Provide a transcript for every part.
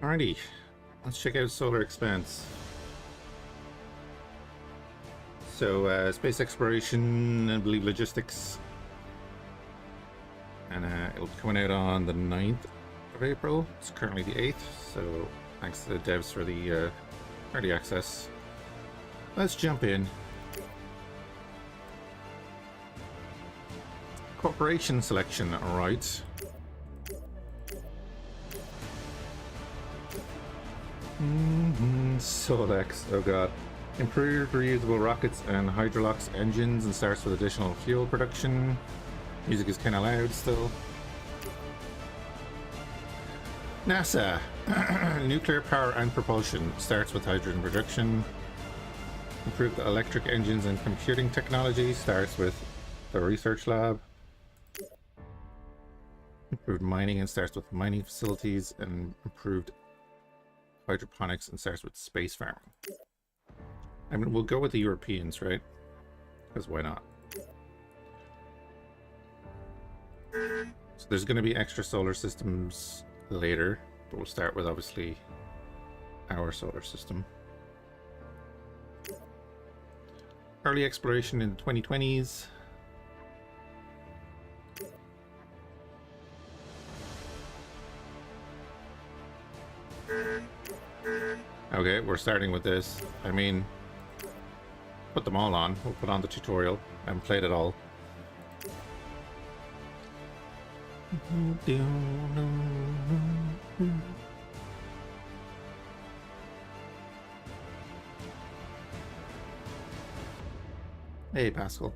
Alrighty, let's check out Solar Expanse. So, space exploration, I believe logistics. And it'll be coming out on the 9th of April. It's currently the 8th, so thanks to the devs for the early access. Let's jump in. Corporation selection, alright. Solex, oh god. Improved reusable rockets and hydrolox engines, and starts with additional fuel production. Music is kind of loud still. NASA, nuclear power and propulsion, starts with hydrogen production. Improved electric engines and computing technology, starts with the research lab. Improved mining, and starts with mining facilities, and improved hydroponics, and starts with space farming. I mean, we'll go with the Europeans, right? Because why not? So there's going to be extra solar systems later, but we'll start with obviously our solar system. Early exploration in the 2020s. Okay, we're starting with this. I mean, put them all on. We'll put on the tutorial. I haven't played it all. Hey, Pascal.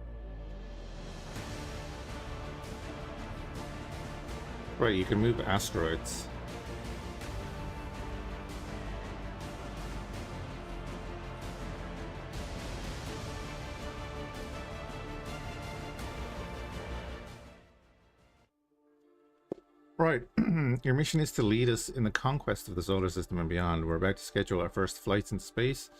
Right, you can move asteroids. Right, your mission is to lead us in the conquest of the solar system and beyond. We're about to schedule our first flights into space,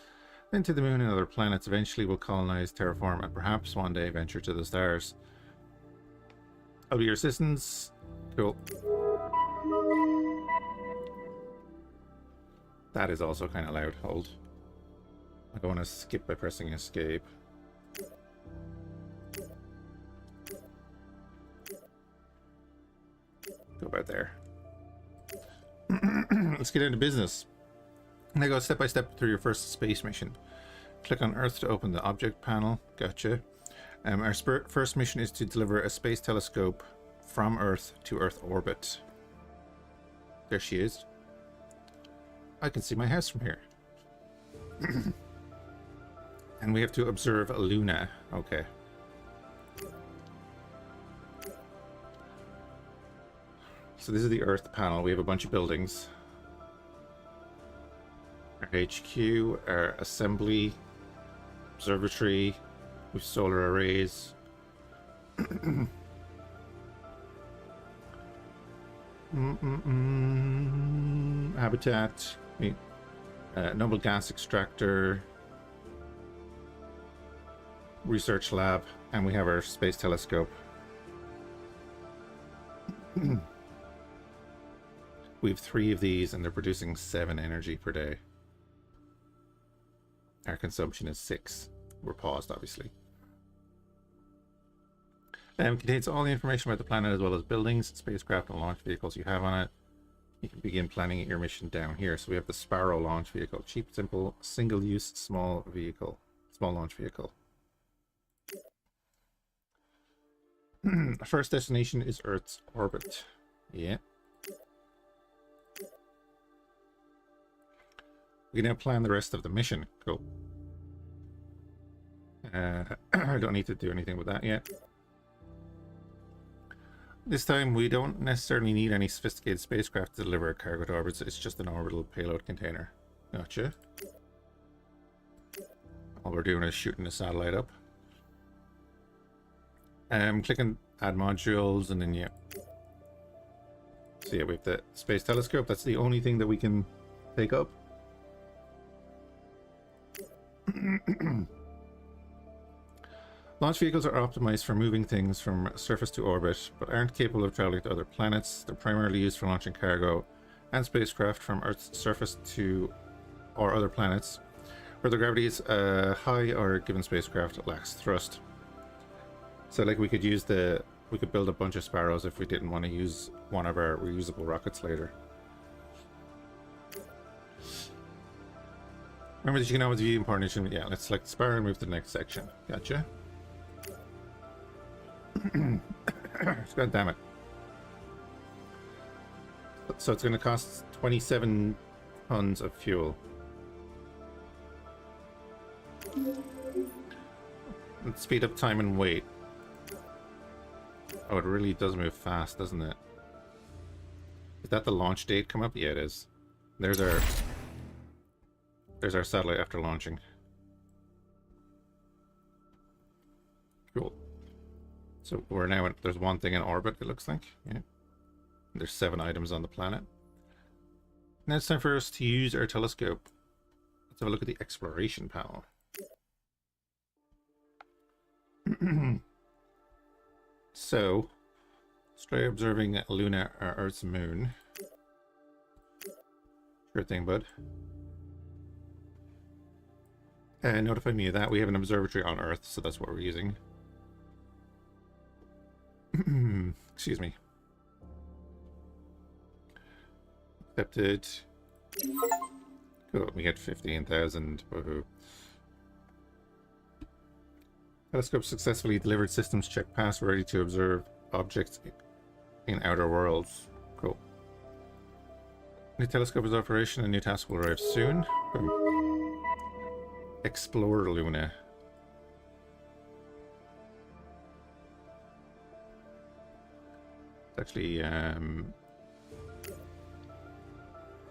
then to the moon and other planets. Eventually we'll colonize, terraform, and perhaps one day venture to the stars. I'll be your assistants. Cool. That is also kind of loud. Hold. I don't want to skip by pressing escape. Go about there. Let's get into business. Now go step by step through your first space mission. Click on Earth to open the object panel. Gotcha. Our first mission is to deliver a space telescope from Earth to Earth orbit. There she is. I can see my house from here. And we have to observe Luna. Okay. So this is the Earth panel. We have a bunch of buildings. Our HQ, our assembly, observatory, with solar arrays. Habitat, noble gas extractor, research lab, and we have our space telescope. We have 3 of these, and they're producing 7 energy per day. Our consumption is 6. We're paused, obviously. Contains all the information about the planet, as well as buildings, spacecraft, and launch vehicles you have on it. You can begin planning your mission down here. So we have the Sparrow launch vehicle. Cheap, simple, single-use, small vehicle. Small launch vehicle. Our first destination is Earth's orbit. Yeah. We can now plan the rest of the mission. Cool. I don't need to do anything with that yet. This time we don't necessarily need any sophisticated spacecraft to deliver a cargo to orbit. It's just an orbital payload container. Gotcha. All we're doing is shooting the satellite up. Clicking add modules, and then yeah. So yeah, we have the space telescope. That's the only thing that we can take up. Launch vehicles are optimized for moving things from surface to orbit, but aren't capable of traveling to other planets. They're primarily used for launching cargo and spacecraft from Earth's surface to or other planets where the gravity is high or a given spacecraft lacks thrust. So like we could build a bunch of Sparrows if we didn't want to use one of our reusable rockets later. Remember that you can always view important issue. Yeah, let's select Sparrow and move to the next section. Gotcha. God damn it. So it's going to cost 27 tons of fuel. Let's speed up time and weight. Oh, it really does move fast, doesn't it? Is that the launch date come up? Yeah, it is. There's our satellite after launching. Cool. So we're now in, there's one thing in orbit, it looks like. Yeah. There's 7 items on the planet. Now it's time for us to use our telescope. Let's have a look at the exploration panel. So, let's try observing Luna, or Earth's moon. Sure thing, bud. Notify me of that. We have an observatory on Earth, so that's what we're using. Excuse me. Accepted. Cool, we get 15,000. Woohoo. Telescope successfully delivered. Systems check pass. Ready to observe objects in outer worlds. Cool. New telescope is operation. A new task will arrive soon. Boom. Explore Luna. It's actually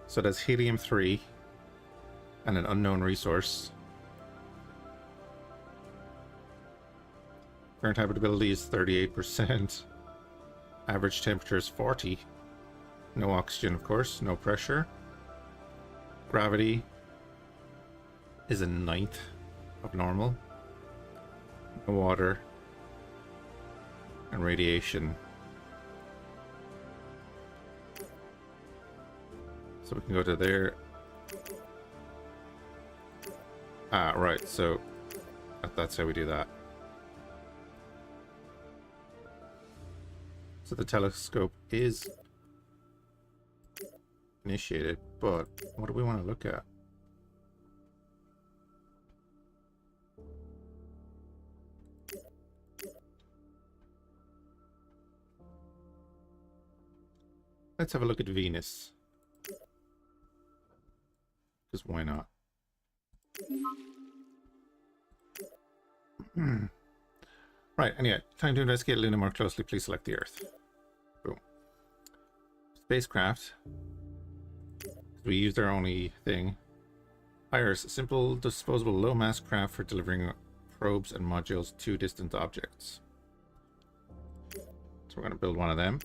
so that's helium-3 and an unknown resource. Current habitability is 38%. Average temperature is 40. No oxygen, of course. No pressure. Gravity is a 9th of normal. No water. And radiation. So we can go to there. Ah, right. So that's how we do that. So the telescope is initiated, but what do we want to look at? Let's have a look at Venus. Because why not? Right, anyway, time to investigate Luna more closely. Please select the Earth. Boom. Spacecraft. We used our only thing. Iris, simple, disposable, low-mass craft for delivering probes and modules to distant objects. So we're going to build one of them.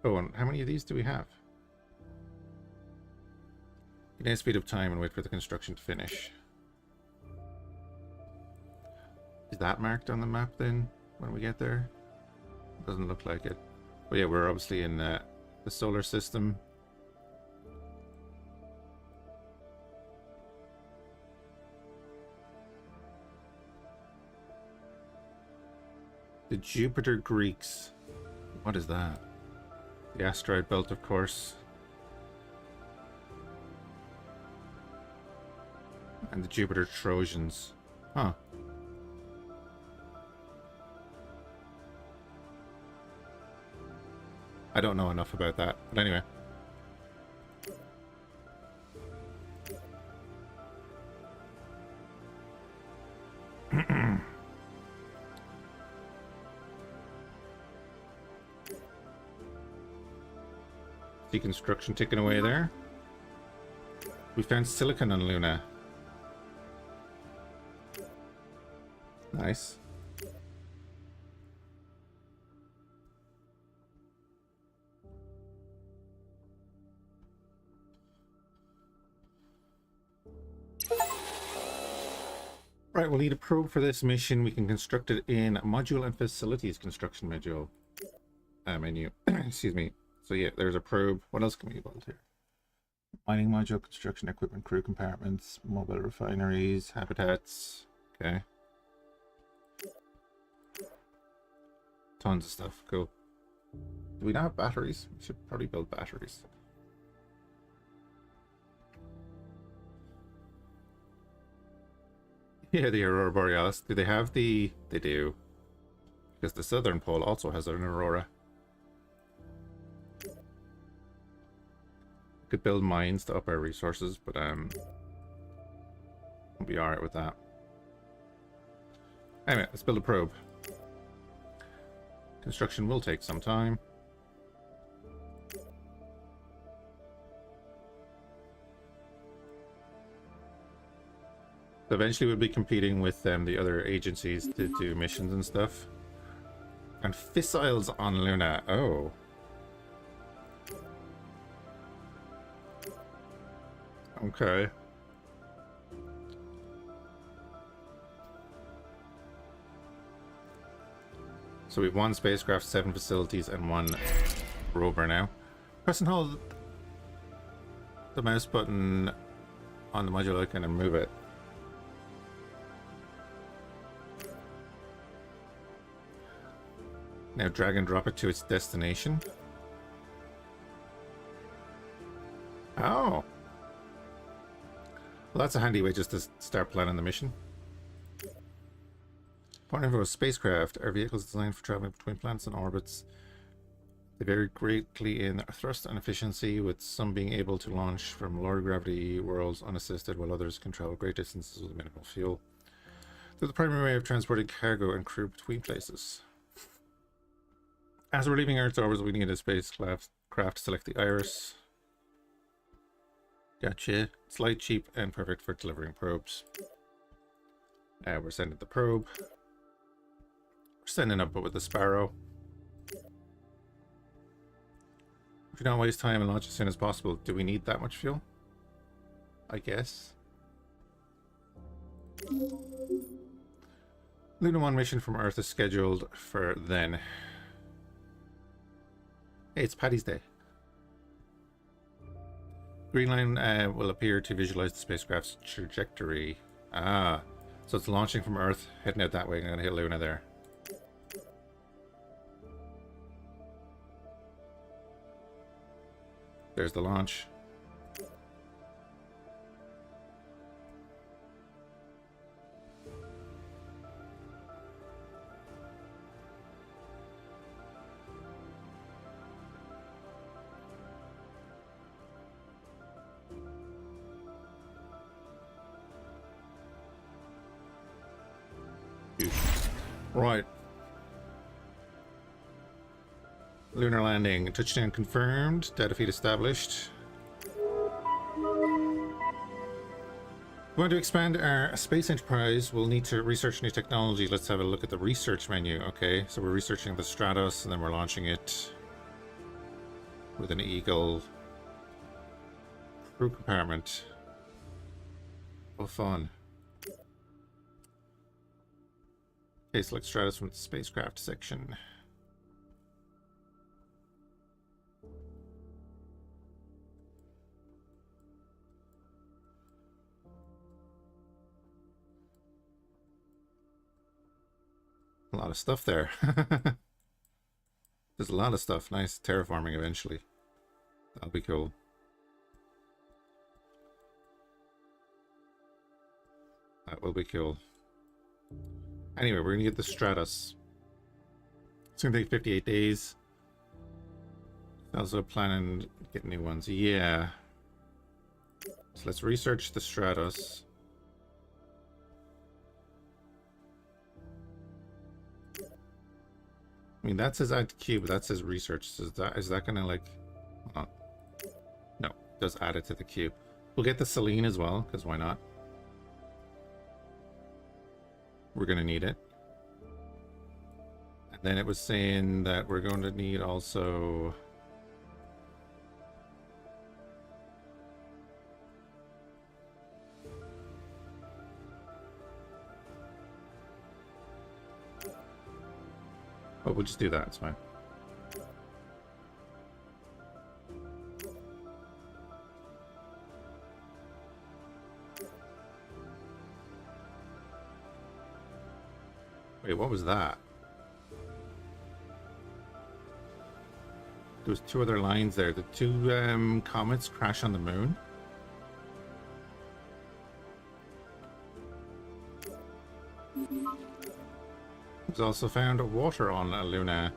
Oh, and how many of these do we have? You need to speed up time and wait for the construction to finish. Is that marked on the map then, when we get there? Doesn't look like it. But yeah, we're obviously in the solar system. The Jupiter Greeks. What is that? The asteroid belt, of course. And the Jupiter Trojans. Huh. I don't know enough about that, but anyway. Deconstruction ticking away there. We found silicon on Luna. Nice. Right, we'll need a probe for this mission. We can construct it in module and facilities construction module menu. Excuse me. So yeah, there's a probe. What else can we build here? Mining module, construction equipment, crew compartments, mobile refineries, habitats. Okay. Tons of stuff. Cool. Do we not have batteries? We should probably build batteries. Yeah, the Aurora Borealis. Do they have the... They do. Because the Southern Pole also has an Aurora. Could build mines to up our resources, but we'll be alright with that. Anyway, let's build a probe. Construction will take some time. Eventually we'll be competing with the other agencies to do missions and stuff. And fissiles on Luna. Oh. Okay. So we have 1 spacecraft, 7 facilities, and 1 rover now. Press and hold the mouse button on the module icon and move it. Now drag and drop it to its destination. Oh. Well, that's a handy way just to start planning the mission. Point info: spacecraft. Our vehicles designed for traveling between planets and orbits. They vary greatly in thrust and efficiency, with some being able to launch from lower gravity worlds unassisted, while others can travel great distances with minimal fuel. They're the primary way of transporting cargo and crew between places. As we're leaving Earth's orbit, we need a spacecraft. Select the Iris. Gotcha. It's light, cheap, and perfect for delivering probes. We're sending the probe. We're sending up with the Sparrow. If you don't waste time and launch as soon as possible, do we need that much fuel? I guess. Luna 1 mission from Earth is scheduled for then. Hey, it's Paddy's Day. Green line will appear to visualize the spacecraft's trajectory. Ah, so it's launching from Earth, heading out that way, and going to hit Luna there. There's the launch. Right. Lunar landing. Touchdown confirmed. Data feed established. We want to expand our space enterprise. We'll need to research new technology. Let's have a look at the research menu. Okay, so we're researching the Stratos, and then we're launching it with an Eagle crew compartment. Oh, fun. Okay, select Stratos from the spacecraft section. A lot of stuff there. There's a lot of stuff. Nice terraforming eventually. That'll be cool. That will be cool. Anyway, we're gonna get the Stratos. It's gonna take 58 days. Also planning to get new ones. Yeah. So let's research the Stratos. I mean, that says add to queue, but that says research. So is that gonna like... no, it does add it to the queue. We'll get the Selene as well, because why not? We're gonna need it. And then it was saying that we're going to need also... oh, we'll just do that, it's fine. Wait, what was that? There was two other lines there. The two comets crash on the moon. There's also found water on a Luna.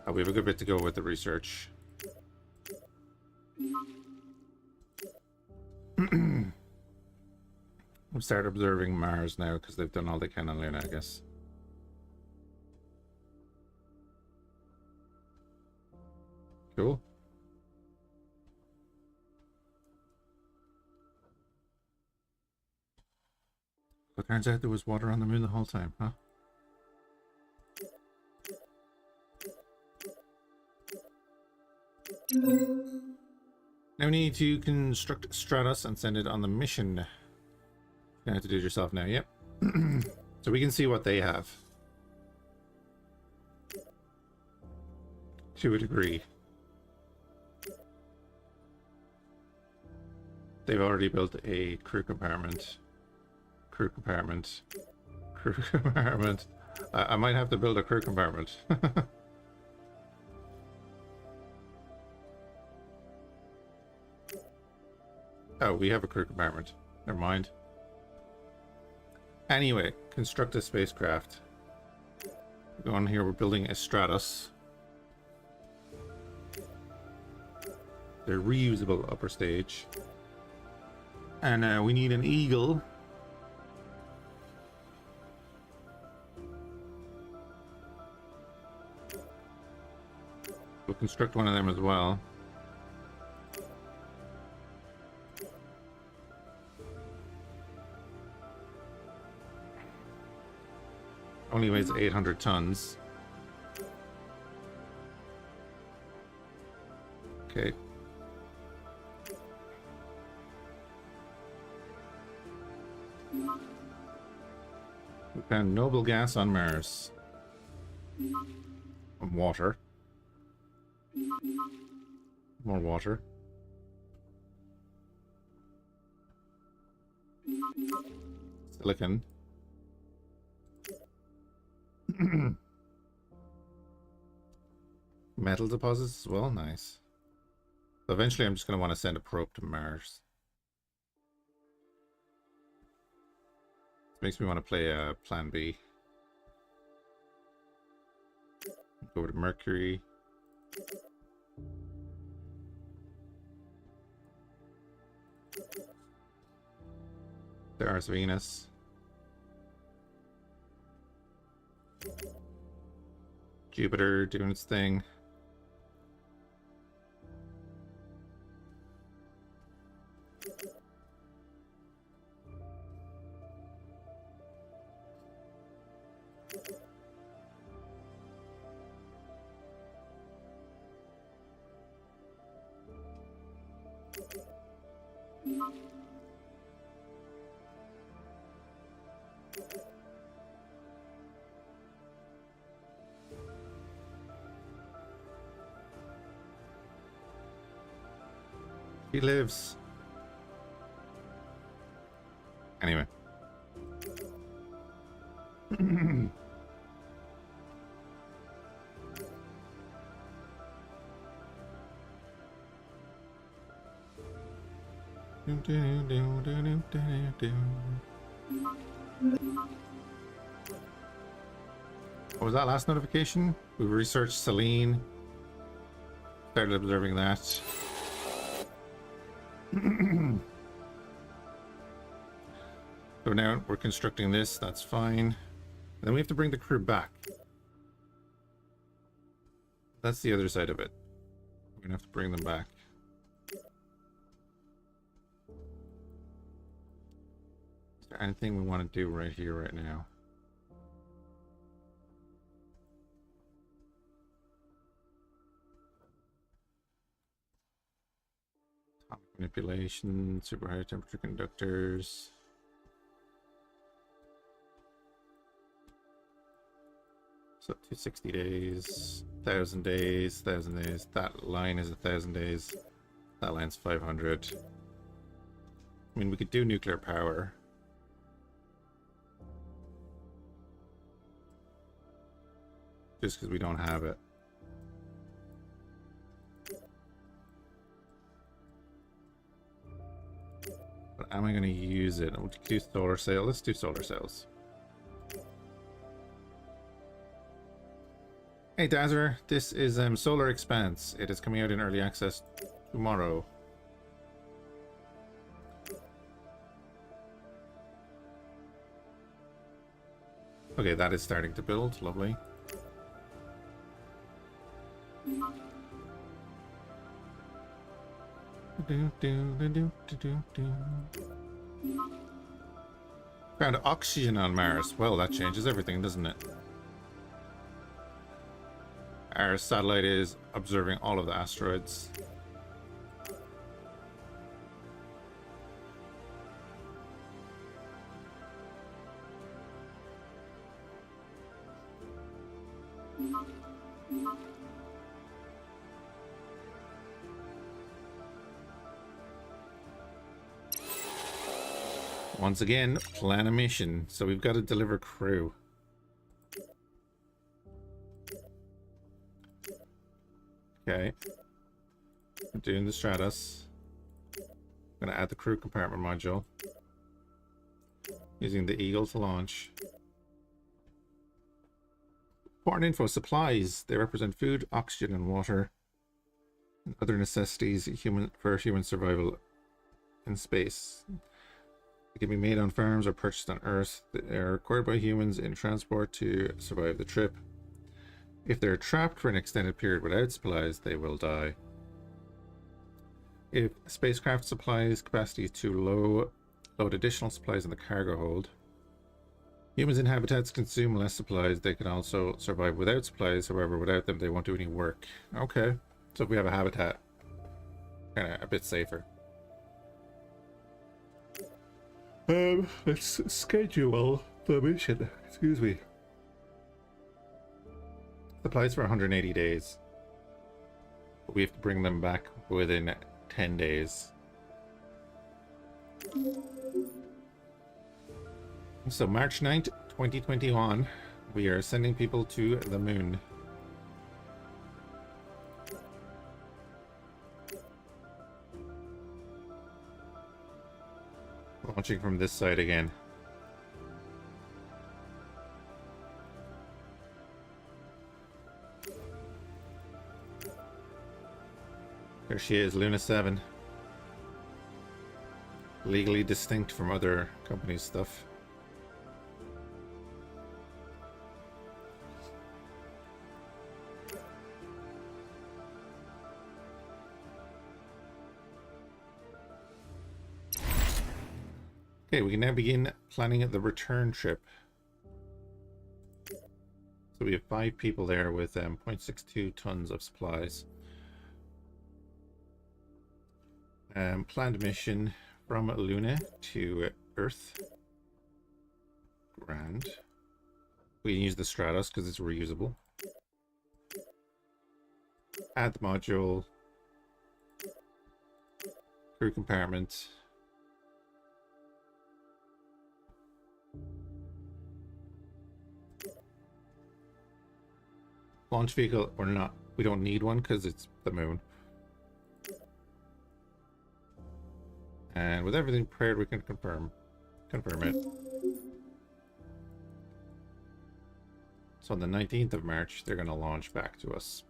Oh, we have a good bit to go with the research. We'll start observing Mars now because they've done all they can on Luna, I guess. Cool. But turns out there was water on the moon the whole time, huh? Now we need to construct Stratus and send it on the mission. You're gonna have to do it yourself now, yep. So we can see what they have. To a degree. They've already built a crew compartment. Crew compartment. Crew compartment. I might have to build a crew compartment. Oh, we have a crew compartment. Never mind. Anyway, construct a spacecraft. Go on here, we're building a Stratus. They're reusable upper stage. And we need an Eagle. We'll construct one of them as well. Only weighs 800 tons. Okay. We found noble gas on Mars. And water. More water. Silicon. Metal deposits as well, nice. So eventually I'm just going to want to send a probe to Mars. This makes me want to play Plan B. Go to Mercury. There's Venus. Jupiter doing its thing. He lives. Anyway. What was that last notification? We researched Selene. Started observing that. So now we're constructing this, that's fine. Then we have to bring the crew back. That's the other side of it. We're gonna have to bring them back. Is there anything we want to do right here, right now? Atomic manipulation, super high temperature conductors. So 260 days, 1,000 days, 1,000 days. That line is 1,000 days. That line's 500. I mean, we could do nuclear power. just because we don't have it. But am I going to use it? We'll do solar sail. Let's do solar sails. Hey Dazzer, this is Solar Expanse. It is coming out in early access tomorrow. Okay, that is starting to build. Lovely. Found oxygen on Mars. Well, that changes everything, doesn't it? Our satellite is observing all of the asteroids. Once again, plan a mission. So we've got to deliver crew. Okay. I'm doing the Stratus. I'm going to add the crew compartment module. Using the Eagle to launch. Important info. Supplies. They represent food, oxygen, and water. And other necessities for human survival in space. They can be made on farms or purchased on Earth. They are required by humans in transport to survive the trip. If they're trapped for an extended period without supplies, they will die. If spacecraft supplies capacity is too low, load additional supplies in the cargo hold. Humans in habitats consume less supplies. They can also survive without supplies. However, without them, they won't do any work. Okay. So if we have a habitat, kind of a bit safer. Let's schedule the mission. Excuse me. Supplies for 180 days. But we have to bring them back within 10 days. So March 9th, 2021, we are sending people to the moon. Launching from this side again. There she is, Luna 7. Legally distinct from other companies' stuff. Okay, we can now begin planning the return trip. So we have 5 people there with 0.62 tons of supplies. Planned mission from Luna to Earth. Grand. We can use the Stratos because it's reusable. Add the module. Crew compartment. Launch vehicle or not. We don't need one because it's the moon. And with everything prepared, we can confirm it. So on the 19th of March, they're going to launch back to us.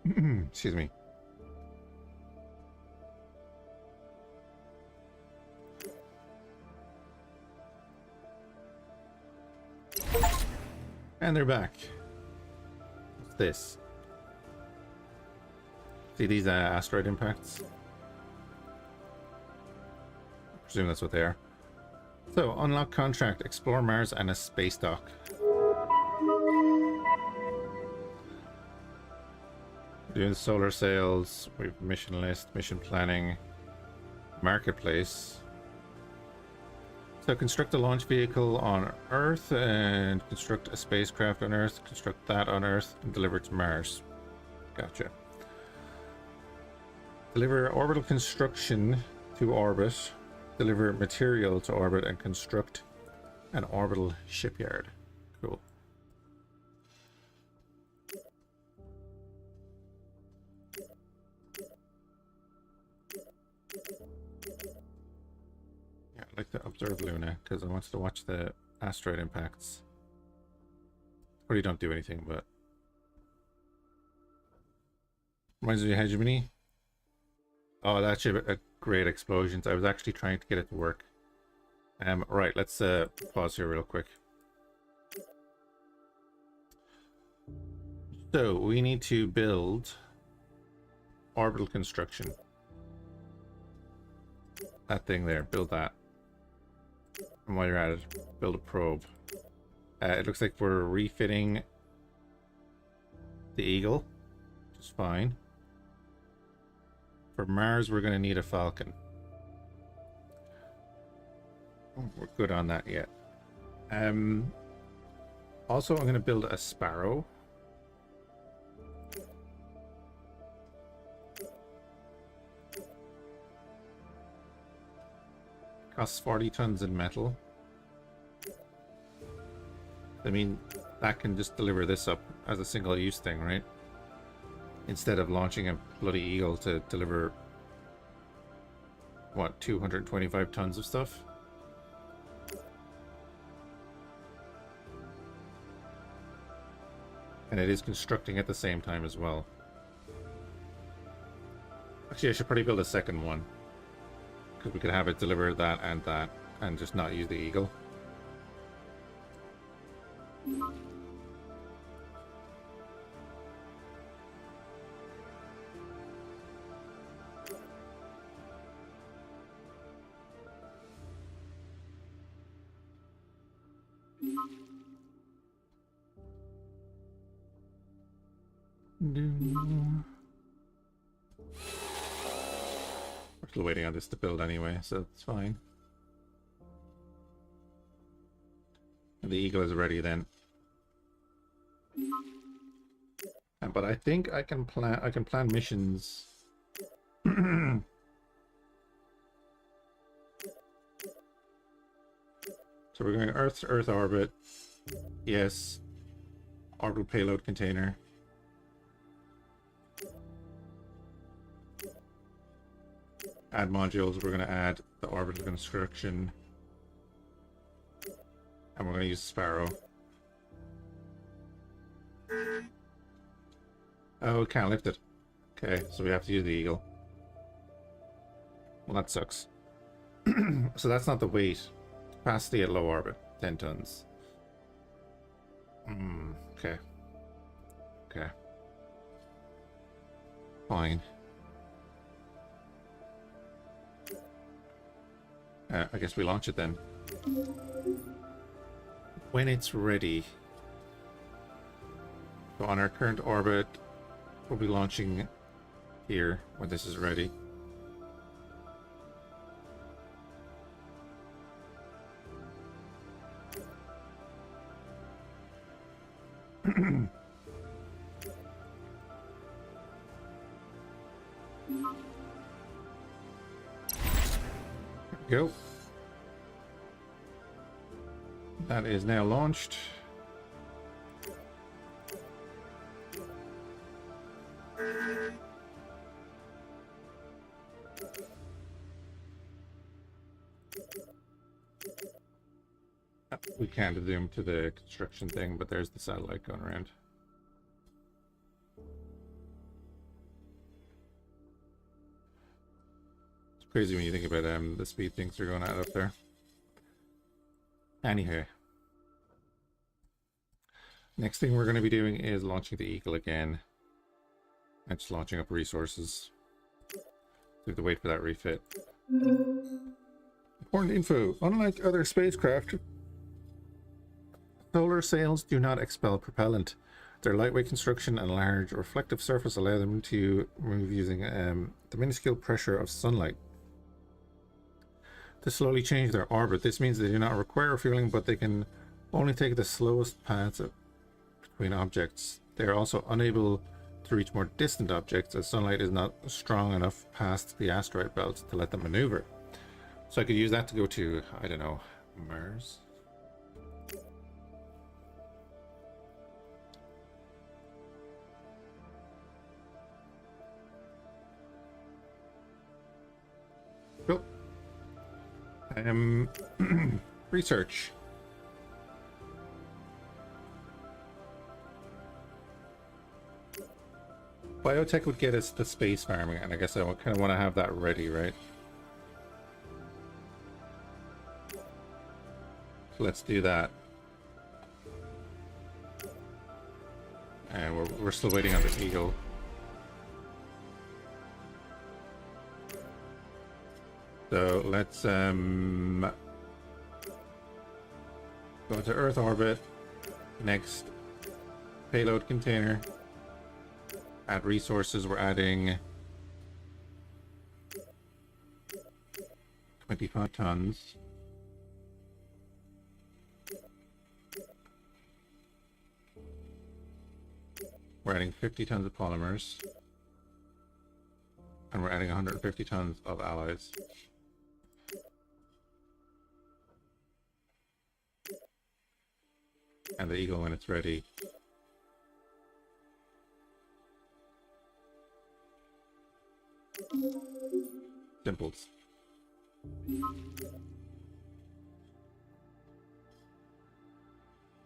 Excuse me. And they're back. What's this? See these asteroid impacts? I presume that's what they are. So, unlock contract, explore Mars and a space dock. Doing solar sails, we've mission list, mission planning, marketplace. So construct a launch vehicle on Earth and construct a spacecraft on Earth, construct that on Earth and deliver it to Mars. Gotcha. Deliver orbital construction to orbit, deliver material to orbit, and construct an orbital shipyard. Cool. Yeah, I'd like to observe Luna because I want to watch the asteroid impacts. Or you don't do anything, but reminds me of hegemony. Oh, that's actually a great explosions. I was actually trying to get it to work. Right, let's pause here real quick. So we need to build orbital construction. That thing there, build that. And while you're at it, build a probe. It looks like we're refitting the Eagle, which is fine. For Mars, we're going to need a Falcon. We're good on that yet. Also, I'm going to build a Sparrow. Costs 40 tons in metal. I mean, that can just deliver this up as a single-use thing, right? Instead of launching a bloody Eagle to deliver, what, 225 tons of stuff? And it is constructing at the same time as well. Actually, I should probably build a second one. Because we could have it deliver that, and just not use the Eagle. We're still waiting on this to build anyway, so it's fine. And the Eagle is ready then. But I think I can plan missions. So we're going Earth to Earth orbit. Yes. Orbital payload container. Add modules. We're going to add the orbital construction. And we're going to use Sparrow. Oh, we can't lift it. Okay, so we have to use the Eagle. Well, that sucks. So that's not the weight. Capacity at low orbit, 10 tons. Okay. Okay. Fine. I guess we launch it then. When it's ready. So on our current orbit, we'll be launching here when this is ready. Go. That is now launched. We can't zoom to the construction thing, but there's the satellite going around. It's crazy when you think about the speed things are going at up there. Anyhow, next thing we're going to be doing is launching the Eagle again. And just launching up resources. We have to wait for that refit. Important info. Unlike other spacecraft, solar sails do not expel propellant. Their lightweight construction and large reflective surface allow them to move using the minuscule pressure of sunlight to slowly change their orbit. This means they do not require refueling, but they can only take the slowest paths between objects. They are also unable to reach more distant objects as sunlight is not strong enough past the asteroid belt to let them maneuver. So I could use that to go to, I don't know, Mars? Cool. Research. Biotech would get us the space farming, and I guess I kind of want to have that ready, right? So let's do that. And we're still waiting on the Eagle. So let's go to Earth orbit. Next payload container. Add resources, we're adding 25 tons. We're adding 50 tons of polymers. And we're adding 150 tons of alloys. And the Eagle when it's ready. Dimples.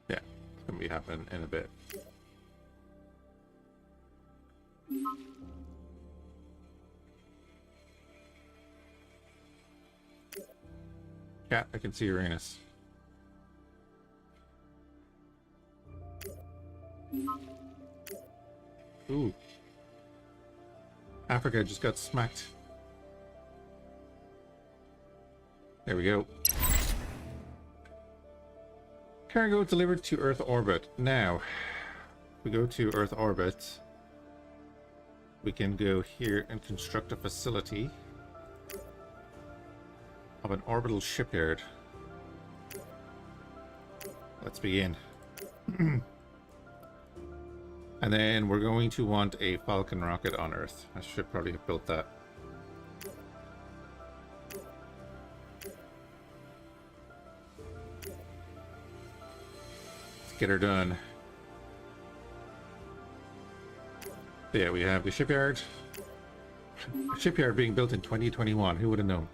Yeah, it's gonna be happening in a bit. Yeah, I can see Uranus. Ooh. Africa just got smacked. There we go. Cargo delivered to Earth orbit. Now, we go to Earth orbit. We can go here and construct a facility of an orbital shipyard. Let's begin. And then we're going to want a Falcon rocket on Earth. I should probably have built that. Let's get her done. Yeah, we have the shipyard. A shipyard being built in 2021. Who would have known?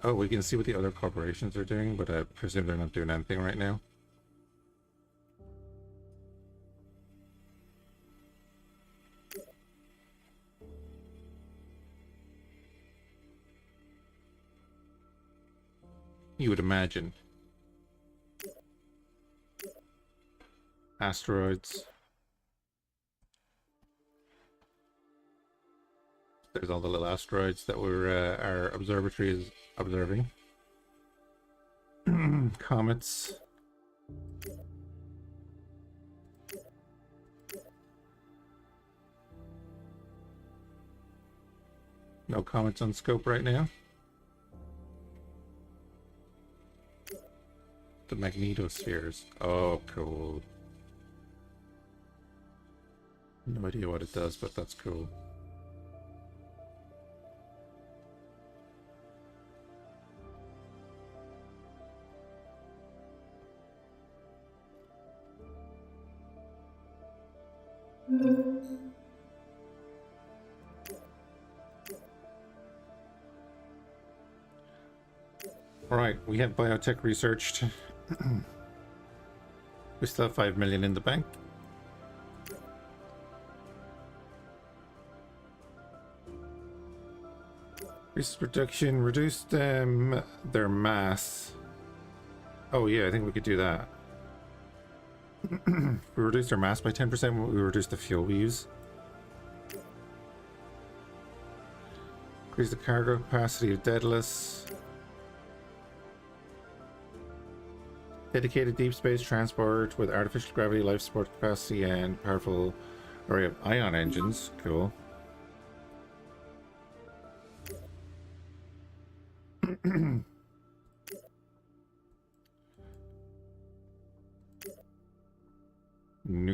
Oh, we can see what the other corporations are doing, but I presume they're not doing anything right now. You would imagine. Asteroids. There's all the little asteroids that our observatory is observing. Comets. No comets on scope right now. The magnetospheres. Oh, cool. No idea what it does, but that's cool. Alright, we have biotech researched. We still have 5 million in the bank. Resource production reduced their mass. Oh yeah, I think we could do that. We reduced our mass by 10%, we reduced the fuel we use. Increase the cargo capacity of Daedalus. Dedicated deep space transport with artificial gravity, life support capacity, and powerful array of ion engines. Cool.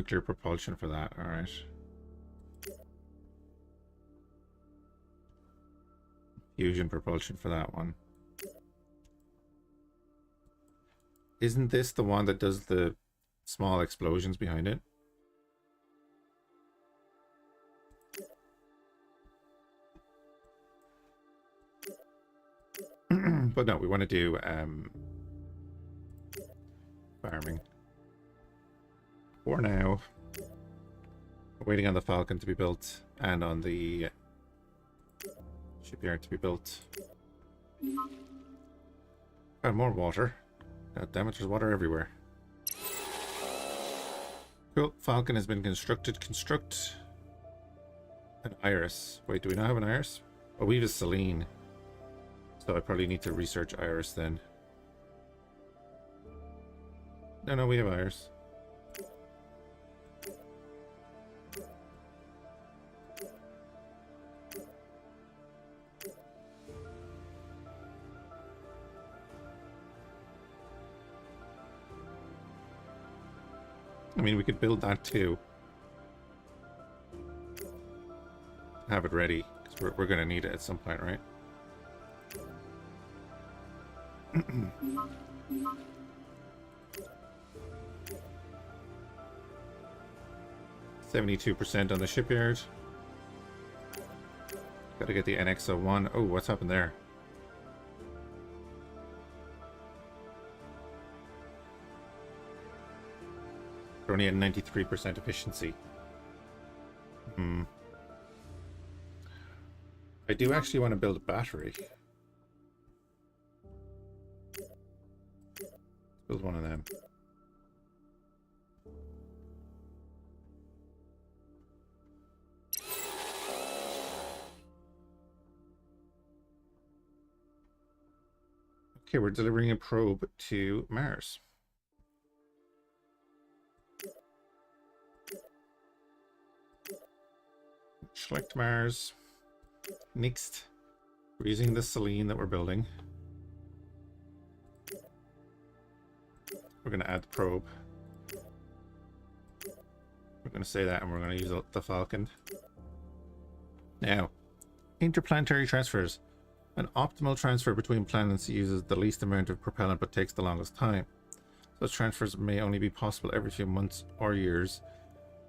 nuclear propulsion for that. All right. Fusion propulsion for that one. Isn't this the one that does the small explosions behind it? But no, we want to do farming. For now, we're waiting on the Falcon to be built and on the shipyard to be built. Got more water. God damn it, there's water everywhere. Cool. Falcon has been constructed. Construct an iris. Wait, do we not have an iris? Oh, we have a Selene. So I probably need to research iris then. No, we have iris. I mean, we could build that too. Have it ready, because we're going to need it at some point, right? 72% on the shipyard. Gotta get the NX-01. Oh, what's happened there? We're only at 93% efficiency. I do actually want to build a battery. Build one of them. Okay, we're delivering a probe to Mars. Select Mars. Next, we're using the Selene that we're building. We're going to add the probe. We're going to say that, and we're going to use the Falcon. Now, interplanetary transfers. An optimal transfer between planets uses the least amount of propellant but takes the longest time. Such transfers may only be possible every few months or years,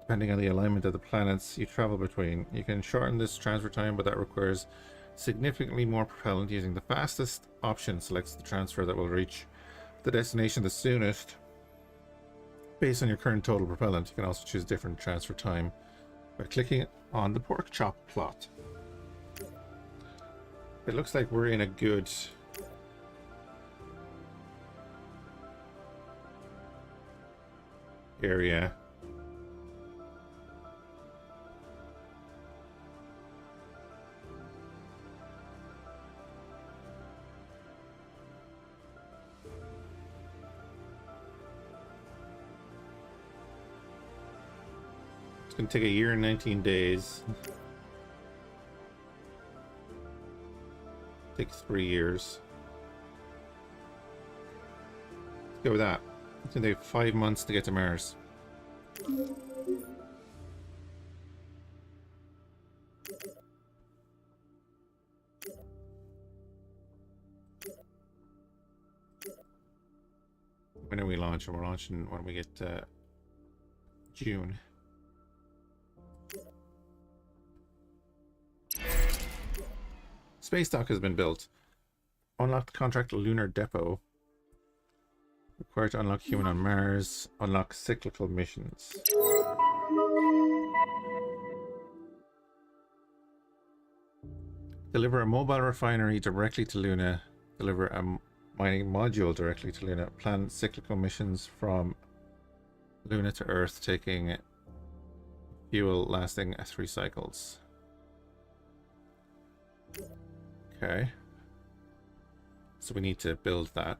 depending on the alignment of the planets you travel between. You can shorten this transfer time, but that requires significantly more propellant. Using the fastest option selects the transfer that will reach the destination the soonest. Based on your current total propellant, you can also choose different transfer time by clicking on the pork chop plot. It looks like we're in a good area. It's going to take a year and 19 days. Takes 3 years. Let's go with that. It's going to take 5 months to get to Mars. When are we launching? We're launching when we get June. Space dock has been built. Unlock the contract lunar depot. Required to unlock human on Mars. Unlock cyclical missions. Deliver a mobile refinery directly to Luna. Deliver a mining module directly to Luna. Plan cyclical missions from Luna to Earth, taking fuel lasting 3 cycles. Okay. So we need to build that.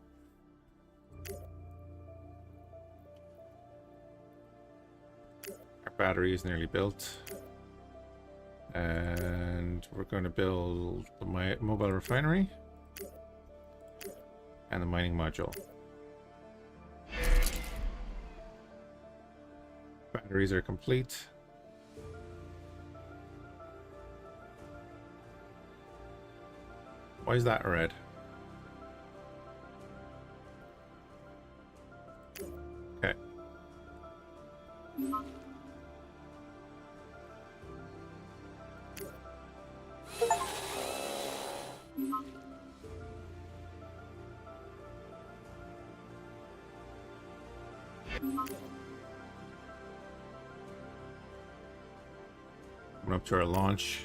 Our battery is nearly built. And we're going to build the mobile refinery and the mining module. Batteries are complete. Why is that red? Okay. Coming up to our launch.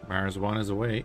Mars 1 is away.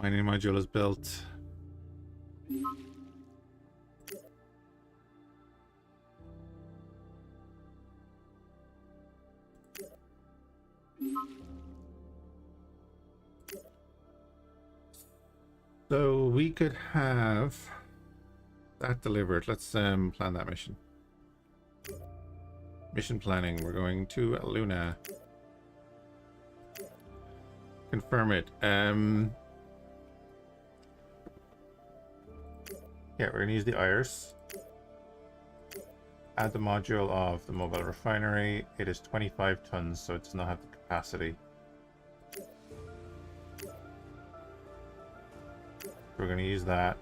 Mining module is built. So we could have that delivered. Let's plan that mission. Mission planning. We're going to Luna. Confirm it. Yeah, we're gonna use the iris. Add the module of the mobile refinery. It is 25 tons, so it does not have the capacity. We're gonna use that.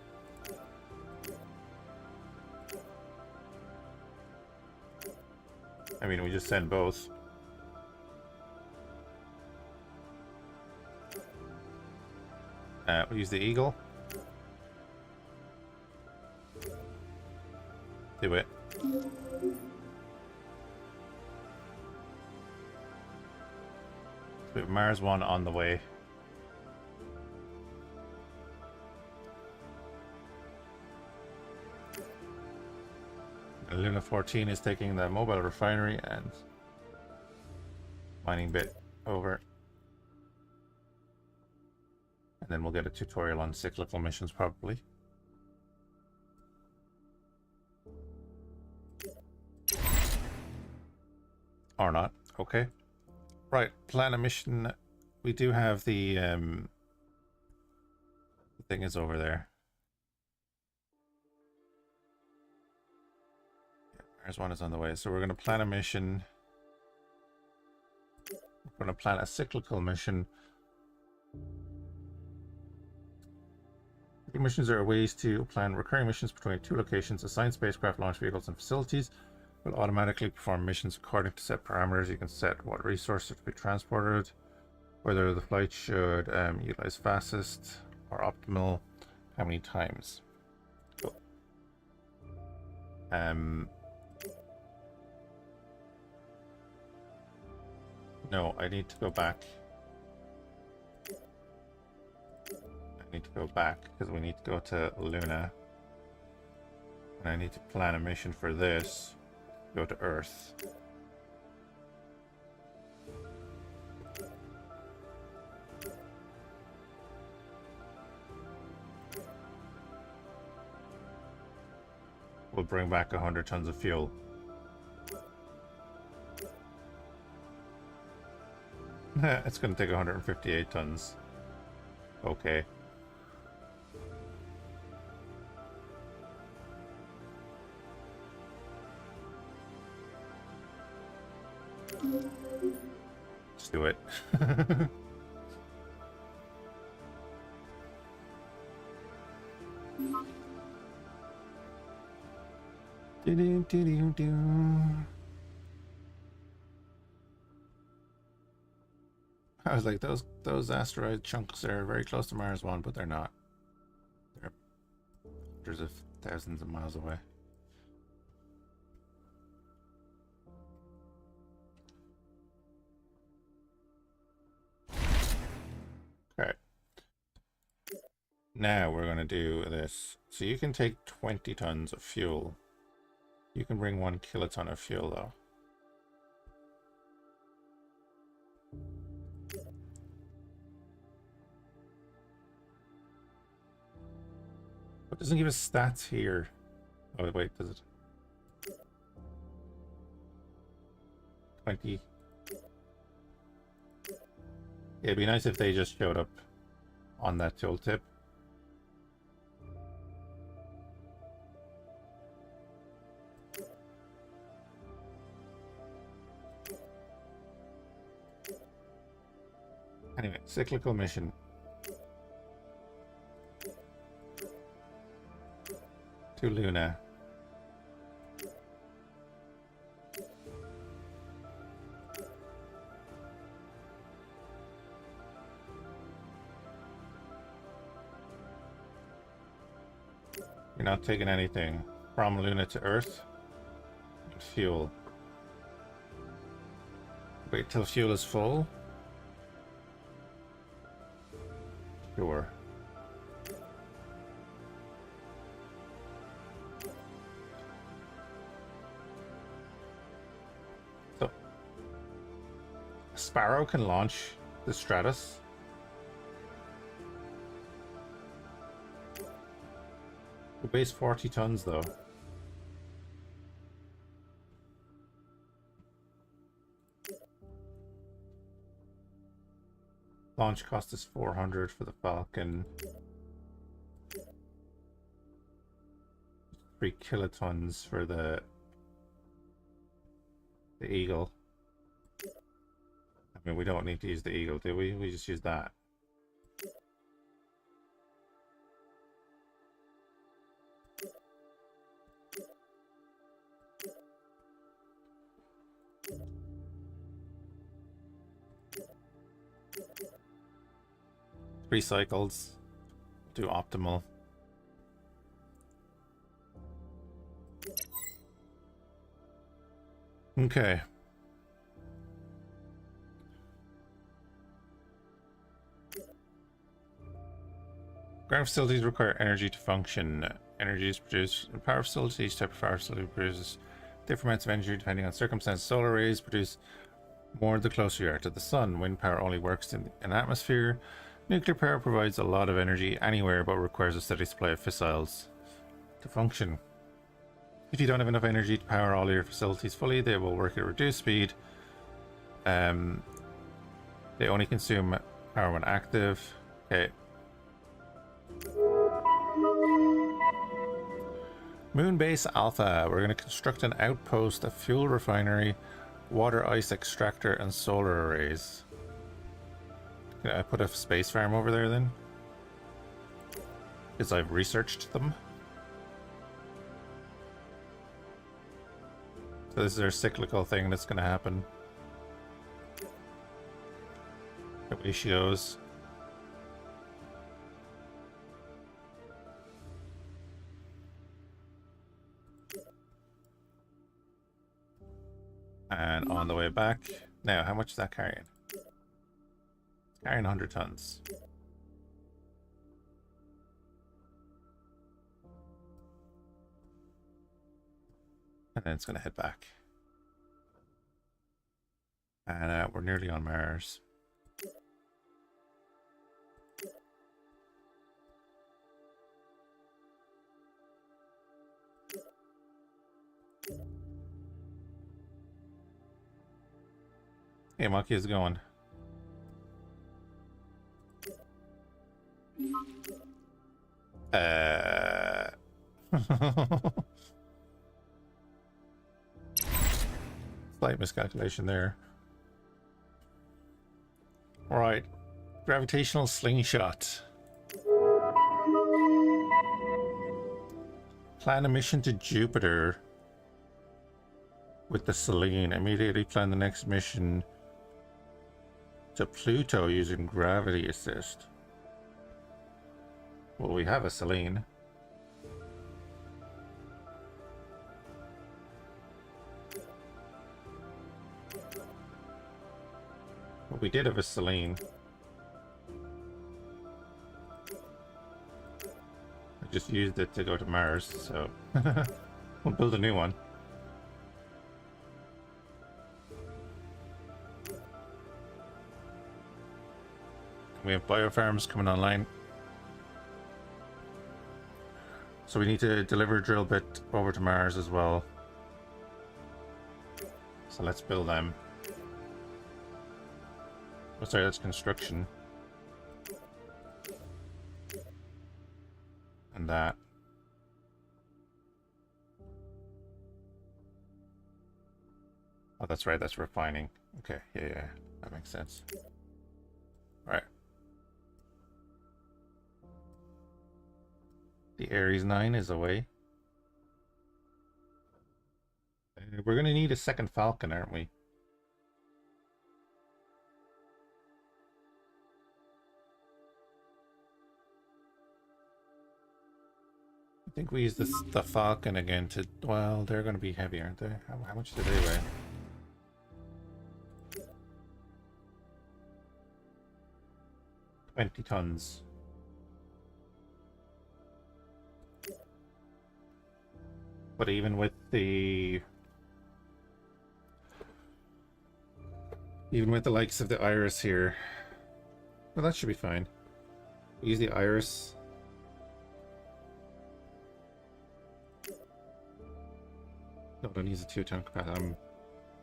I mean, we just send both. We'll use the Eagle. Do it. We have Mars 1 on the way. Luna 14 is taking the mobile refinery and mining bit over. And then we'll get a tutorial on cyclical missions probably. Or not. Okay. Right, plan a mission. We do have the thing is over there. Yeah, Mars 1 is on the way. So we're going to plan a mission. We're going to plan a cyclical mission. Cyclical missions are ways to plan recurring missions between two locations, assign spacecraft, launch vehicles, and facilities. Will automatically perform missions according to set parameters. You can set what resources to be transported, whether the flight should utilize fastest or optimal, how many times. Cool. No, I need to go back. I need to go back because we need to go to Luna. And I need to plan a mission for this. Go to Earth. We'll bring back 100 tons of fuel. It's going to take 158 tons. Okay. Let's do it. I was like, those asteroid chunks are very close to Mars 1, but they're not. They're hundreds of thousands of miles away. Now we're going to do this. So you can take 20 tons of fuel. You can bring 1 kiloton of fuel though. But it doesn't give us stats here. Oh wait, does it? 20. Yeah, it'd be nice if they just showed up on that tooltip. Anyway, cyclical mission. To Luna. You're not taking anything from Luna to Earth. Fuel. Wait till fuel is full. Sure. So, Sparrow can launch the Stratus. It weighs 40 tons though. Launch cost is 400 for the Falcon. 3 kilotons for the Eagle. I mean, we don't need to use the Eagle, do we? We just use that. Three cycles. Do optimal. Okay. Ground facilities require energy to function. Energy is produced in power facilities. Each type of power facility produces different amounts of energy depending on circumstances. Solar rays produce more the closer you are to the sun. Wind power only works in an atmosphere. Nuclear power provides a lot of energy anywhere but requires a steady supply of fissiles to function. If you don't have enough energy to power all your facilities fully, they will work at reduced speed. They only consume power when active. Okay. Moonbase Alpha. We're going to construct an outpost, a fuel refinery, water ice extractor, and solar arrays. Can I put a space farm over there then? Because I've researched them. So this is our cyclical thing that's going to happen. Away she goes. And on the way back. Now, how much is that carrying? It's carrying 100 tons. And then it's going to head back. And we're nearly on Mars. Hey, Maki, how's it going? Slight miscalculation there. Alright. Gravitational slingshot. Plan a mission to Jupiter with the Selene. Immediately plan the next mission to Pluto using gravity assist. Well, we have a Selene. Well, we did have a Selene. Just used it to go to Mars, so we'll build a new one. We have biofarms coming online. So we need to deliver a drill bit over to Mars as well. So let's build them. Oh, sorry, that's construction. And that. Oh, that's right, that's refining. Okay, yeah, that makes sense. Alright. The Ares 9 is away. We're gonna need a second Falcon, aren't we? I think we use the Falcon again to... Well, they're gonna be heavy, aren't they? How much do they weigh? 20 tons. But even with the... Even with the likes of the Iris here... Well, that should be fine. Use the Iris. No, don't use a 2-ton capacity.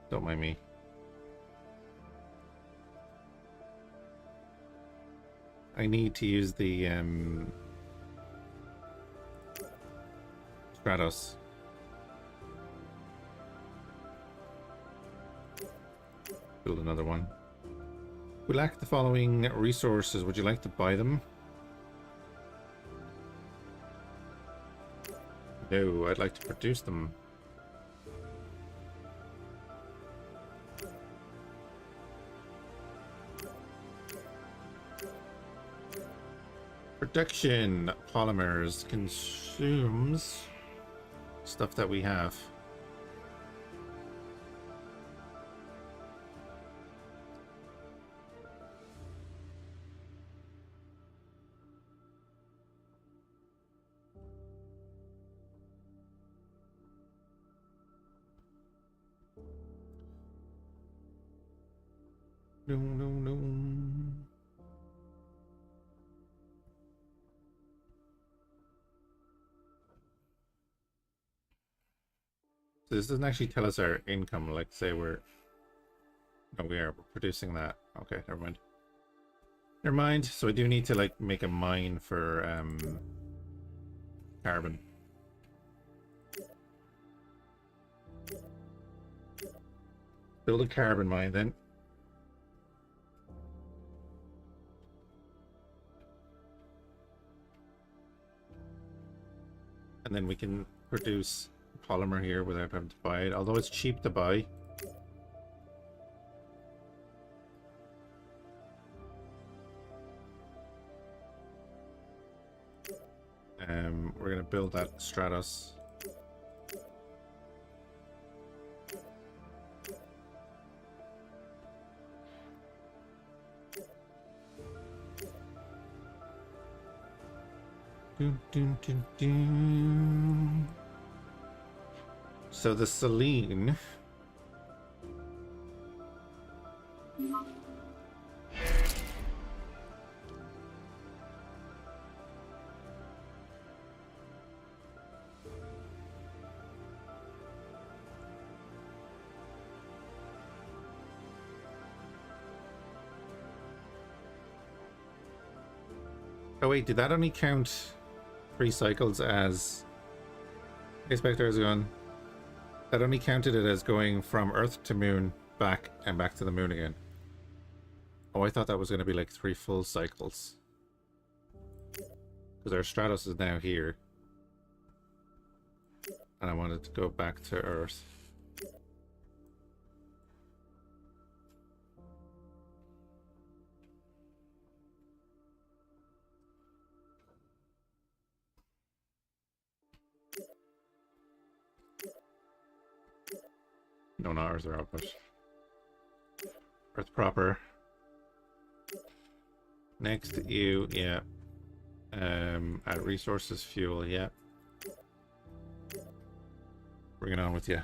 Don't mind me. I need to use the Stratos. Build another one. We lack the following resources. Would you like to buy them? No, I'd like to produce them. Production polymers consumes stuff that we have. No. So this doesn't actually tell us our income, like say we're... No, we're producing that. Okay, never mind. Never mind. So I do need to like make a mine for carbon. Build a carbon mine then. And then we can produce polymer here without having to buy it, although it's cheap to buy. We're gonna build that Stratos. So the Selene. Oh wait, did that only count 3 cycles as... Hey Spectre, how's it going? That only counted it as going from Earth to Moon, back, and back to the Moon again. Oh, I thought that was going to be like 3 full cycles. Because our Stratos is now here. And I wanted to go back to Earth. No, not Earth output. Earth proper. Next to you, yeah. Add resources, fuel, yeah. Bring it on with you.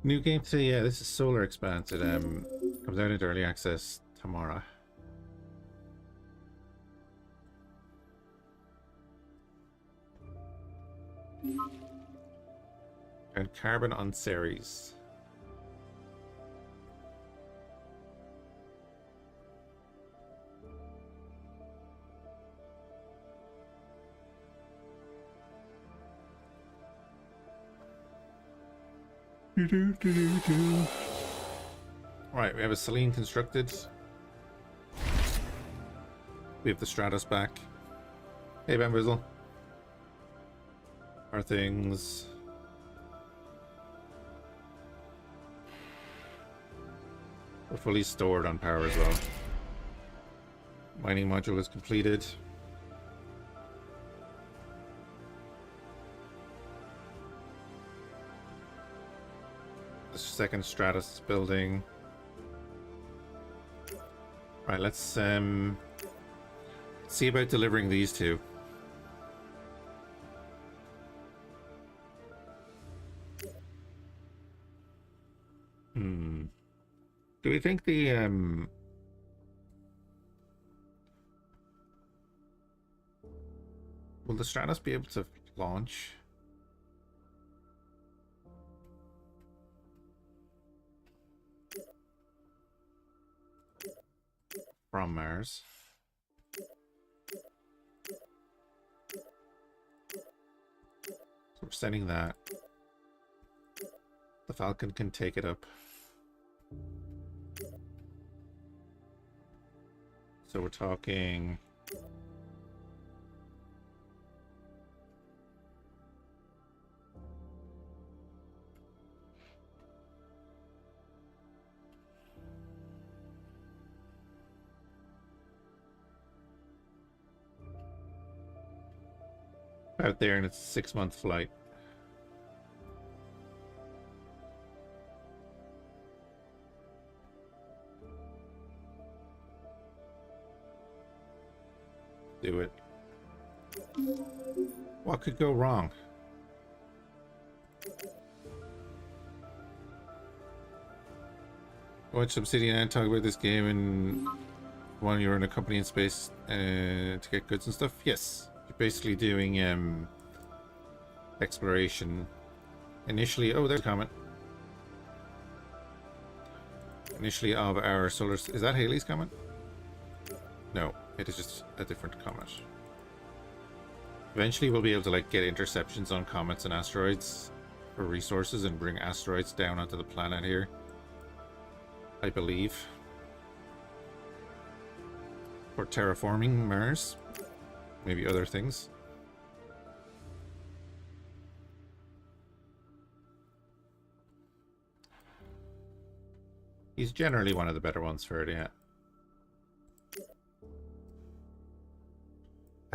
New game today, yeah, this is Solar Expanse. It comes out into early access tomorrow. And carbon on Ceres. Right, we have a Selene constructed. We have the Stratos back. Hey, Bamboozle. Our things. We're fully stored on power as well. Mining module is completed. The second Stratus building. Right, let's see about delivering these two. Do we think the will the Stratos be able to launch? From Mars? So we're sending that. The Falcon can take it up. So we're talking out there, and it's a 6-month flight. Do it. What could go wrong? Watch Obsidian and talk about this game and when you're in a company in space to get goods and stuff. Yes, you're basically doing exploration. Initially, oh, there's a comment. Initially of our solar. Is that Haley's comment? No, it is just a different comment. Eventually, we'll be able to like get interceptions on comets and asteroids for resources and bring asteroids down onto the planet here. I believe. For terraforming Mars. Maybe other things. He's generally one of the better ones for it, yeah.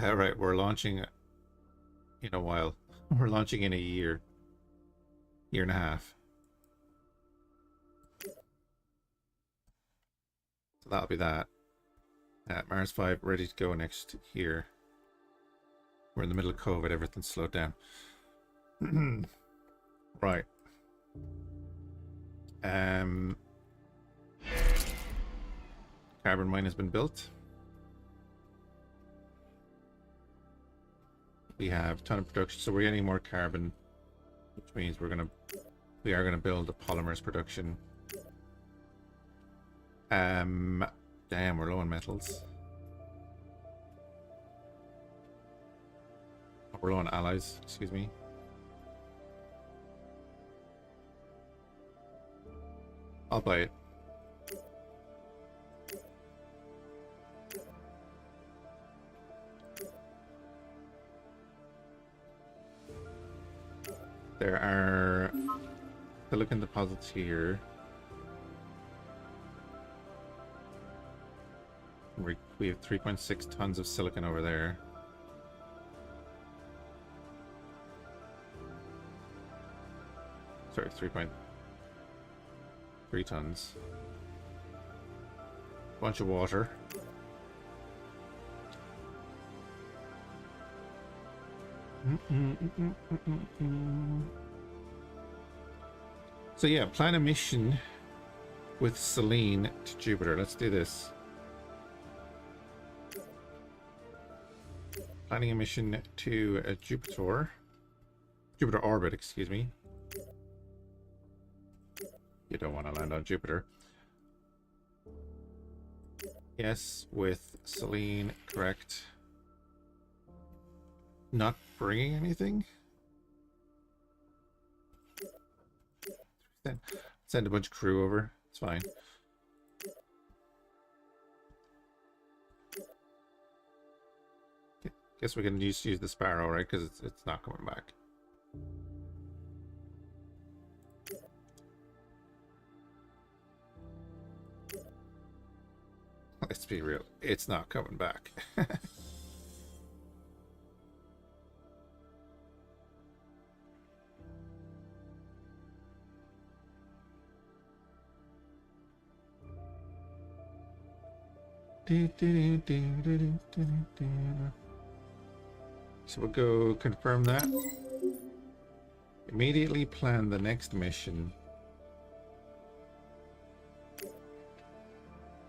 Alright, we're launching in a while. We're launching in a year. Year and a half. So that'll be that. Mars 5 ready to go next year. We're in the middle of COVID, everything's slowed down. Right. Carbon mine has been built. We have a ton of production, so we're getting more carbon, which means we are gonna build a polymers production. Damn, we're low on metals. We're low on allies, excuse me. I'll buy it. There are silicon deposits here. We have 3.6 tons of silicon over there. Sorry, 3.3 tons. Bunch of water. So yeah, plan a mission with Selene to Jupiter. Let's do this. Planning a mission to Jupiter orbit, excuse me. You don't want to land on Jupiter. Yes, with Selene, correct. Not bringing anything? Send a bunch of crew over. It's fine. Guess we can just use the Sparrow, right? Because it's not coming back. Let's be real. It's not coming back. So we'll go confirm that. Immediately plan the next mission.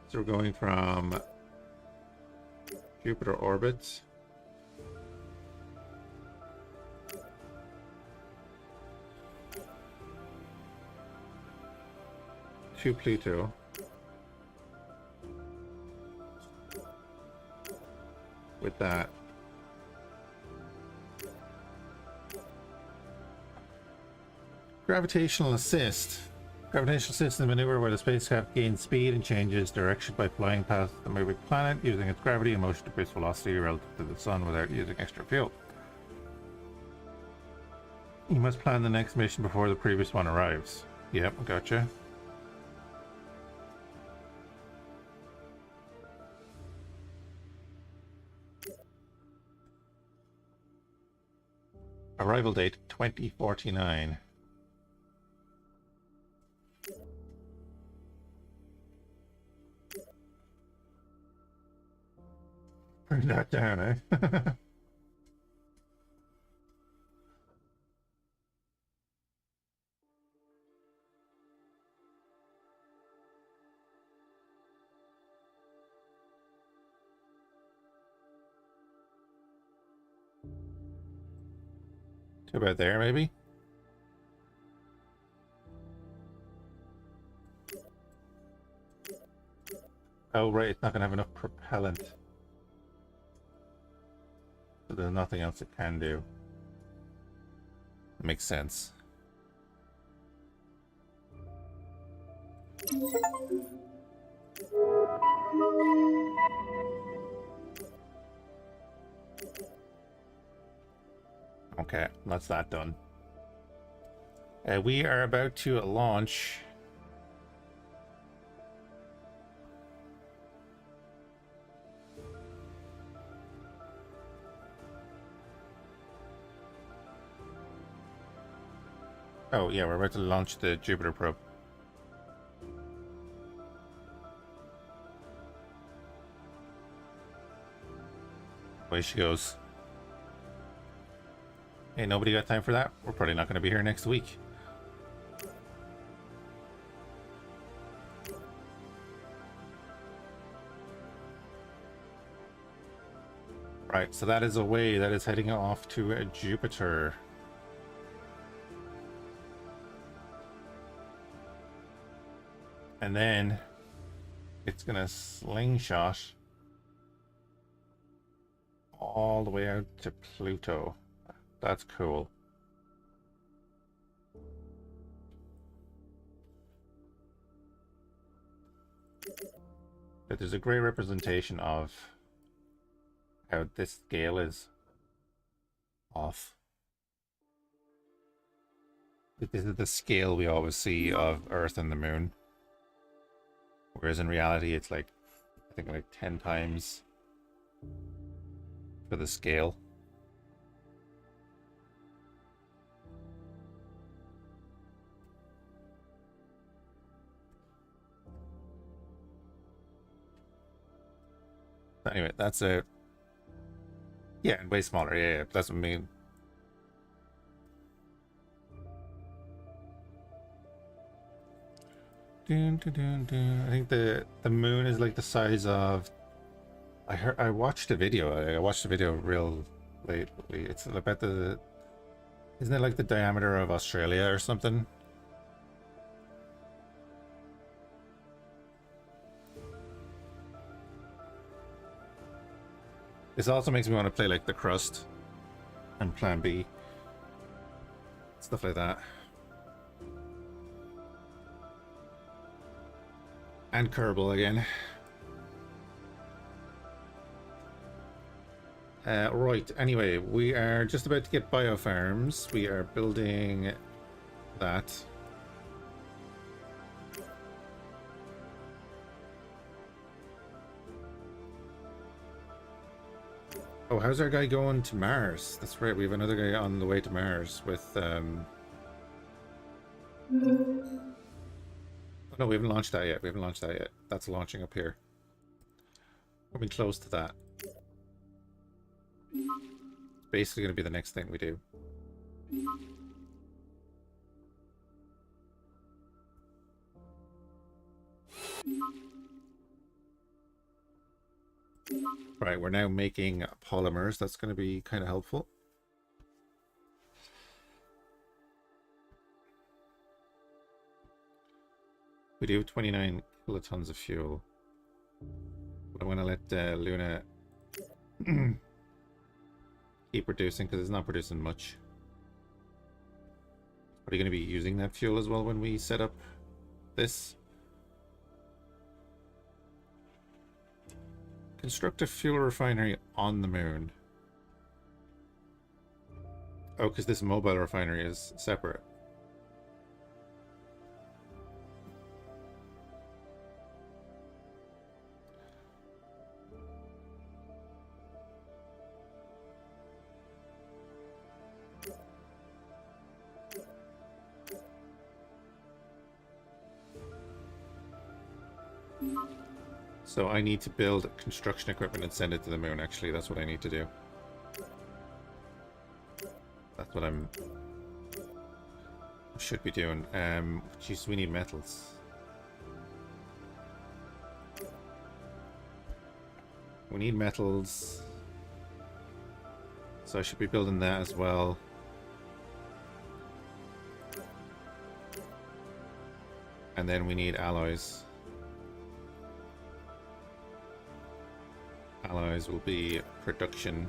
So we're going from Jupiter orbit to Pluto. With that. Gravitational assist. Gravitational assist is a maneuver where the spacecraft gains speed and changes direction by flying past the moving planet using its gravity and motion to boost velocity relative to the sun without using extra fuel. You must plan the next mission before the previous one arrives. Yep, gotcha. Arrival date 2049. Bring that down, eh? To about there, maybe? Oh, right, it's not going to have enough propellant. So there's nothing else it can do. Makes sense. Okay, that's that done. We are about to launch. Oh yeah, we're about to launch the Jupiter probe. Away she goes. Hey, nobody got time for that? We're probably not going to be here next week. Right, so that is away. That is heading off to Jupiter. And then it's going to slingshot all the way out to Pluto. That's cool. But there's a great representation of how this scale is off. This is the scale we always see of Earth and the Moon. Whereas in reality, it's like, I think like 10 times for the scale. Anyway, that's it. Yeah, way smaller. Yeah, that's what I mean. I think the moon is like the size of. I watched a video. I watched a video real lately. It's about the. Isn't it like the diameter of Australia or something? This also makes me want to play like The Crust and Plan B. Stuff like that. And Kerbal again. Right, anyway, we are just about to get biofarms. We are building that. Oh, how's our guy going to Mars? That's right, we have another guy on the way to Mars with, Oh, no, we haven't launched that yet. We haven't launched that yet. That's launching up here. We're getting close to that. It's basically going to be the next thing we do. Right, we're now making polymers. That's going to be kind of helpful. We do 29 kilotons of fuel. But I'm going to let Luna keep producing because it's not producing much. Are you going to be using that fuel as well when we set up this? Construct a fuel refinery on the moon. Oh, because this mobile refinery is separate. So I need to build construction equipment and send it to the moon, actually. That's what I need to do. That's what should be doing. Jeez, we need metals. We need metals. So I should be building that as well. And then we need alloys. Alloys will be production.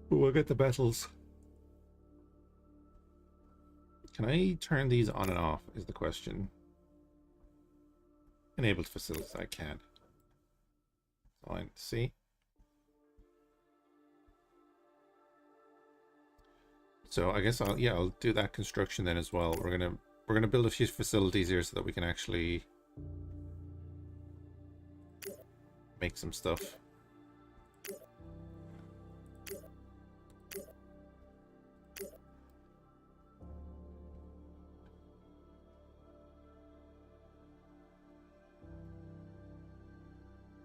We'll get the metals. Can I turn these on and off is the question. Enabled facilities, I can. Fine, see? So I guess I'll do that construction then as well. We're gonna build a few facilities here so that we can actually make some stuff.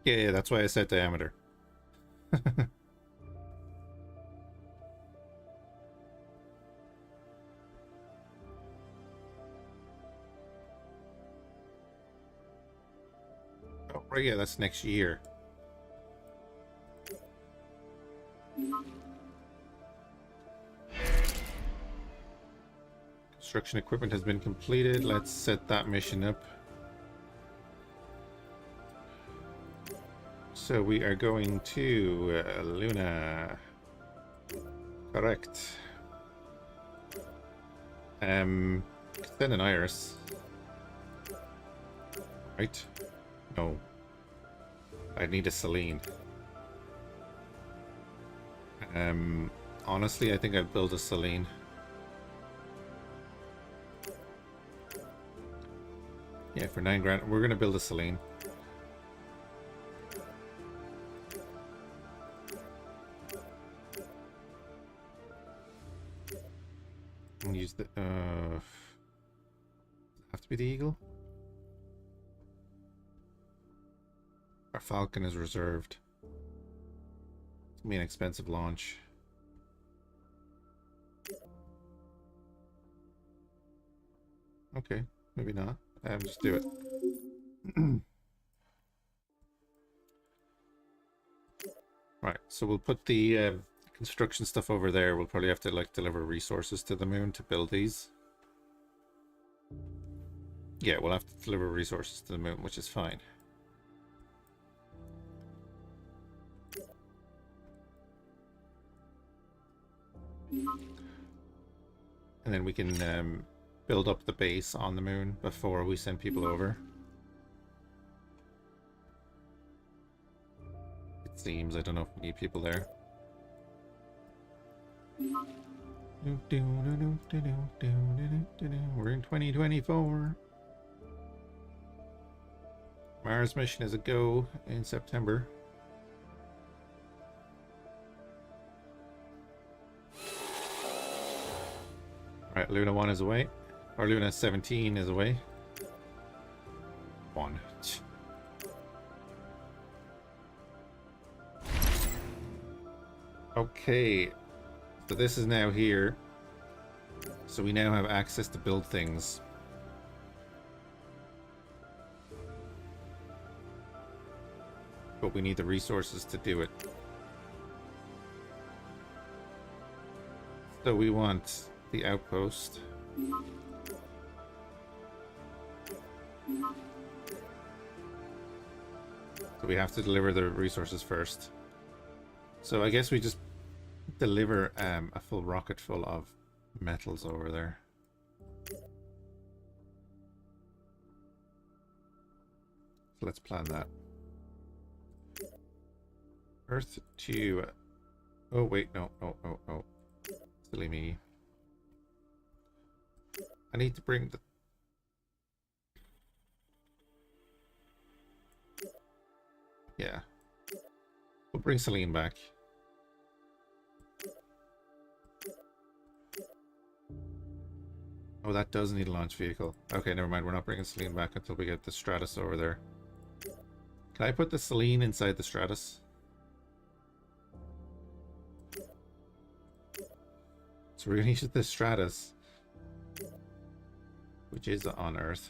Yeah, that's why I said diameter. Oh, right, yeah, that's next year. Construction equipment has been completed. Let's set that mission up. So we are going to Luna. Correct. Send an iris. Right? No. I need a Selene. Honestly, I think I'd build a Selene. Yeah, for 9 grand. We're gonna build a Selene. And use the have to be the eagle. Our Falcon is reserved. It's gonna be an expensive launch. Okay, maybe not. Just do it. Right, so we'll put the construction stuff over there. We'll probably have to like deliver resources to the moon to build these. Yeah, we'll have to deliver resources to the moon, which is fine. And then we can build up the base on the moon before we send people over. It seems. I don't know if we need people there. We're in 2024. Mars mission is a go in September. Alright, Luna 1 is away. Or Luna 17 is away. 1. Okay. So this is now here. So we now have access to build things. But we need the resources to do it. So we want the outpost. So we have to deliver the resources first. So I guess we just deliver a full rocket full of metals over there. So let's plan that. Earth to... Oh, wait, no. Oh. Silly me. I need to bring the... Yeah. We'll bring Celine back. Oh, that does need a launch vehicle. Okay, never mind. We're not bringing Celine back until we get the Stratus over there. Can I put the Celine inside the Stratus? So we're going to use the Stratus, which is on Earth.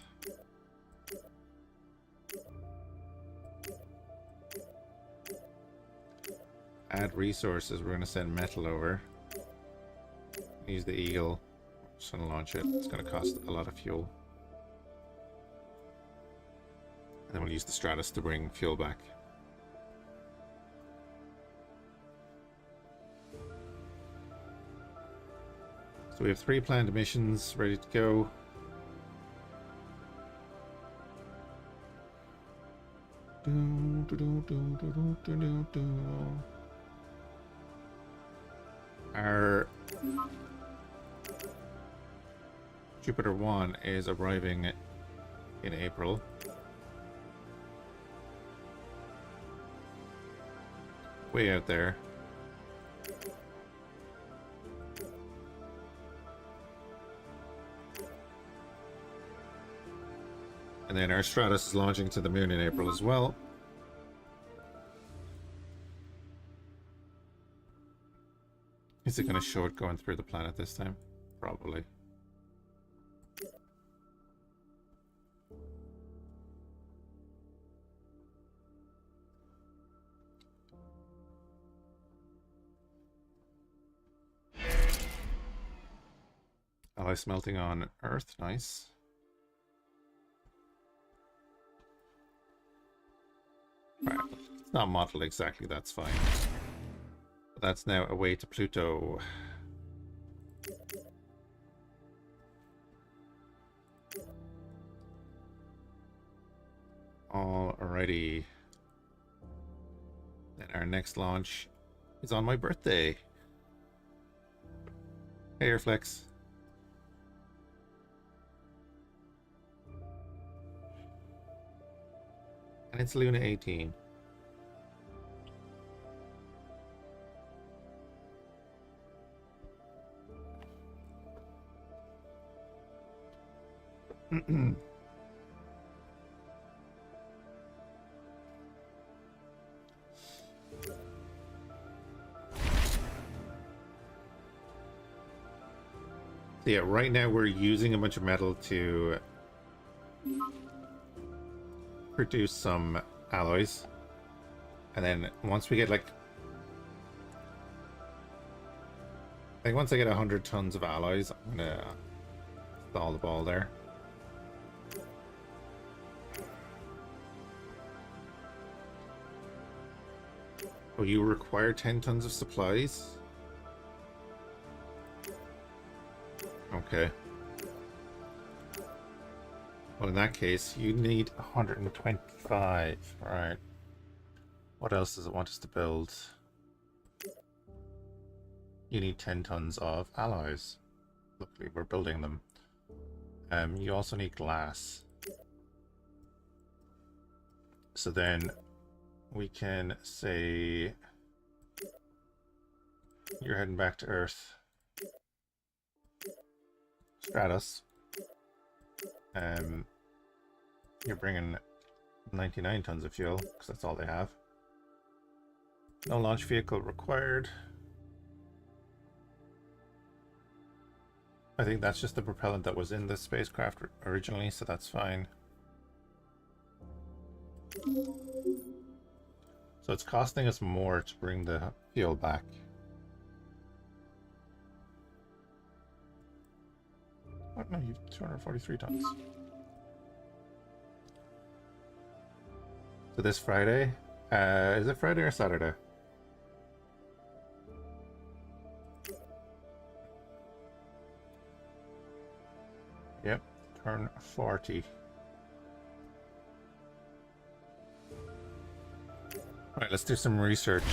Add resources. We're going to send metal over. Use the Eagle. Just going to launch it. It's going to cost a lot of fuel. And then we'll use the Stratus to bring fuel back. So we have 3 planned missions ready to go. Our Jupiter 1 is arriving in April. Way out there. And then our Stratus is launching to the moon in April as well. Is it going to show it going through the planet this time? Probably. Alloy smelting on Earth, nice. Right, it's not modeled exactly, that's fine. But that's now away to Pluto. Alrighty. Then our next launch is on my birthday. Hey, Airflex. And it's Luna 18. Yeah, right now we're using a bunch of metal to produce some alloys. And then once we get like... I think once I get 100 tons of alloys, I'm gonna install the ball there. Oh, you require 10 tons of supplies? Okay. Well, in that case, you need 125. Alright. What else does it want us to build? You need 10 tons of alloys. Luckily, we're building them. You also need glass. So then we can say you're heading back to Earth. Stratus. You're bringing 99 tons of fuel, because that's all they have. No launch vehicle required. I think that's just the propellant that was in the spacecraft originally, so that's fine. So it's costing us more to bring the fuel back. What? No, you've 243 tons. So this Friday? Is it Friday or Saturday? Yep, turn 40. Alright, let's do some research.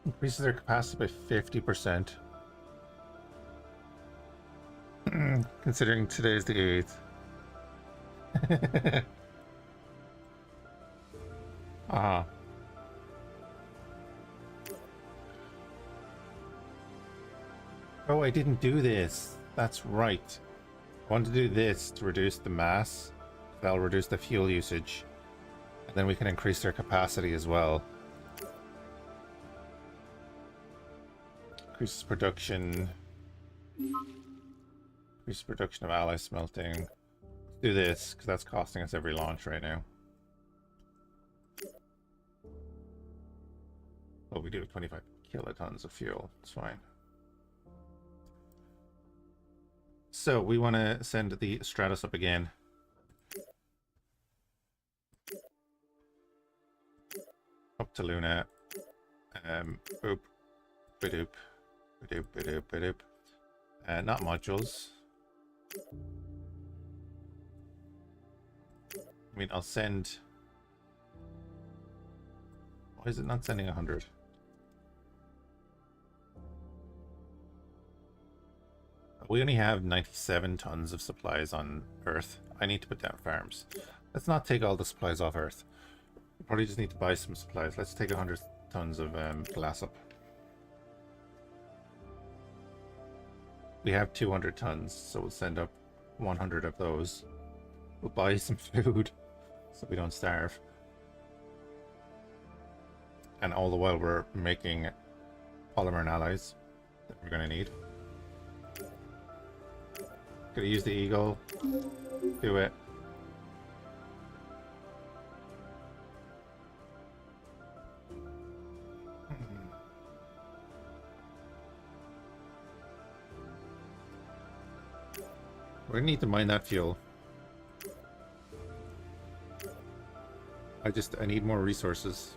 Increases their capacity by 50%. Considering today's the 8th. Ah. Oh, I didn't do this. That's right. I want to do this to reduce the mass. That'll reduce the fuel usage. And then we can increase their capacity as well. Increases production. Increases production of alloy smelting. Let's do this, because that's costing us every launch right now. Well, we do 25 kilotons of fuel. It's fine. So we want to send the Stratus up again. Up to Luna. Boop. Badoop. Badoop, badoop, badoop. Not modules. I mean, I'll send... Why is it not sending 100? We only have 97 tons of supplies on Earth. I need to put down farms. Let's not take all the supplies off Earth. We probably just need to buy some supplies. Let's take 100 tons of glass up. We have 200 tons, so we'll send up 100 of those. We'll buy some food so we don't starve. And all the while we're making polymer and alloys that we're going to need. Gonna use the eagle. Do it. We're gonna need to mine that fuel. I need more resources.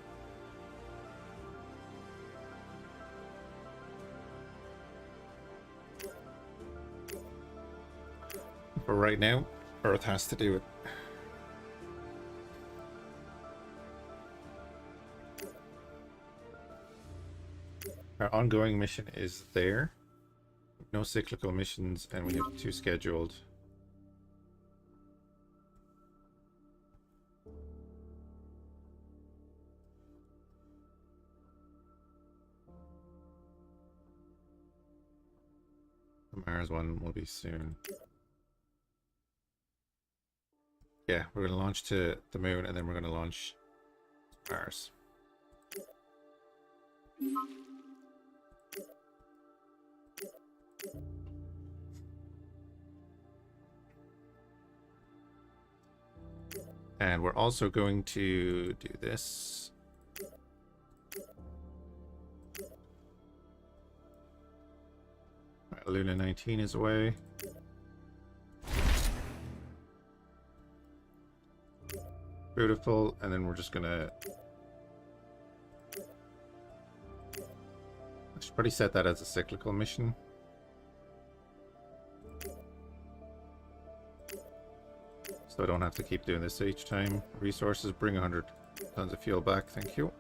But right now, Earth has to do it. Our ongoing mission is there. No cyclical missions, and we have 2 scheduled. The Mars one will be soon. Yeah, we're going to launch to the moon, and then we're going to launch Mars. And we're also going to do this. Right, Luna 19 is away. Beautiful, and then we're just gonna... I should probably set that as a cyclical mission. So I don't have to keep doing this each time. Resources, bring 100 tons of fuel back, thank you.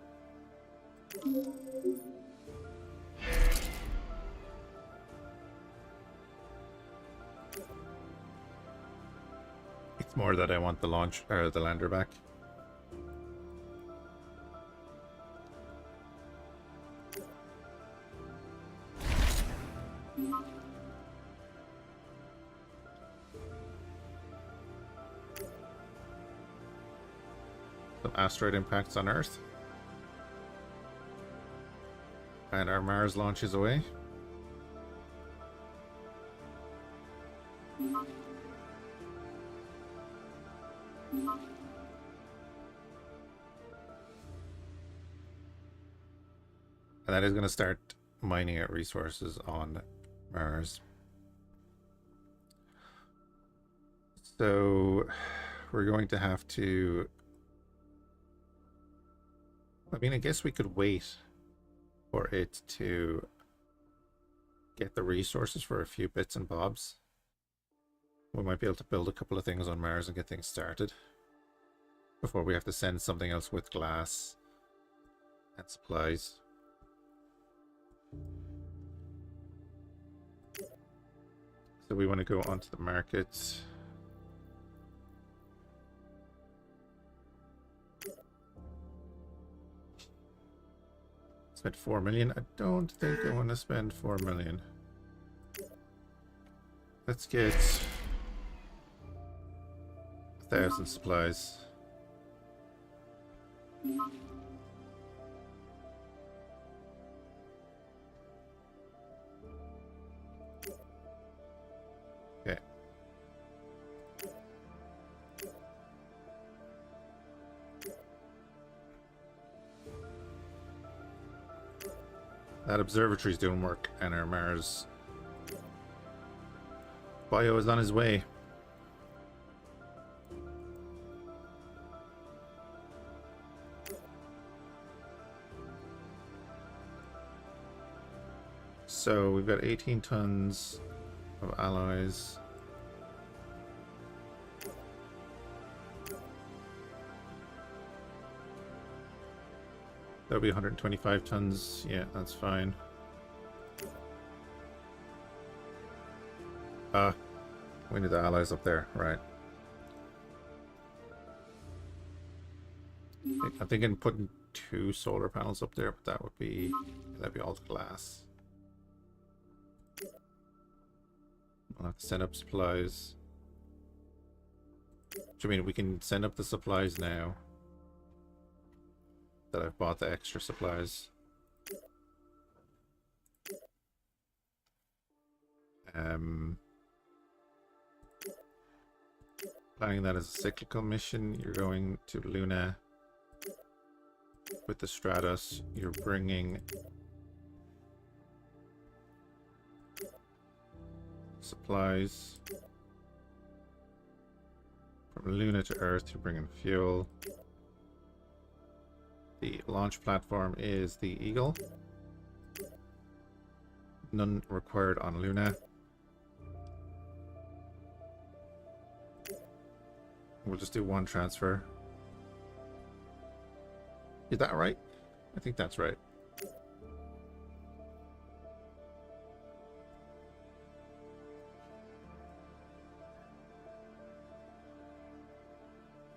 It's more that I want the launch, or the lander back. Some asteroid impacts on Earth. And our Mars launches away. And that is going to start mining out resources on Mars. So we're going to have to... I mean, I guess we could wait for it to get the resources for a few bits and bobs. We might be able to build a couple of things on Mars and get things started before we have to send something else with glass and supplies. So we want to go onto the market. Spend 4 million. I don't think I want to spend 4 million. Let's get 1,000 supplies. Okay. That observatory's doing work, and our Mars bio is on his way. So we've got 18 tons of alloys. That'll be 125 tons. Yeah, that's fine. We need the alloys up there, right? I'm thinking putting 2 solar panels up there, but that'd be all glass. I'll have to send up supplies. Which, I mean, we can send up the supplies now that I've bought the extra supplies. Planning that as a cyclical mission. You're going to Luna with the Stratos. You're bringing supplies from Luna to Earth. You're bringing fuel. The launch platform is the Eagle. None required on Luna. We'll just do 1 transfer. Is that right? I think that's right.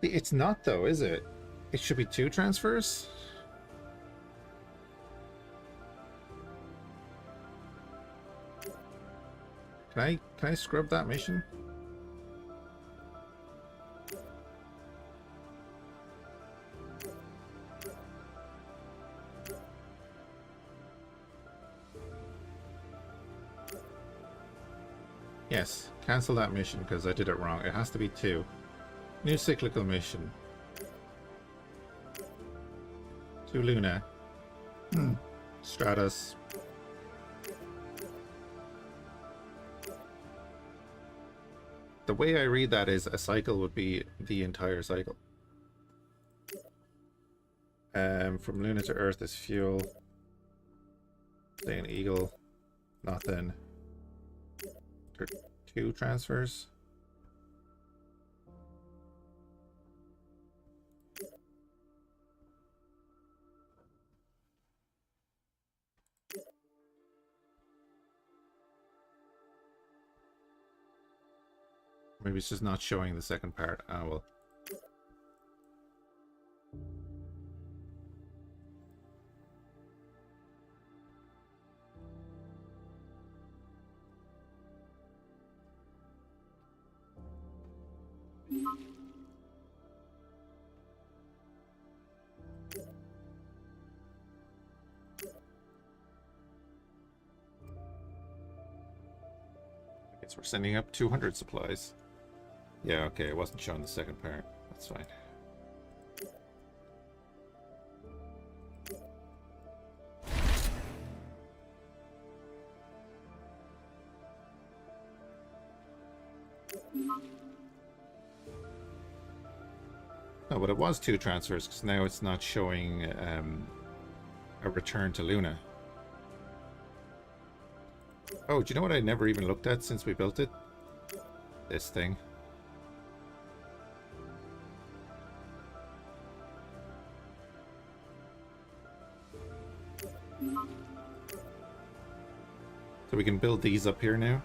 It's not though, is it? It should be 2 transfers? Can I scrub that mission? Yes, cancel that mission because I did it wrong. It has to be 2. New cyclical mission. To Luna. Stratus. The way I read that is a cycle would be the entire cycle. From Luna to Earth is fuel. Say an Eagle. Nothing. 2 transfers. Maybe it's just not showing the second part. Ah, well. I guess we're sending up 200 supplies. Yeah, okay, it wasn't showing the second part. That's fine. No, but it was 2 transfers because now it's not showing a return to Luna. Oh, do you know what I never even looked at since we built it? This thing. So we can build these up here now.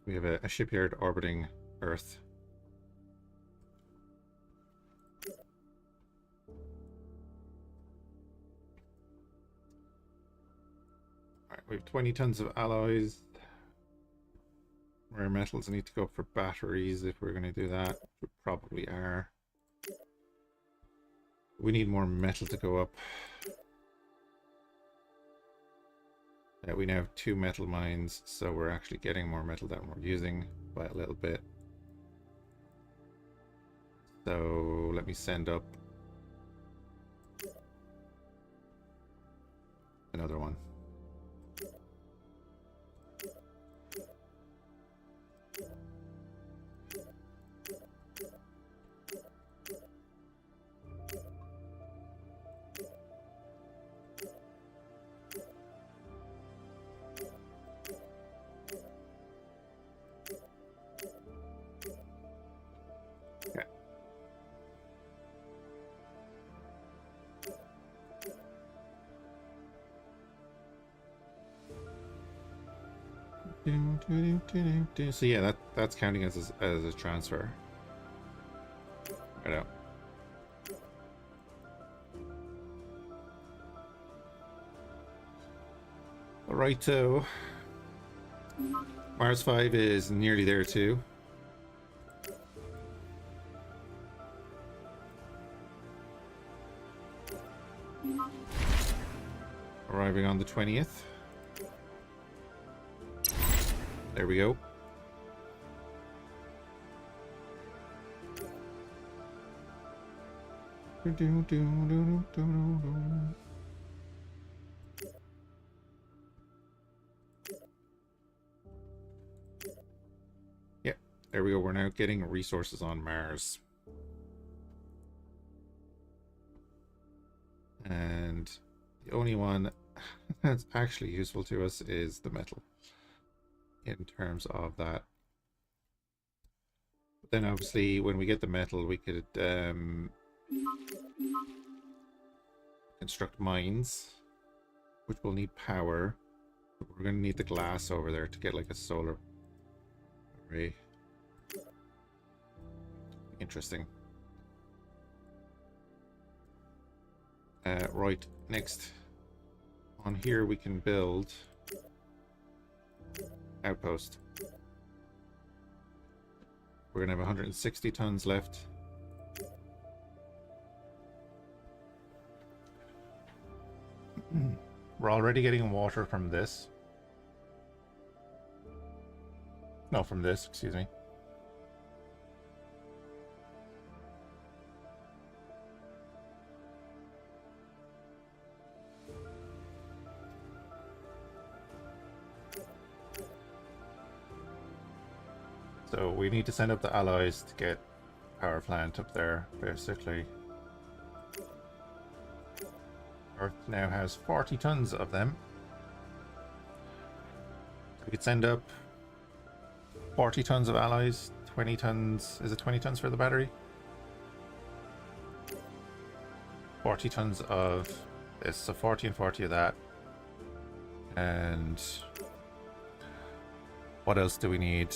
We have a shipyard orbiting Earth. Alright, we have 20 tons of alloys. Rare metals need to go up for batteries if we're going to do that. We probably are. We need more metal to go up. We now have 2 metal mines, so we're actually getting more metal than we're using by a little bit. So let me send up another one. So yeah, that's counting as a transfer. Right out. Alright, so Mars 5 is nearly there too. Arriving on the 20th. There we go. Yeah, there we go. We're now getting resources on Mars. And the only one that's actually useful to us is the metal in terms of that. But then obviously when we get the metal we could construct mines, which will need power. But we're going to need the glass over there to get like a solar array. Interesting. Right, next On here we can build outpost. We're gonna have 160 tons left. We're already getting water from this. No, from this, excuse me. So we need to send up the allies to get power plant up there, basically. Earth now has 40 tons of them. We could send up 40 tons of allies, 20 tons. Is it 20 tons for the battery? 40 tons of this, so 40 and 40 of that. And what else do we need?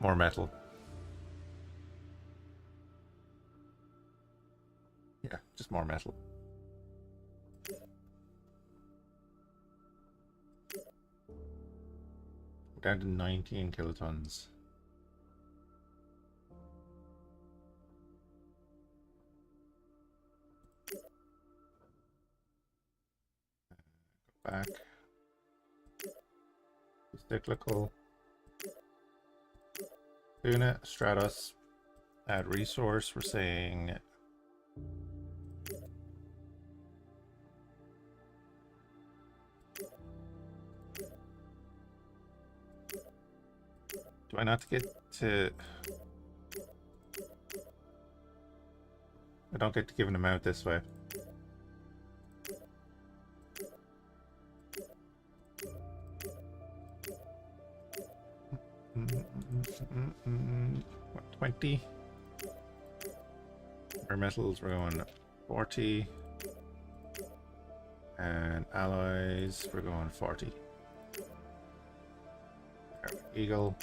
More metal. Yeah, just more metal. We're down to 19 kilotons. Go back. Cyclical. Tuna, Stratos, add resource. We're saying do I not get to... I don't get to give an amount this way. What, 20? Our metals, we're going 40. And allies, we're going 40. Eagle.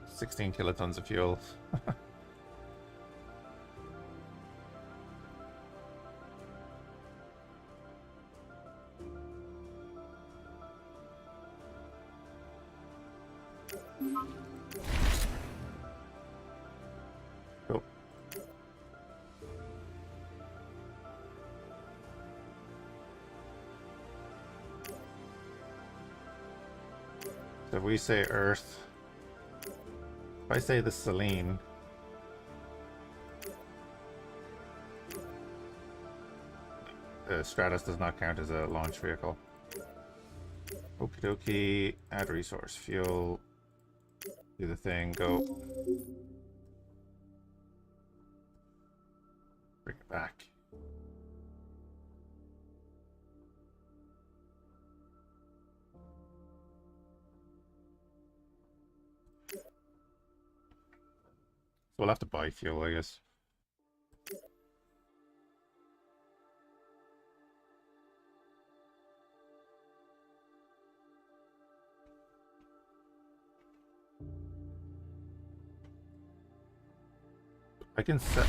16 kilotons of fuel. Cool. So if we say Earth, if I say the Selene, Stratus does not count as a launch vehicle. Okie dokie, add resource, fuel, do the thing, go. Bring it back. So we'll have to buy fuel, I guess. I can sell.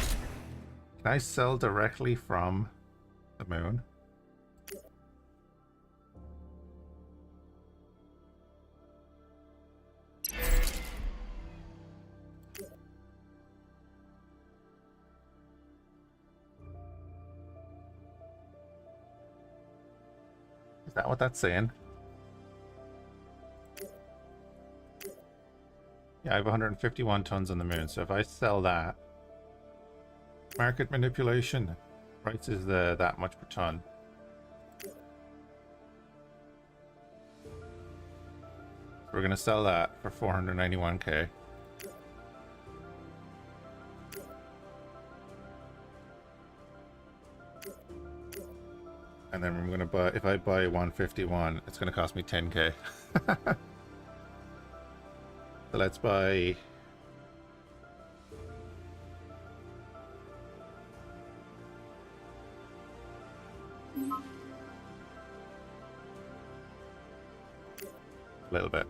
Can I sell directly from the moon? Is that what that's saying? Yeah, I have 151 tons on the moon, so if I sell that, market manipulation, price is that much per ton. We're gonna sell that for 491k. And then I'm gonna buy, if I buy 151, it's gonna cost me 10k. So let's buy a little bit.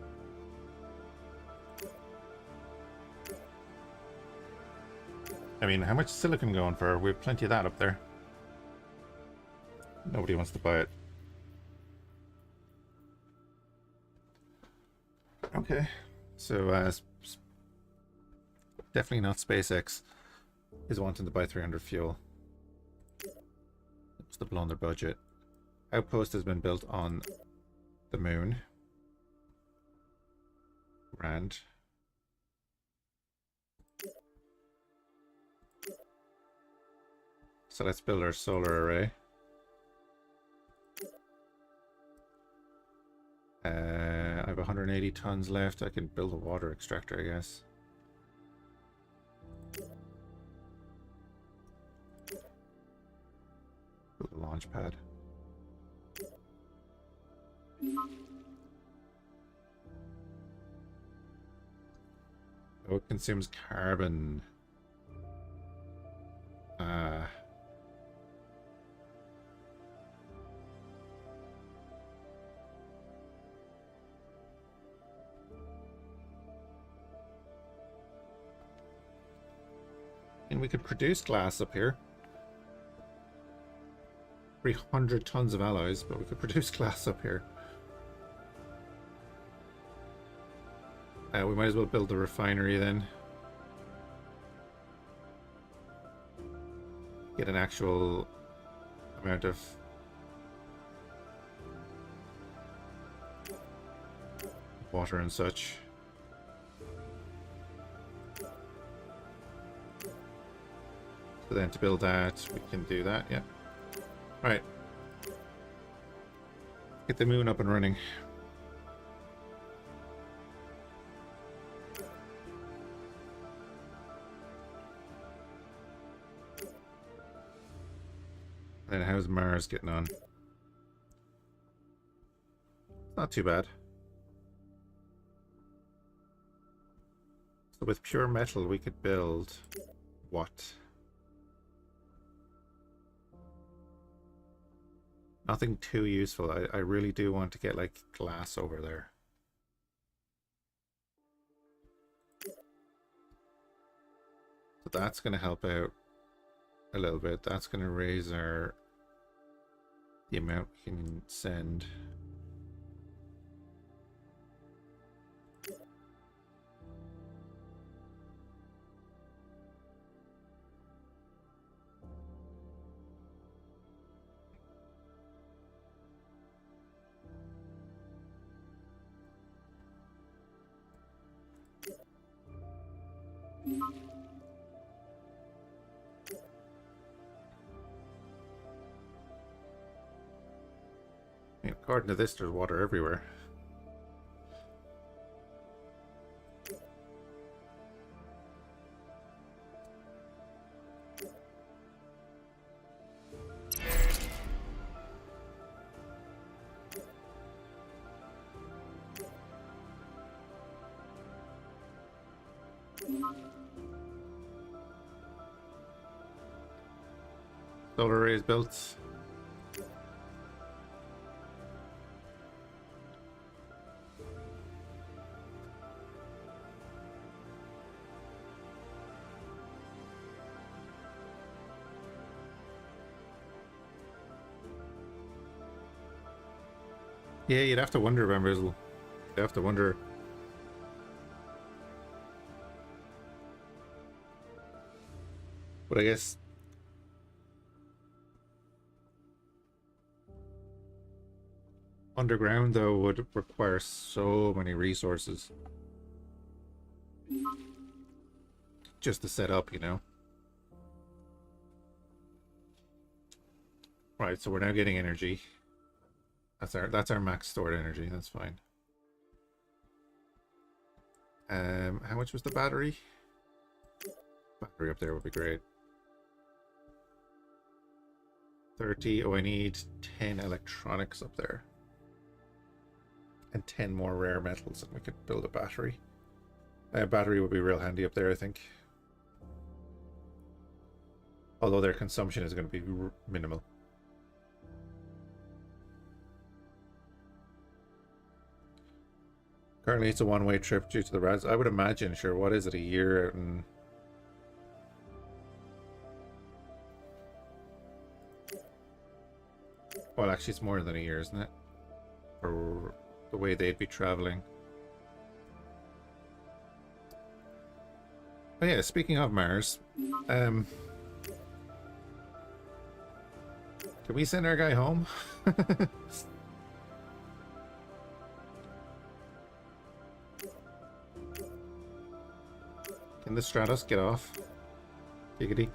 I mean, how much silicon going for? We have plenty of that up there. Nobody wants to buy it. Okay, so definitely not SpaceX is wanting to buy 300 fuel. It's to blow on their budget. Outpost has been built on the moon. Grand. So let's build our solar array. I have 180 tons left. I can build a water extractor, I guess. Build a launch pad. Oh, it consumes carbon. And we could produce glass up here. 300 tons of alloys, but we could produce glass up here. We might as well build the refinery then. Get an actual amount of water and such. So then to build that, we can do that, yeah. Right. Get the moon up and running. Then how's Mars getting on? Not too bad. So with pure metal we could build what? Nothing too useful. I really do want to get like glass over there. So that's going to help out a little bit. That's going to raise the amount we can send. According to this, there's water everywhere. Solar arrays built. Yeah, you'd have to wonder, Bamboozle. You'd have to wonder. But I guess underground, though, would require so many resources just to set up, you know. Right, so we're now getting energy. That's our max stored energy. That's fine. How much was the battery? Battery up there would be great. 30. Oh, I need 10 electronics up there. And 10 more rare metals, and we could build a battery. A battery would be real handy up there, I think. Although their consumption is going to be minimal. Currently it's a one-way trip due to the RAS. I would imagine, sure, what is it, a year out in Well, actually, it's more than a year, isn't it? For the way they'd be traveling. Oh yeah, speaking of Mars, can we send our guy home? Can the Stratos get off? Giggity.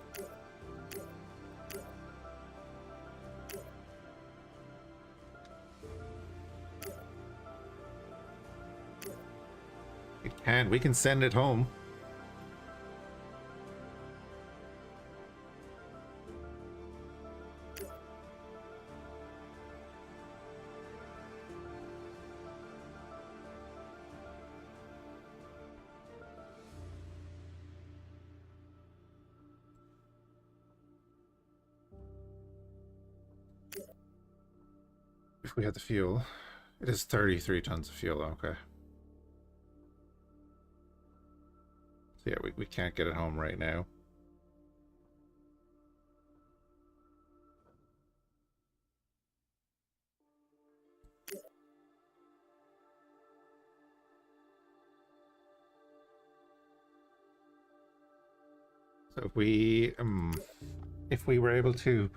It can. We can send it home. If we had the fuel. It is 33 tons of fuel, okay. So yeah, we can't get it home right now. So if we were able to,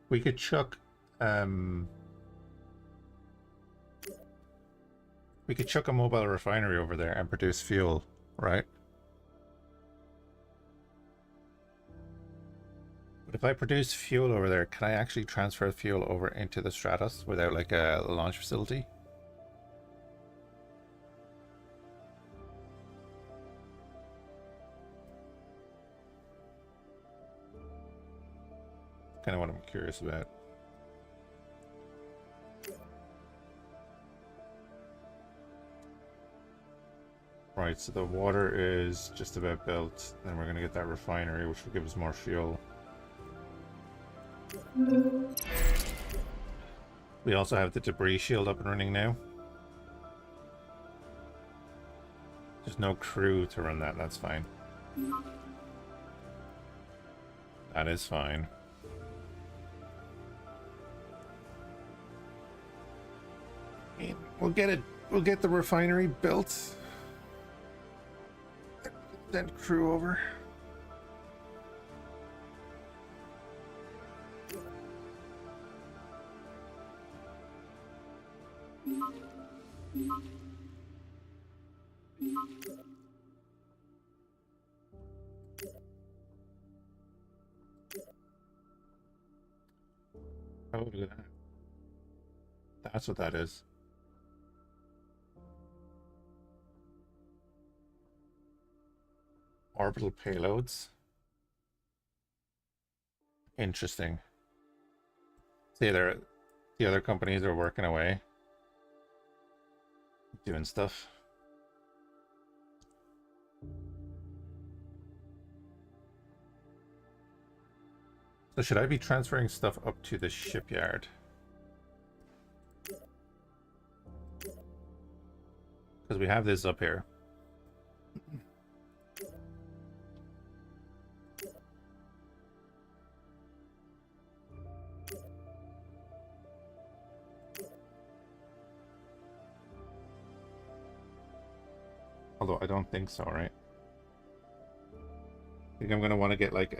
we could chuck we could chuck a mobile refinery over there and produce fuel, right? But if I produce fuel over there, can I actually transfer fuel over into the Stratos without like a launch facility? Kind of what I'm curious about. Right, so the water is just about built. Then we're going to get that refinery, which will give us more fuel. We also have the debris shield up and running now. There's no crew to run that, that's fine. That is fine. We'll get it. We'll get the refinery built. Send crew over. Oh, look at that. That's what that is. Orbital payloads. Interesting. See, the other companies are working away, doing stuff. So should I be transferring stuff up to the shipyard? Because we have this up here. Although I don't think so, right? I think I'm gonna want to get like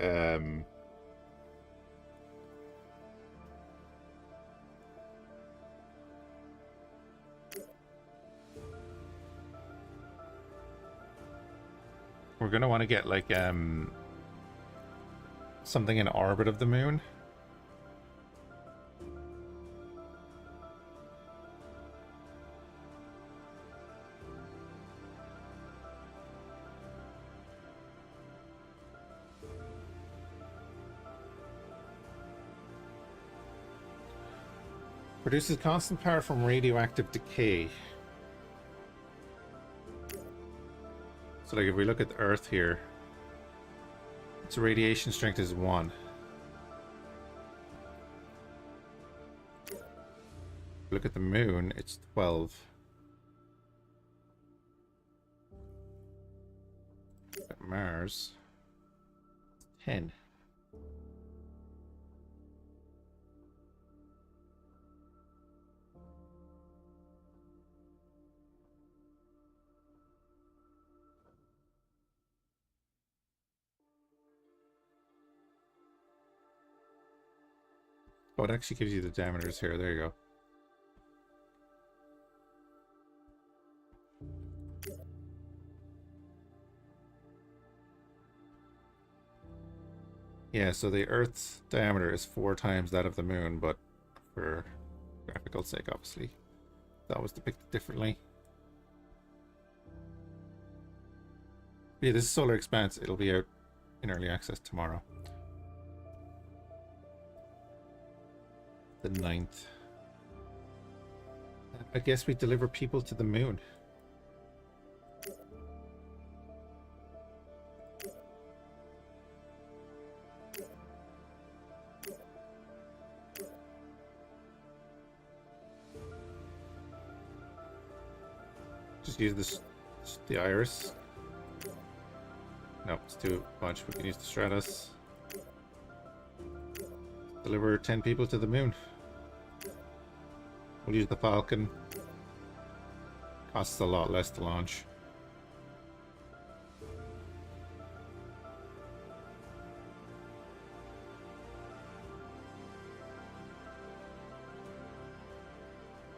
we're gonna want to get like something in orbit of the moon. Produces constant power from radioactive decay. So like if we look at the Earth here, its radiation strength is 1. Look at the moon, it's 12. At Mars, 10. Oh, it actually gives you the diameters here. There you go. Yeah, so the Earth's diameter is 4 times that of the moon, but for graphical sake, obviously, that was depicted differently. But yeah, this is Solar Expanse. It'll be out in early access tomorrow. The 9th. I guess we deliver people to the moon. Just use this, the iris. No, it's too much. We can use the Stratus. Deliver 10 people to the moon. We'll use the Falcon. Costs a lot less to launch.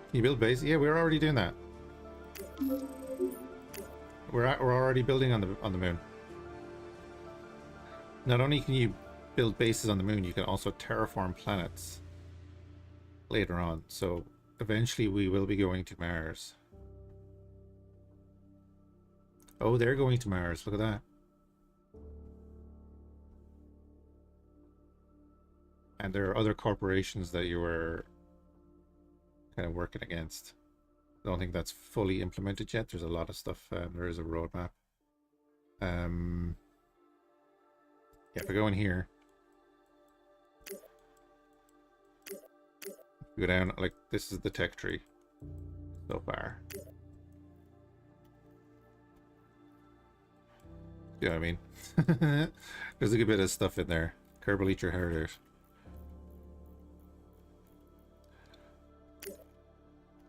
Can you build base? Yeah, we're already doing that. We're already building on the moon. Not only can you build bases on the moon, you can also terraform planets later on. So eventually we will be going to Mars. Oh, they're going to Mars. Look at that. And there are other corporations that you were kind of working against. I don't think that's fully implemented yet. There's a lot of stuff. There is a roadmap. Yeah, if we go in here, we go down, like, this is the tech tree so far. You know what I mean? There's a good bit of stuff in there. Kerbal eat your heritage.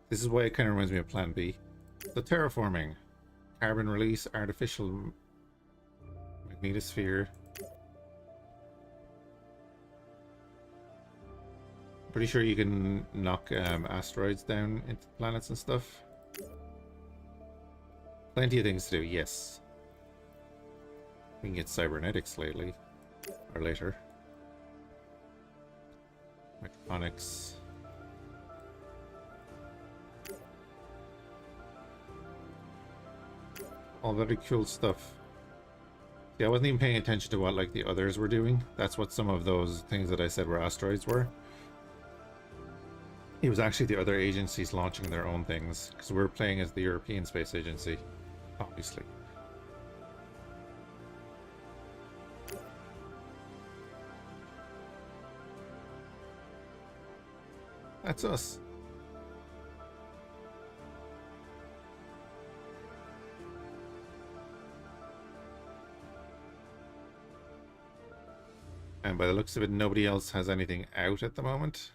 This is why it kind of reminds me of Plan B. The terraforming. Carbon release, artificial magnetosphere. Pretty sure you can knock asteroids down into planets and stuff. Plenty of things to do, yes. We can get cybernetics lately. Or later. Mechatronics. All very cool stuff. Yeah, I wasn't even paying attention to what like the others were doing. That's what some of those things that I said were asteroids were. It was actually the other agencies launching their own things, because we're playing as the European Space Agency, obviously. That's us. And by the looks of it, nobody else has anything out at the moment.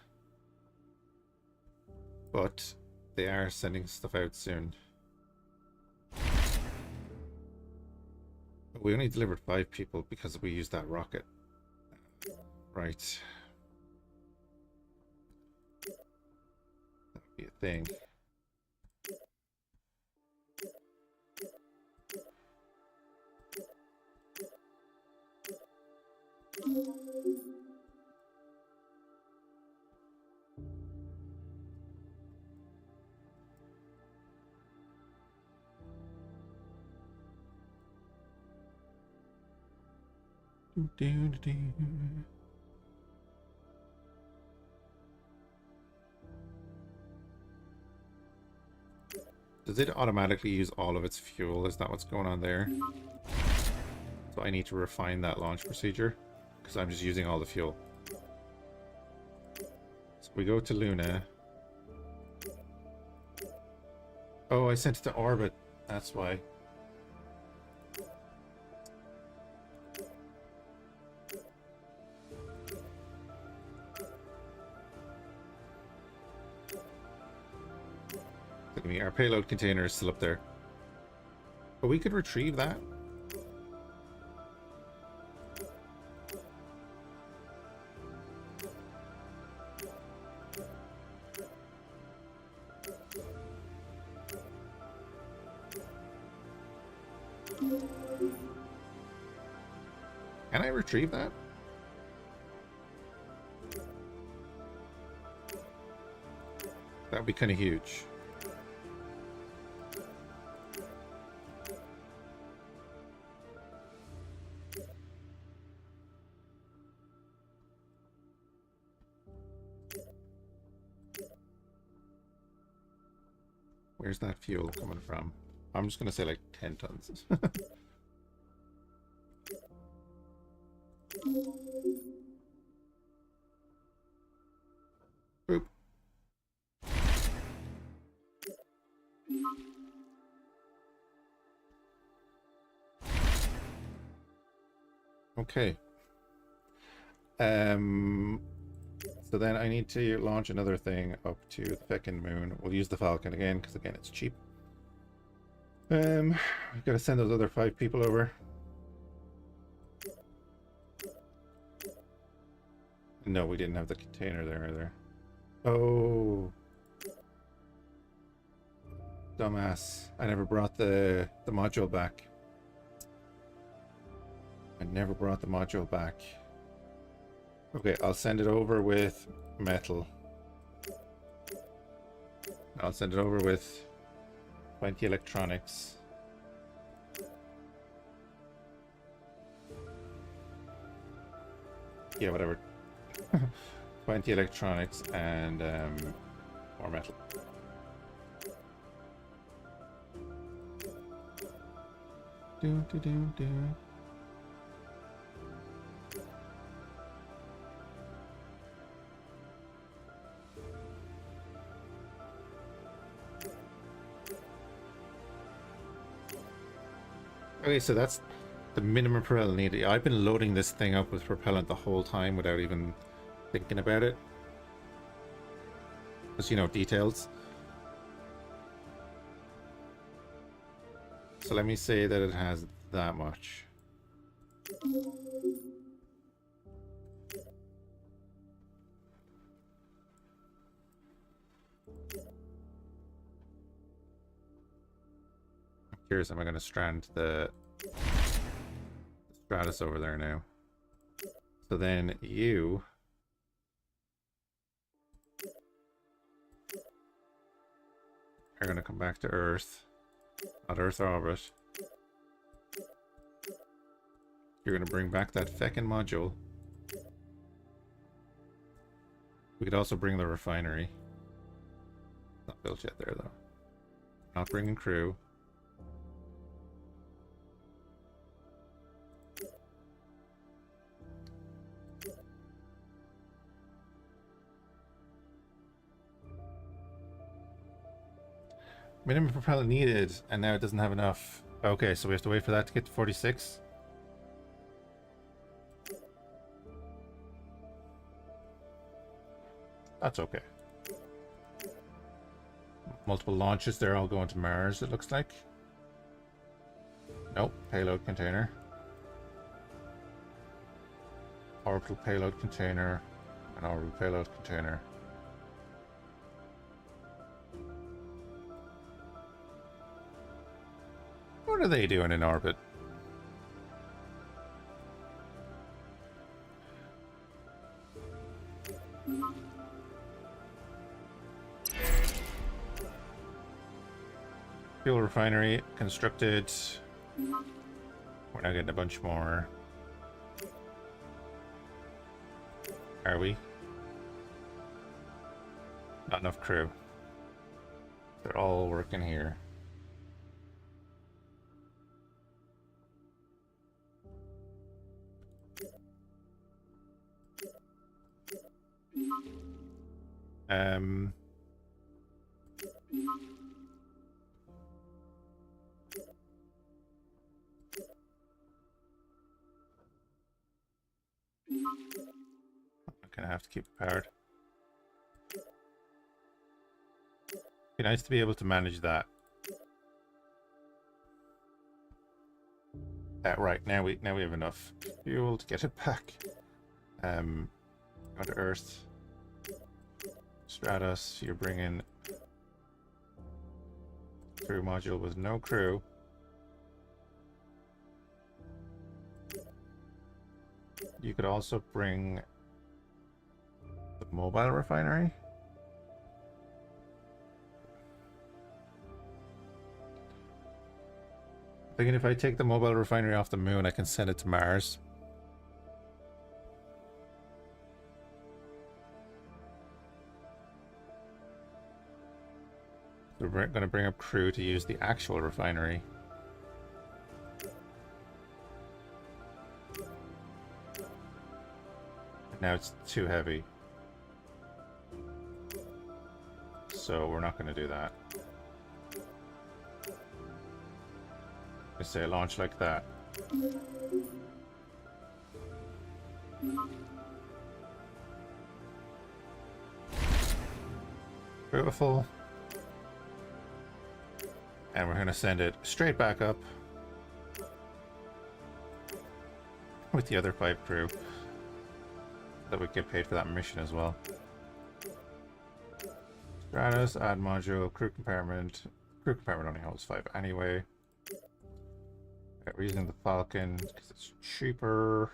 But they are sending stuff out soon. We only delivered 5 people because we used that rocket. Right. That would be a thing. Does it automatically use all of its fuel? Is that what's going on there? So I need to refine that launch procedure, because I'm just using all the fuel. So we go to Luna. Oh, I sent it to orbit. That's why. Our payload container is still up there. But we could retrieve that. Can I retrieve that? That would be kind of huge. Where's that fuel coming from? I'm just going to say like 10 tons. Boop. Okay. So then I need to launch another thing up to the second moon. We'll use the Falcon again, because again, it's cheap. We've got to send those other 5 people over. No, we didn't have the container there either. Oh. Dumbass. I never brought the module back. I never brought the module back. Okay, I'll send it over with metal. I'll send it over with 20 electronics. Yeah, whatever. 20 electronics and more metal. Do. Okay, so that's the minimum propellant needed. I've been loading this thing up with propellant the whole time without even thinking about it. Because, you know, details. So let me say that it has that much. I'm curious, am I going to strand the Stratus over there now? So then you are going to come back to Earth, not Earth orbit. You're going to bring back that feckin' module. We could also bring the refinery. Not built yet there, though. Not bringing crew. Minimum propellant needed, and now it doesn't have enough. Okay, so we have to wait for that to get to 46. That's okay. Multiple launches, they're all going to Mars, it looks like. Nope, payload container. Orbital payload container, and orbital payload container. What are they doing in orbit? Fuel refinery constructed. We're now getting a bunch more. Are we? Not enough crew. They're all working here. I'm gonna have to keep it powered. Be nice to be able to manage that. Right, now we have enough fuel to get it back. Going to Earth. Stratus, you're bringing crew module with no crew. you could also bring the mobile refinery. Thinking if I take the mobile refinery off the moon, I can send it to Mars. So we're going to bring up crew to use the actual refinery. Now it's too heavy. So we're not going to do that. I say launch like that. Beautiful. And we're going to send it straight back up with the other 5 crew. That we get paid for that mission as well. Stratus, add module, crew compartment. Crew compartment only holds 5 anyway. We're using the Falcon because it's cheaper.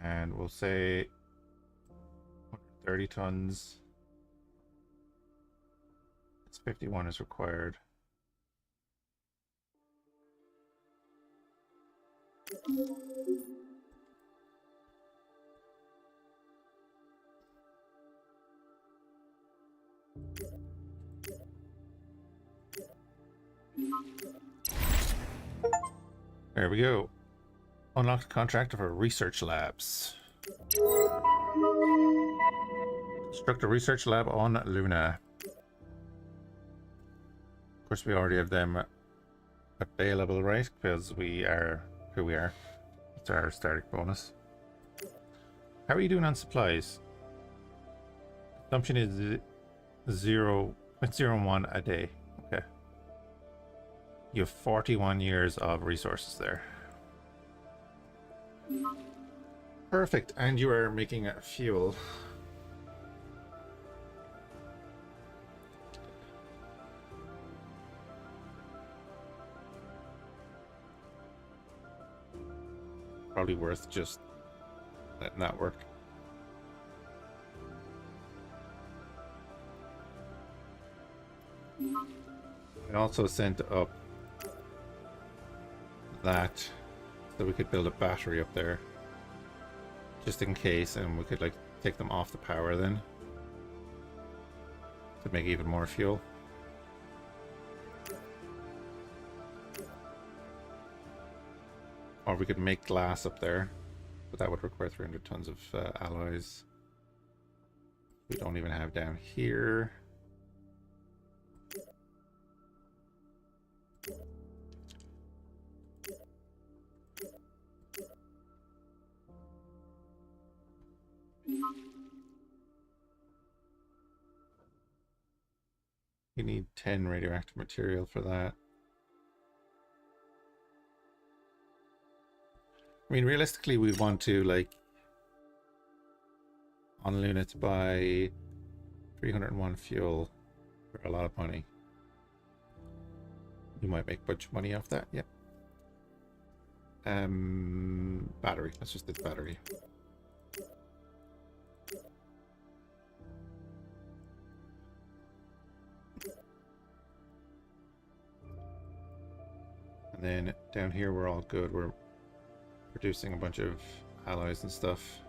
And we'll say 130 tons. It's 51 is required. There we go. Unlocked contract for research labs. Construct a research lab on Luna. Of course, we already have them available, right? Because we are who we are. It's our starting bonus. How are you doing on supplies? Consumption is 0.01 a day. Okay. You have 41 years of resources there. Perfect. And you are making fuel. Probably worth just letting that work. I also sent up that so we could build a battery up there just in case, and we could like take them off the power then to make even more fuel. Or we could make glass up there, but that would require 300 tons of alloys. We don't even have down here. You need 10 radioactive material for that. I mean, realistically, we want to, like, on Luna to buy 301 fuel for a lot of money. You might make a bunch of money off that, yep. Battery. Let's just do the battery. And then down here we're all good. We're producing a bunch of alloys and stuff.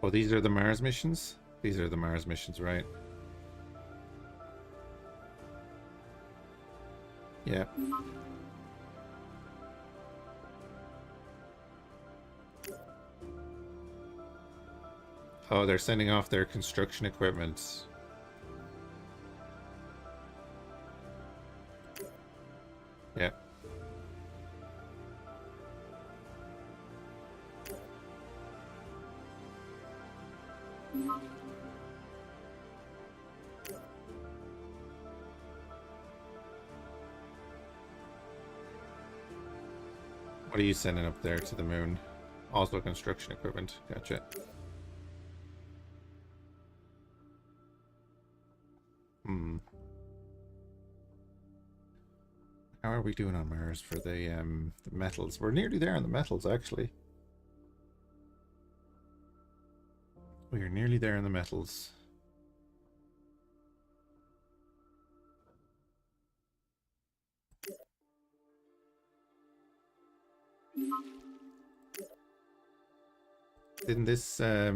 Oh, these are the Mars missions? These are the Mars missions, right? Yeah. Oh, they're sending off their construction equipment. Yeah. What are you sending up there to the moon? Also construction equipment. Gotcha. Hmm. How are we doing on Mars for the metals? We're nearly there on the metals, actually. We are nearly there in the metals. Didn't this how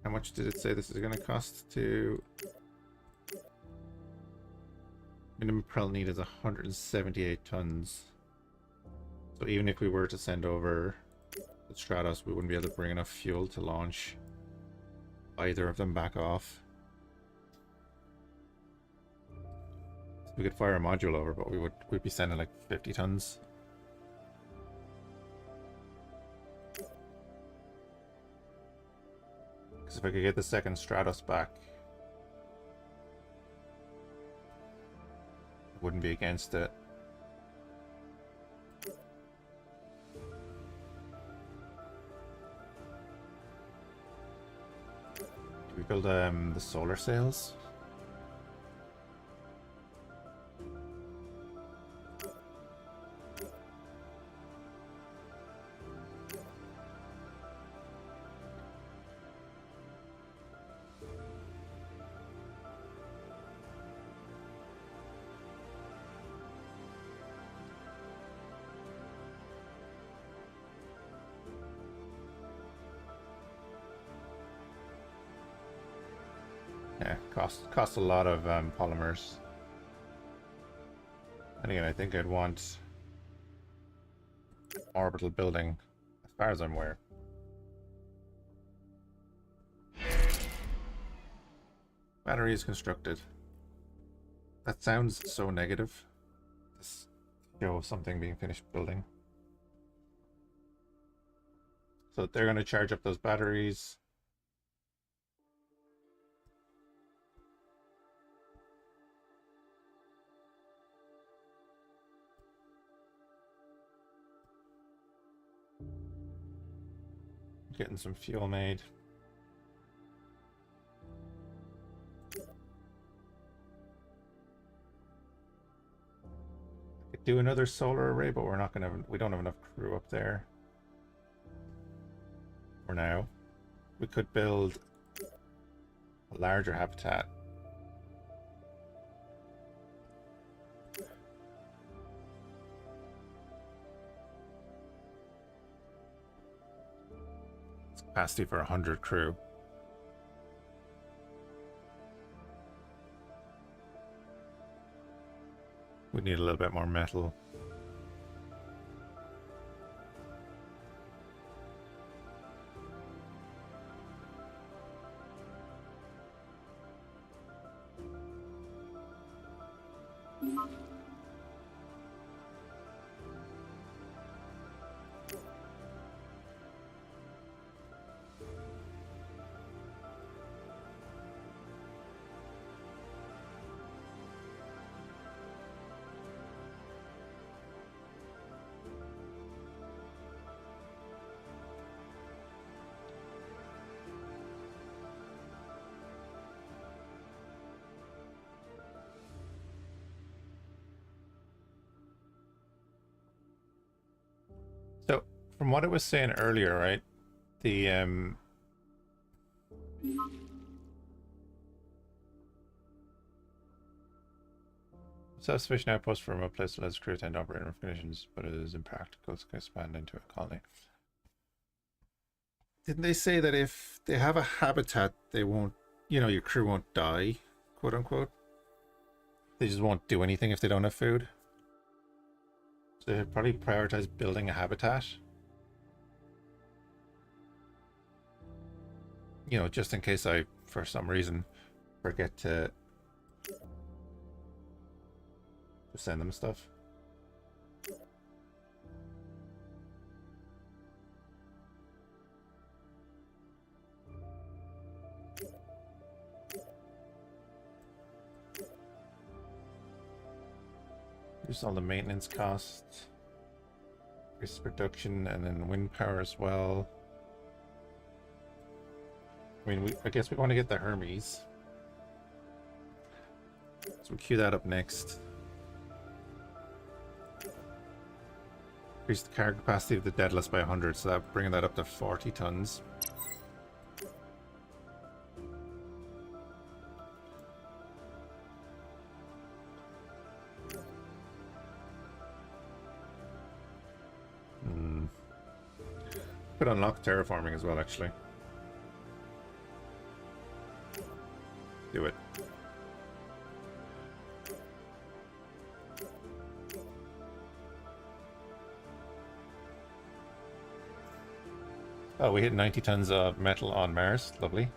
much did it say this is gonna cost to minimum pearl need is 178 tons. So even if we were to send over the Stratos, we wouldn't be able to bring enough fuel to launch either of them back off. We could fire a module over, but we'd be sending like 50 tons. Because if I could get the second Stratos back, I wouldn't be against it. Do we build the solar sails? Yeah, costs a lot of polymers. And again, I think I'd want orbital building, as far as I'm aware. Battery is constructed. That sounds so negative. This show of something being finished building. So they're going to charge up those batteries. Getting some fuel made. Could do another solar array, but we're not gonna. We don't have enough crew up there for now. We could build a larger habitat. It's capacity for 100 crew. We need a little bit more metal. So, from what it was saying earlier, right? The self-sufficient outpost for a remote place allows crew to attend operate in rough conditions, but it is impractical to expand into a colony. Didn't they say that if they have a habitat, they won't, your crew won't die, quote unquote? They just won't do anything if they don't have food. So they probably prioritize building a habitat. Just in case I, for some reason, forget to send them stuff. There's all the maintenance costs. Increase production and then wind power as well. I mean, I guess we want to get the Hermes. So we'll queue that up next. Increase the cargo capacity of the Daedalus by 100, so that bringing that up to 40 tons. Could unlock terraforming as well, actually. Do it. Oh, we hit 90 tons of metal on Mars. Lovely.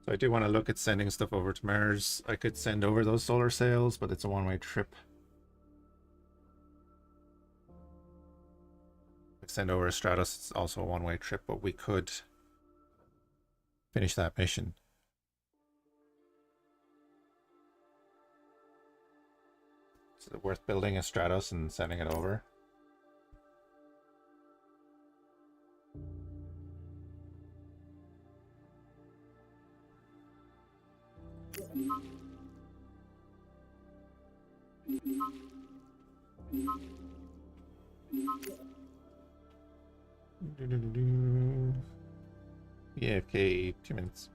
So I do want to look at sending stuff over to Mars. I could send over those solar sails, but it's a one-way trip. If I send over a Stratos, it's also a one-way trip, but we could finish that mission. Is it worth building a Stratos and sending it over? Yeah, okay, 2 minutes.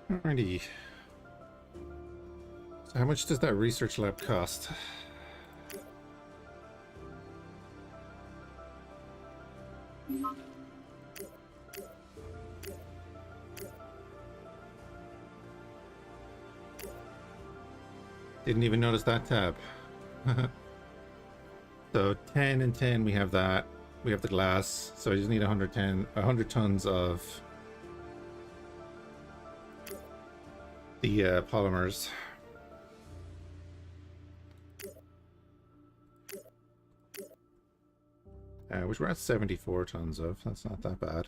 Alrighty. So how much does that research lab cost? Didn't even notice that tab. So 10 and 10, we have that. We have the glass. So I just need 100 tons of the polymers. Which we're at 74 tons of. That's not that bad.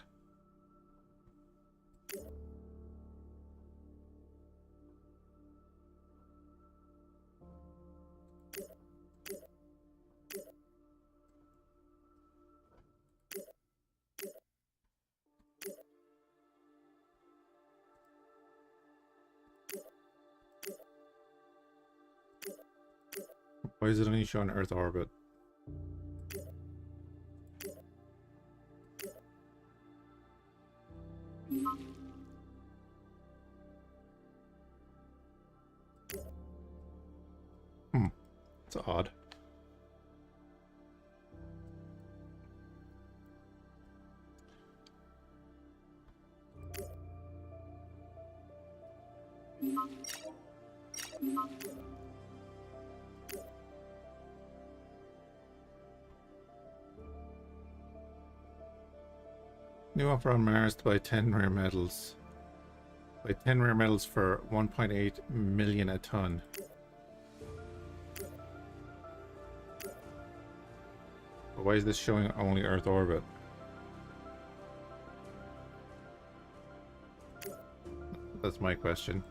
is it only showing Earth orbit? It's odd. New offer on Mars to buy 10 rare metals. Buy 10 rare metals for 1.8 million a ton. But why is this showing only Earth orbit? That's my question.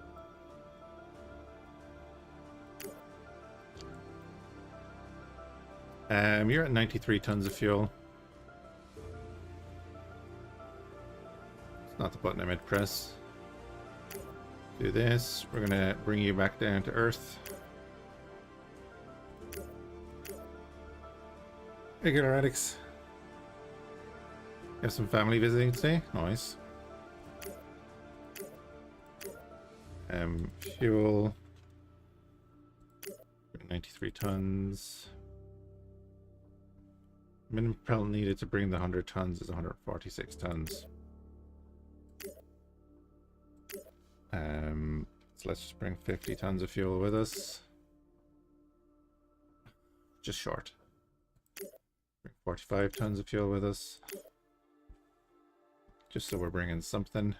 You're at 93 tons of fuel. It's not the button I meant to press. Do this. We're gonna bring you back down to Earth. Regular addicts. You have some family visiting today? Nice. Fuel. 93 tons. Minimum propellant needed to bring the 100 tons is 146 tons. So let's just bring 50 tons of fuel with us. Just short. Bring 45 tons of fuel with us. Just so we're bringing something.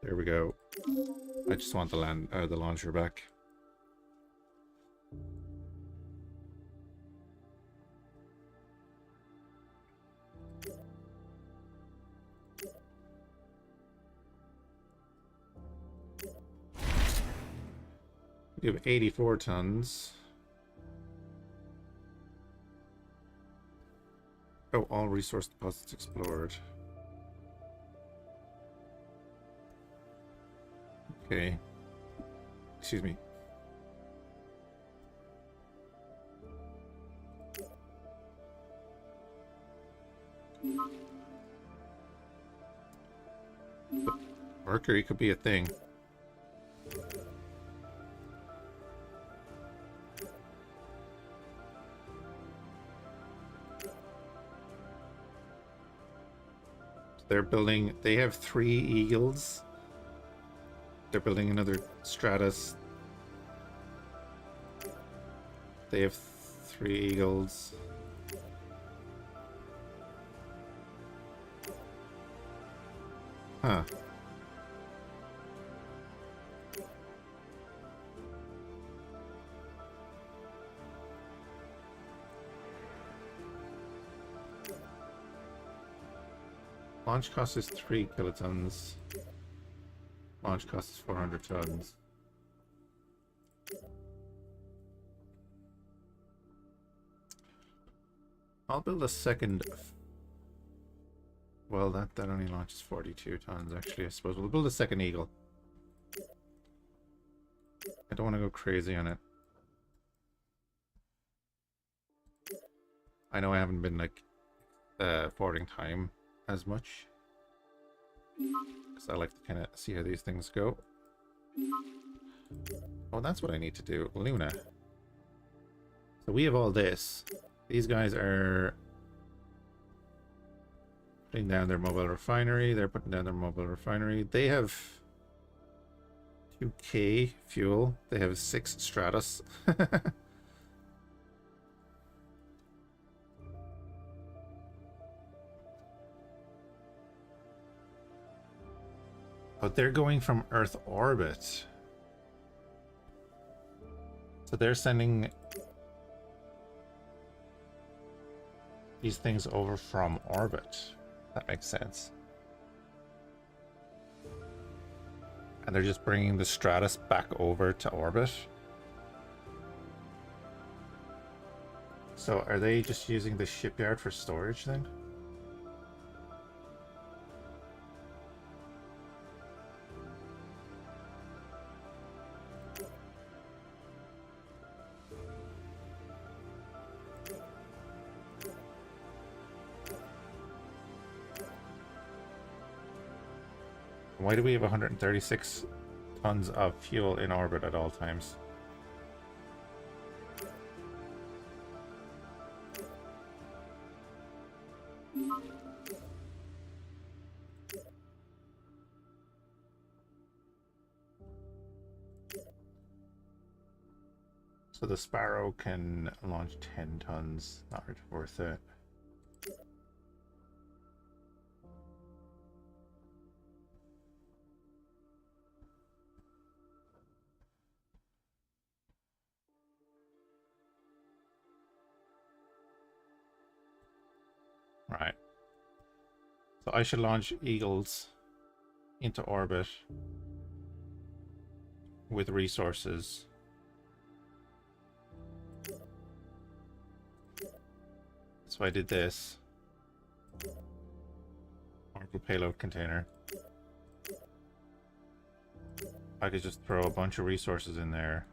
There we go. I just want the launcher back. We have 84 tons. Oh, all resource deposits explored. Okay. Excuse me. But Mercury could be a thing. They're building, they have 3 Eagles. They're building another Stratus. They have 3 Eagles. Huh. Launch cost is 3 kilotons. Launch cost is 400 tons. I'll build a second. Well, that only launches 42 tons, actually. I suppose we'll build a second Eagle. I don't want to go crazy on it. I know I haven't been like forwarding time as much, because I like to kind of see how these things go. Oh, that's what I need to do. Luna. So we have all this. These guys are putting down their mobile refinery. They're putting down their mobile refinery. They have 2k fuel. They have 6 Stratus. But they're going from Earth orbit. So they're sending these things over from orbit. That makes sense. And they're just bringing the Stratus back over to orbit. So are they just using the shipyard for storage then? Why do we have 136 tons of fuel in orbit at all times? So the Sparrow can launch 10 tons. Not worth it. Right. So I should launch Eagles into orbit with resources. So I did this. Orbital payload container. I could just throw a bunch of resources in there.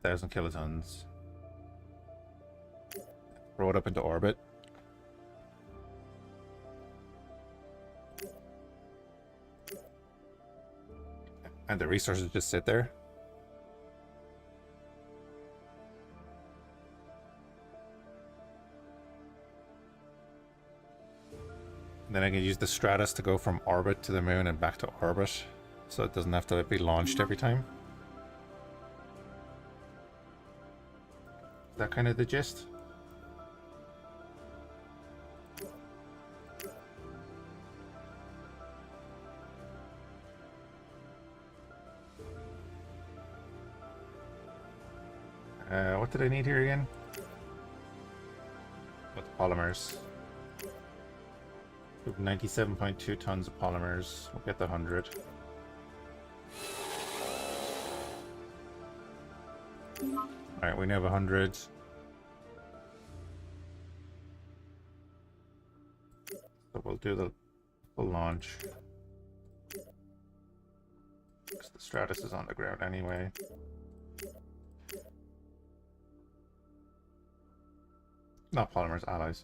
1,000 kilotons. Throw it up into orbit. And the resources just sit there. And then I can use the Stratus to go from orbit to the moon and back to orbit. So it doesn't have to be launched every time. Is that kind of the gist? What did I need here again? With polymers. 97.2 tons of polymers. We'll get the 100. Alright, we now have 100. So we'll do the full launch. Because the Stratus is on the ground anyway. Not polymers, alloys.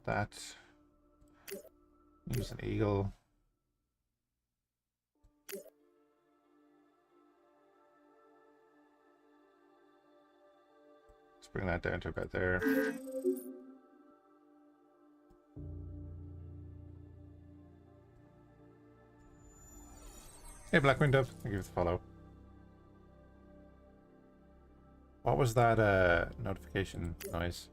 That. Use an Eagle. Let's bring that down to about there. Hey, Blackwing Dove. Thank you for the follow. What was that notification noise?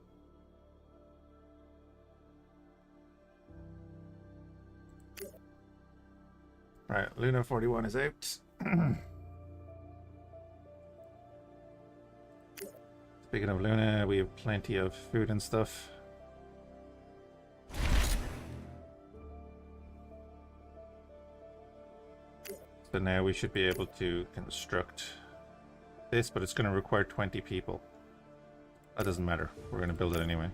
Right, Luna 41 is out. Speaking of Luna, we have plenty of food and stuff. So now we should be able to construct this, but it's going to require 20 people. That doesn't matter. We're going to build it anyway.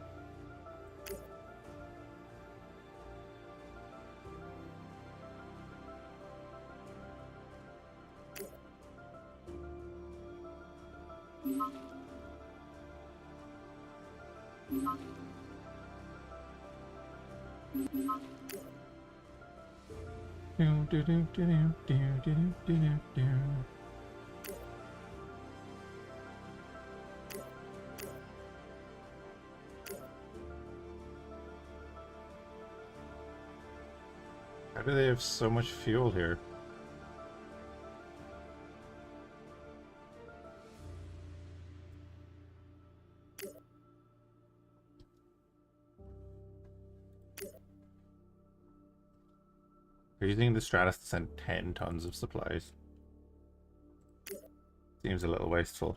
How do they have so much fuel here? We're using the Stratus to send 10 tons of supplies. Seems a little wasteful.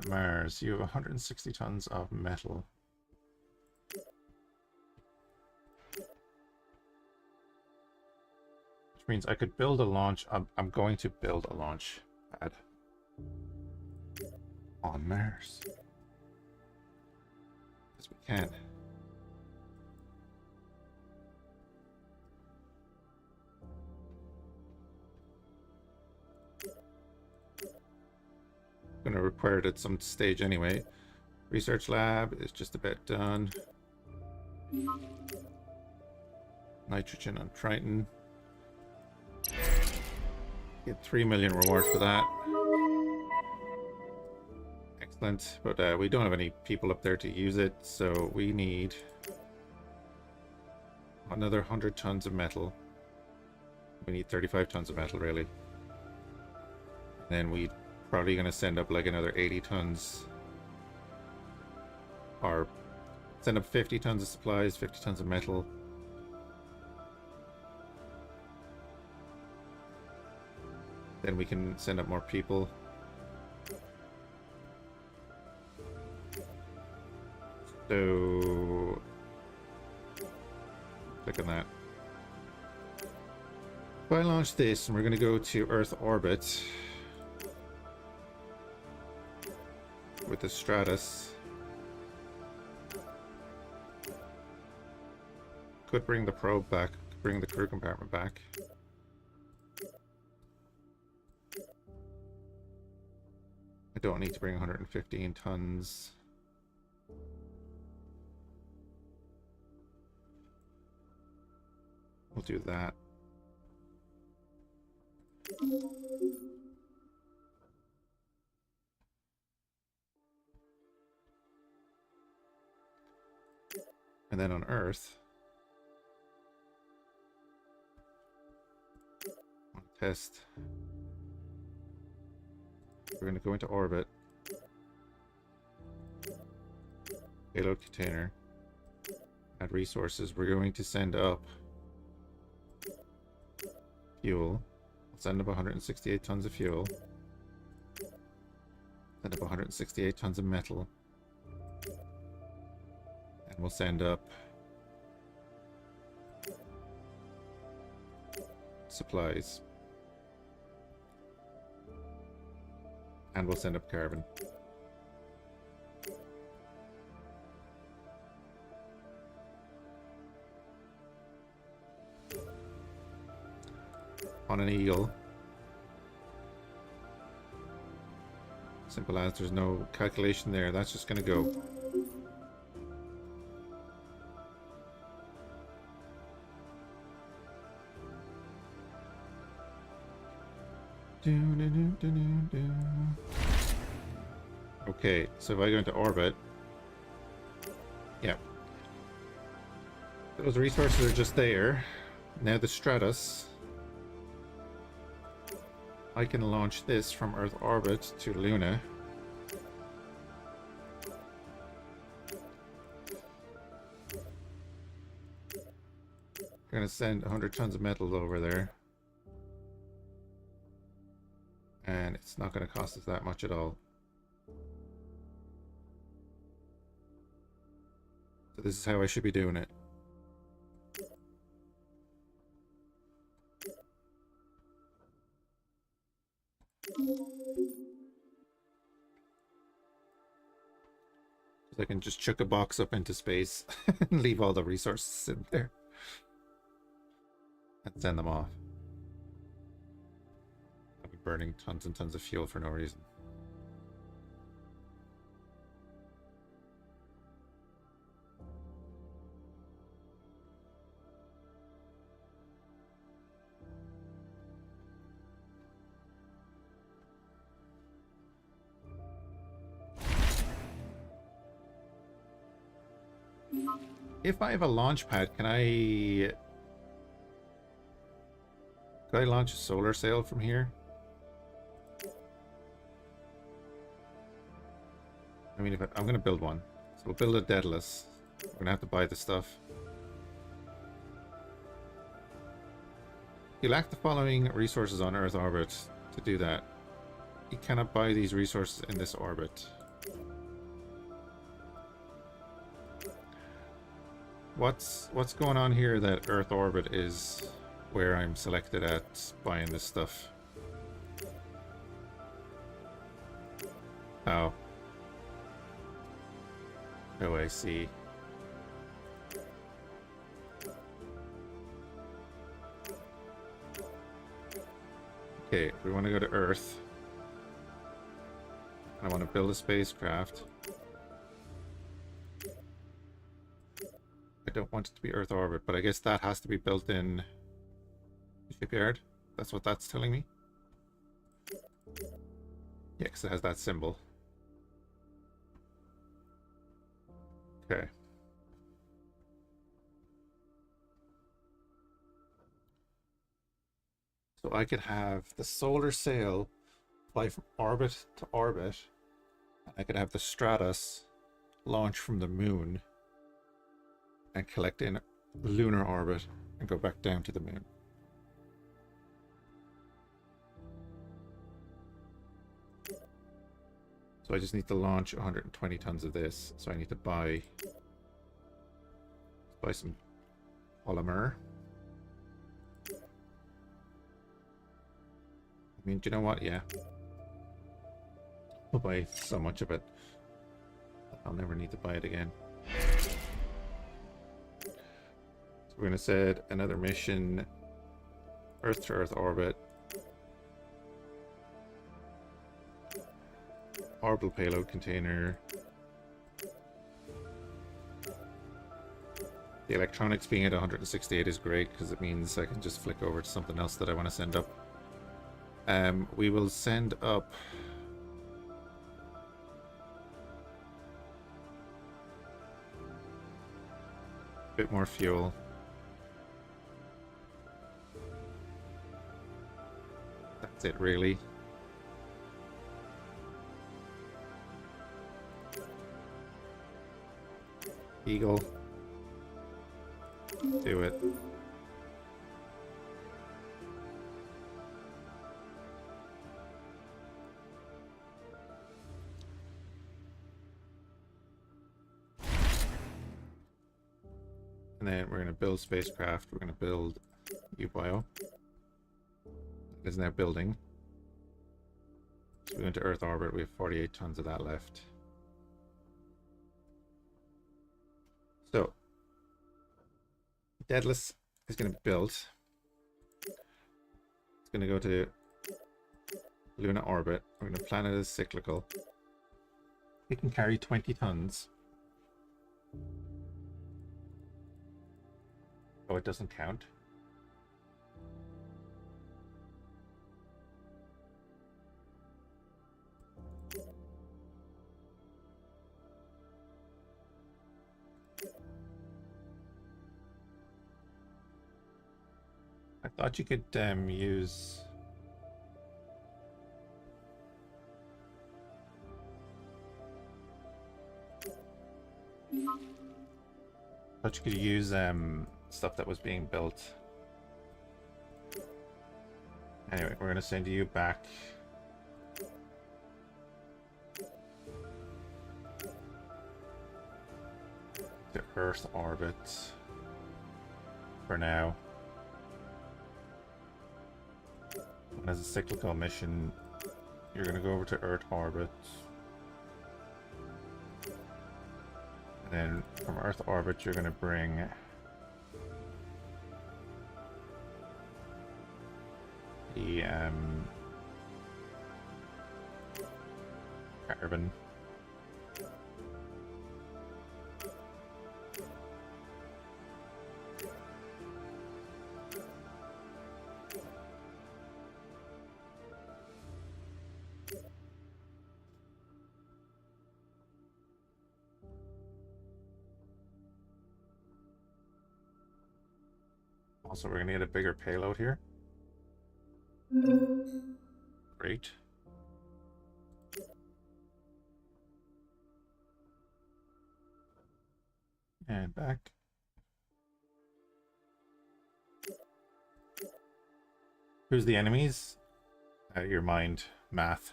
Mars, you have 160 tons of metal. Which means I could build a launch. I'm going to build a launch pad on Mars. Because we can. Going to require it at some stage anyway. Research lab is just about done. Nitrogen on Triton. Get 3 million reward for that. Excellent. But we don't have any people up there to use it, so we need another 100 tons of metal. We need 35 tons of metal, really. And then we're probably going to send up like another 80 tons. Or send up 50 tons of supplies, 50 tons of metal. Then we can send up more people. So click on that. If I launch this, and we're going to go to Earth orbit with the Stratus. Could bring the probe back, could bring the crew compartment back. I don't need to bring 115 tons. We'll do that. And then on Earth, test. We're going to go into orbit. Payload container. Add resources. We're going to send up fuel. We'll send up 168 tons of fuel. Send up 168 tons of metal. And we'll send up supplies. And we'll send up carbon. On an Eagle. Simple as, there's no calculation there. That's just going to go. Okay, so if I go into orbit, yeah, those resources are just there. Now the Stratus, I can launch this from Earth orbit to Luna. I'm gonna send 100 tons of metal over there. And it's not going to cost us that much at all. So this is how I should be doing it. So I can just chuck a box up into space and leave all the resources in there. And send them off. Burning tons and tons of fuel for no reason. If I have a launch pad, can I launch a solar sail from here? I mean, I'm going to build one. So we'll build a Daedalus. We're going to have to buy the stuff. You lack the following resources on Earth orbit to do that. You cannot buy these resources in this orbit. What's going on here that Earth orbit is where I'm selected at buying this stuff? Oh. Oh, I see. Okay, we want to go to Earth. I want to build a spacecraft. don't want it to be Earth orbit, but I guess that has to be built in the shipyard. That's what that's telling me. Yeah, because it has that symbol. Okay. So I could have the solar sail fly from orbit to orbit. I could have the Stratus launch from the moon and collect in lunar orbit and go back down to the moon. So I just need to launch 120 tons of this. So I need to buy some polymer. I mean, do you know what? Yeah. We'll buy so much of it. I'll never need to buy it again. So we're going to set another mission. Earth to Earth orbit. Orbital payload container. The electronics being at 168 is great because it means I can just flick over to something else that I want to send up. We will send up a bit more fuel. That's it, really. Eagle. Do it. And then we're going to build spacecraft. We're going to build U-Bio. It is now building. So we went to Earth orbit. We have 48 tons of that left. So Daedalus is going to be built. It's going to go to lunar orbit. We're going to plan it as cyclical. It can carry 20 tons. Oh, it doesn't count. I thought you could use... I thought you could use stuff that was being built. Anyway, we're going to send you back. To Earth orbit. For now. And as a cyclical mission, you're going to go over to Earth orbit. And then from Earth orbit, you're going to bring the carbon. Also, we're going to get a bigger payload here. Great. And back. Who's the enemies? Your mind, math.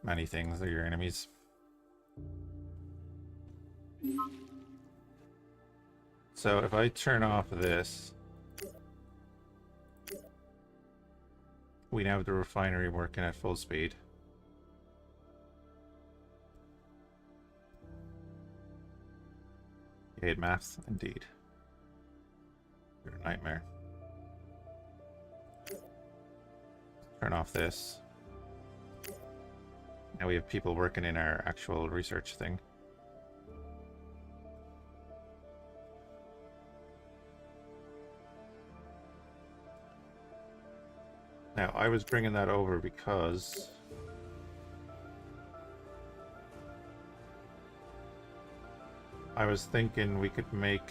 Many things are your enemies. So if I turn off this, we now have the refinery working at full speed. You hate maths? Indeed. You're a nightmare. Turn off this. Now we have people working in our actual research thing. Now, I was bringing that over because I was thinking we could make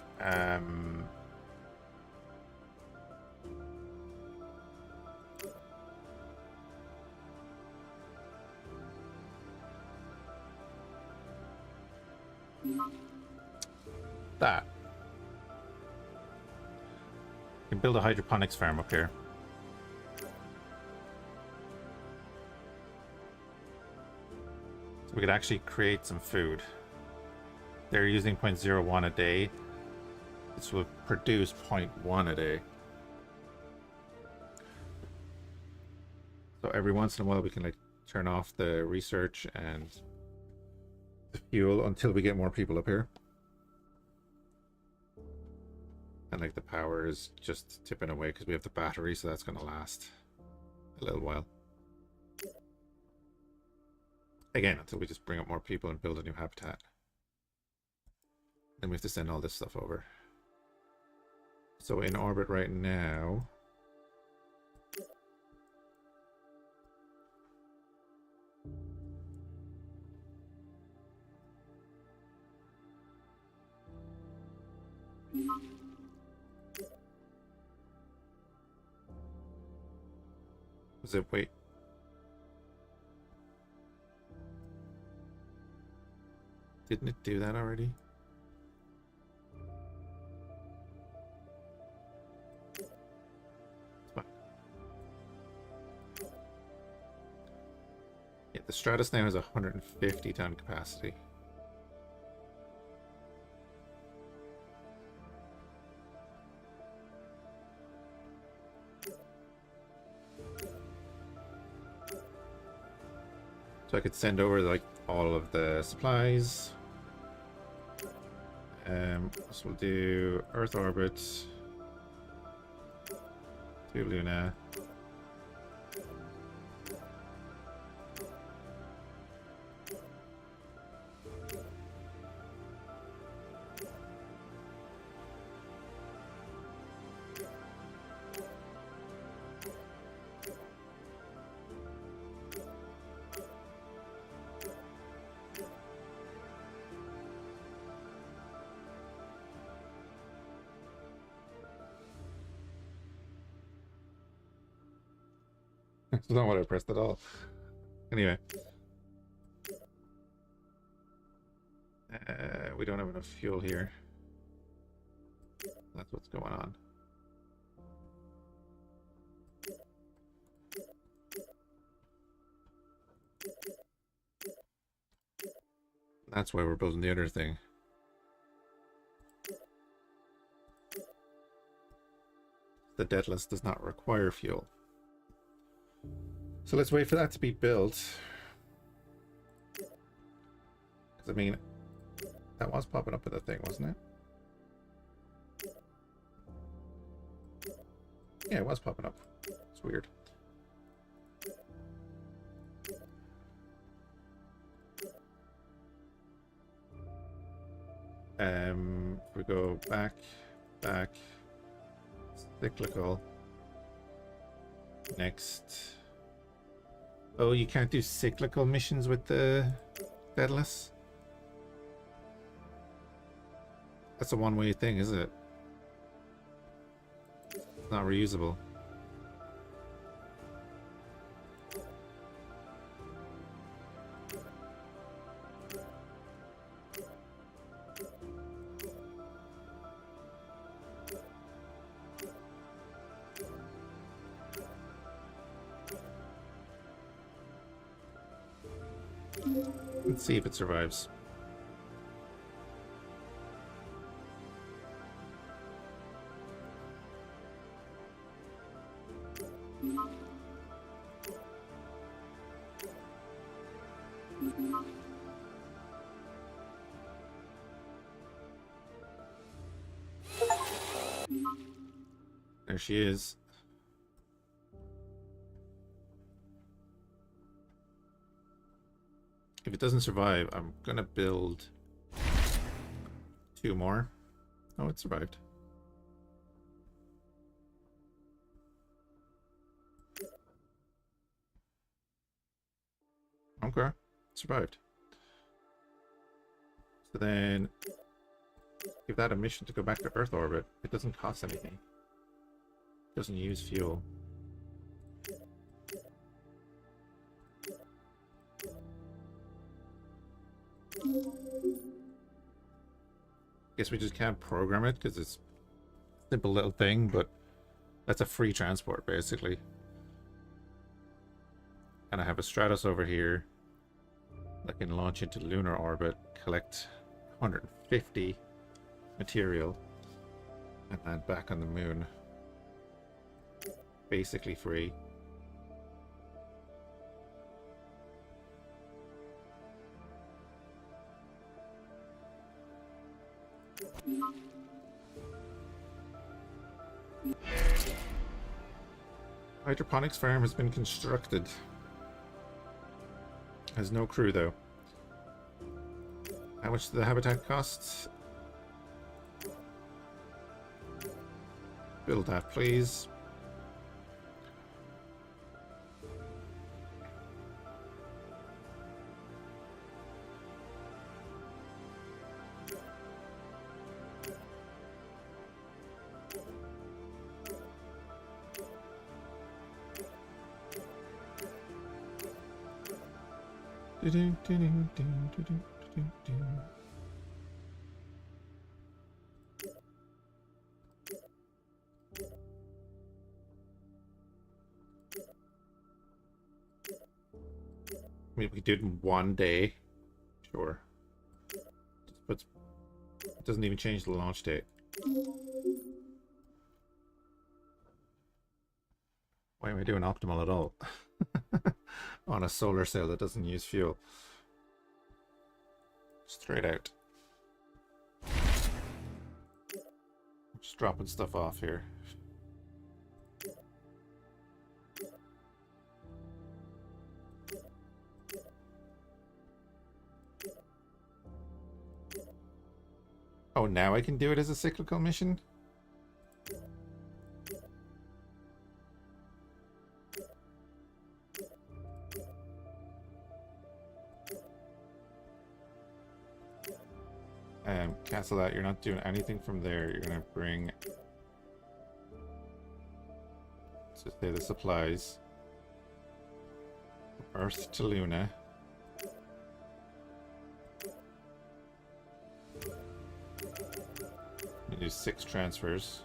that. We can build a hydroponics farm up here. So we could actually create some food. They're using 0.01 a day. This will produce 0.1 a day. So every once in a while we can like turn off the research and the fuel until we get more people up here. And like the power is just tipping away because we have the battery, so that's going to last a little while. Again, until we just bring up more people and build a new habitat. Then we have to send all this stuff over. So in orbit right now, was it, wait. Didn't it do that already? Yeah, the Stratus now has 150 ton capacity. So I could send over like all of the supplies. So we'll do Earth orbit to Luna. That's not what I pressed at all. Anyway. We don't have enough fuel here. That's what's going on. That's why we're building the other thing. The Deathless does not require fuel. So let's wait for that to be built. Because I mean, that was popping up with the thing, wasn't it? Yeah, it was popping up. It's weird. If we go back, cyclical. Next. Oh, you can't do cyclical missions with the Deathless? That's a one-way thing, isn't it? It's not reusable. Let's see if it survives. There she is. If it doesn't survive, I'm gonna build 2 more. Oh, it survived. Okay. Survived. So then give that a mission to go back to Earth orbit. It doesn't cost anything. It doesn't use fuel. Guess we just can't program it because it's a simple little thing, but that's a free transport basically. And I have a Stratos over here that can launch into lunar orbit, collect 150 material, and land back on the moon. Basically free. Hydroponics farm has been constructed. Has no crew though. How much does the habitat cost? Build that, please. Maybe we do it in one day. Sure. But it doesn't even change the launch date. Why am I doing optimal at all? On a solar cell that doesn't use fuel. Straight out. Just dropping stuff off here. Oh, now I can do it as a cyclical mission? Cancel that. You're not doing anything from there. You're gonna bring... So say the supplies. Earth to Luna. You do 6 transfers.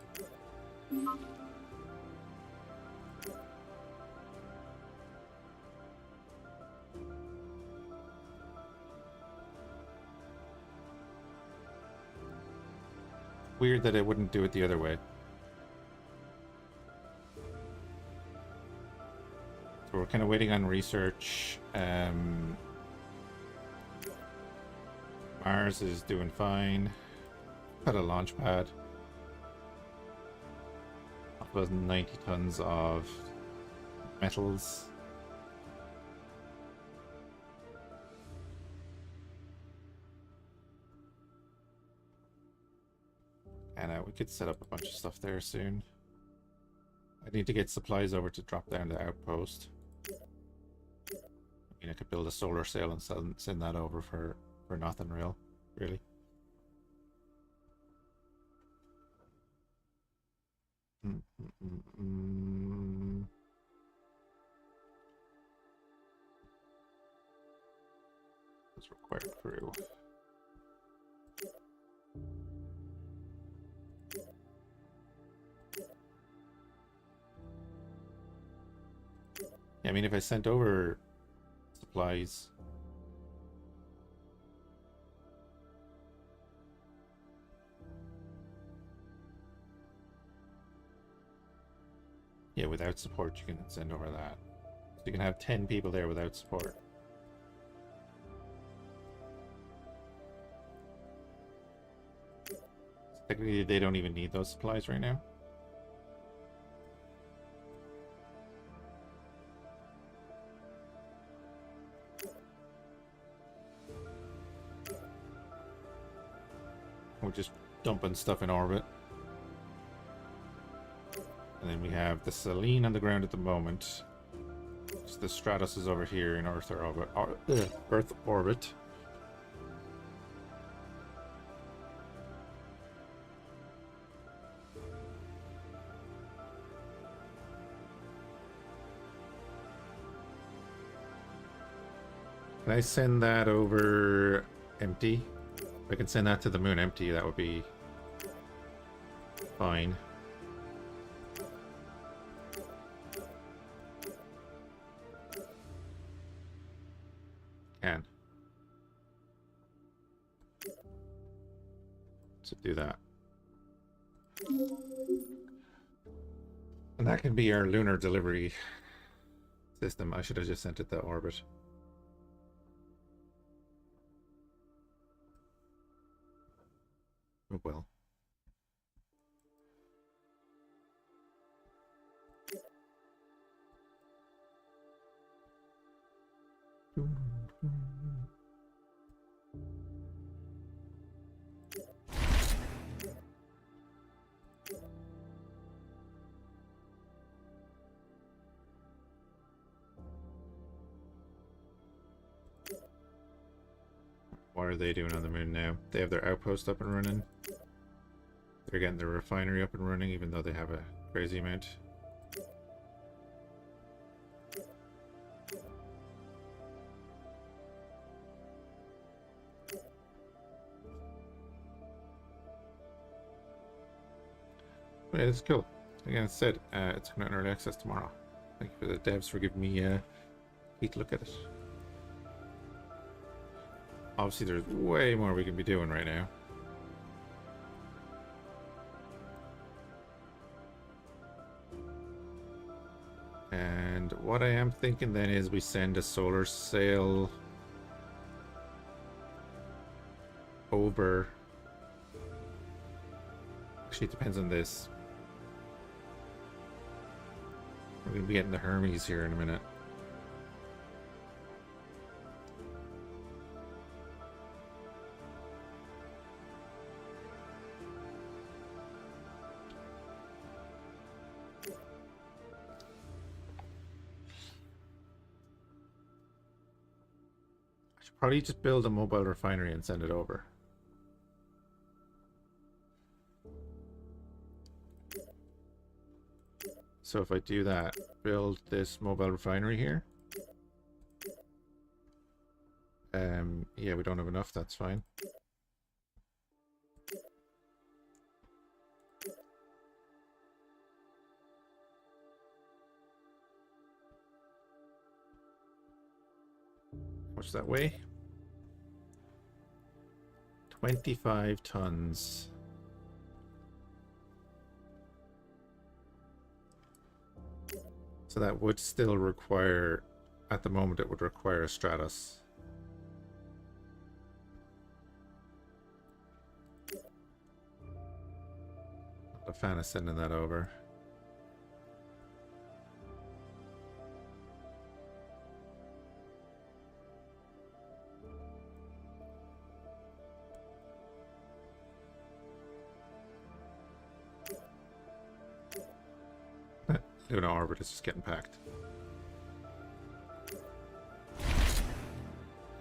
Weird that it wouldn't do it the other way. So we're kind of waiting on research. Mars is doing fine. Got a launch pad. About 90 tons of metals. And we could set up a bunch of stuff there soon. I need to get supplies over to drop down the outpost. I mean, I could build a solar sail and send that over for nothing really. Let's require crew. Yeah, I mean, if I sent over supplies. Yeah, without support, you can send over that. So you can have 10 people there without support. So technically, they don't even need those supplies right now. We're just dumping stuff in orbit. And then we have the Selene on the ground at the moment. So the Stratos is over here in Earth orbit. Earth orbit. Can I send that over empty? If I can send that to the moon empty, that would be fine. Can. So do that. And that can be our lunar delivery system. I should have just sent it to orbit. Oh well. What are they doing on the moon now? They have their outpost up and running. They're getting their refinery up and running, even though they have a crazy amount. But yeah, it's cool. Again, as said, it's coming out in early access tomorrow. Thank you for the devs for giving me a peek look at it. Obviously, there's way more we can be doing right now. And what I am thinking then is we send a solar sail over. Actually, it depends on this. We're going to be getting the Hermes here in a minute. Probably just build a mobile refinery and send it over. So if I do that, build this mobile refinery here. Yeah, we don't have enough, that's fine. What's that weigh? 25 tons. So that would still require, at the moment it would require a Stratos. The fan is sending that over. Lunar orbit is just getting packed.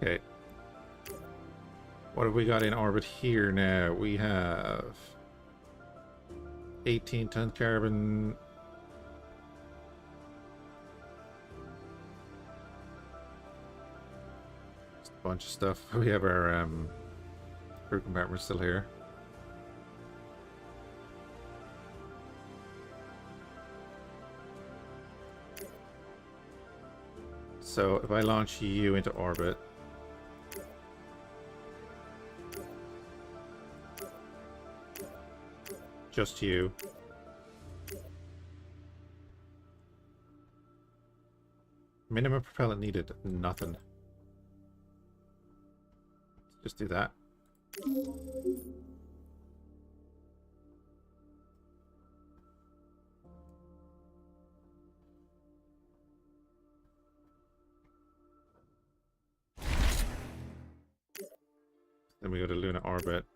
Okay. What have we got in orbit here now? We have 18-ton carbon. Just a bunch of stuff. We have our crew compartment still here. So if I launch you into orbit, just you. Minimum propellant needed, nothing. Just do that. Then we go to lunar orbit.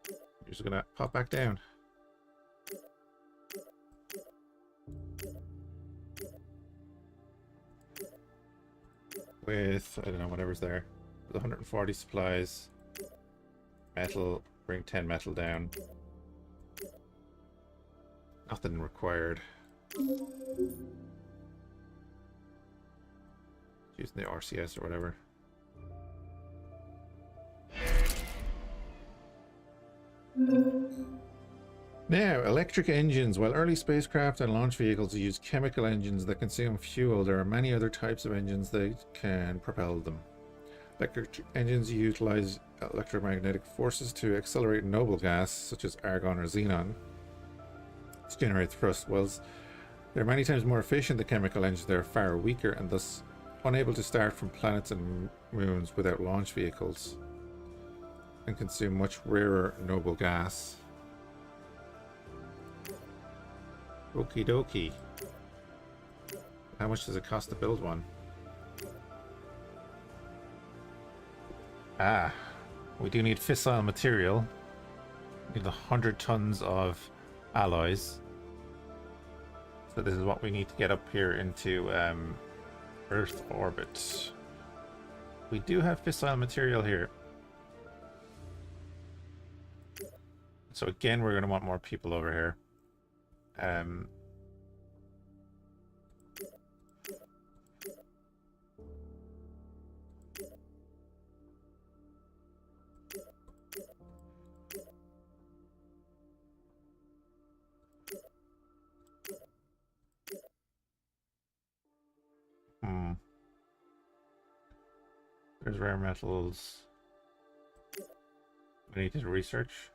You're just gonna pop back down. with, I don't know, whatever's there. With 140 supplies. Metal, bring 10 metal down. Nothing required. Using the RCS or whatever. Now, electric engines. While early spacecraft and launch vehicles use chemical engines that consume fuel, there are many other types of engines that can propel them. Electric engines utilize electromagnetic forces to accelerate noble gas, such as argon or xenon, to generate thrust. Whilst they're many times more efficient than chemical engines, they're far weaker and thus unable to start from planets and moons without launch vehicles, and consume much rarer noble gas. Okie dokie. How much does it cost to build one? Ah, we do need fissile material. We need 100 tons of alloys. So this is what we need to get up here into Earth orbit. We do have fissile material here. So again, we're going to want more people over here. There's rare metals. We need to research.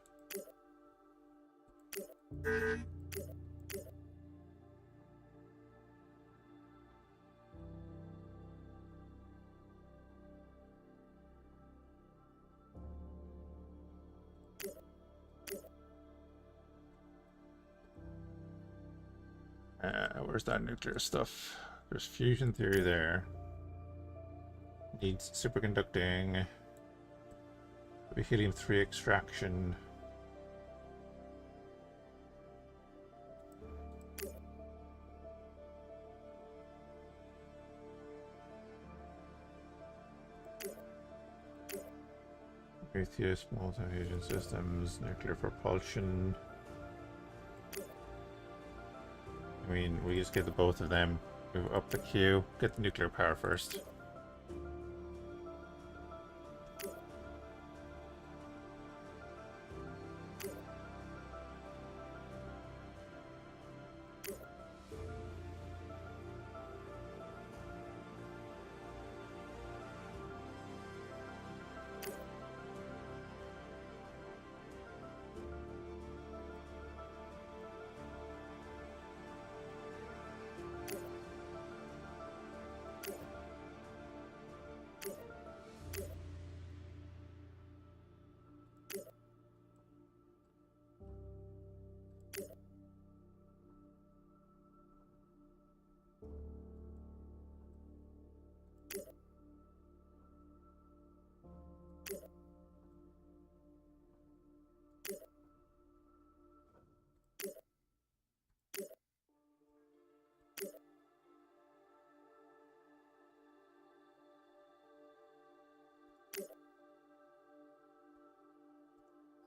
Where's that nuclear stuff? There's fusion theory there. Needs superconducting. Helium-3 extraction. Prometheus, multi-fusion systems, nuclear propulsion. I mean, we just get the both of them. Move up the queue. Get the nuclear power first.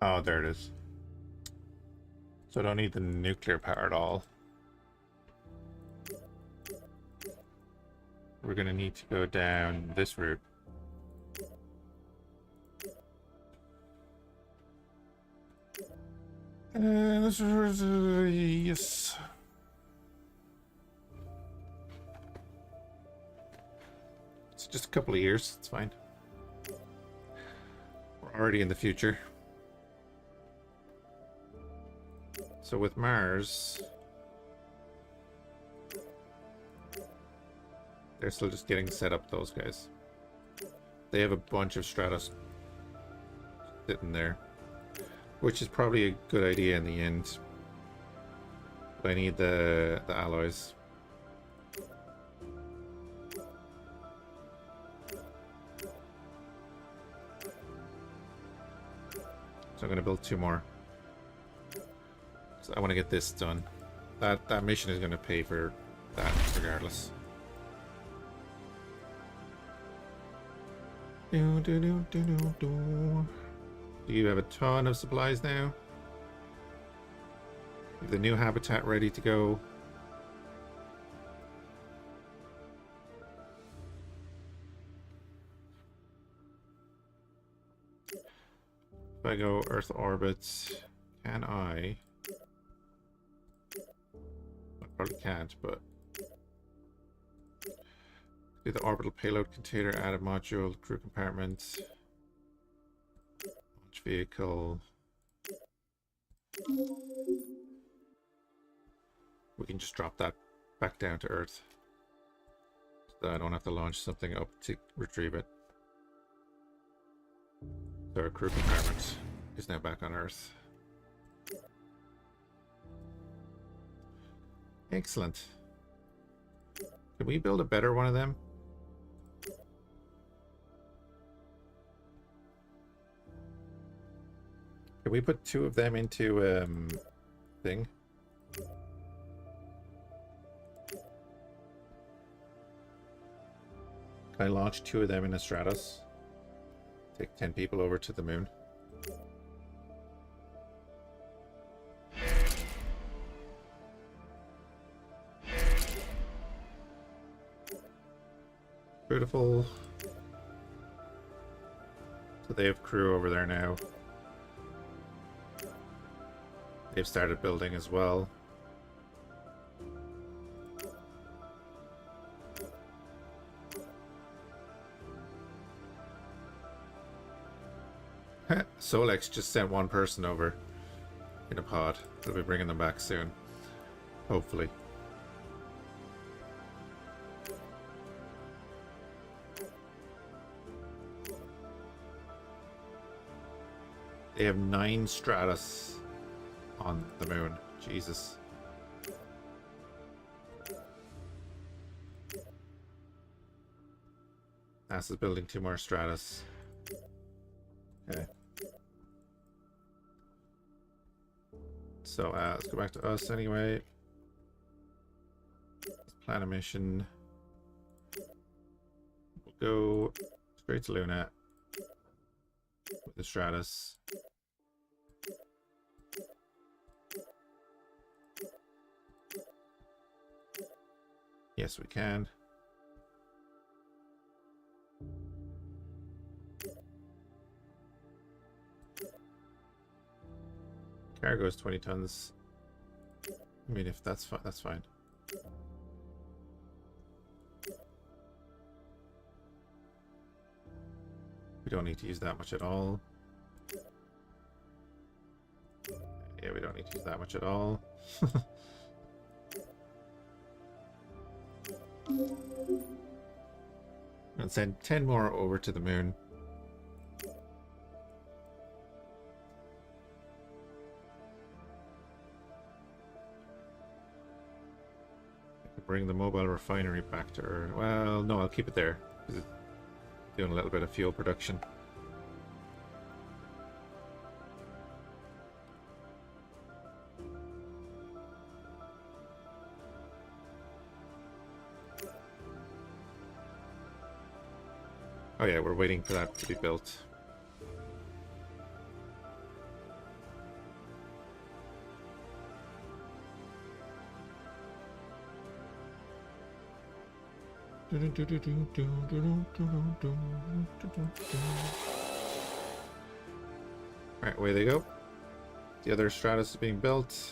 Oh, there it is. So I don't need the nuclear power at all. We're gonna need to go down this route. This route, yes. It's just a couple of years, it's fine. We're already in the future. So with Mars, they're still just getting set up, those guys. They have a bunch of Stratos sitting there, which is probably a good idea in the end. But I need the alloys. So I'm going to build 2 more. I want to get this done. That mission is going to pay for that regardless. Do, do, do, do, do, do. Do you have a ton of supplies now? You have the new habitat ready to go. If I go Earth orbit, can I? I probably can't, but do the orbital payload container, add a module, crew compartment, launch vehicle. We can just drop that back down to Earth, so that I don't have to launch something up to retrieve it. So our crew compartment is now back on Earth. Excellent. Can we build a better one of them? Can we put 2 of them into thing? Can I launch 2 of them in a Stratos? Take 10 people over to the moon. Beautiful. So they have crew over there now. They've started building as well. Solex just sent 1 person over in a pod. They'll be bringing them back soon. Hopefully. They have 9 Stratus on the moon. Jesus. NASA's building 2 more Stratus. Okay. So let's go back to us anyway. Let's plan a mission. We'll go straight to Luna with the Stratus. Yes, we can. Cargo is 20 tons. I mean, if that's fine, that's fine. We don't need to use that much at all. Yeah, we don't need to use that much at all. And send 10 more over to the moon. Bring the mobile refinery back to Earth. Well, no, I'll keep it there, because it's doing a little bit of fuel production. Oh yeah, we're waiting for that to be built. Alright, away they go. The other Stratus is being built.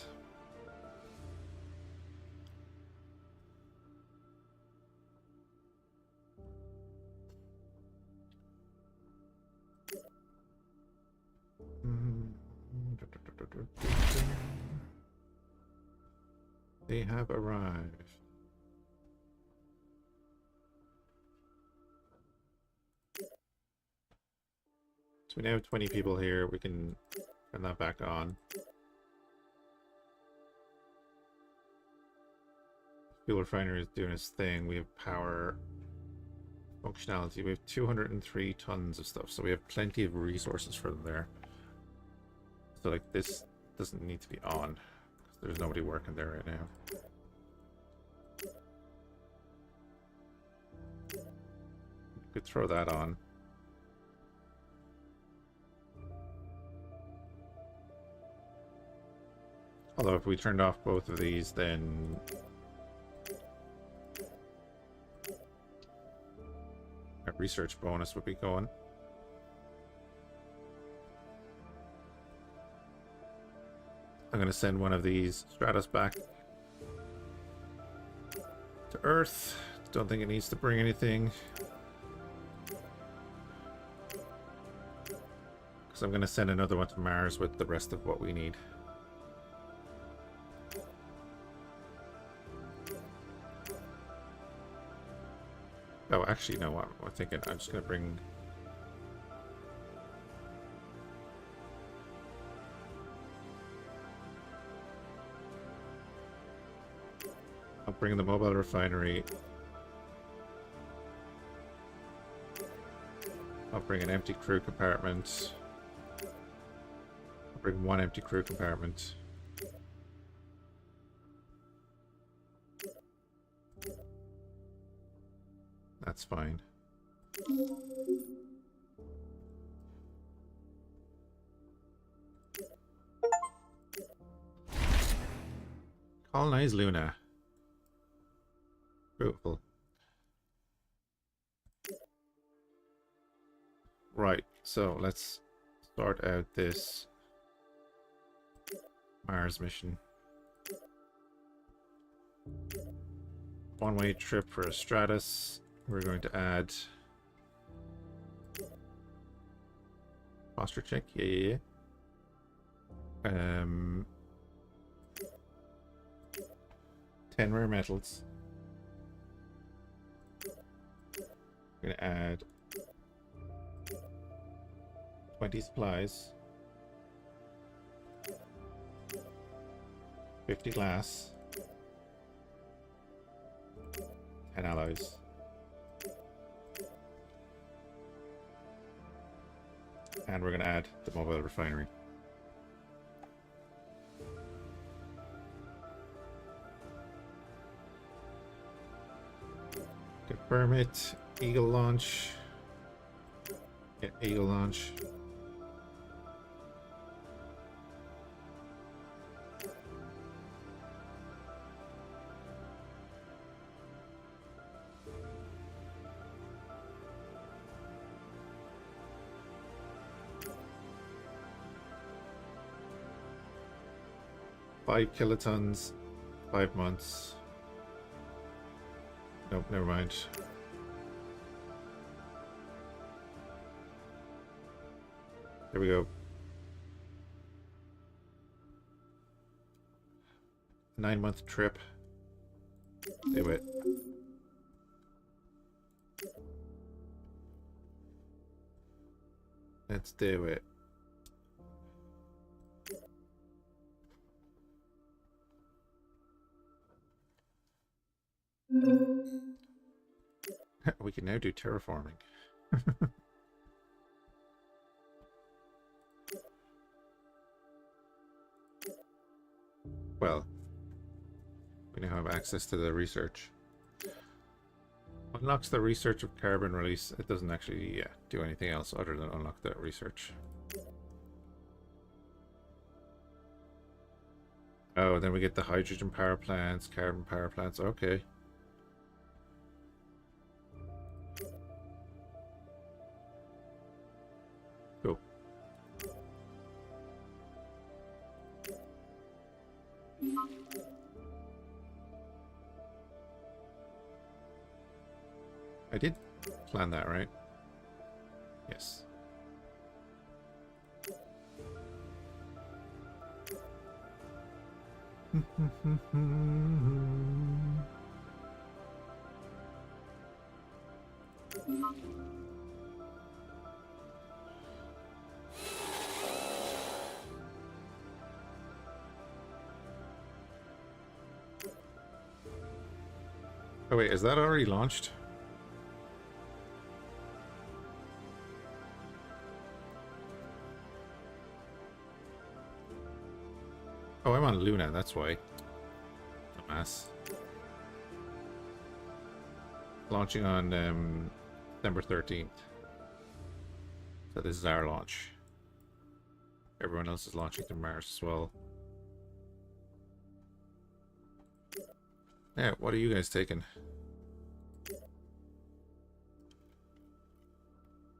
They have arrived. So we now have 20 people here. We can turn that back on. Fuel refinery is doing its thing. We have power functionality. We have 203 tons of stuff, so we have plenty of resources for them there. So like this doesn't need to be on, because there's nobody working there right now. You could throw that on. Although if we turned off both of these, then a research bonus would be going. I'm going to send one of these Stratus back to Earth. Don't think it needs to bring anything. Because I'm going to send another one to Mars with the rest of what we need. Oh, actually, you know what? I'm thinking I'm just going to bring... I'll bring the mobile refinery. I'll bring an empty crew compartment. I'll bring one empty crew compartment. That's fine. Colonize Luna. Beautiful. Right, so let's start out this Mars mission. One-way trip for a Stratus. We're going to add posture check. Yeah. 10 rare metals. We're gonna add 20 supplies, 50 glass, 10 alloys. And we're going to add the mobile refinery. Confirm it. Eagle launch. Yeah, Eagle launch. Five kilotons, 5 months. Nope, never mind. There we go. 9-month trip. Do it. Let's do it. We can now do terraforming. Well, we now have access to the research. Unlocks the research of carbon release. It doesn't actually do anything else other than unlock that research. Oh, then we get the hydrogen power plants, carbon power plants. Okay. Cool. I did plan that, right? Yes. Oh wait, is that already launched? Oh, I'm on Luna, that's why. Dumbass. Launching on December 13th. So this is our launch. Everyone else is launching to Mars as well. Yeah, what are you guys taking?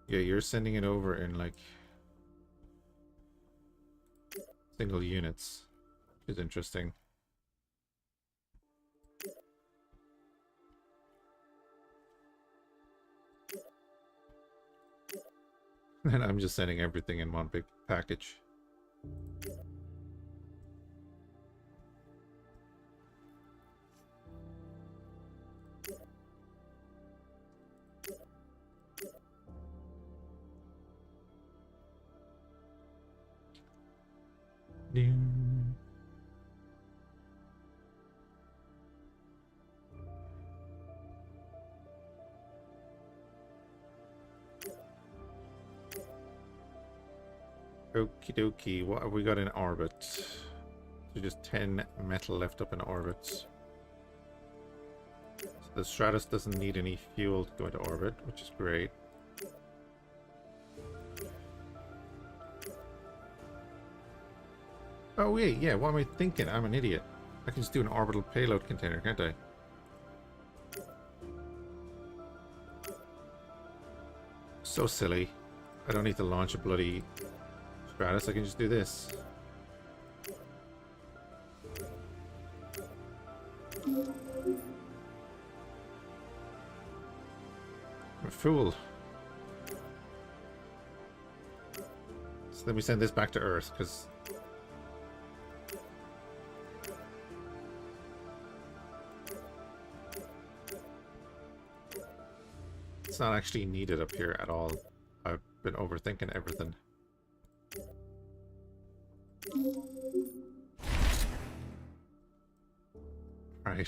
Yeah, you're sending it over in like single units, which is interesting. And I'm just sending everything in one big package. Okie dokie, what have we got in orbit? So just 10 metal left up in orbit. So the Stratus doesn't need any fuel to go into orbit, which is great. Oh wait, yeah, what am I thinking? I'm an idiot. I can just do an orbital payload container, can't I? So silly. I don't need to launch a bloody Stratus, I can just do this. I'm a fool. So let me send this back to Earth, because it's not actually needed up here at all. I've been overthinking everything. Right.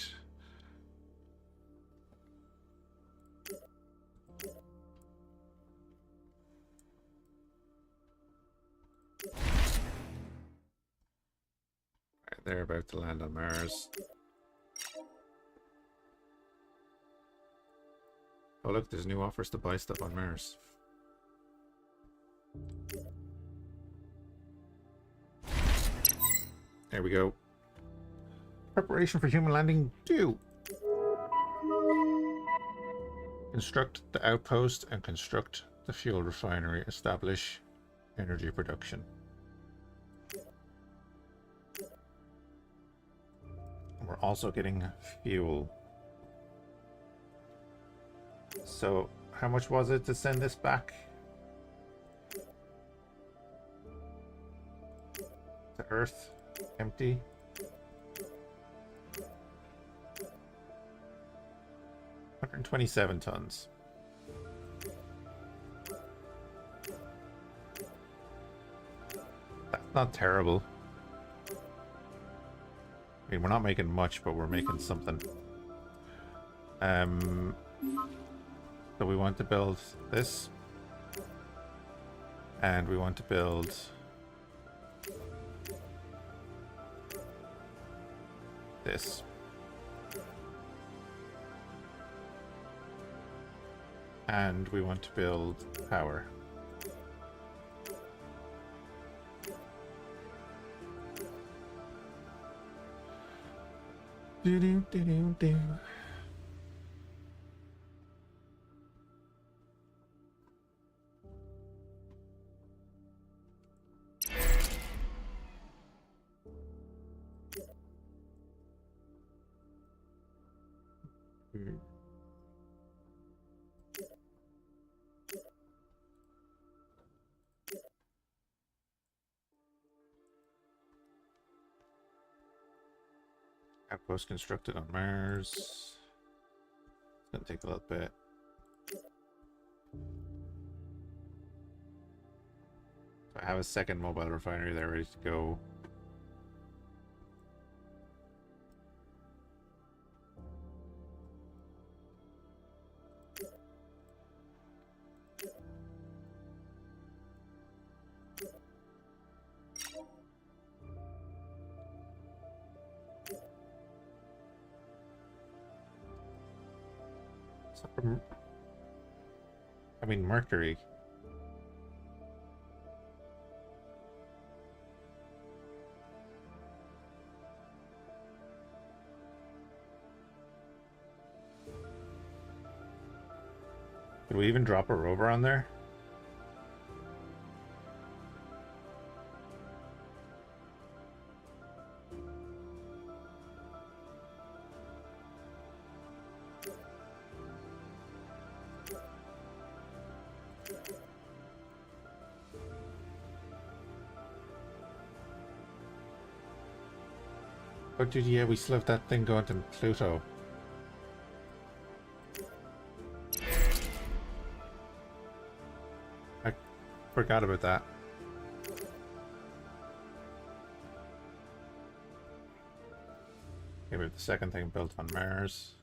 They're about to land on Mars. Oh look, there's new offers to buy stuff on Mars. There we go. Preparation for human landing due. Construct the outpost and construct the fuel refinery. Establish energy production. We're also getting fuel. So, how much was it to send this back? To Earth? Empty? $127 tons. That's not terrible. I mean, we're not making much, but we're making something. So we want to build this. And we want to build this. And we want to build power. Do-do-do-do-do. Outpost constructed on Mars. It's gonna take a little bit. I have a second mobile refinery there ready to go. I mean, Mercury. Did we even drop a rover on there? Oh, dude, yeah, we still have that thing going to Pluto. I forgot about that. Okay, we have the second thing built on Mars.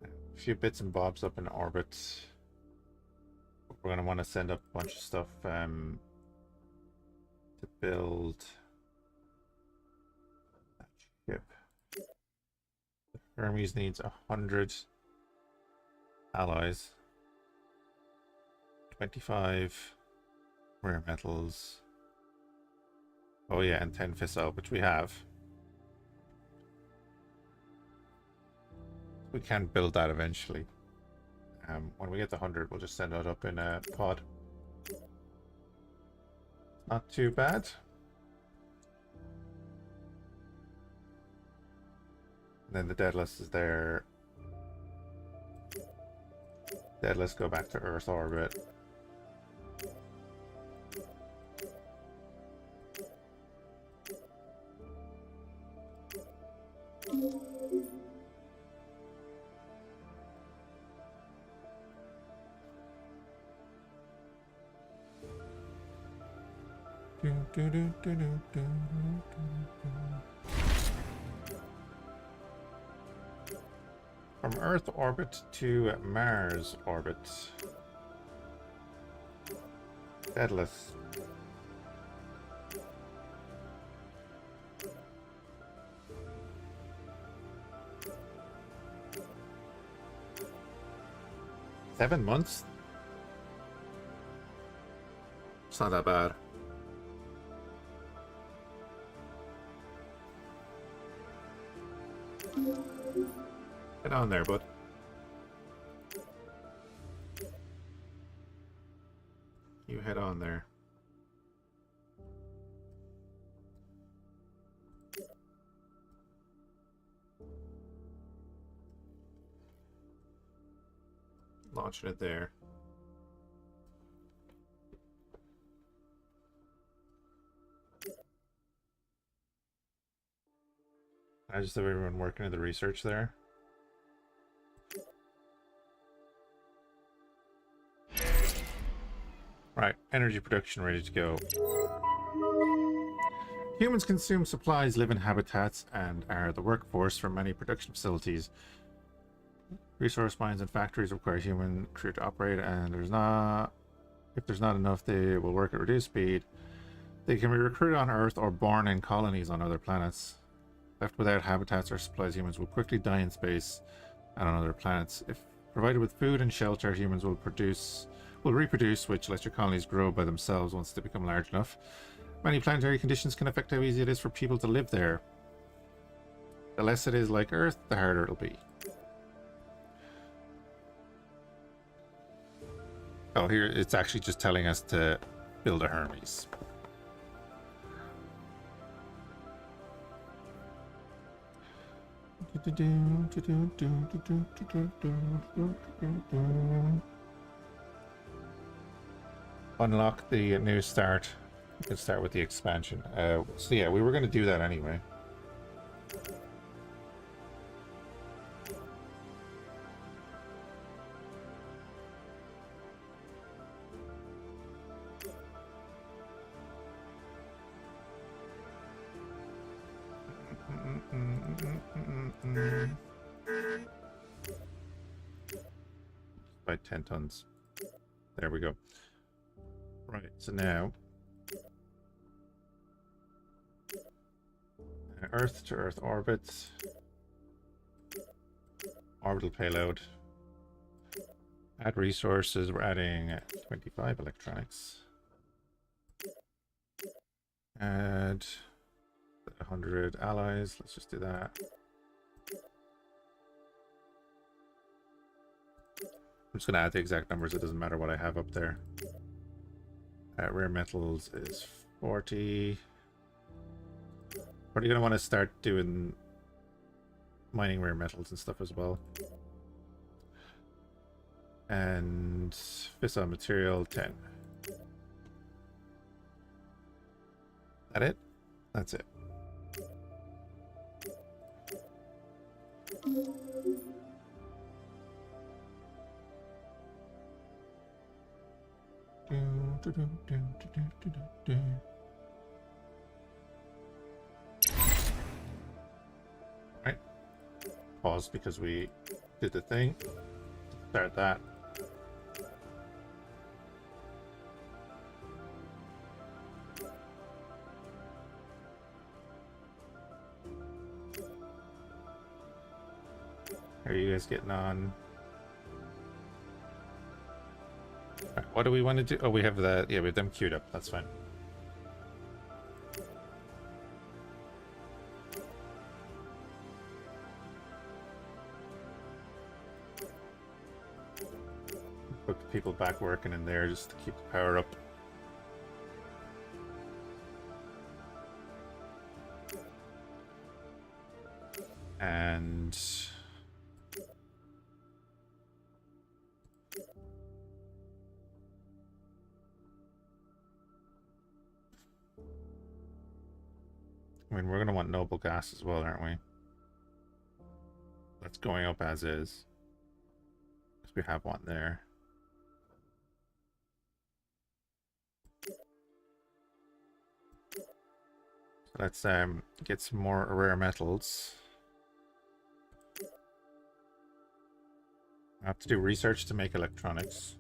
A few bits and bobs up in orbit. We're going to want to send up a bunch of stuff to build that ship. Hermes needs 100 alloys, 25 rare metals. Oh yeah, and 10 fissile, which we have. We can build that eventually. When we get the 100, we'll just send it up in a pod. Not too bad. And then the Daedalus is there. Daedalus go back to Earth orbit. From Earth orbit to Mars orbit. Daedalus. Seven months? It's not that bad. Get on there, bud. You head on there. Launching it there. I just have everyone working in the research there. Right, energy production ready to go. Humans consume supplies, live in habitats, and are the workforce for many production facilities. Resource mines and factories require human crew to operate, and if there's not enough, they will work at reduced speed. They can be recruited on Earth or born in colonies on other planets. Left without habitats or supplies, humans will quickly die in space and on other planets. If provided with food and shelter, humans will reproduce, which lets your colonies grow by themselves once they become large enough. Many planetary conditions can affect how easy it is for people to live there. The less it is like Earth, the harder it'll be. Oh, here it's actually just telling us to build a Hermes. Unlock the new start. You can start with the expansion. So yeah, we were going to do that anyway. By 10 tons. There we go. Right, so now Earth to Earth orbits, orbital payload, add resources. We're adding 25 electronics, add the 100 allies. Let's just do that. I'm just going to add the exact numbers. It doesn't matter what I have up there. Rare metals is 40. What are you going to want to start doing? Mining rare metals and stuff as well. And fissile material 10. That it? That's it. Right. Pause because we did the thing. Start that. How are you guys getting on? Right, what do we want to do? Oh, we have that. Yeah, we have them queued up. That's fine. Put the people back working in there just to keep the power up. And I mean, we're going to want noble gas as well, aren't we? That's going up as is. Because we have one there. Let's get some more rare metals. I have to do research to make electronics.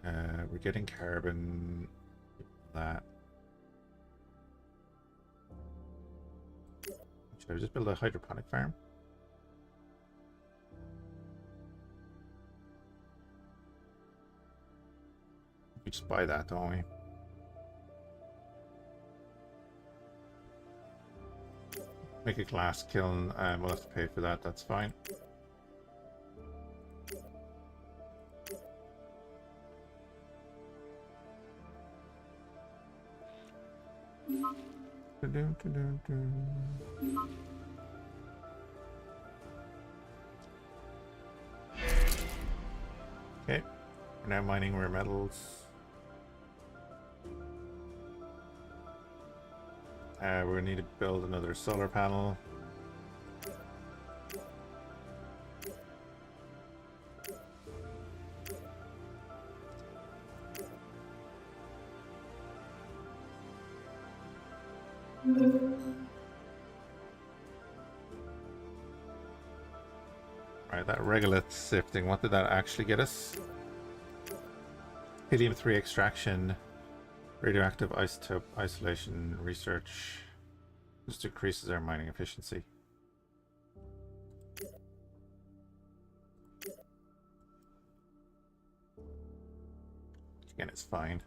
We're getting carbon. That. Should I just build a hydroponic farm? We just buy that, don't we? Make a glass kiln, and we'll have to pay for that. That's fine. Okay, we're now mining rare metals. We're gonna need to build another solar panel. Right, that regolith sifting, what did that actually get us? Helium-3 extraction, radioactive isotope isolation research. Just decreases our mining efficiency. Again, it's fine.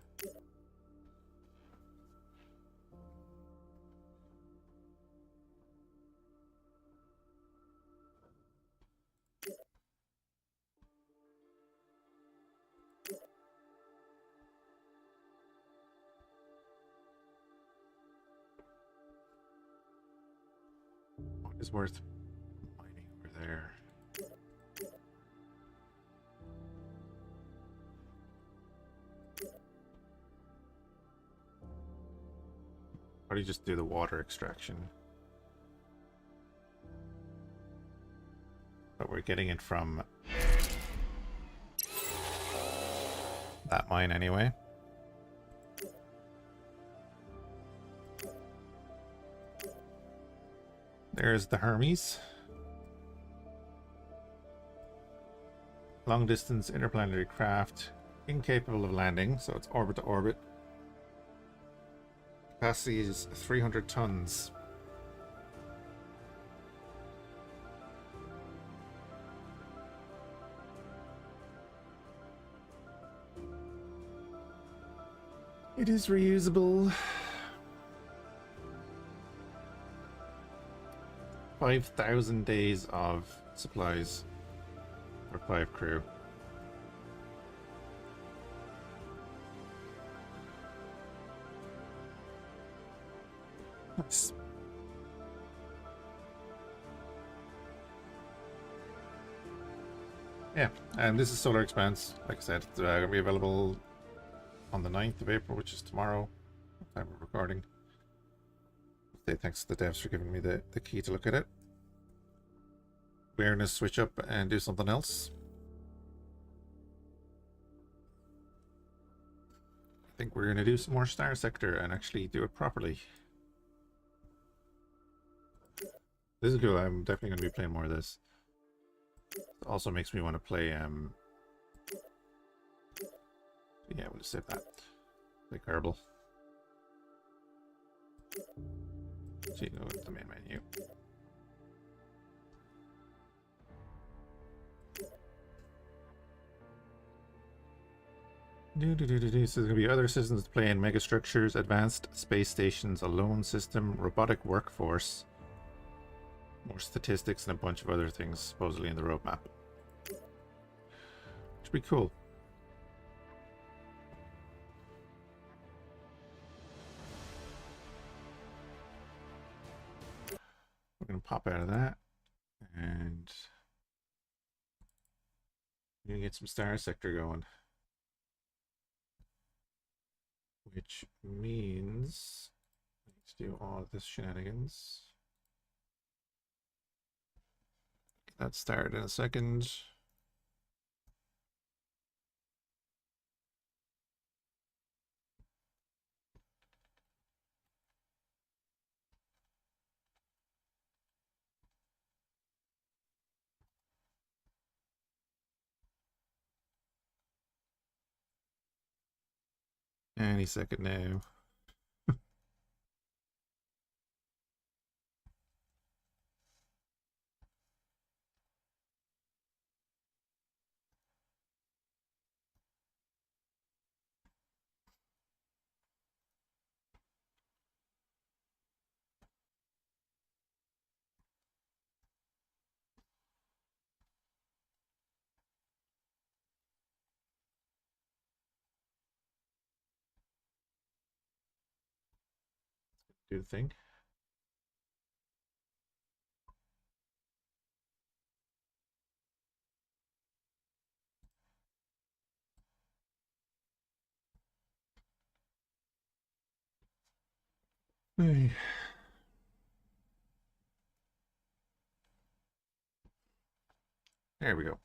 What is worth mining over there? Why do you just do the water extraction? But we're getting it from that mine anyway. There's the Hermes. Long distance interplanetary craft, incapable of landing, so it's orbit to orbit. Capacity is 300 tons. It is reusable. 5,000 days of supplies for 5 crew. Nice. Yeah, and this is Solar Expanse. Like I said, it's going to be available on the 9th of April, which is tomorrow, time of recording. Say thanks to the devs for giving me the key to look at it. We're going to switch up and do something else. I think we're going to do some more Starsector and actually do it properly. This is cool. I'm definitely going to be playing more of this. It also makes me want to play, yeah, we'll just save that. Play Kerbal. So you go to the main menu. So there's going to be other systems to play in: megastructures, advanced space stations, a lone system, robotic workforce, more statistics, and a bunch of other things supposedly in the roadmap. Should be cool. We're going to pop out of that and we're going to get some Starsector going. Which means I need to do all of this shenanigans. Get that started in a second. Any second now. Do the thing. Hey. There we go.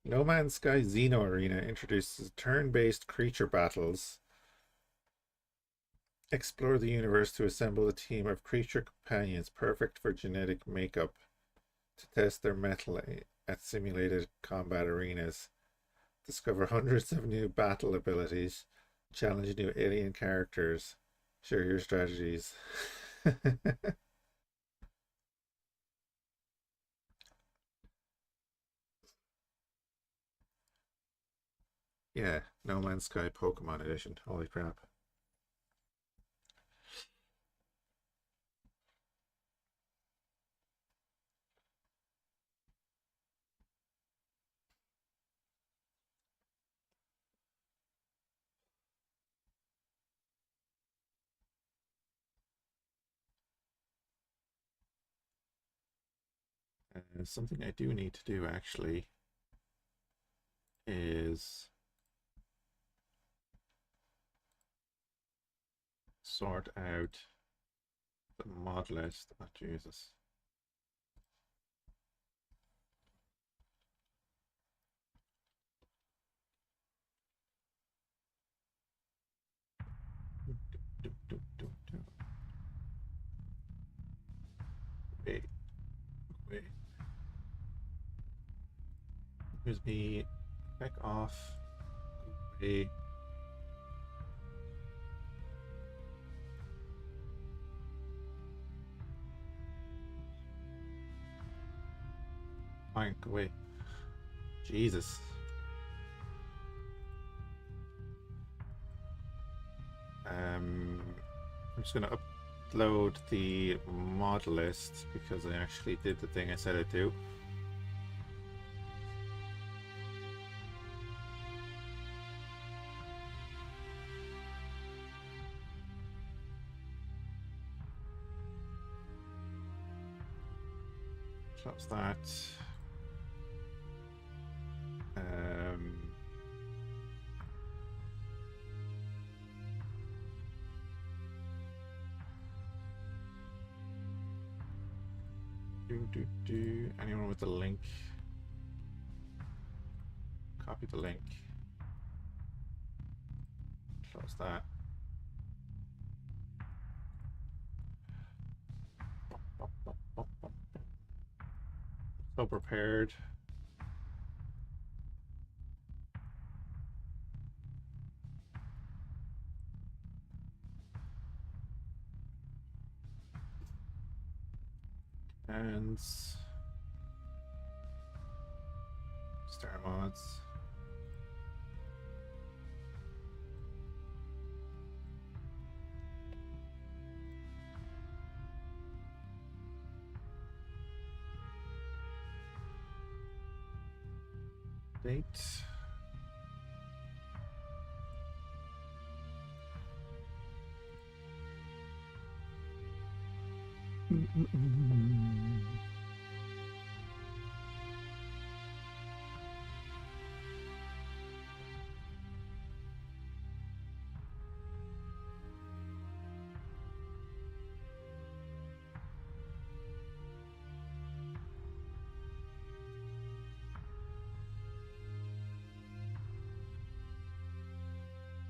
No Man's Sky Xeno Arena introduces turn-based creature battles. Explore the universe to assemble a team of creature companions perfect for genetic makeup to test their mettle at simulated combat arenas. Discover hundreds of new battle abilities. Challenge new alien characters. Share your strategies. Yeah, No Man's Sky Pokemon Edition. Holy crap. Something I do need to do actually is sort out the mod list. Oh, Jesus. Wait, wait. Here's me. Back off. Go away. Fine, go away. Jesus. I'm just gonna upload the mod list because I actually did the thing I said I'd do. Close that. Anyone with the link? Copy the link. Close that. So prepared. And star mods. Date.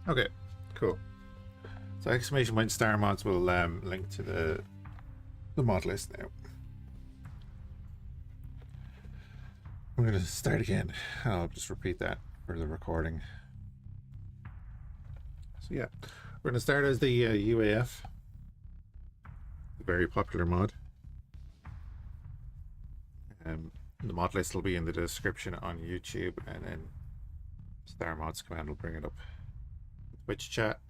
Okay, cool. So exclamation point star mods will link to the mod list now. I'm gonna start again. I'll just repeat that for the recording. So yeah, we're gonna start as the UAF, a very popular mod. The mod list will be in the description on YouTube, and then star mods command will bring it up. Twitch chat.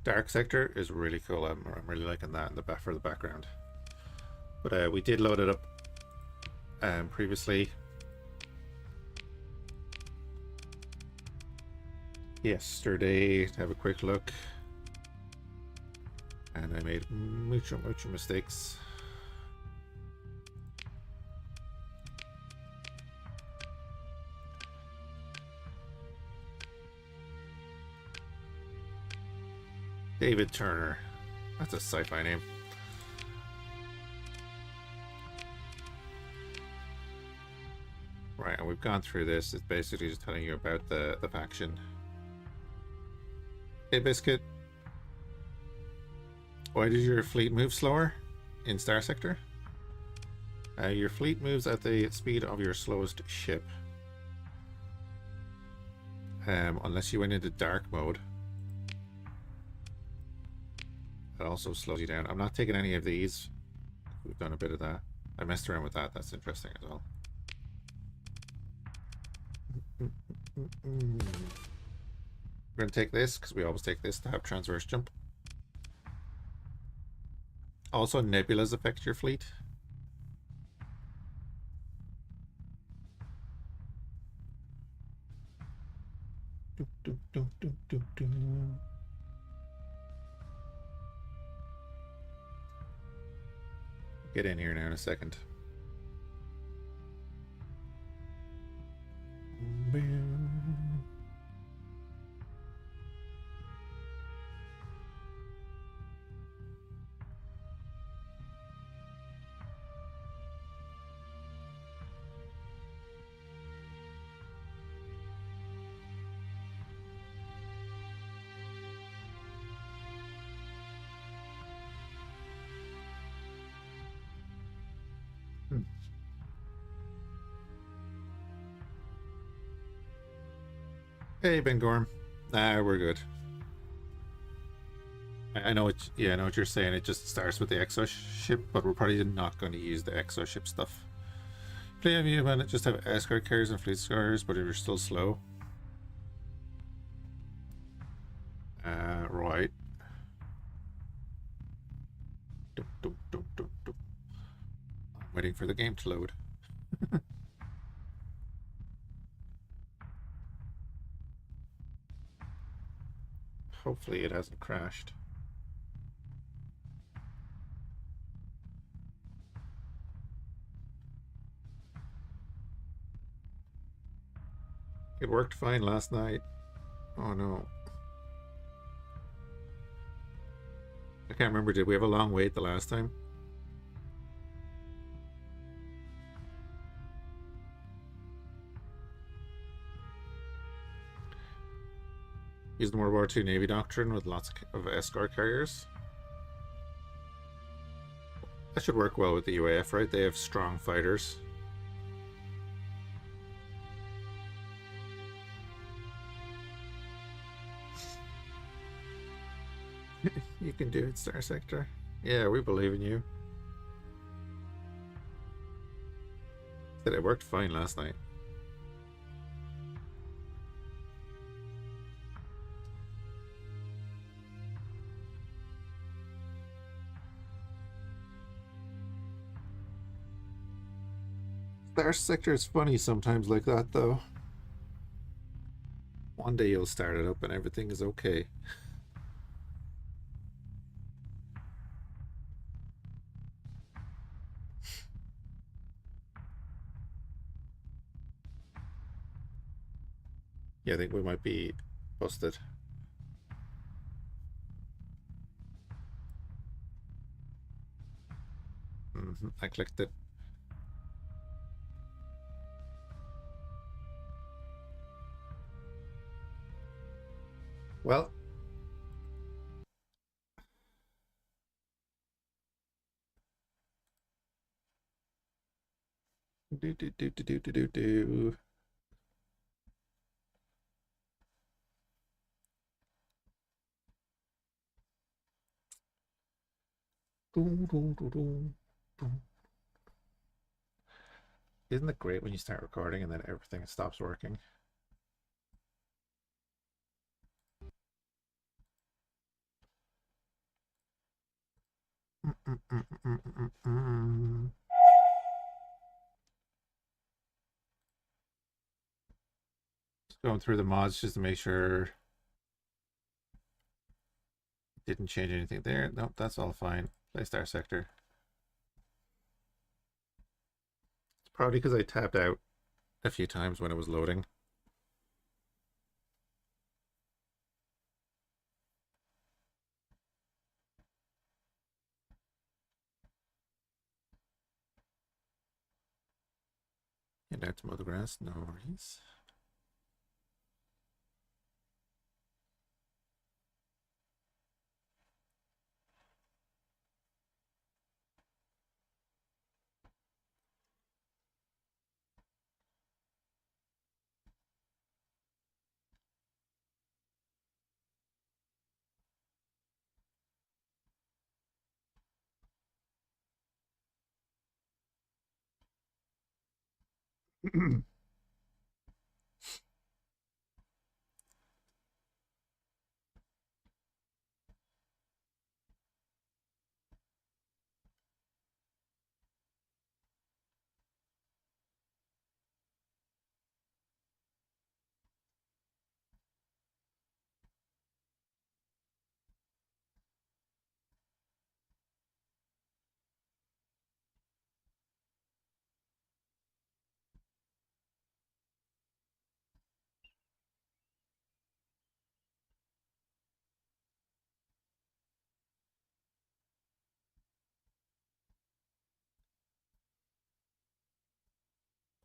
Darksector is really cool. I'm really liking that in the for the background. But we did load it up previously. Yesterday to have a quick look, and I made mucho mistakes. David Turner. That's a sci-fi name. Right, and we've gone through this. It's basically just telling you about the faction. Hey, Biscuit. Why does your fleet move slower in Starsector? Your fleet moves at the speed of your slowest ship. Unless you went into dark mode. That also slows you down. I'm not taking any of these. We've done a bit of that. I messed around with that. That's interesting as well. We're going to take this because we always take this to have transverse jump. Also, nebulas affect your fleet. Get in here now in a second. Hey, Ben Gorm. Nah, we're good. I know what. Yeah, I know what you're saying. It just starts with the exo ship, but we're probably not going to use the exo ship stuff. Play of you man, just have escort carriers and fleet scars, but you're still slow. Right. Dup, dup, dup, dup, dup. I'm waiting for the game to load. Hopefully, it hasn't crashed. It worked fine last night. Oh no. I can't remember. Did we have a long wait the last time? Use the World War II Navy doctrine with lots of escort carriers. That should work well with the UAF, right? They have strong fighters. You can do it, Starsector. Yeah, we believe in you. Said it worked fine last night. Starsector is funny sometimes like that, though. One day you'll start it up and everything is okay. Yeah, I think we might be busted. I clicked it. Well, do do do do do do do do. Isn't it great when you start recording and then everything stops working? Just going through the mods just to make sure it didn't change anything there. Nope, that's all fine. Play Starsector. It's probably because I tapped out a few times when it was loading. And out to mow the grass, no worries.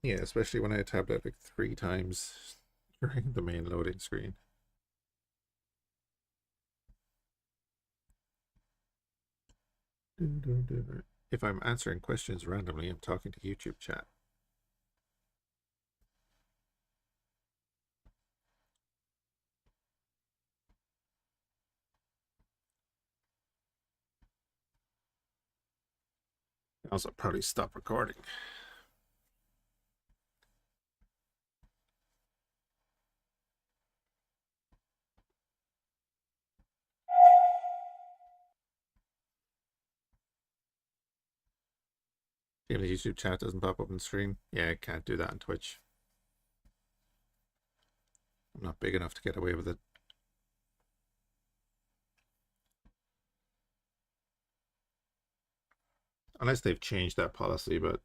Yeah, especially when I tapped out like 3 times during the main loading screen. If I'm answering questions randomly, I'm talking to YouTube chat. Also, probably stop recording. Even the YouTube chat doesn't pop up on stream. Yeah, I can't do that on Twitch. I'm not big enough to get away with it. Unless they've changed that policy, but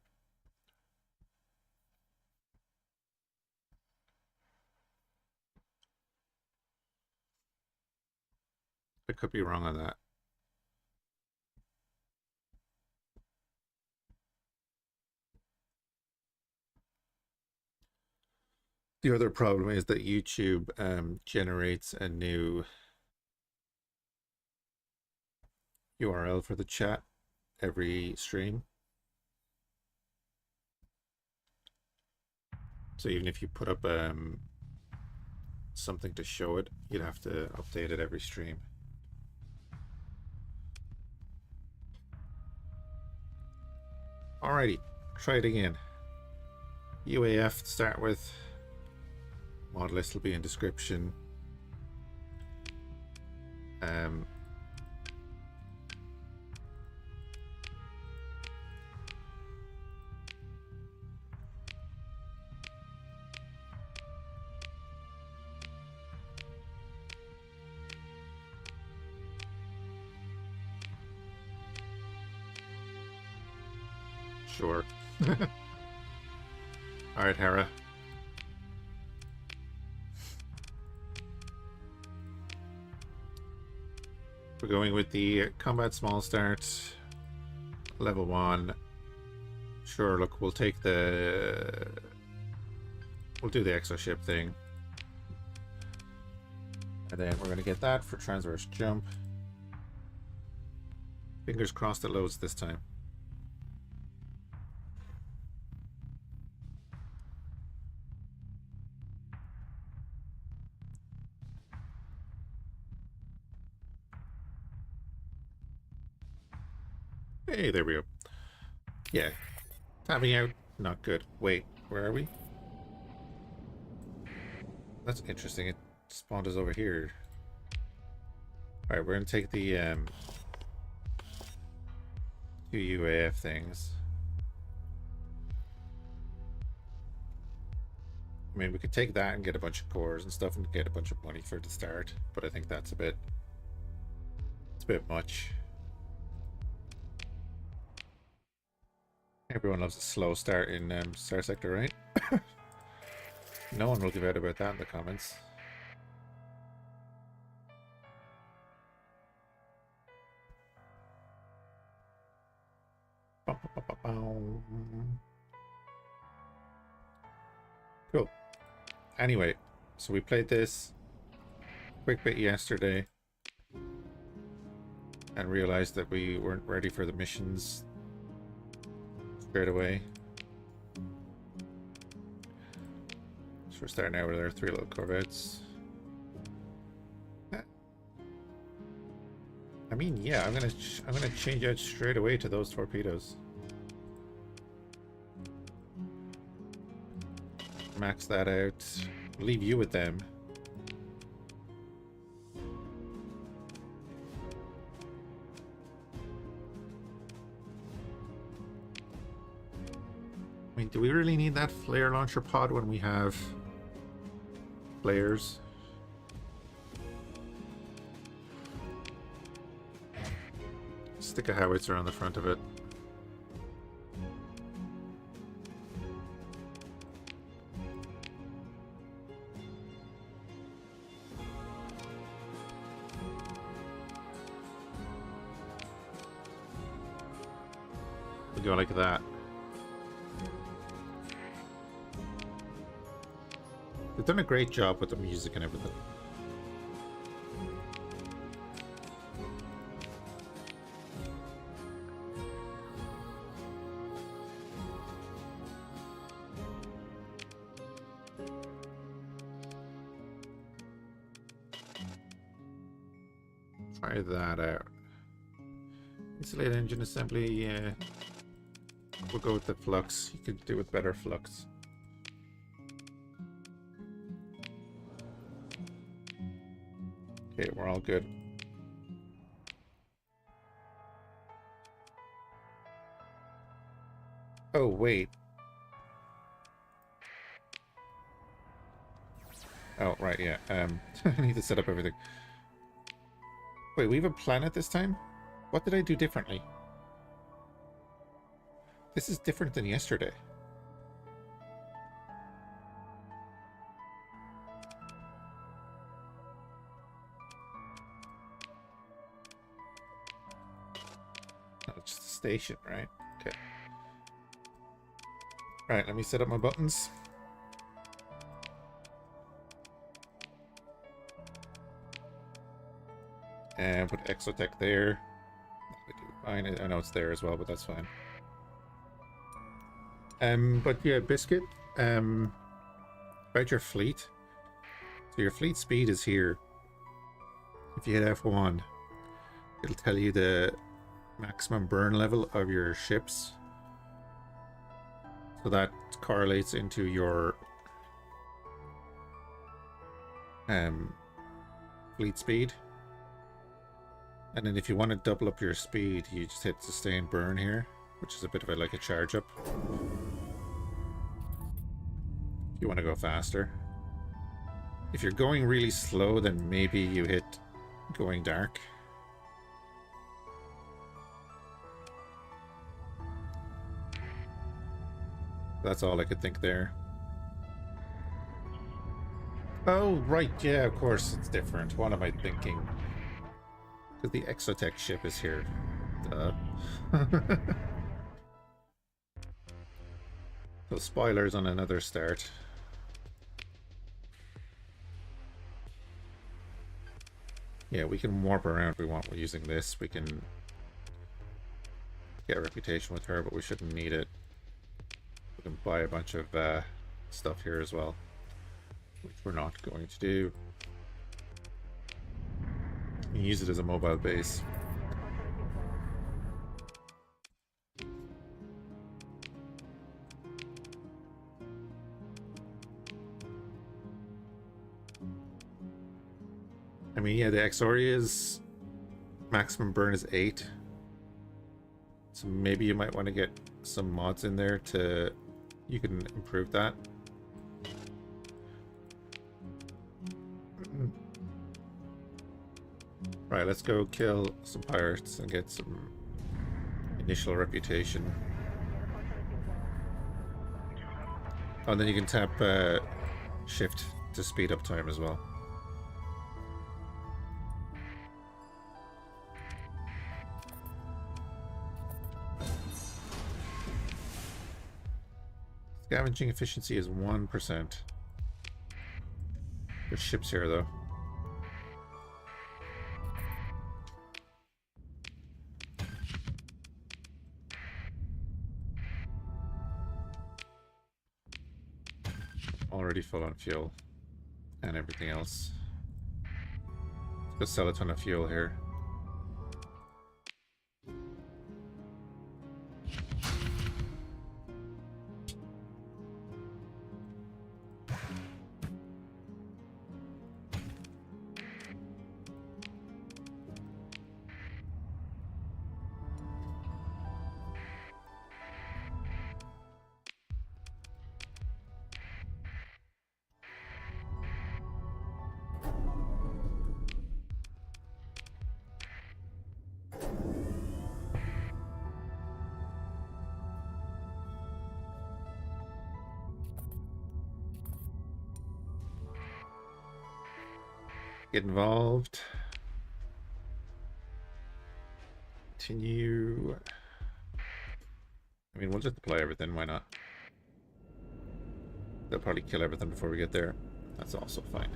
I could be wrong on that. The other problem is that YouTube generates a new URL for the chat every stream. So even if you put up something to show it, you'd have to update it every stream. Alrighty, try it again. UAF to start with. Mod list will be in description. Sure. Alright, Hera. We're going with the combat small start, level 1. Sure, look, we'll do the exo ship thing. And then we're going to get that for transverse jump. Fingers crossed it loads this time. Hey, there we go. Yeah. Tapping out, not good. Wait, where are we? That's interesting. It spawned us over here. Alright, we're gonna take the two UAF things. I mean, we could take that and get a bunch of cores and stuff and get a bunch of money for the start, but I think that's it's a bit much. Everyone loves a slow start in Starsector, right? No one will give out about that in the comments. Cool. Anyway, so we played this quick bit yesterday and realized that we weren't ready for the missions straight away. So we're starting out with our 3 little corvettes. I mean, yeah, I'm gonna change out straight away to those torpedoes. Max that out. Leave you with them. I mean, do we really need that flare launcher pod when we have flares? Stick a howitzer on the front of it. We go like that. They've done a great job with the music and everything. Try that out. Insulate engine assembly, yeah. we'll go with the flux. You could do with better flux. Okay, we're all good. Oh, wait. Oh, right, yeah. I need to set up everything. Wait, we have a planet this time? What did I do differently? This is different than yesterday. Oh, it's just a station, right? Okay. Right, let me set up my buttons. And put Exotech there. Fine. I know it's there as well, but that's fine. But yeah, Biscuit, about your fleet. So your fleet speed is here. If you hit F1, it'll tell you the maximum burn level of your ships. So that correlates into your fleet speed. And then if you want to double up your speed, you just hit sustain burn here, which is a bit of like a charge up. If you want to go faster. If you're going really slow, then maybe you hit going dark. That's all I could think there. Oh, right, yeah, of course it's different. What am I thinking? Because the Exotech ship is here. Duh. So spoilers on another start. Yeah, we can warp around if we want. We're using this. We can get a reputation with her, but we shouldn't need it. We can buy a bunch of stuff here as well, which we're not going to do. We can use it as a mobile base. I mean, yeah, the Exoria's maximum burn is 8. So maybe you might want to get some mods in there to... You can improve that. Right, let's go kill some pirates and get some initial reputation. Oh, and then you can tap shift to speed up time as well. Scavenging efficiency is 1%. There's ships here, though. Already full on fuel. And everything else. Let's go sell a ton of fuel here. Get involved. Continue. I mean, we'll just deploy everything, why not? They'll probably kill everything before we get there. That's also fine.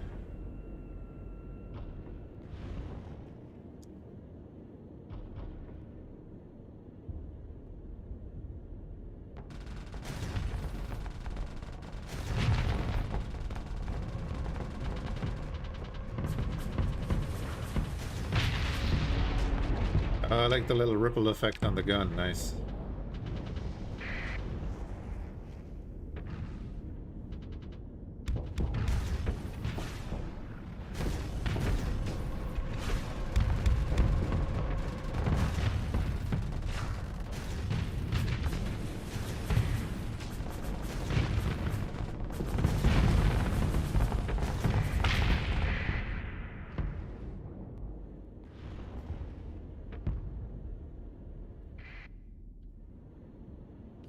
I like the little ripple effect on the gun, nice.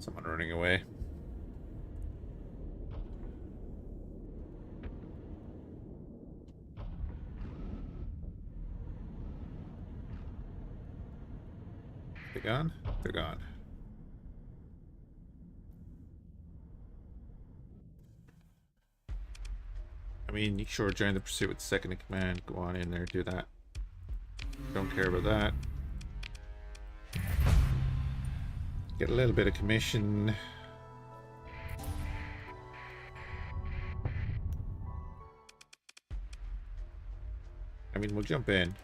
Someone running away. They're gone? They're gone. I mean, you sure join the pursuit with second in command. Go on in there, do that. Don't care about that. Get a little bit of commission. I mean, we'll jump in.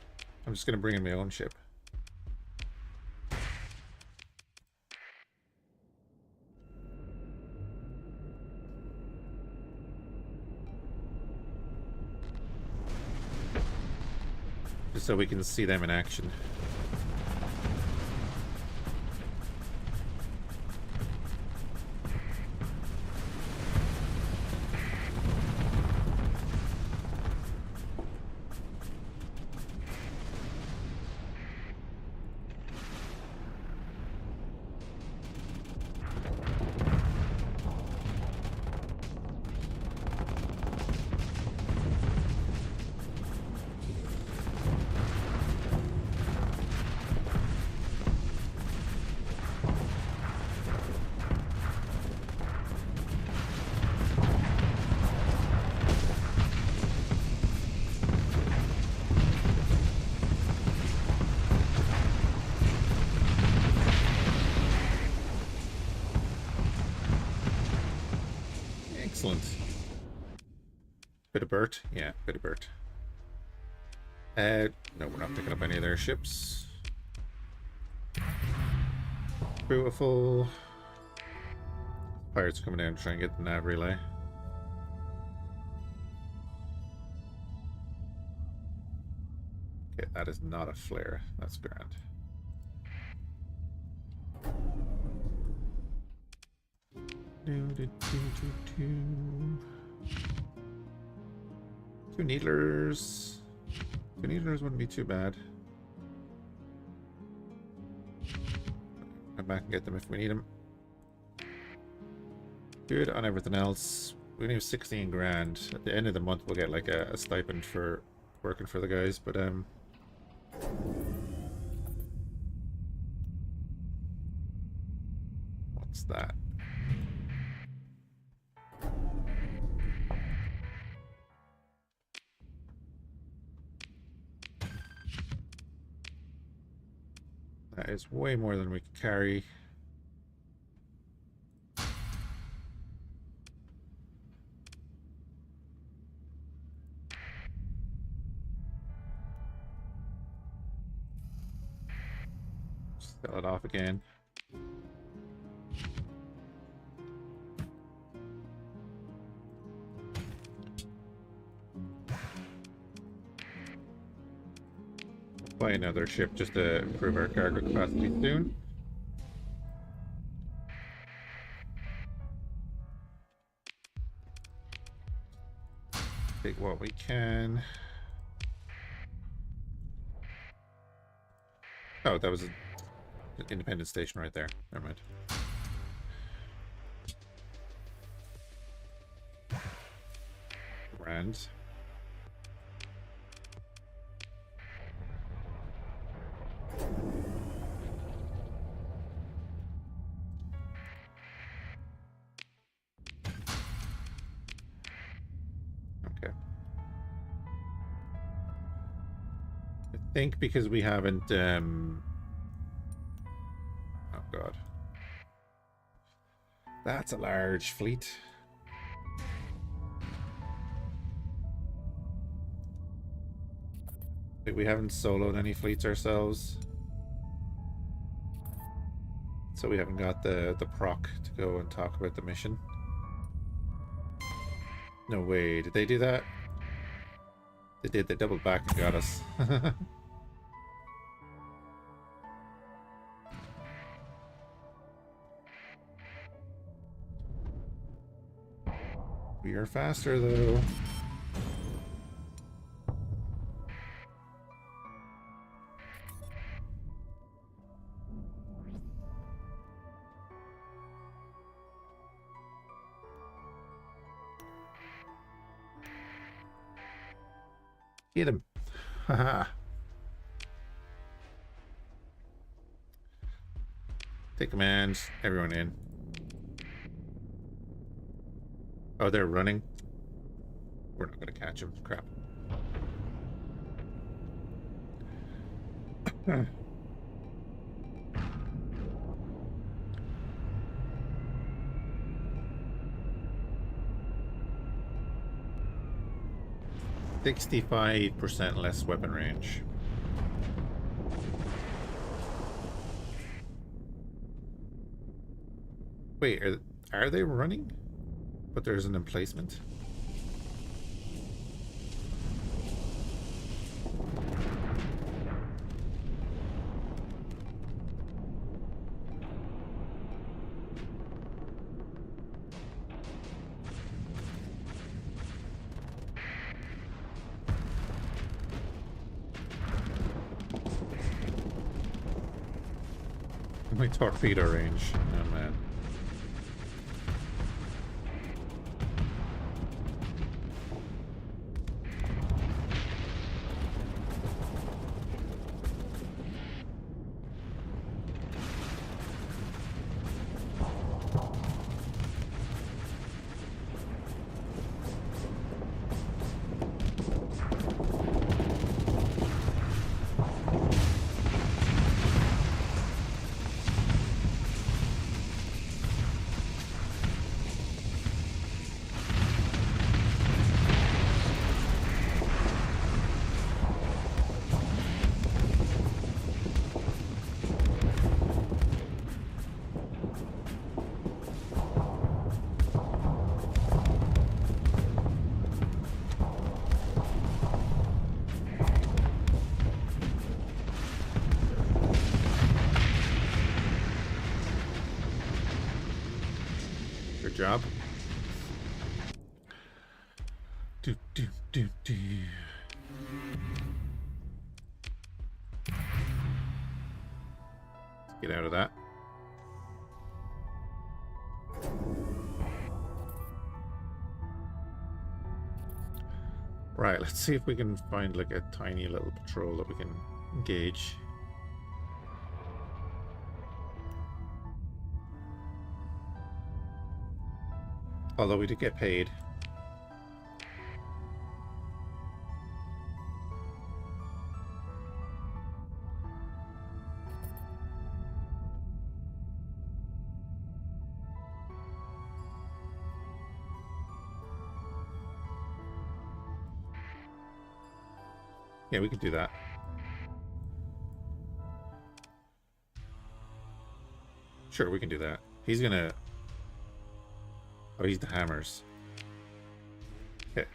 I'm just going to bring in my own ship. Just so we can see them in action. Excellent. Bit of Bert? Yeah, bit of Bert. No, we're not picking up any of their ships. Beautiful. Pirates coming down to try and get the nav relay. Okay, that is not a flare. That's grand. Two needlers. Two needlers wouldn't be too bad. Come back and get them if we need them. Good on everything else. We need 16 grand. At the end of the month, we'll get like a stipend for working for the guys. But what's that? That is way more than we can carry. Sell it off again. Buy another ship just to improve our cargo capacity soon. Take what we can. Oh, that was an independent station right there. Never mind. Grand. Okay. I think because we haven't oh god. That's a large fleet. I think we haven't soloed any fleets ourselves. So we haven't got the proc to go and talk about the mission. No way, did they do that? They did, they doubled back and got us. We are faster though. Get him. Haha. Take commands. Everyone in. Oh, they're running. We're not going to catch them. Crap. 65% less weapon range. Wait, are they running? But there's an emplacement? My torpedo range. Oh man. Good job. Do. Get out of that. Right, let's see if we can find like a tiny little patrol that we can engage. Although we did get paid. Yeah, we could do that. Sure, we can do that. He's gonna... Oh, he's the hammers. Okay.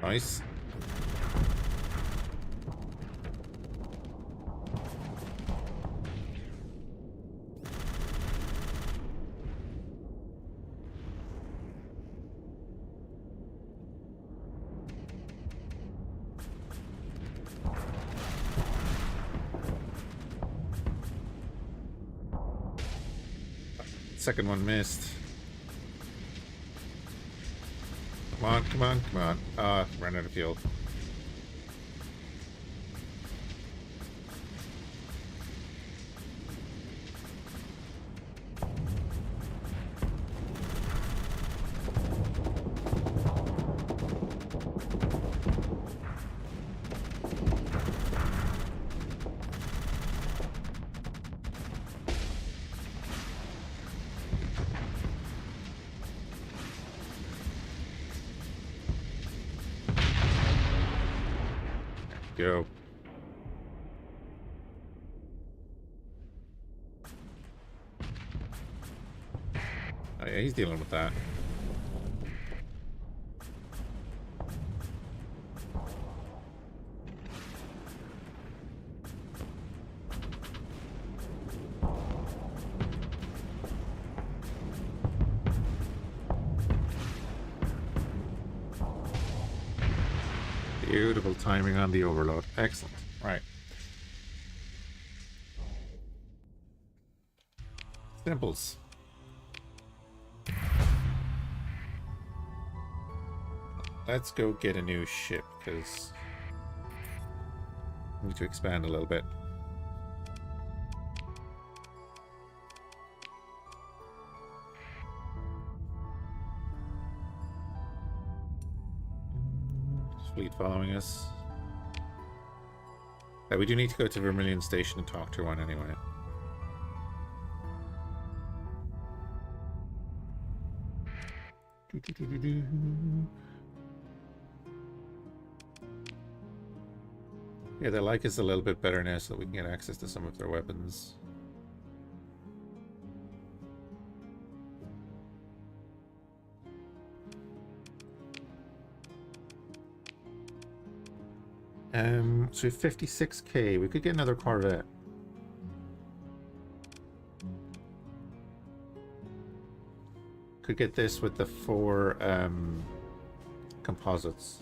Nice. Second one missed. Come on, come on, come on. Ran out of fuel. Go. yeah, he's dealing with that. Beautiful timing on the overload. Excellent. Right. Simples. Let's go get a new ship, because we need to expand a little bit. Fleet following us. We do need to go to Vermilion Station and talk to one anyway. Yeah, they like us a little bit better now so that we can get access to some of their weapons. So we have 56k. We could get another Corvette. Could get this with the 4 composites.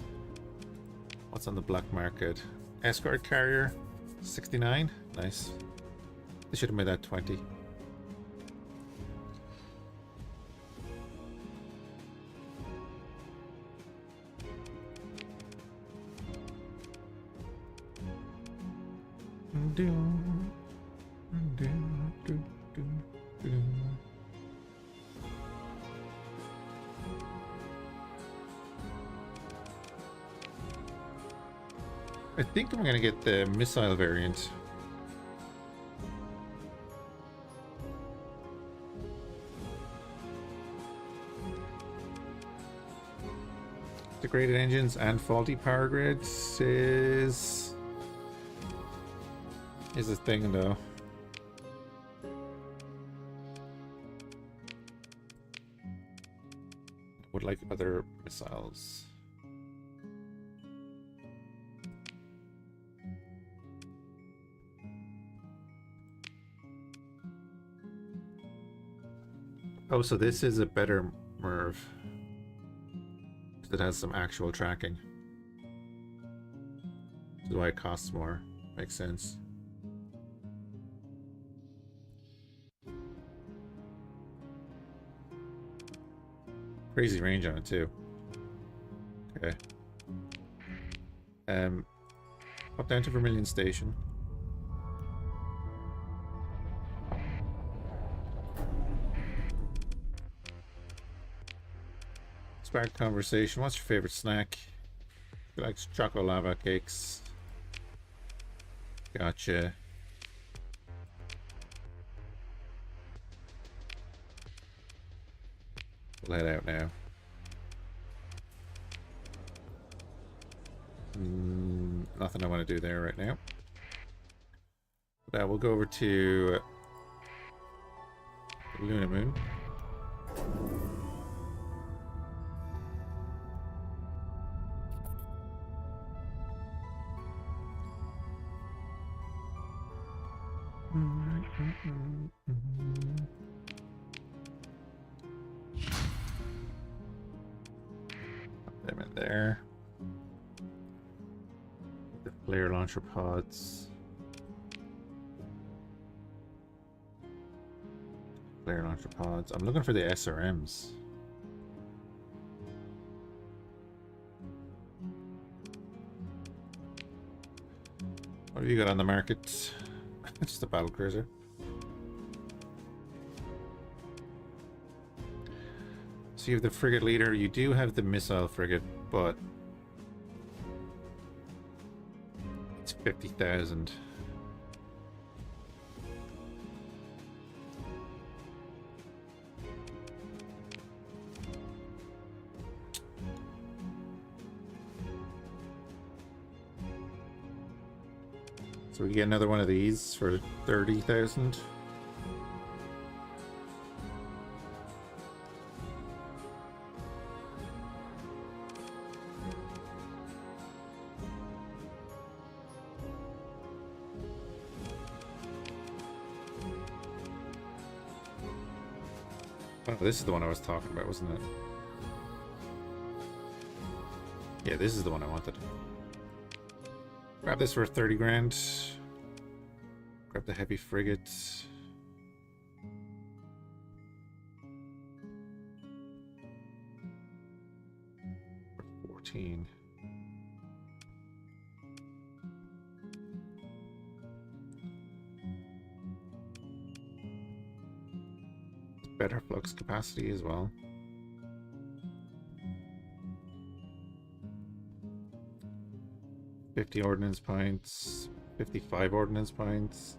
What's on the black market? Escort carrier, 69. Nice. They should have made that 20. I think I'm gonna get the missile variant. Degraded engines and faulty power grids is a thing though. Would like other missiles. Oh, so this is a better Merv. It has some actual tracking. This is why it costs more. Makes sense. Crazy range on it too. Okay. Up down to Vermilion Station. Spark conversation. What's your favorite snack? He likes chocolate lava cakes. Gotcha. We'll head out now. Nothing I want to do there right now. But we'll go over to Luna Moon. Put them in there. The flare launcher pods. Flare launcher pods. I'm looking for the SRMs. What have you got on the market? Just a battle cruiser. So you have the frigate leader. You do have the missile frigate, but it's 50,000. So we get another one of these for 30,000. Oh, this is the one I was talking about, wasn't it? Yeah, this is the one I wanted. Grab this for 30 grand. Grab the heavy frigate. For 14. Better flux capacity as well. $50 ordnance points, 55 ordnance points.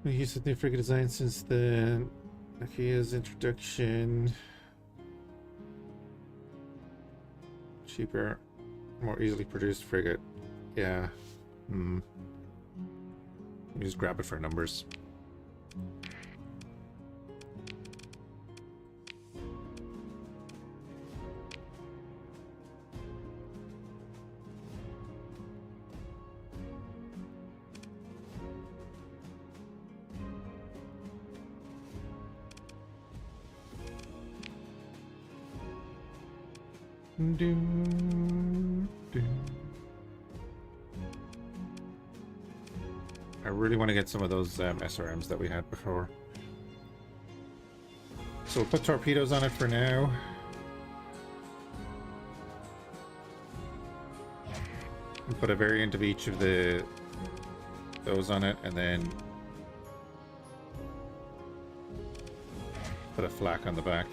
We used the new frigate design since the Nokia's introduction. Cheaper, more easily produced frigate. Yeah. You just grab it for numbers. I really want to get some of those SRMs that we had before. So we'll put torpedoes on it for now. And put a variant of each of those on it, and then put a flak on the back.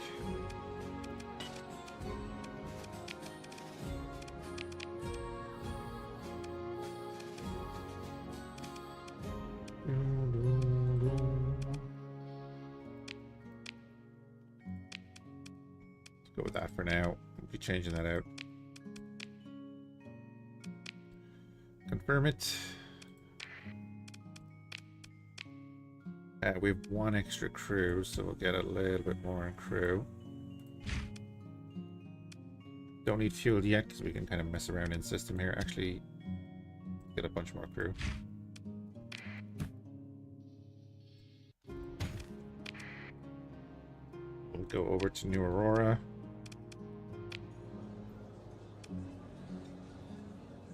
Go with that for now. We'll be changing that out. Confirm it. We have one extra crew, so we'll get a little bit more in crew. Don't need fuel yet because we can kind of mess around in system here. Actually, get a bunch more crew. We'll go over to New Aurora.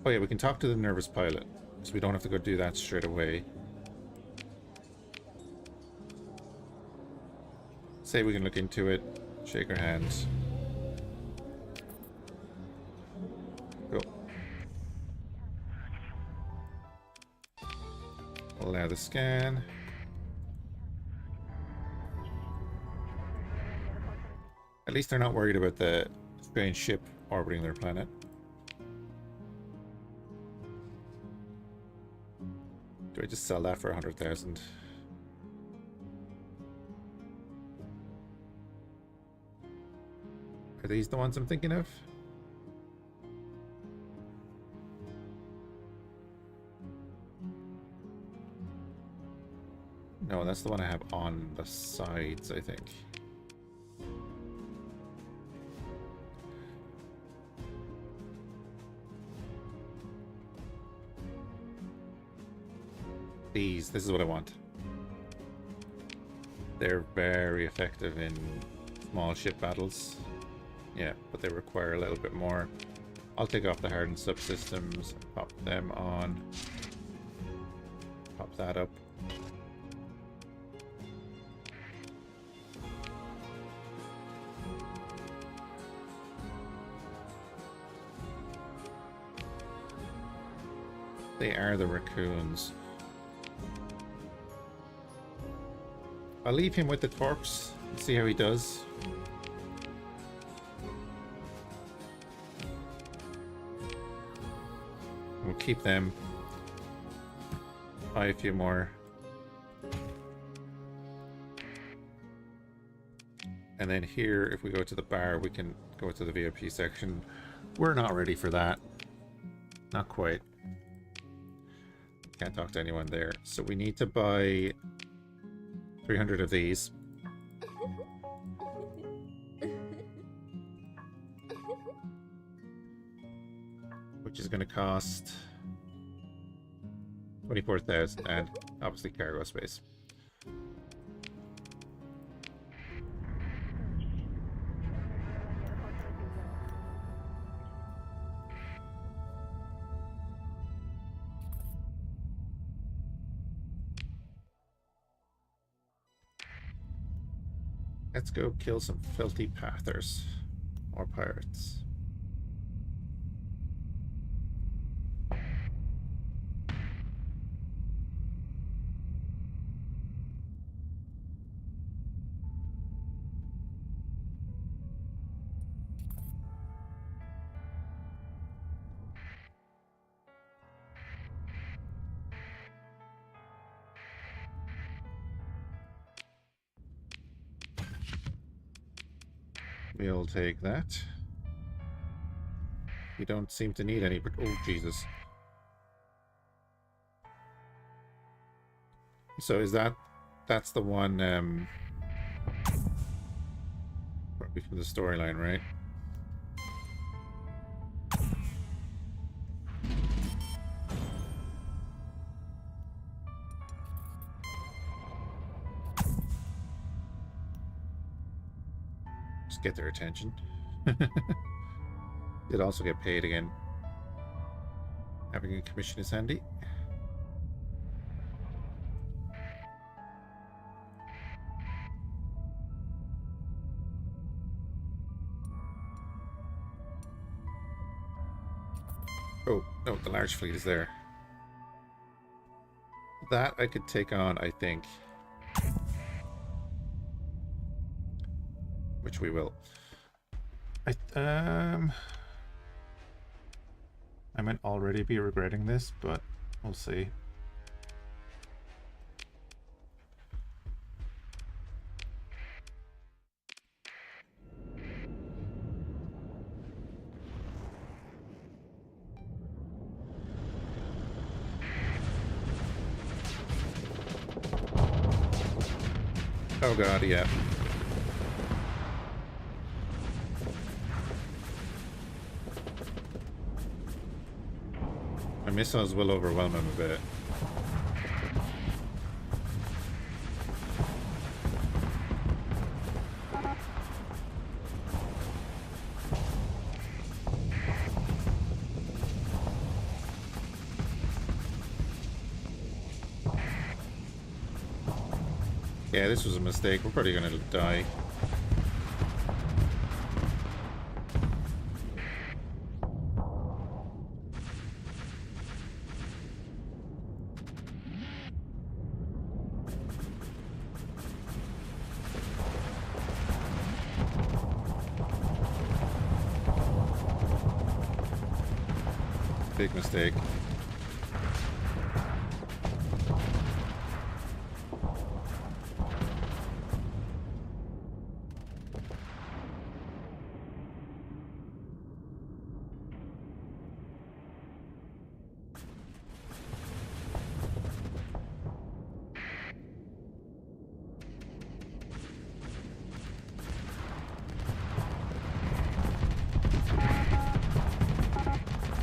Oh yeah, we can talk to the nervous pilot, so we don't have to go do that straight away. Say we can look into it, shake our hands. Cool. Allow the scan. At least they're not worried about the strange ship orbiting their planet. Do I just sell that for 100,000? Are these the ones I'm thinking of? No, that's the one I have on the sides, I think. This is what I want. They're very effective in small ship battles. Yeah, but they require a little bit more. I'll take off the hardened subsystems, pop them on. Pop that up. They are the raccoons. I'll leave him with the corpse and see how he does. We'll keep them. Buy a few more. And then here, if we go to the bar, we can go to the VIP section. We're not ready for that. Not quite. Can't talk to anyone there. So we need to buy 300 of these. Which is going to cost 24,000, and obviously cargo space. Let's go kill some filthy pathers. Or pirates. We'll take that. We don't seem to need any... Oh, Jesus. So is that... That's the one, probably from the storyline, right? Just get their attention. Did also get paid again. Having a commission is handy. Oh, no, the large fleet is there. That I could take on, I think. Which we will. I might already be regretting this, but we'll see. Oh god, yeah. My missiles will overwhelm him a bit. Yeah, this was a mistake. We're probably gonna die. Big mistake.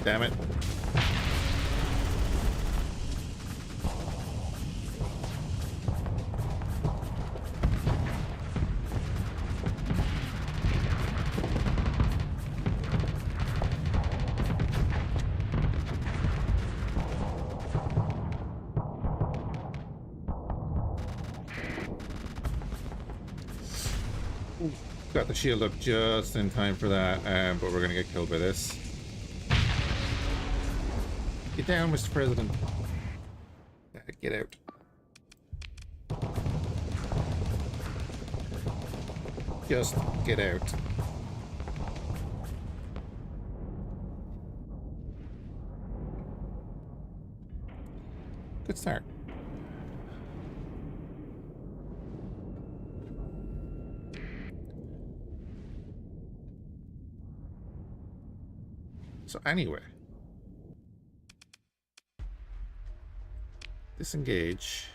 Damn it. Got the shield up just in time for that, but we're gonna get killed by this. Get down, Mr. President. Get out. Just get out. Good start. So anyway, disengage.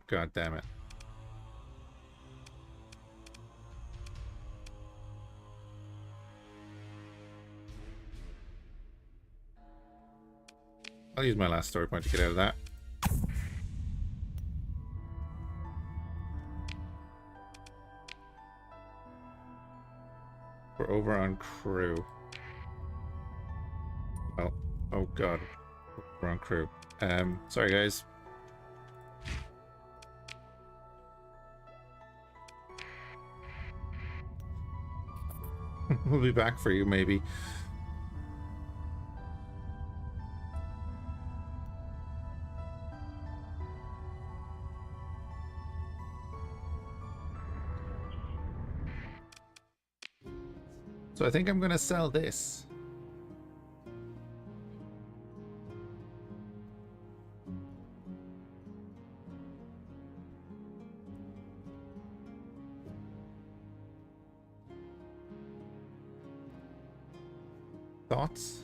God damn it. I'll use my last story point to get out of that. We're over on crew. Oh, oh god. We're on crew. Sorry guys. We'll be back for you, maybe. So I think I'm gonna sell this. Thoughts?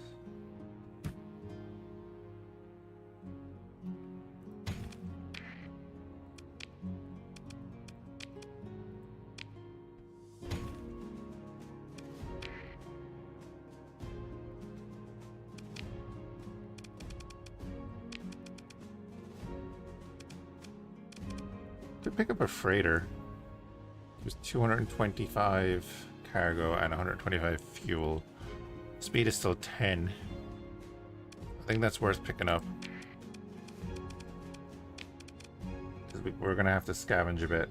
To pick up a freighter, it was 225 cargo and 125 fuel. Speed is still 10. I think that's worth picking up. Because we're going to have to scavenge a bit.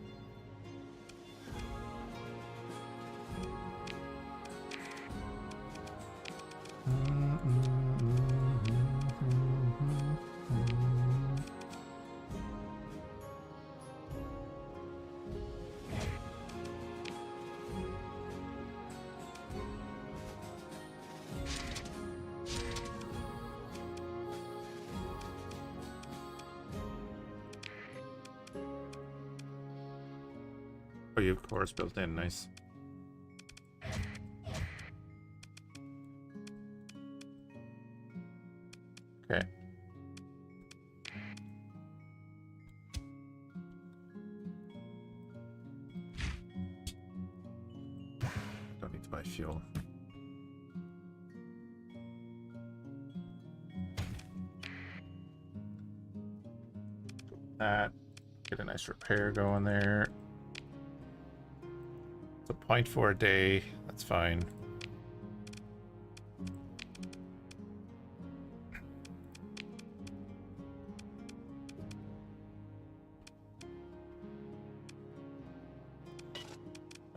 Oh, you have cores built in, nice. Okay. Don't need to buy fuel. That. Get a nice repair going there. It's a 0.4 a day. That's fine.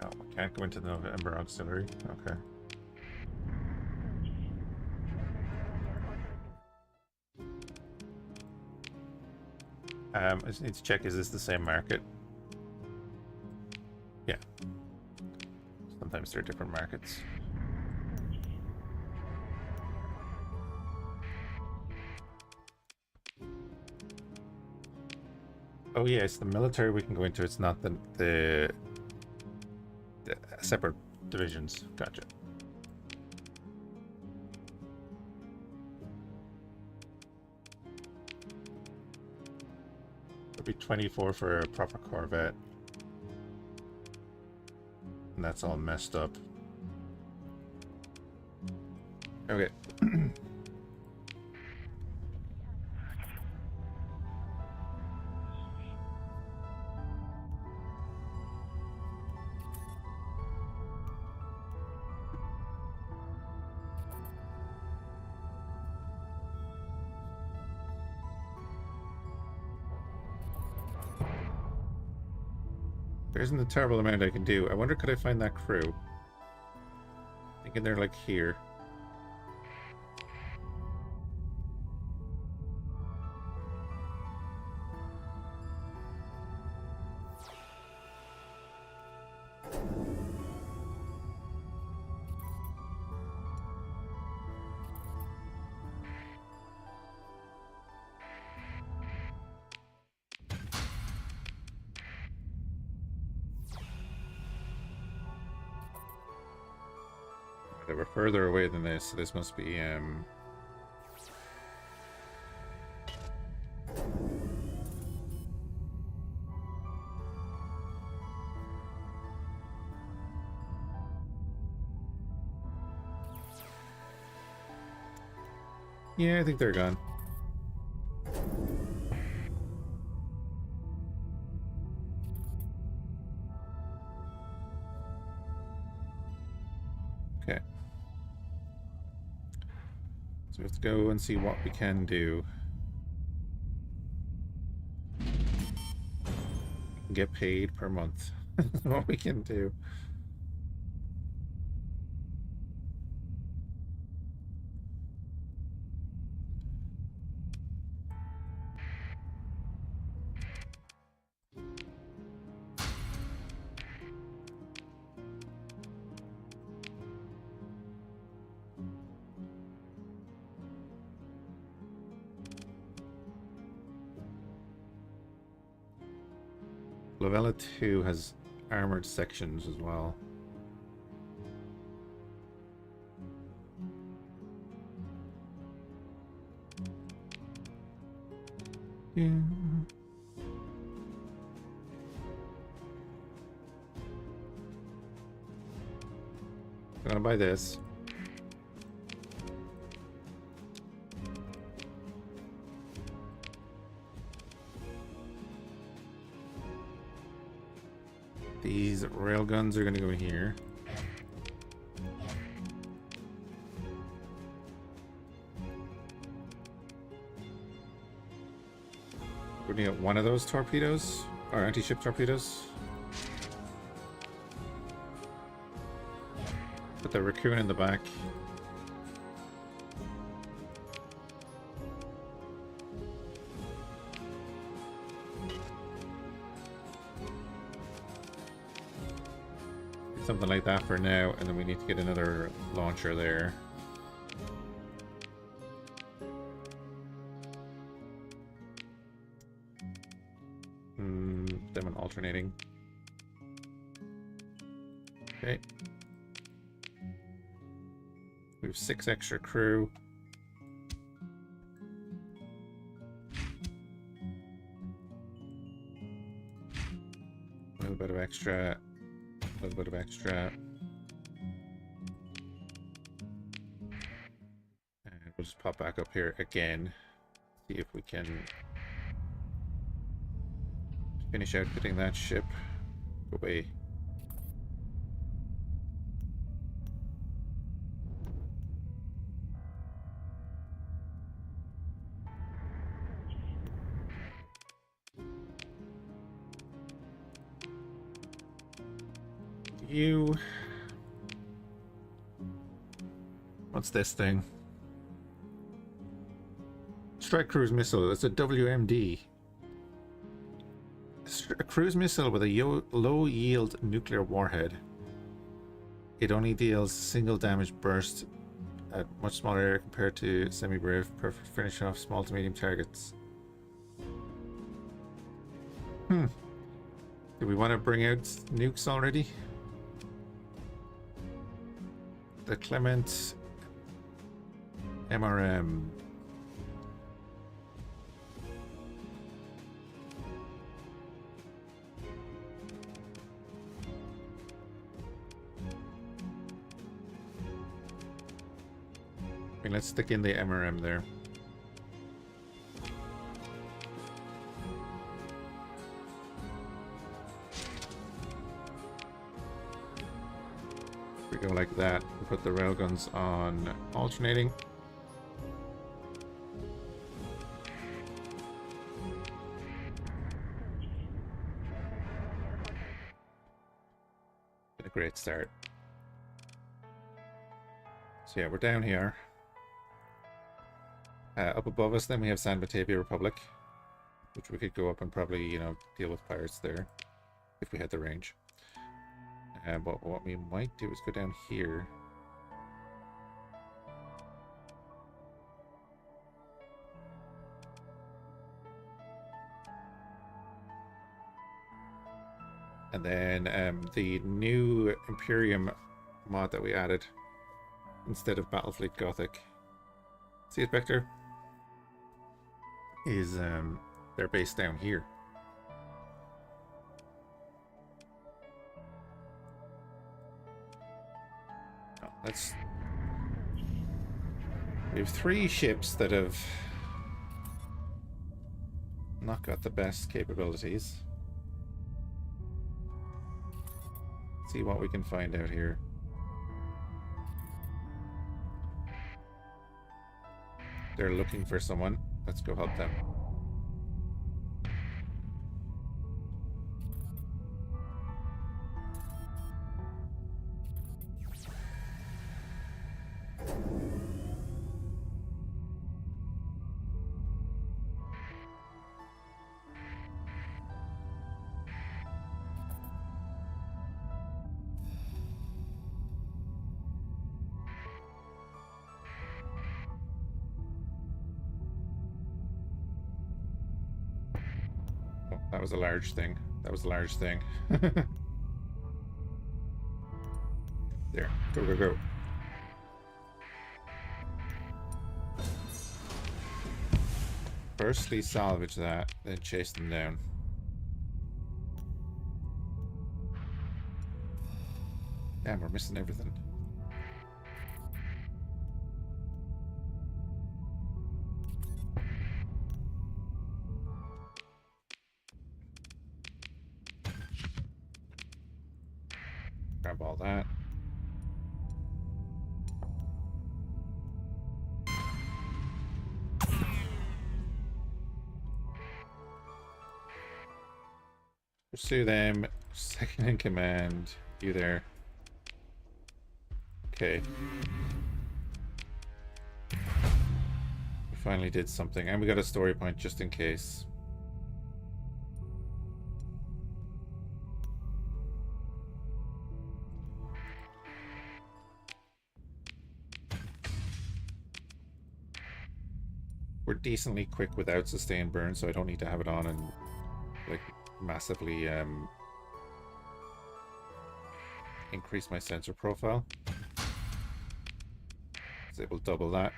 Oh, I can't go into the November auxiliary. Okay. I just need to check, is this the same market? Yeah. Sometimes they're different markets. Oh yes, the military we can go into, it's not the separate divisions. Gotcha. It'll be 24 for a proper Corvette. And that's all messed up. Okay. There isn't a terrible amount I can do. I wonder, could I find that crew? Thinking they're like here. They were further away than this, so this must be Yeah, I think they're gone. Okay. So let's go and see what we can do. Get paid per month. What we can do. Lavella 2 has armored sections as well. Yeah. I'm gonna buy this. These railguns are gonna go in here. We're gonna get one of those torpedoes, or anti-ship torpedoes. Put the raccoon in the back. Something like that for now, and then we need to get another launcher there. Them and alternating. Okay. We have 6 extra crew. A little bit of extra. A little bit of extra. And we'll just pop back up here again. See if we can finish out getting that ship away. You... What's this thing? Strike cruise missile. It's a WMD. A cruise missile with a low yield nuclear warhead. It only deals single damage burst at much smaller area compared to semi-brave. Perfect finish off small to medium targets. Do we want to bring out nukes already? The Clement MRM. I mean, let's stick in the MRM there. We go like that. We put the railguns on alternating. Been a great start. So yeah, we're down here. Up above us, then we have San Batavia Republic, which we could go up and probably, you know, deal with pirates there if we had the range. But what we might do is go down here. And then the new Imperium mod that we added instead of Battlefleet Gothic. See it, Vector? Is they're based down here. We have 3 ships that have not got the best capabilities. Let's see what we can find out here. They're looking for someone. Let's go help them. Oh, that was a large thing. That was a large thing. There. Go, go, go. Firstly, salvage that, then chase them down. Damn, we're missing everything. Grab all that. Pursue them. Second in command. You there. Okay. We finally did something. And we got a story point just in case. We're decently quick without sustained burn, so I don't need to have it on and like massively increase my sensor profile. So it will double that.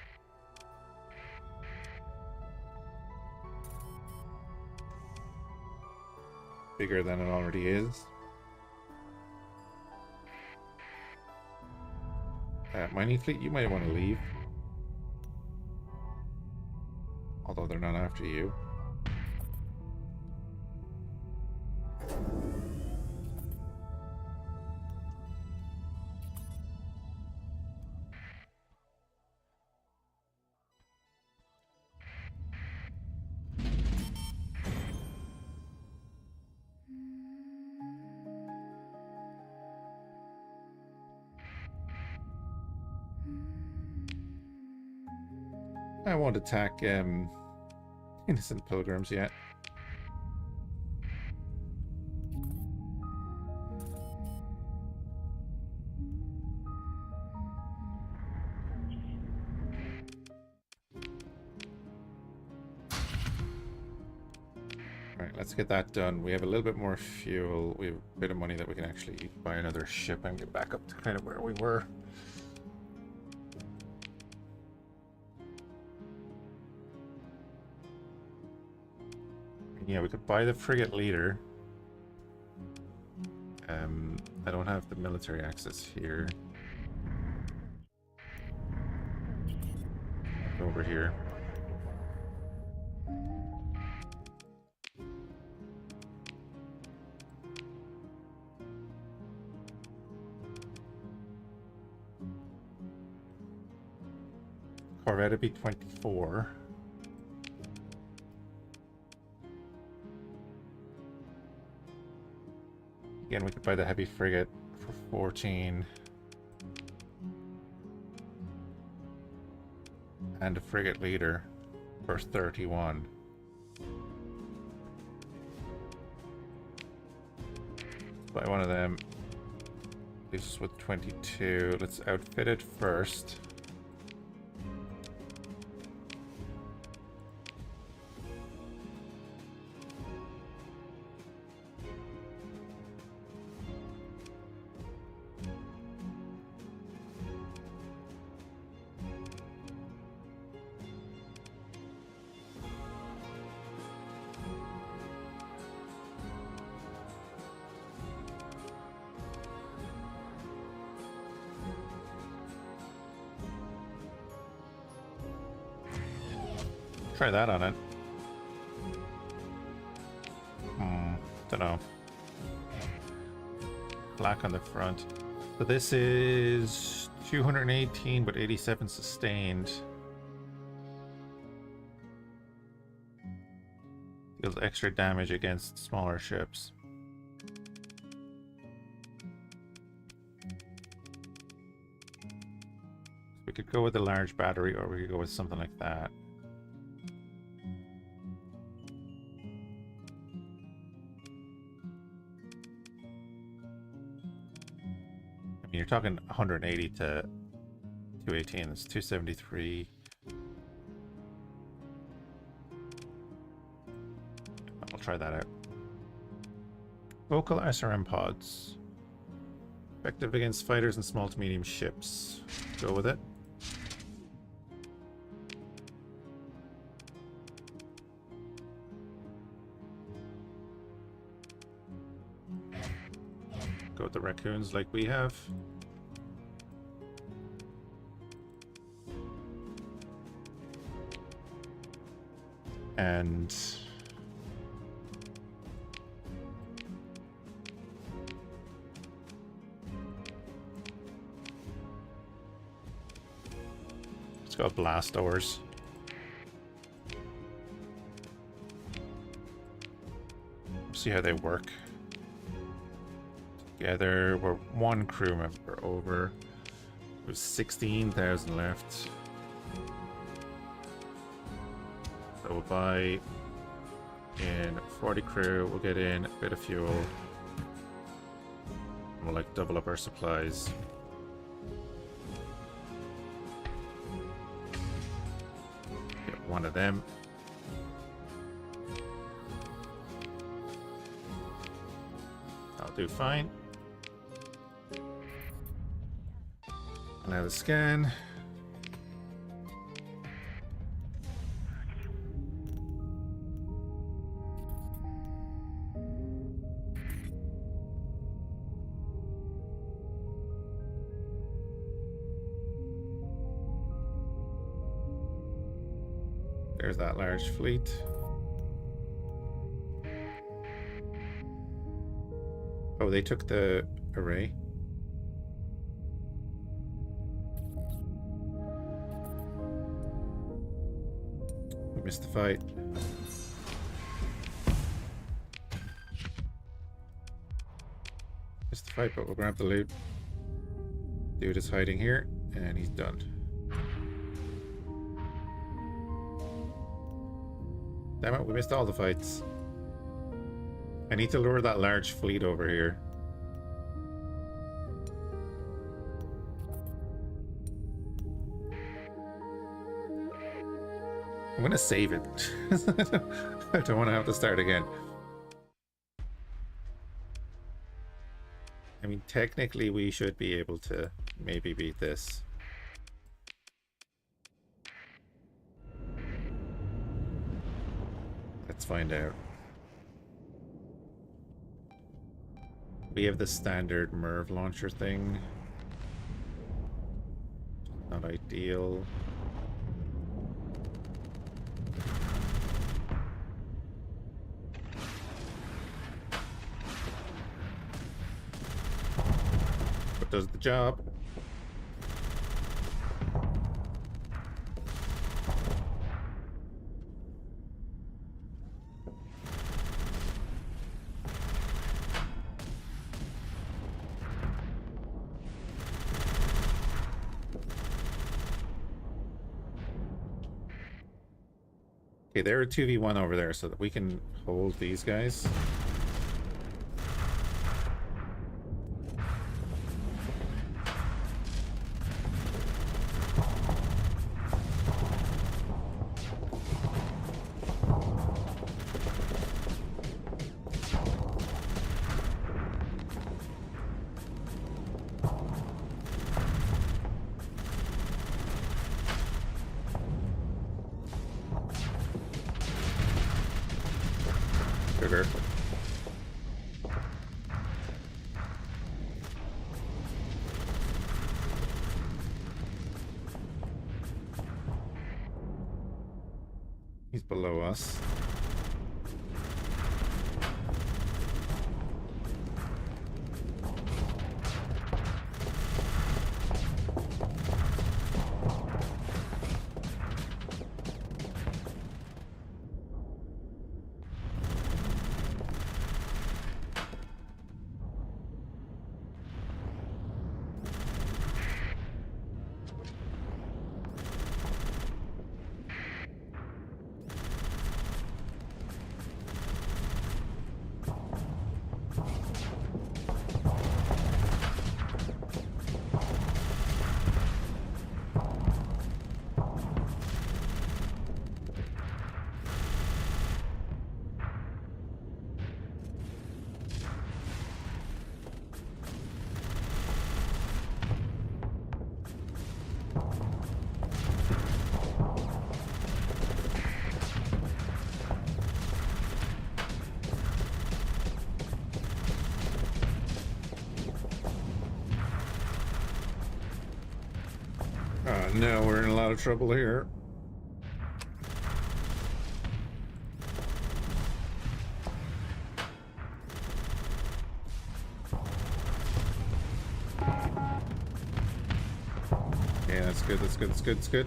Bigger than it already is. Mining fleet, you might want to leave. Although they're not after you. I won't attack innocent pilgrims yet. Right, let's get that done. We have a little bit more fuel. We have a bit of money that we can actually buy another ship and get back up to kind of where we were. Yeah, we could buy the frigate leader. I don't have the military access here. Over here. Corvette would be 24. Again, we could buy the heavy frigate for 14. And a frigate leader for 31. Buy one of them. Leaves us with 22. Let's outfit it first. Try that on it. Don't know. Black on the front. So this is 218, but 87 sustained. Deals extra damage against smaller ships. We could go with a large battery, or we could go with something like that. I mean, you're talking 180 to 218. That's 273. I'll try that out. Vocal SRM pods. Effective against fighters and small to medium ships. Go with it. Go with the raccoons like we have. And let's go blast doors. See how they work. Together, we're one crew member over. There's 16,000 left. So we'll buy in 40 crew, we'll get in a bit of fuel. We'll like double up our supplies. Get one of them. I'll do fine. Now the scan. There's that large fleet. Oh, they took the array. We missed the fight. Missed the fight, but we'll grab the loot. Dude is hiding here, and he's done. Damn it, we missed all the fights. I need to lure that large fleet over here. I'm gonna save it. I don't want to have to start again. I mean, technically we should be able to maybe beat this. Let's find out. We have the standard MIRV launcher thing. Not ideal. But does the job. Okay, they're a 2v1 over there, so that we can hold these guys. Sugar. He's below us. No, we're in a lot of trouble here. Yeah, that's good, that's good, that's good, that's good.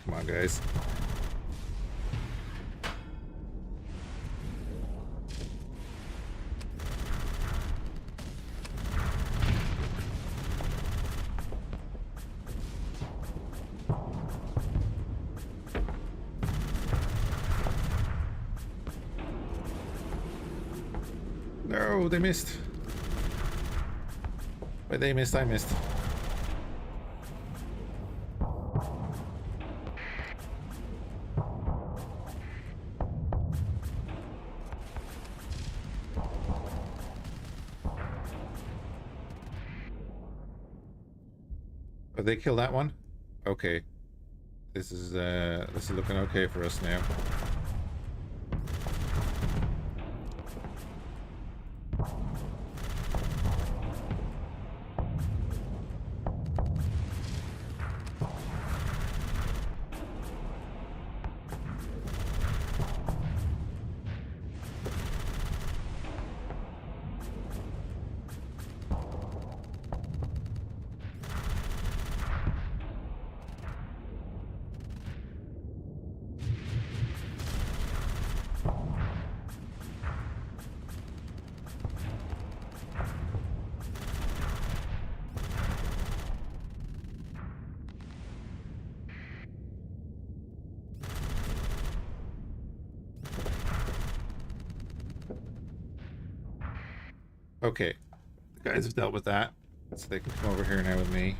Come on, guys. No, they missed. But they missed, I missed. Oh, they killed that one? Okay. This is looking okay for us now. Okay, the guys have dealt with that, so they can come over here now with me.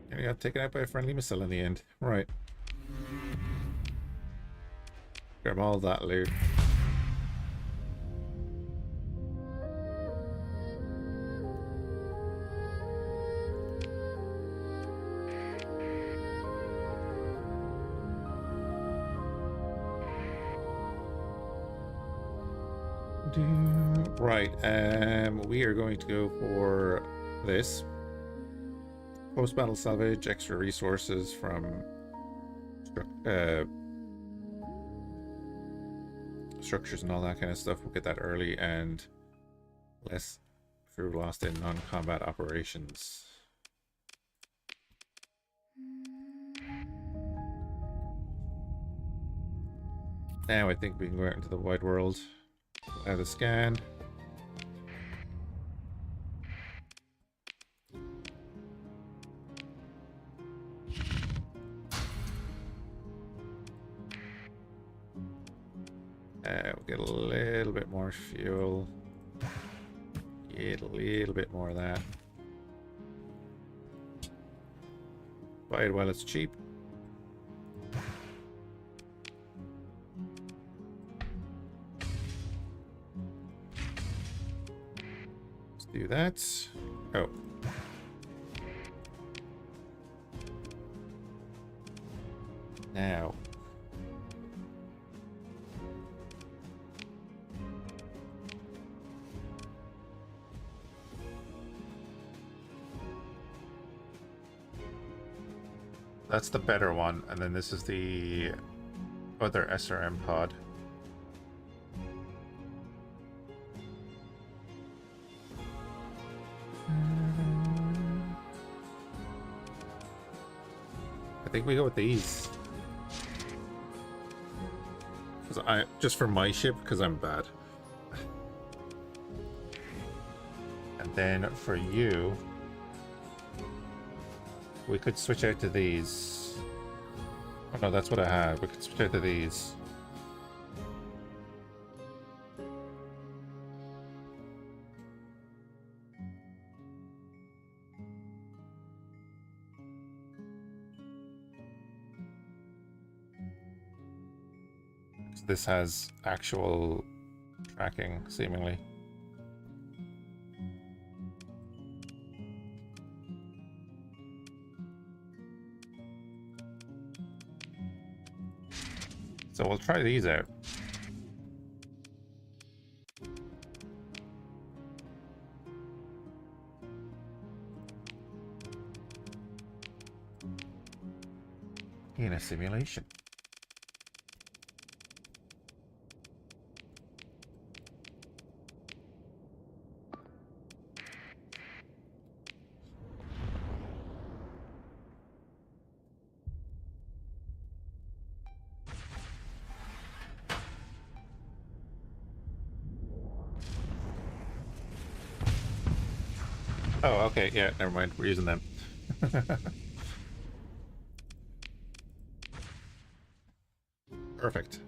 And I got taken out by a friendly missile in the end. Right. Grab all that loot. Right, we are going to go for this. Post-battle salvage, extra resources from structures and all that kind of stuff. We'll get that early, and less crew lost in non-combat operations. Now I think we can go out into the wide world. Have a scan. We'll get a little bit more fuel. Get a little bit more of that. Buy it while it's cheap. Let's do that. Oh. Now. That's the better one, and then this is the other SRM pod. I think we go with these. Just for my ship, because I'm bad. And then for you, we could switch out to these. Oh no, that's what I had. We could switch out to these. This has actual tracking, seemingly. So we'll try these out. In a simulation. Oh, okay, yeah, never mind. We're using them. Perfect.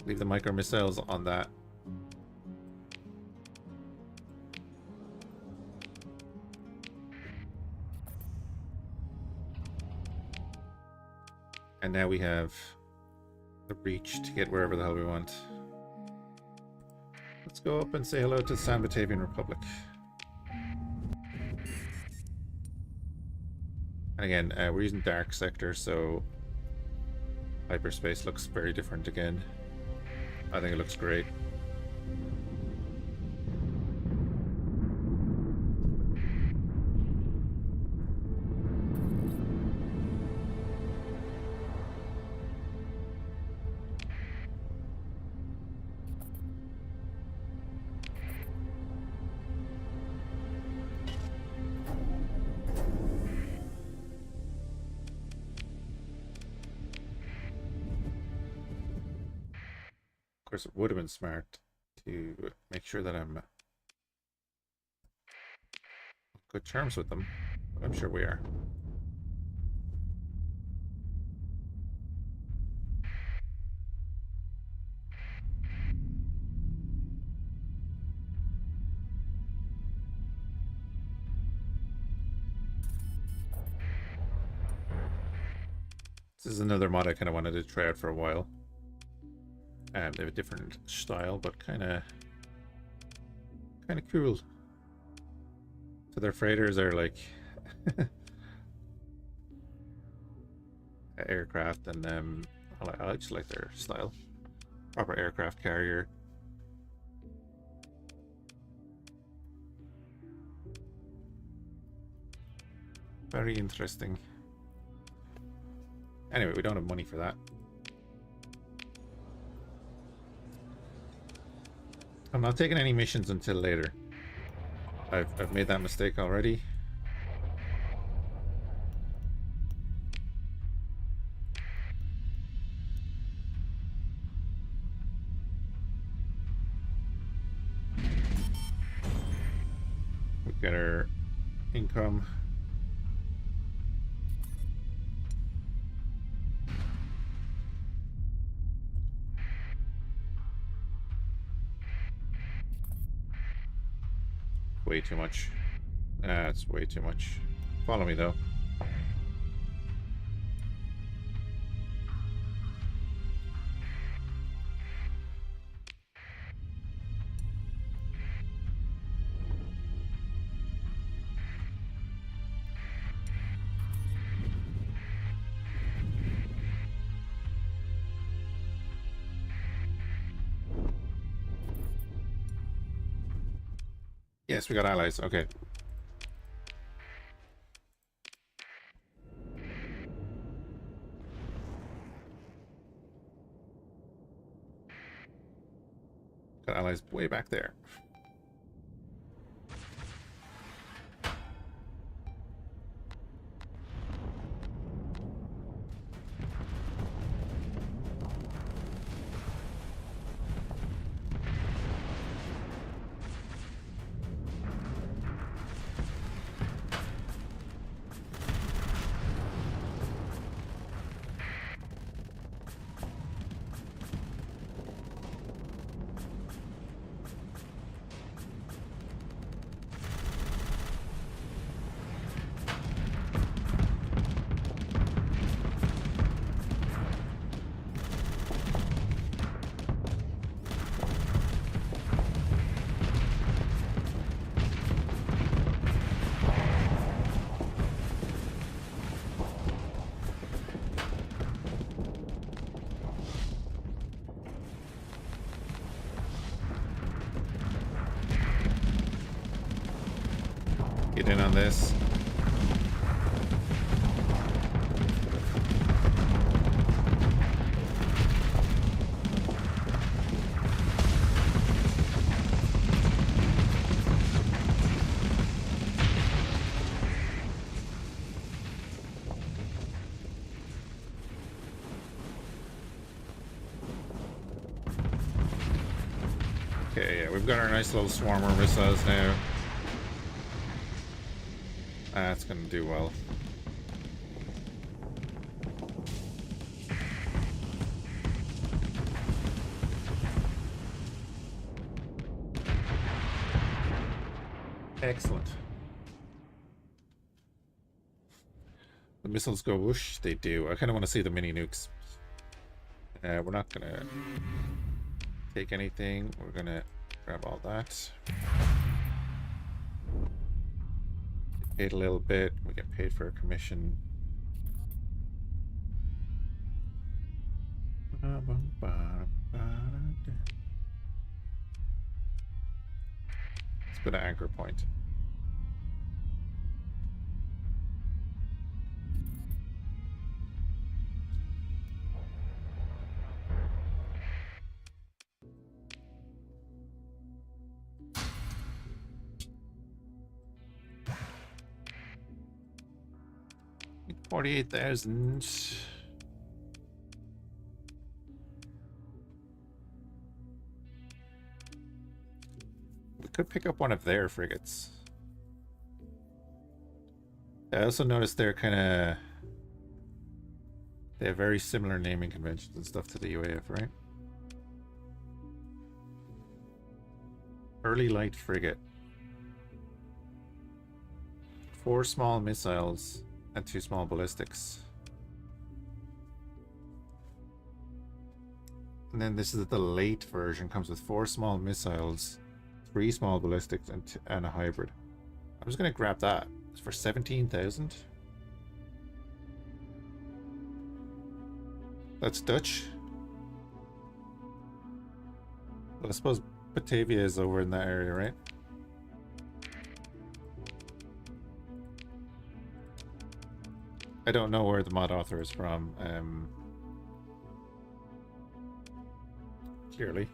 Leave the micro missiles on that. And now we have the reach to get wherever the hell we want. Let's go up and say hello to the San Batavian Republic. And again, we're using Starsector, so hyperspace looks very different again. I think it looks great. Of course, it would have been smart to make sure that I'm on good terms with them, but I'm sure we are. This is another mod I kind of wanted to try out for a while. They have a different style, but kind of cool. So their freighters are like aircraft, and I just like their style. Proper aircraft carrier. Very interesting. Anyway, we don't have money for that. I'm not taking any missions until later. I've made that mistake already. We get our income. Way too much. That's way too much. Follow me though. Yes, we got allies. Okay. Got allies way back there. Get in on this. Okay, yeah, we've got our nice little swarmer missiles now. That's gonna do well. Excellent. The missiles go whoosh. They do. I kind of want to see the mini nukes. We're not gonna take anything. We're gonna grab all that. Get paid a little bit. We get paid for a commission. Let's go to anchor point. $48,000. We could pick up one of their frigates. I also noticed they're kind of... They have very similar naming conventions and stuff to the UAF, right? Early light frigate. 4 small missiles and 2 small ballistics. And then this is the late version. Comes with 4 small missiles, 3 small ballistics, and a hybrid. I'm just gonna grab that. It's for 17,000. That's Dutch. Well, I suppose Batavia is over in that area, right? I don't know where the mod author is from, clearly.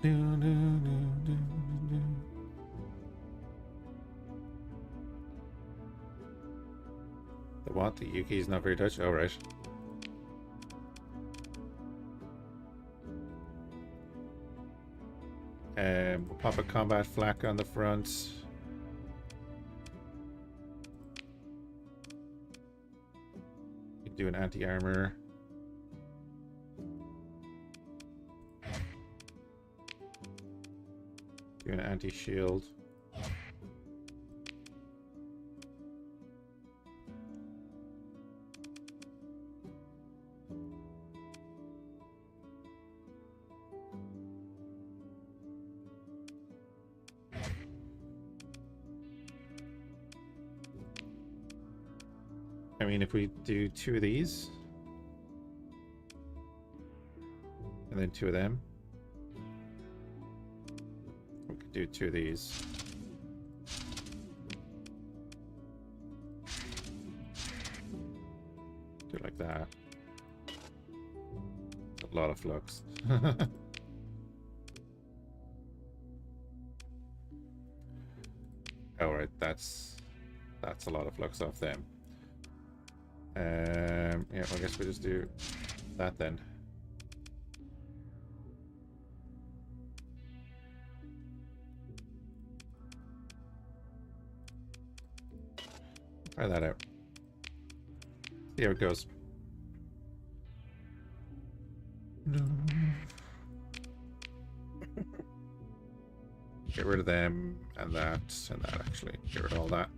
The what? The Yuki is not very Dutch? Oh, right. We'll pop a combat flak on the front. You can do an anti-armor. Do an anti-shield. I mean, if we do 2 of these, and then 2 of them, we could do 2 of these. Do it like that. A lot of flux. Alright, that's a lot of flux off them. Yeah, well, I guess we just do that then. Try that out. See how it goes. Get rid of them and that actually. Get rid of all that.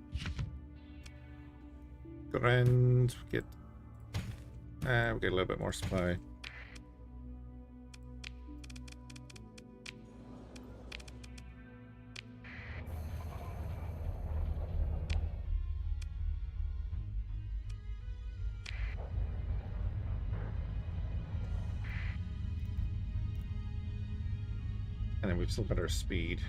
Go around, we get a little bit more supply. And then we've still got our speed.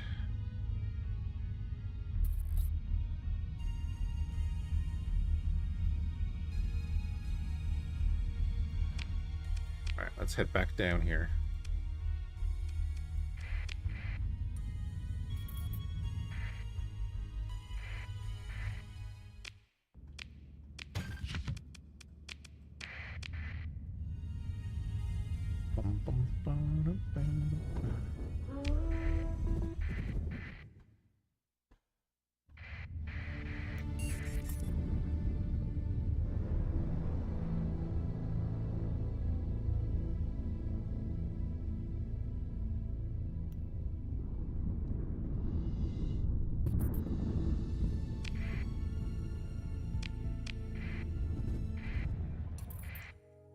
Alright, let's head back down here.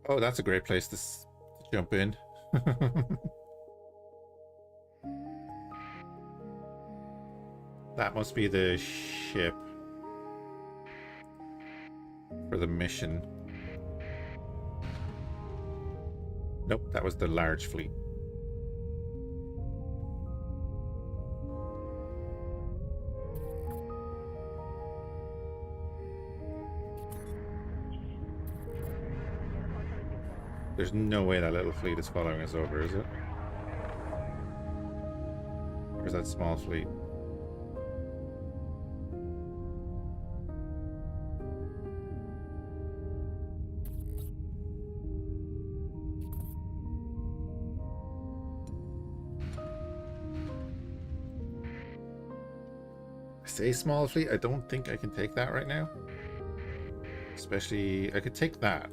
Oh, that's a great place to jump in. That must be the ship for the mission. Nope, that was the large fleet. There's no way that little fleet is following us over, is it? Or is that small fleet? I say small fleet, I don't think I can take that right now. Especially, I could take that.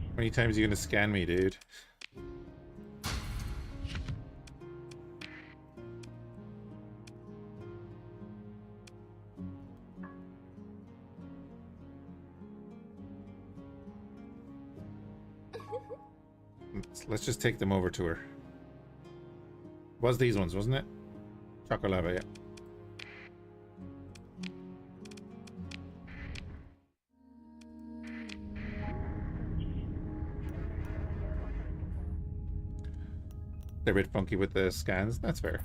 How many times are you gonna scan me, dude? Let's just take them over to her. Was these ones, wasn't it? Chocolava, yeah. They're a bit funky with the scans. That's fair.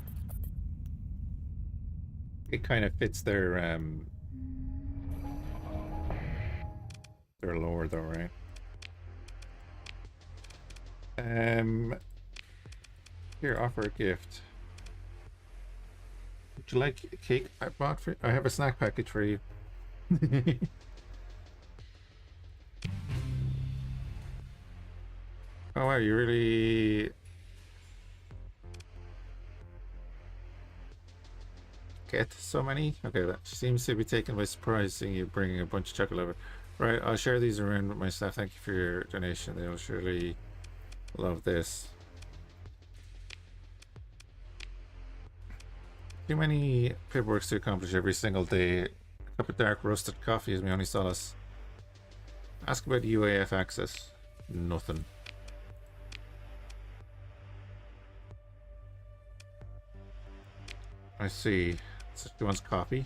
It kind of fits their lore, though, right? Here, offer a gift. Would you like a cake I bought for you? I have a snack package for you. Oh wow, you really get so many? Okay, that seems to be taken by surprise seeing you bringing a bunch of chocolate over. Right, I'll share these around with my staff. Thank you for your donation. They'll surely love this. Too many paperwork to accomplish every single day. A cup of dark roasted coffee is my only solace. Ask about UAF access. Nothing. I see. So she wants coffee.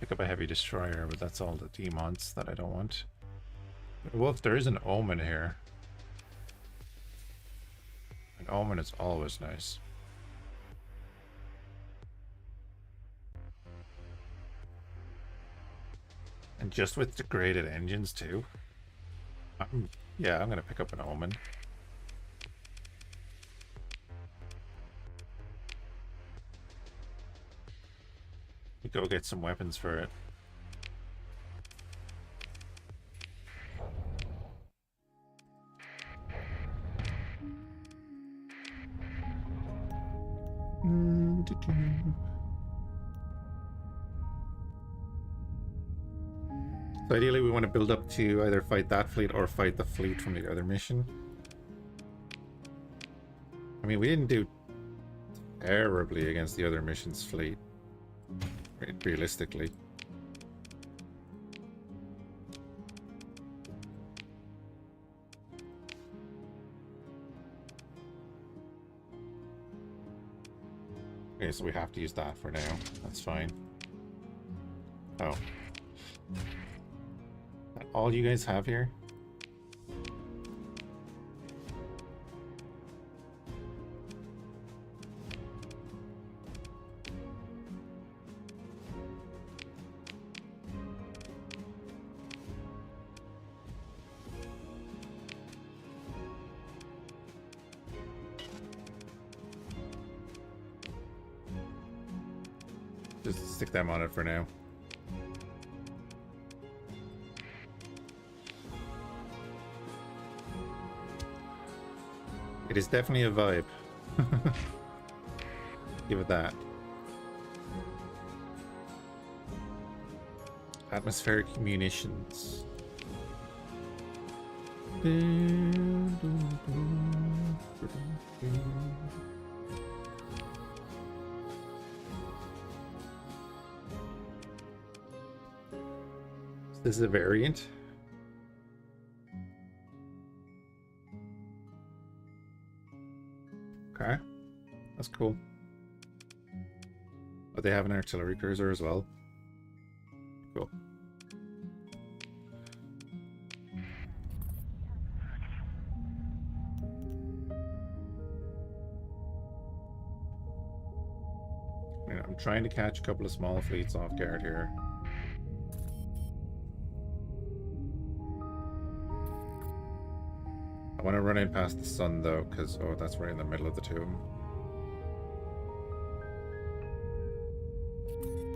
Pick up a heavy destroyer, but that's all the demons that I don't want. Well, if there is an omen here. An omen is always nice. And just with degraded engines too. Yeah, I'm gonna pick up an omen. We go get some weapons for it. So ideally we want to build up to either fight that fleet or fight the fleet from the other mission. I mean, we didn't do terribly against the other mission's fleet, realistically. Okay, so we have to use that for now. That's fine. Oh. That all you guys have here? Just stick them on it for now. It is definitely a vibe. Give it that. Atmospheric munitions. This is a variant. Okay, that's cool. But they have an artillery cruiser as well. Cool. I'm trying to catch a couple of small fleets off guard here. I want to run in past the sun though, because oh, that's right in the middle of the tomb.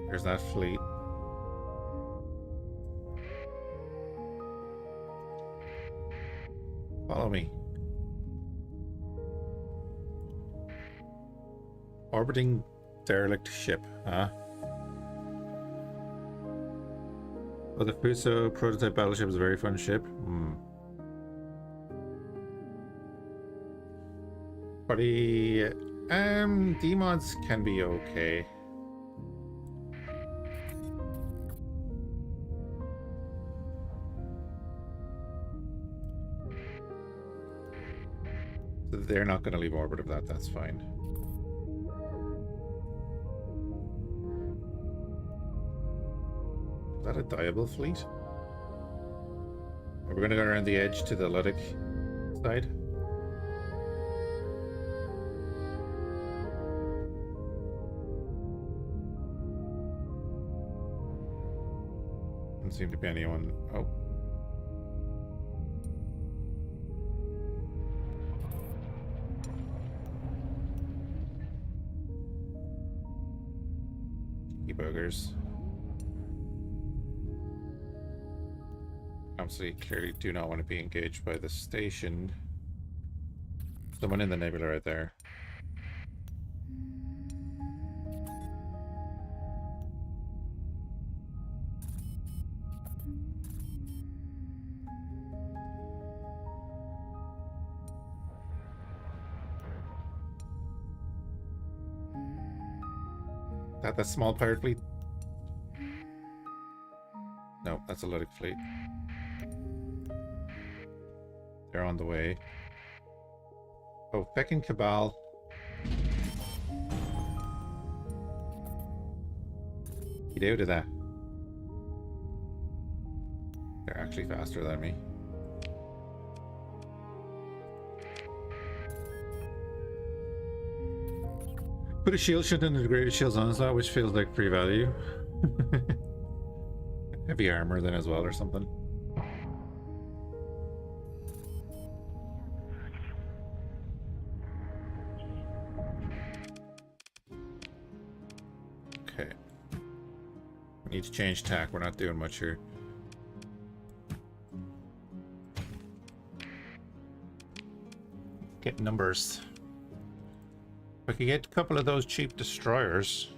There's that fleet. Follow me. Orbiting derelict ship, huh? Oh, the Fuso prototype battleship is a very fun ship. Buddy, D-mods can be okay. They're not going to leave orbit of that, that's fine. Is that a diable fleet? Are we going to go around the edge to the Ludic side? Doesn't seem to be anyone. Oh. Boogers. Obviously, clearly do not want to be engaged by the station. Someone in the nebula right there. That the small pirate fleet? No, that's a Ludic fleet. They're on the way. Oh, feckin' Cabal. Get out of that. They're actually faster than me. Put a shield shot into the greatest shields on that, which feels like free value. Heavy armor then as well or something. Okay. We need to change tack, we're not doing much here. Get numbers. We could get a couple of those cheap destroyers.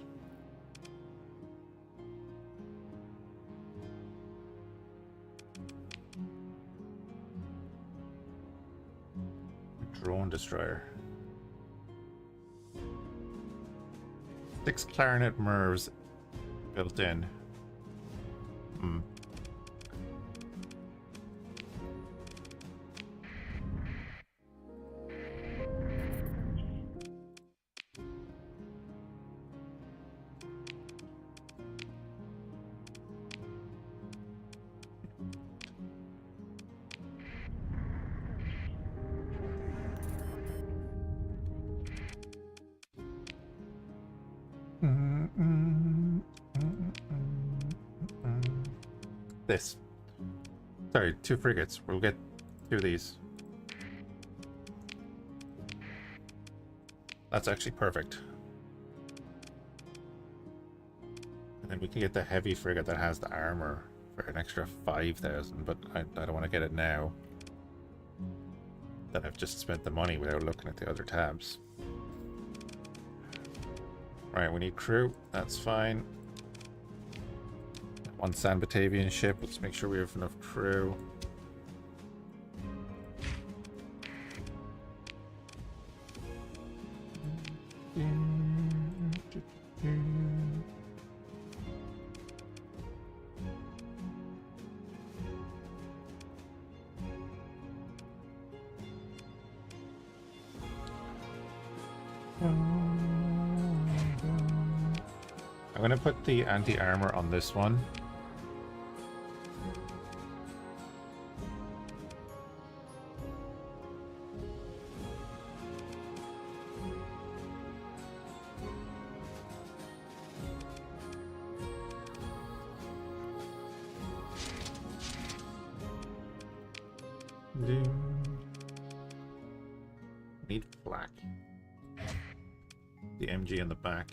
Drone destroyer. 6 clarinet mervs built in. Hmm. This. Sorry, 2 frigates. We'll get 2 of these. That's actually perfect. And then we can get the heavy frigate that has the armor for an extra 5,000, but I don't want to get it now. Then I've just spent the money without looking at the other tabs. Right, we need crew. That's fine. 1 San Batavian ship. Let's make sure we have enough crew. I'm going to put the anti-armor on this one. Need flak. The MG in the back.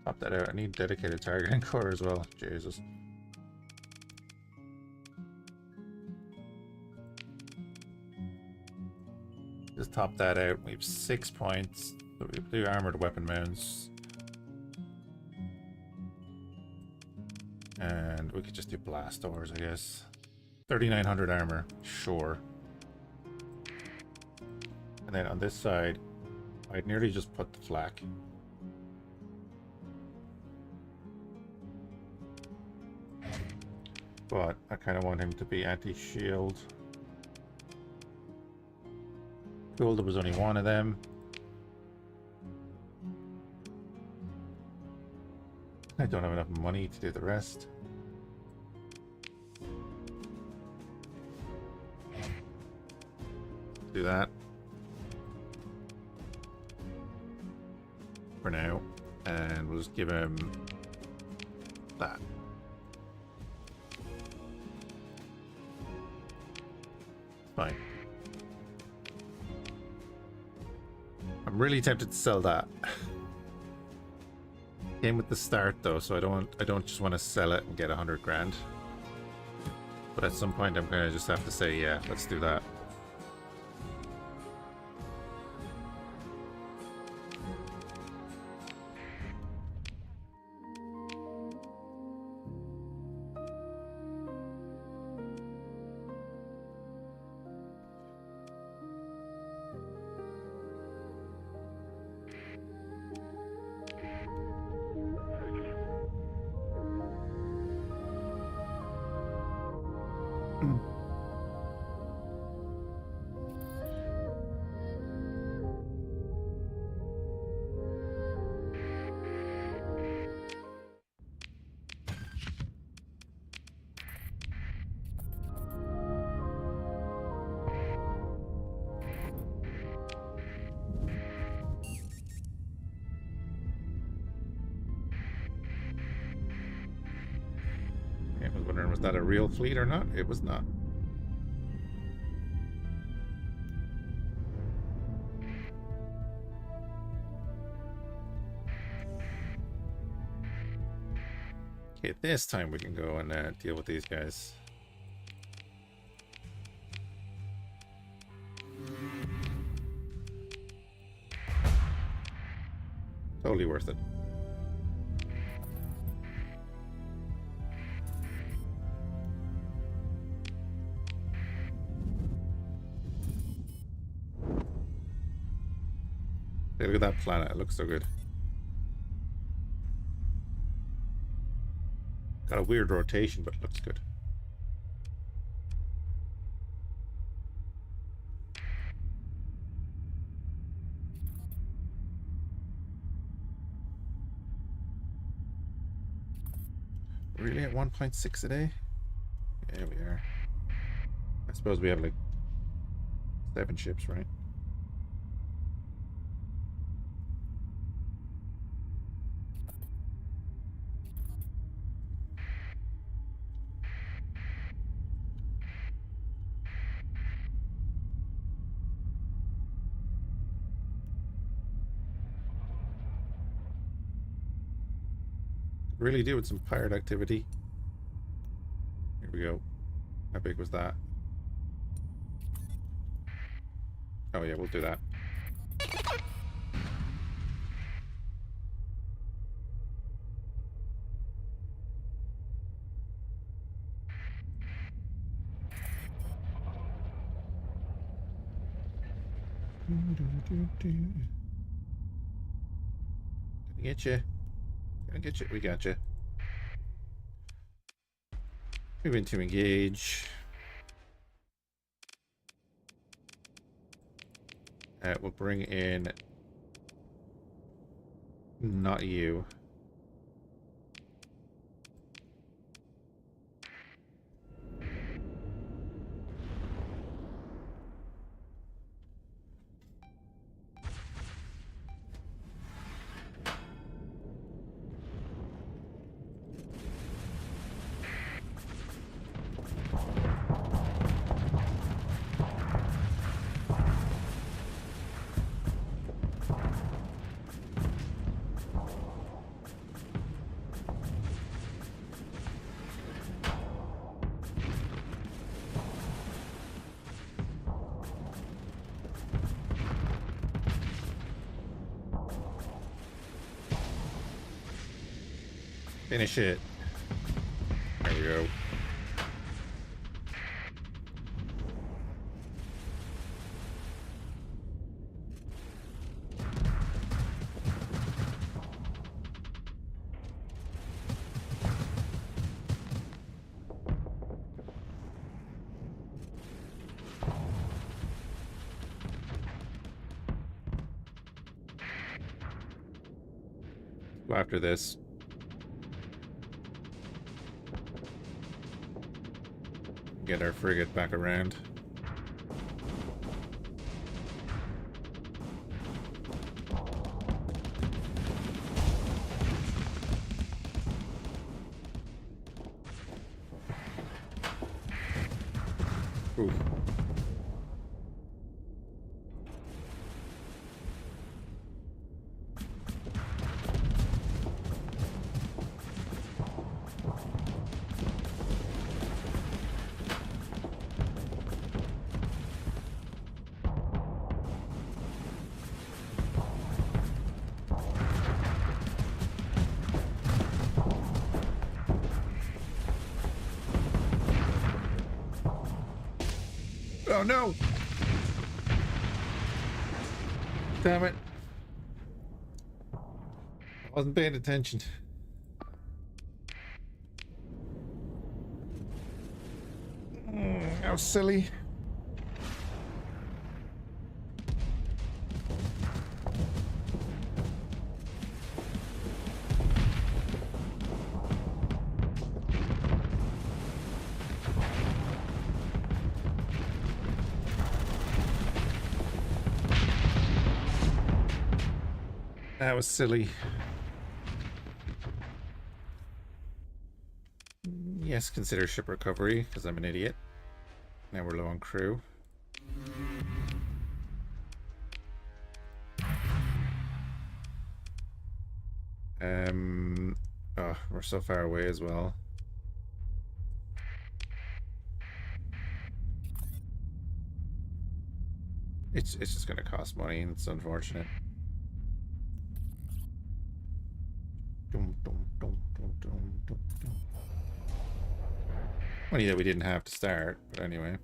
Pop that out. I need dedicated targeting core as well. Jesus. Just top that out. We have 6 points. So we do armored weapon mounts. And we could just do blast doors, I guess. 3,900 armor. Sure. And then on this side, I'd nearly just put the flak. But I kind of want him to be anti-shield. Cool, there was only one of them. I don't have enough money to do the rest. Do that. For now. And we'll just give him that. Fine. I'm really tempted to sell that. Came with the start though, so I don't just want to sell it and get 100 grand. But at some point I'm gonna just have to say, yeah, let's do that. I was wondering, was that a real fleet or not? It was not. Okay, this time we can go and deal with these guys. Totally worth it. Hey, look at that planet, it looks so good. Got a weird rotation, but it looks good. Really at 1.6 a day? Yeah, we are. I suppose we have like 7 ships, right? Really do with some pirate activity. Here we go. How big was that? Oh yeah, we'll do that. Gonna get you. Gonna get you. We got you. Move into engage. We'll bring in not you. Finish it. There we go. go after this. Get our frigate back around. Oof. Oh no! Damn it. I wasn't paying attention. How silly. That was silly. Yes, consider ship recovery, because I'm an idiot. Now we're low on crew. Oh, we're so far away as well. It's just gonna cost money, and it's unfortunate. Money that we didn't have to start, but anyway.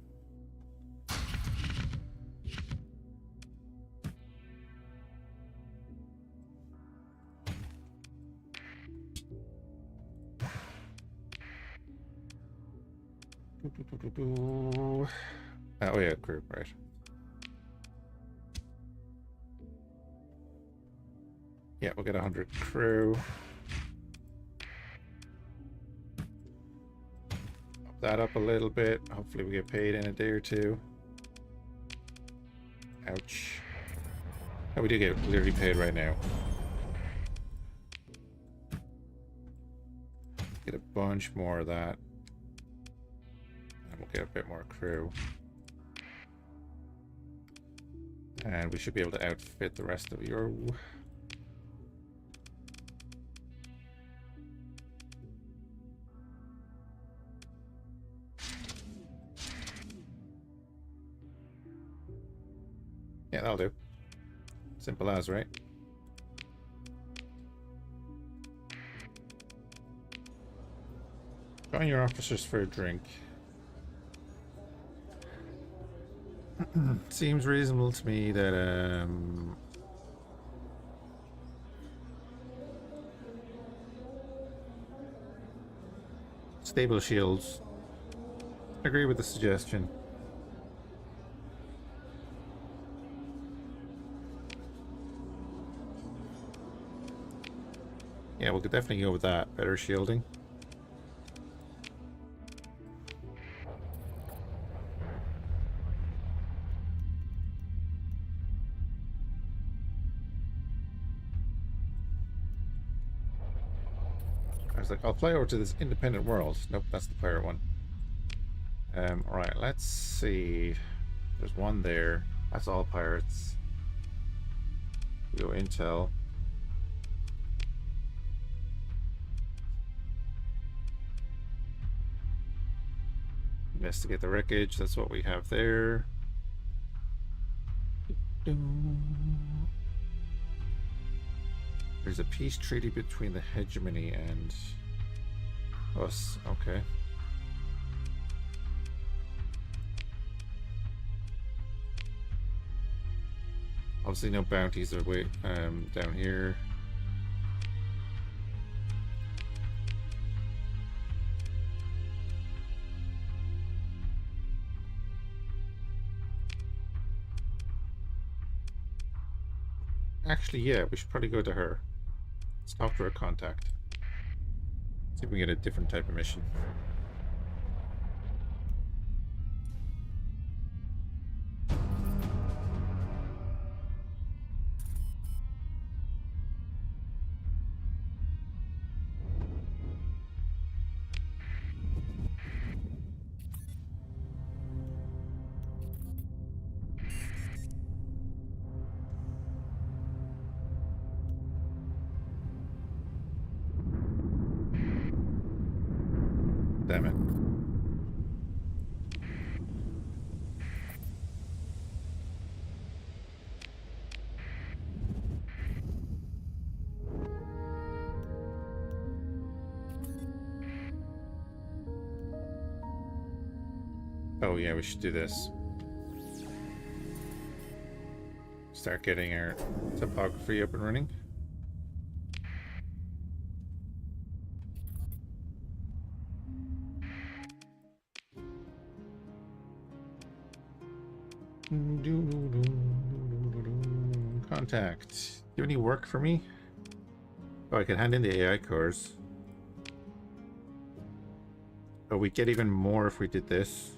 Oh yeah, crew, right. Yeah, we'll get 100 crew. Up that up a little bit. Hopefully we get paid in a day or two. Ouch. Oh, we do get clearly paid right now. Get a bunch more of that. And we'll get a bit more crew. And we should be able to outfit the rest of your... Yeah, that'll do. Simple as, right? Join your officers for a drink. Seems reasonable to me that stable shields. Agree with the suggestion. Yeah, we could definitely go with that. Better shielding. I was like, I'll fly over to this independent world. Nope, that's the pirate one. Alright, let's see. There's one there. That's all pirates. We go intel. Investigate the wreckage. That's what we have there. There's a peace treaty between the hegemony and us. Okay. Obviously no bounties are down here. Actually, yeah, we should probably go to her. Software contact. See if we get a different type of mission. Damn it. Oh yeah, we should do this. Start getting our topography up and running. Contact. Do you have any work for me? Oh, I can hand in the AI cores. Oh, we get even more if we did this.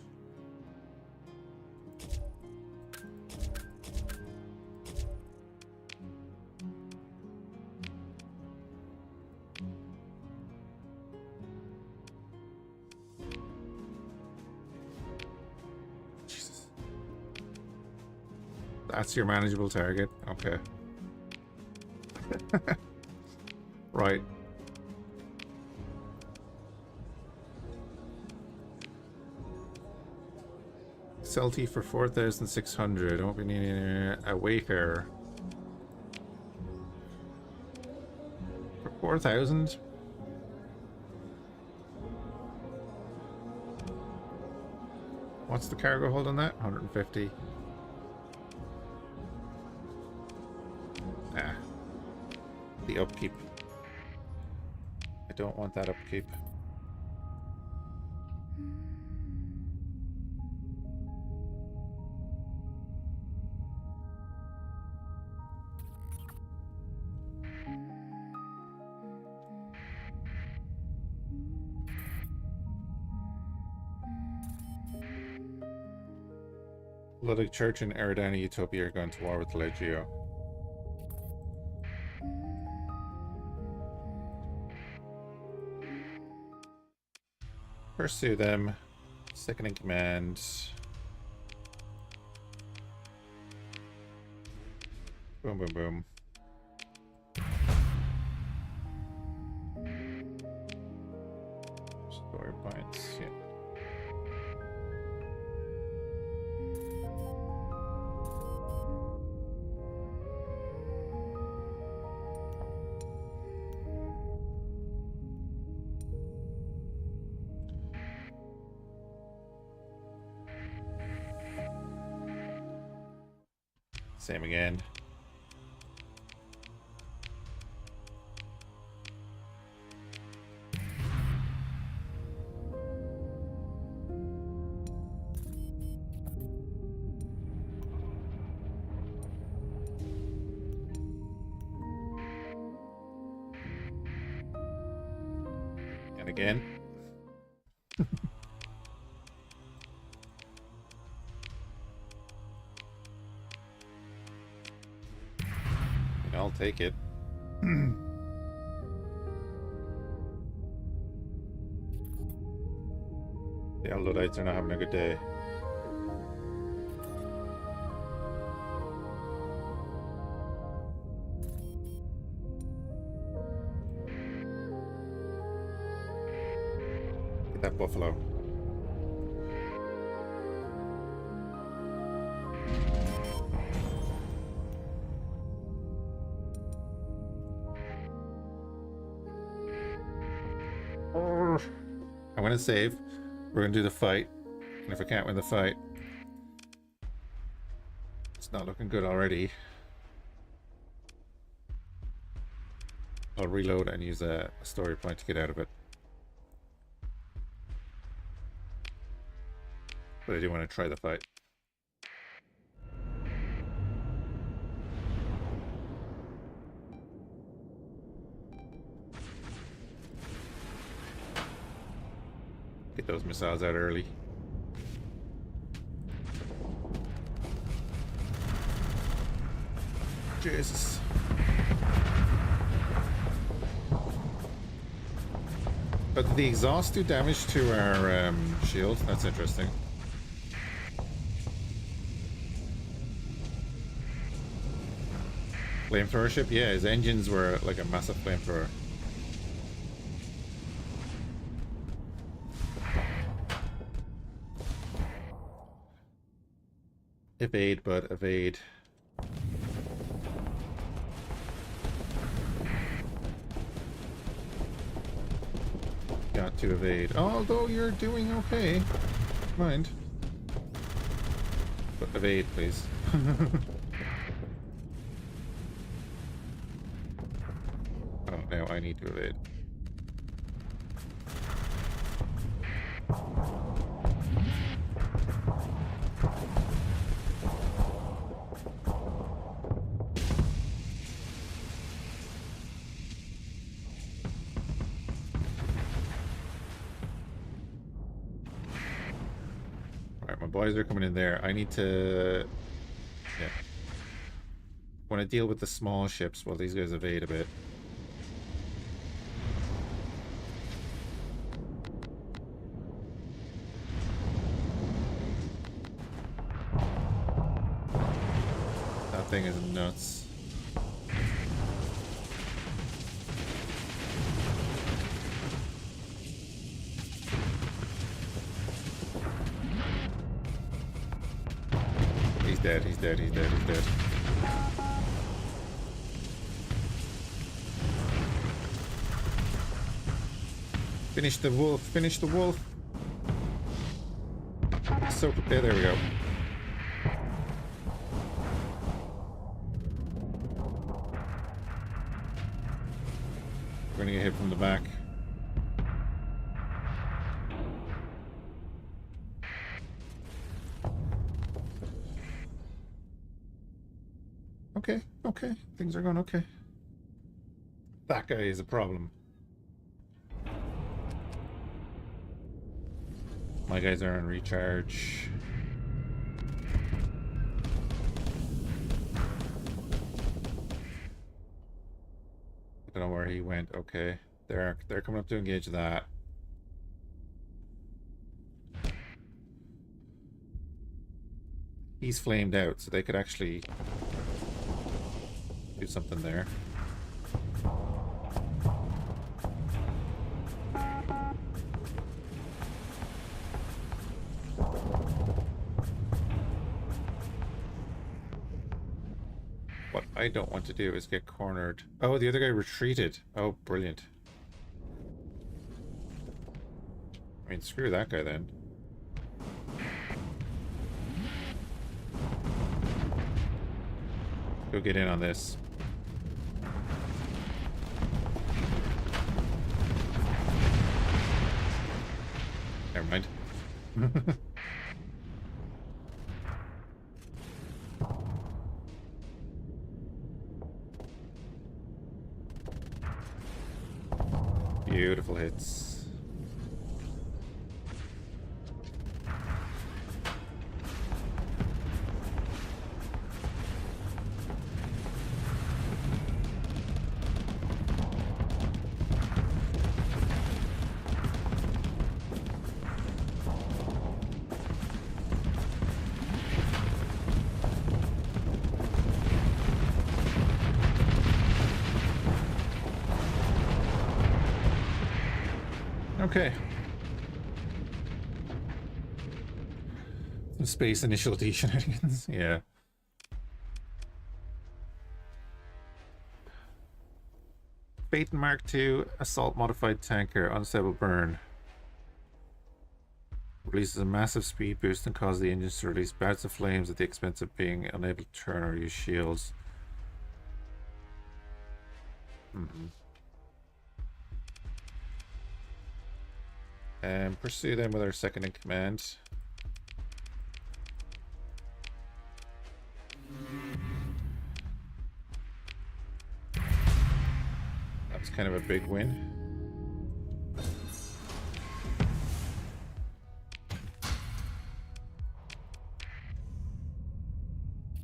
Jesus. That's your manageable target? Okay. Right. Celti for 4,600. I won't be needing a Wayfarer. For 4,000? What's the cargo hold on that? 150. Ah. The upkeep. I don't want that upkeep. Luddic Church and Eridani Utopia are going to war with the Legio. Pursue them. Second in command. Boom, boom, boom. Story points, yeah. Same again. And again. I'll take it. The Luddites are not having a good day. Get that buffalo. I'm gonna save. We're gonna do the fight. And if I can't win the fight, it's not looking good already. I'll reload and use a story point to get out of it. But I do want to try the fight. those missiles out early. Jesus. But did the exhaust do damage to our shield? That's interesting. Flamethrower ship? Yeah, his engines were like a massive flamethrower. Evade, bud, evade. Got to evade. Although you're doing okay. Mind. But evade, please. Oh, now I need to evade. Alright, my boys are coming in there. I need to... Yeah. Want to deal with the small ships while these guys evade a bit. That thing is nuts. He's dead, he's dead, he's dead, he's dead. Finish the wolf, finish the wolf. So, there we go. We're gonna get hit from the back. Okay, okay. Things are going okay. That guy is a problem. My guys are on recharge. I don't know where he went. Okay. They're coming up to engage that. He's flamed out, so they could actually do something there. What I don't want to do is get cornered. Oh, the other guy retreated. Oh, brilliant. I mean, screw that guy then. Go get in on this. Never mind. Beautiful hits. Okay. Some space initial D shenanigans. Yeah. Phaeton Mark II assault modified tanker, unstable burn. Releases a massive speed boost and causes the engines to release bouts of flames at the expense of being unable to turn or use shields. And pursue them with our second in command. That was kind of a big win.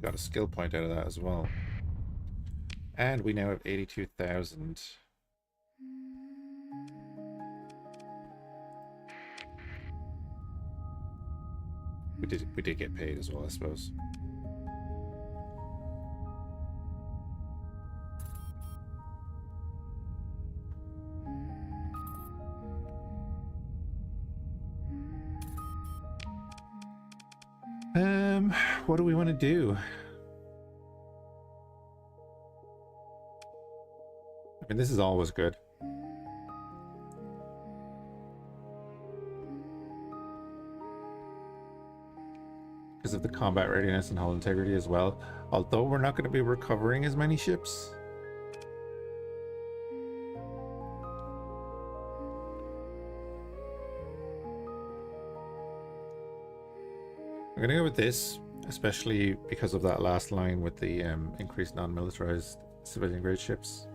Got a skill point out of that as well. And we now have 82,000. We did get paid as well, I suppose. What do we want to do? I mean, this is always good. Because of the combat readiness and hull integrity as well. Although we're not going to be recovering as many ships. I'm going to go with this, especially because of that last line with the increased non-militarized civilian grade ships.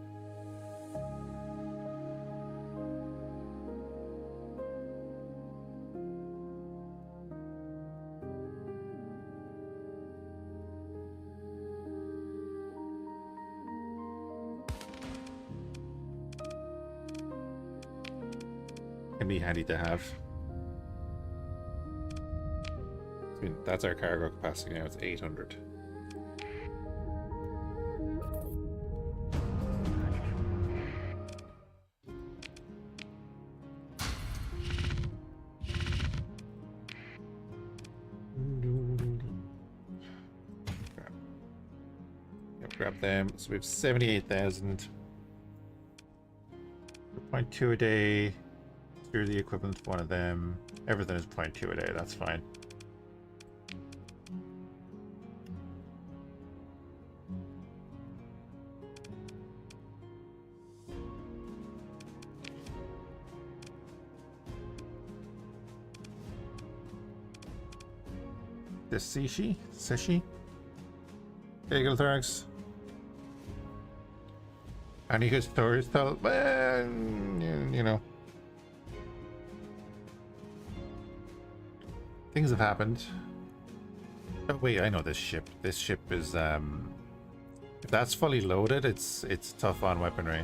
Can be handy to have. I mean, that's our cargo capacity now, it's 800. Grab them. So we have 78,000. 0.2 a day. You're the equivalent of one of them. Everything is 0.2 a day, that's fine. The Seshi? Eagle-thorax. Any good stories tell? Well, you know. Things have happened. Oh wait, I know this ship. This ship is if that's fully loaded, it's tough on weaponry.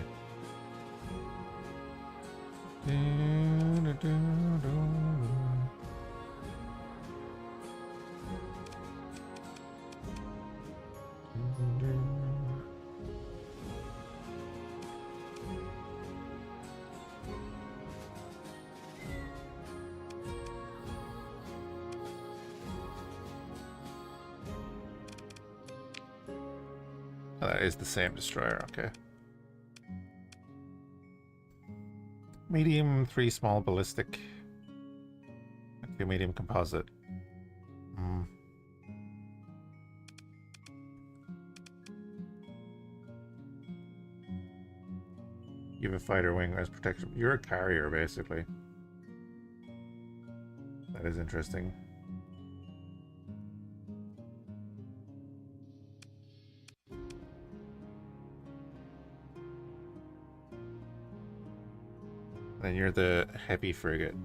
That is the same destroyer, okay. Medium, 3 small ballistic. Okay, medium composite. You have a fighter wing as protection. You're a carrier, basically. That is interesting. Then you're the heavy frigate.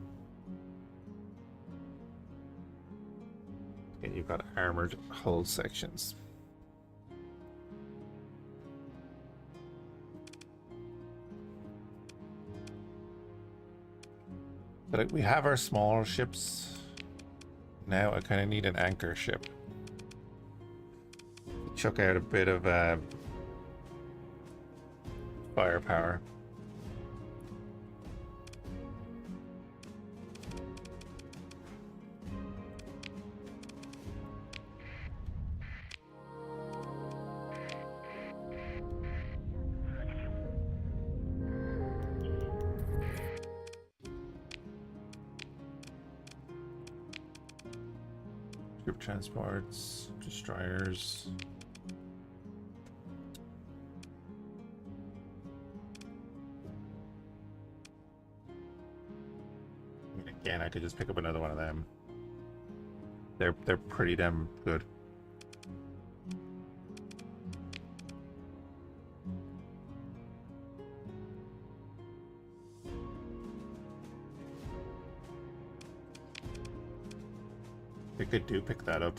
And you've got armored hull sections. But we have our smaller ships. Now I kind of need an anchor ship. Chuck out a bit of firepower. Group transports, destroyers. Again, I could just pick up another one of them. They're pretty damn good. I think they do pick that up.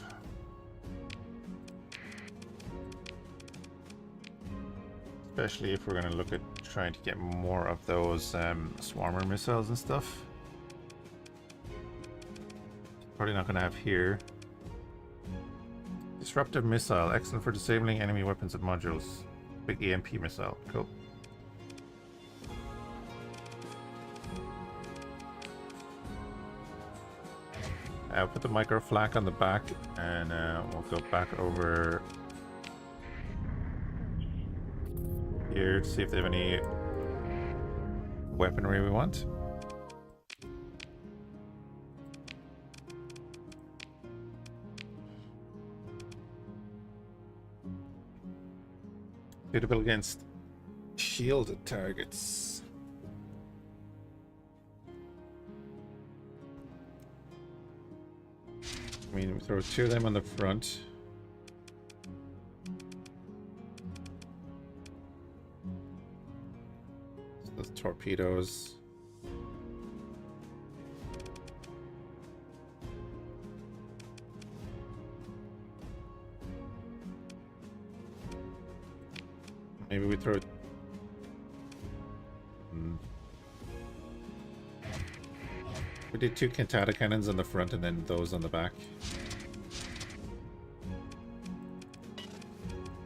Especially if we're going to look at trying to get more of those swarmer missiles and stuff. Probably not going to have here. Disruptive missile, excellent for disabling enemy weapons and modules. Big EMP missile, cool. I'll put the micro flak on the back, and we'll go back over here to see if they have any weaponry we want. Suitable against shielded targets. I mean, we throw 2 of them on the front. So those torpedoes. Maybe we throw... We did 2 cantata cannons on the front and then those on the back.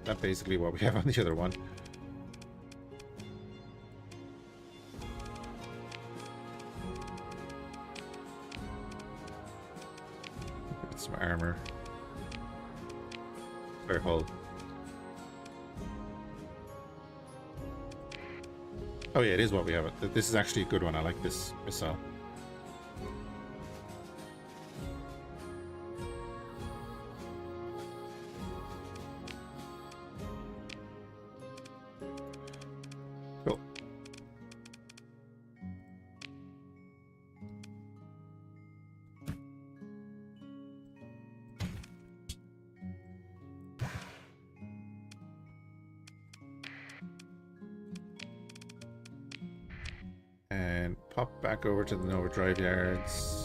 That's basically what we have on the other one. Get some armor. Or hull. Oh yeah, it is what we have. This is actually a good one. I like this missile. Cool. And pop back over to the Nova Drive yards.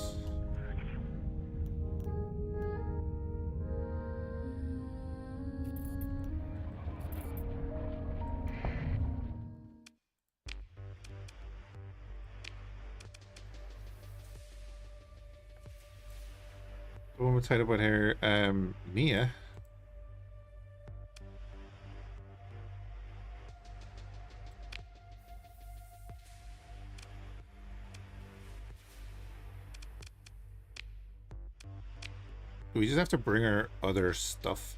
The one we're tied up with here, Mia. We just have to bring her other stuff.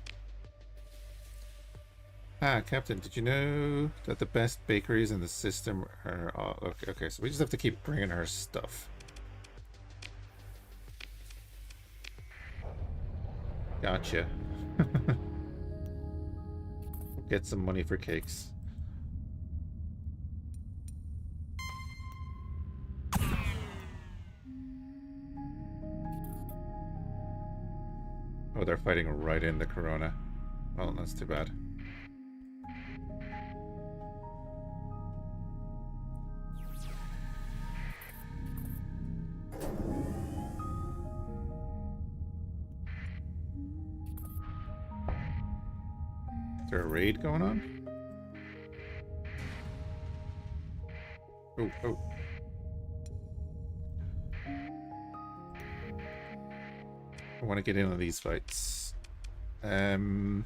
Ah, Captain, did you know that the best bakeries in the system are all... Okay, so we just have to keep bringing her stuff. Gotcha. Get some money for cakes. Oh, they're fighting right in the Corona. Well, that's too bad. Is there a raid going on? Oh, oh. I want to get in on these fights. Although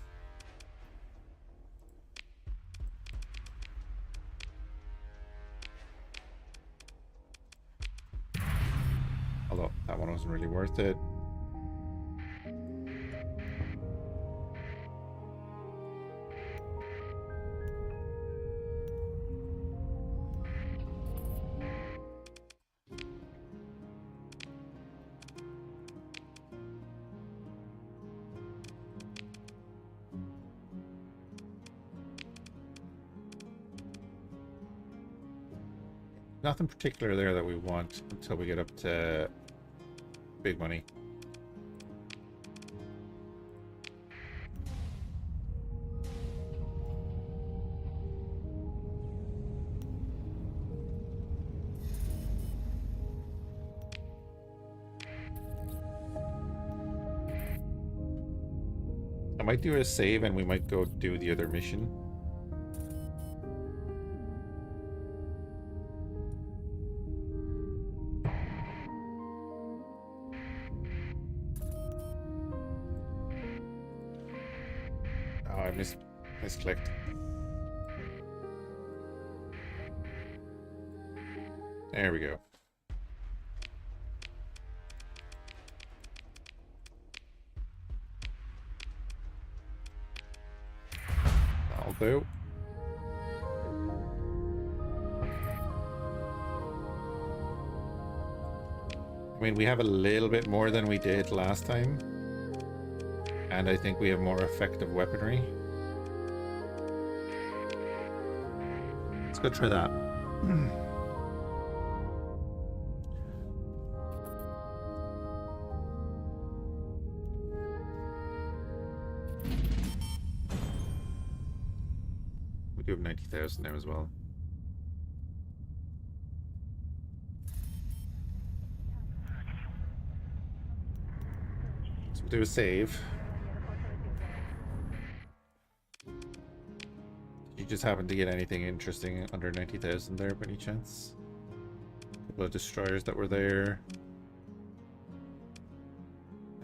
that one wasn't really worth it. Nothing particular there that we want until we get up to big money. I might do a save and we might go do the other mission. I misclicked. There we go. That'll do. I mean, we have a little bit more than we did last time. And I think we have more effective weaponry. Let's go try that. We do have 90,000 now as well. So we'll do a save. Did you just happen to get anything interesting under 90,000 there by any chance? A couple of destroyers that were there.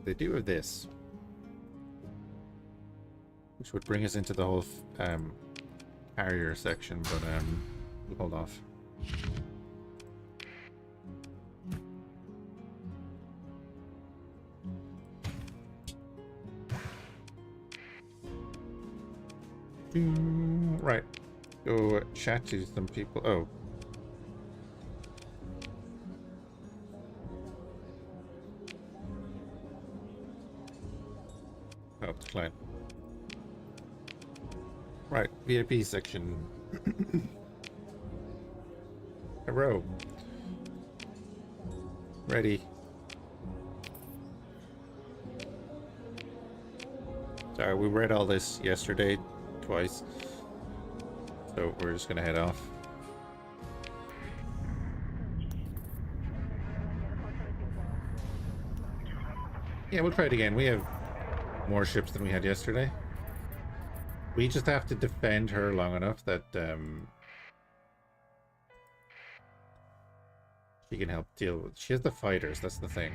They do have this, which would bring us into the whole carrier section, but we'll hold off. Right, go chat to some people. Oh, decline. Right, VIP section. Hello. Ready. Sorry, we read all this yesterday twice, so we're just gonna head off. Yeah, we'll try it again. We have more ships than we had yesterday. We just have to defend her long enough that she can help deal with. She has the fighters, that's the thing.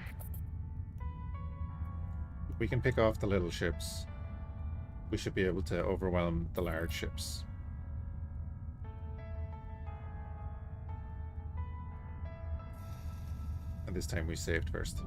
If we can pick off the little ships, we should be able to overwhelm the large ships. And this time we saved first.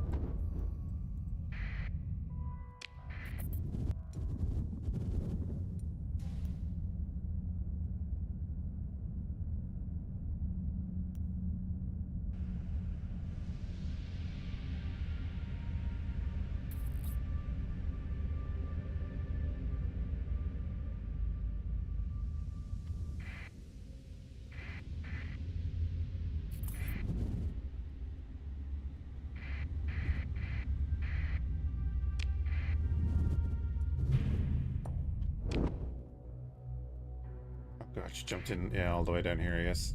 Gosh, jumped in, yeah, all the way down here, I guess.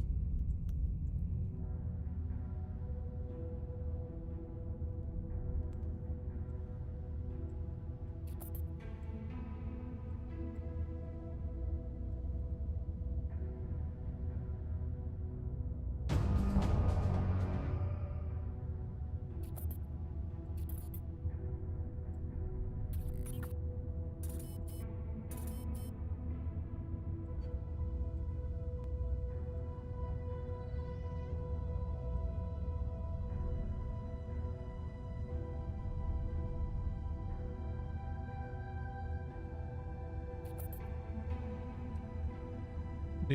I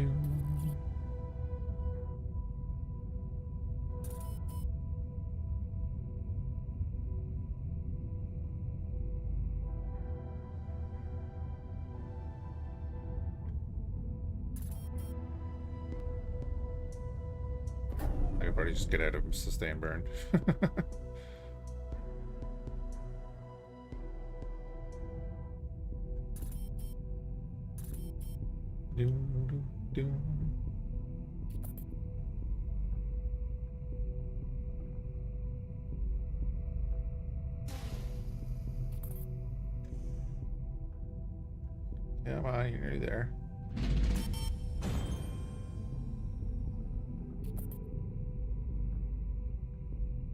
could probably just get out of sustain burn. Come on, you're nearly there.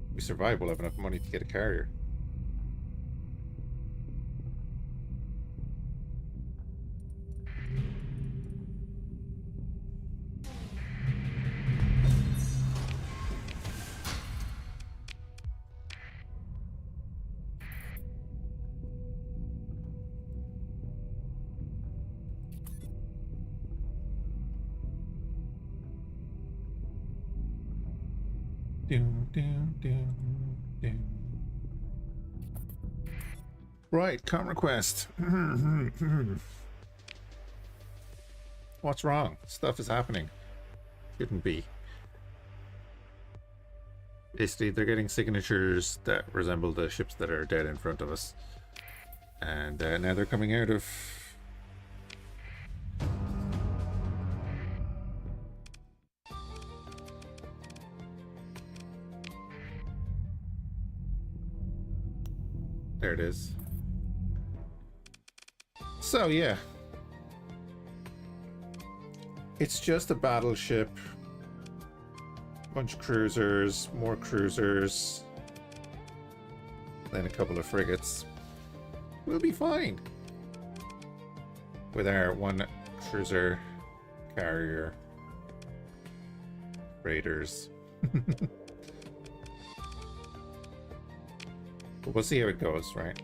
If we survive, we'll have enough money to get a carrier. Doom, doom, doom, doom. Right, com request. What's wrong? Stuff is happening. Shouldn't be. Basically, they're getting signatures that resemble the ships that are dead in front of us. And now they're coming out of... There it is. So, yeah. It's just a battleship. Bunch of cruisers, more cruisers. Then a couple of frigates. We'll be fine. With our one cruiser, carrier, raiders. But we'll see how it goes, right?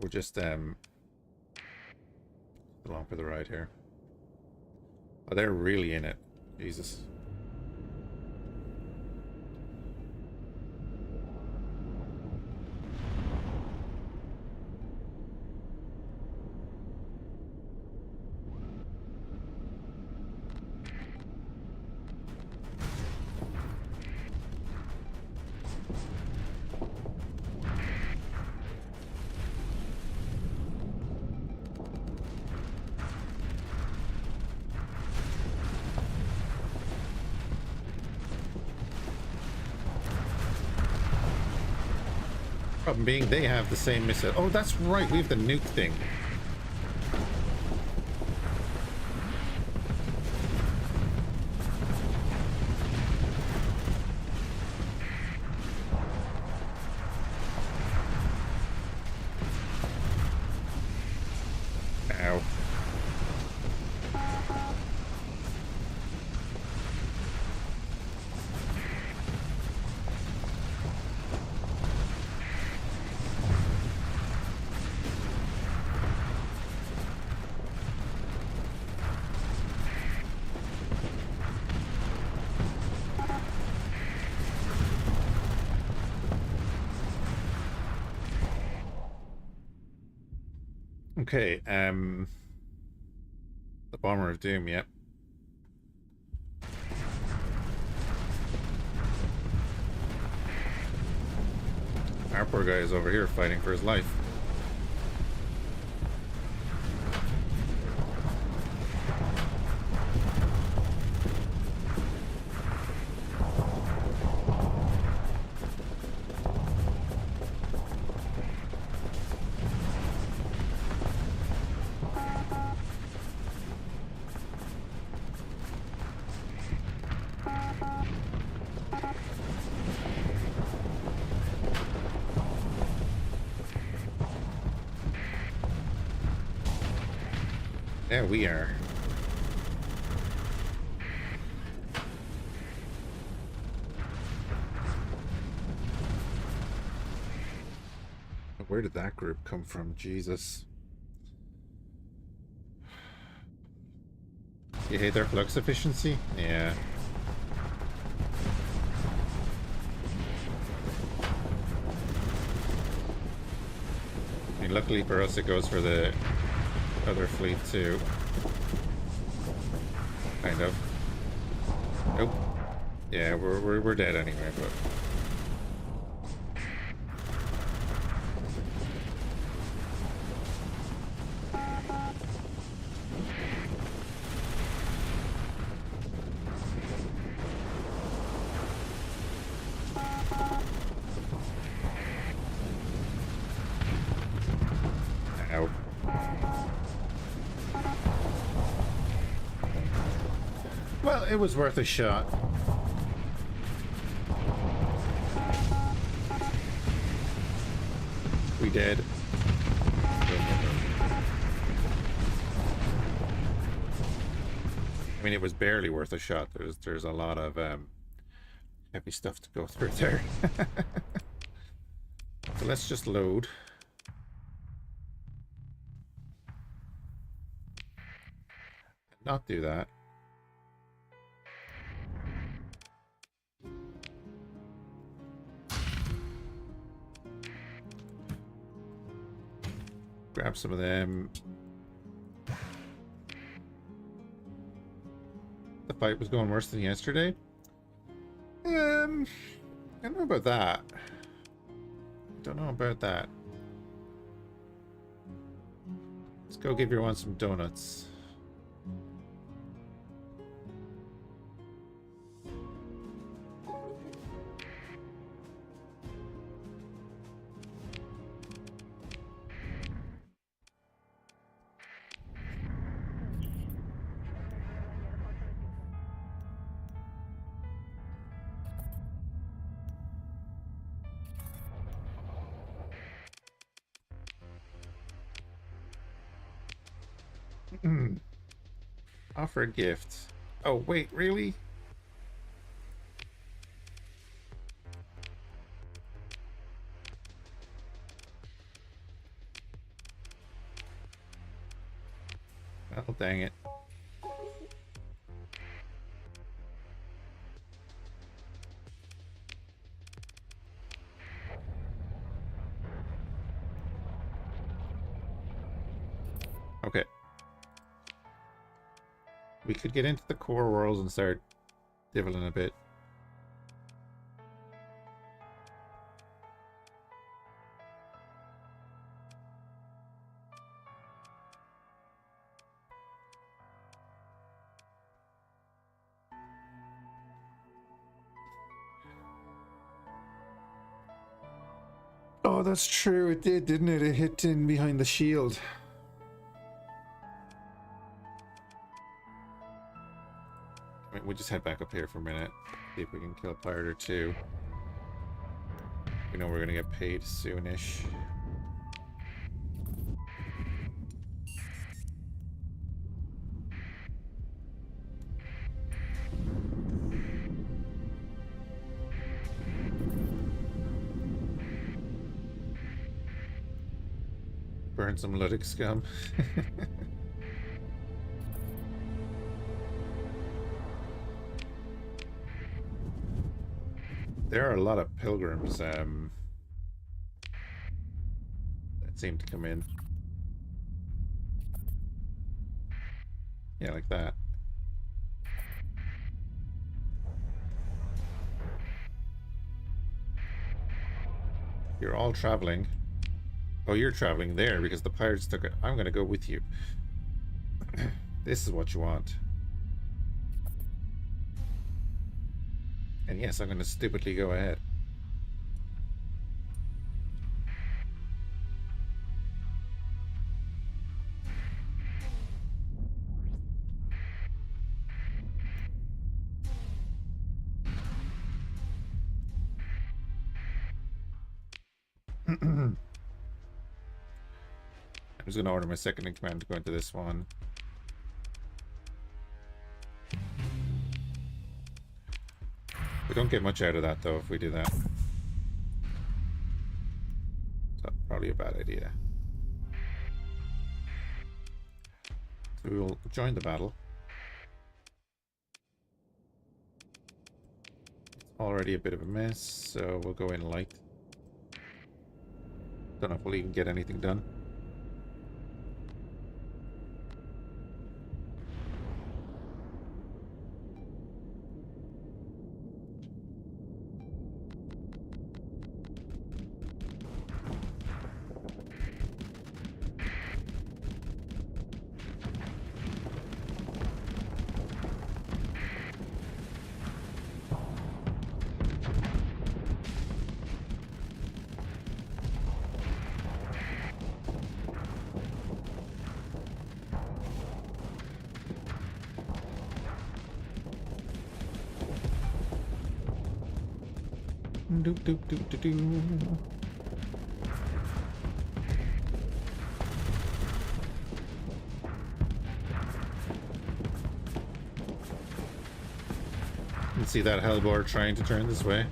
We're just along for the ride here. Oh, they're really in it. Jesus. Problem being, they have the same missile. Oh, that's right, we have the nuke thing. Ow. Okay, the Bomber of Doom, yep. Our poor guy is over here fighting for his life. There we are. Where did that group come from? Jesus. You hate their flux efficiency? Yeah. I mean, luckily for us, it goes for the other fleet too. Kind of. Nope. Yeah, we're dead anyway, but... Ow. Well, it was worth a shot. We did. I mean, it was barely worth a shot. There's a lot of heavy stuff to go through there. So let's just load. Not do that. Grab some of them. The fight was going worse than yesterday. I don't know about that. Don't know about that. Let's go give everyone some donuts. Offer a gift. Oh, wait, really? Oh, dang it. Okay. We could get into the core worlds and start dibbling a bit. Oh, that's true. It did, didn't it? It hit in behind the shield. We'll just head back up here for a minute. See if we can kill a pirate or two. We know we're gonna get paid soonish. Burn some Ludic scum. There are a lot of pilgrims that seem to come in. Yeah, like that. You're all traveling. Oh, you're traveling there because the pirates took it. I'm gonna go with you. This is what you want. And yes, I'm gonna stupidly go ahead. I'm just gonna order my second in command to go into this one. We don't get much out of that though if we do that. So probably a bad idea. So we will join the battle. It's already a bit of a mess, so we'll go in light. Don't know if we'll even get anything done. Doop doop doop doop doop. You can see that hellboar trying to turn this way.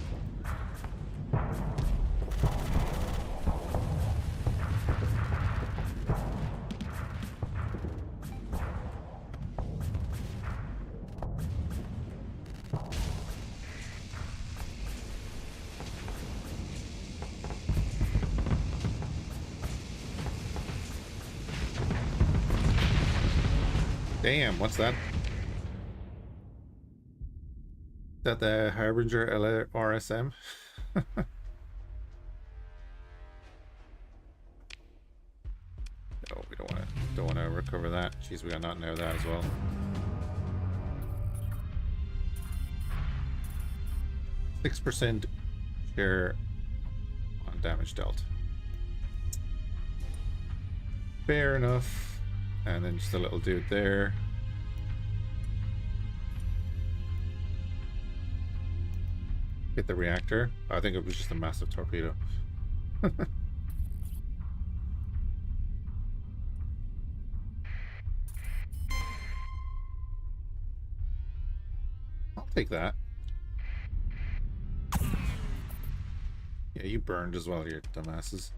Damn, what's that? Is that the Harbinger RSM? No, we don't want to recover that. Jeez, we got not know that as well. %6 share on damage dealt. Fair enough. And then just a little dude there. Hit the reactor. I think it was just a massive torpedo. I'll take that. Yeah, you burned as well, you dumbasses.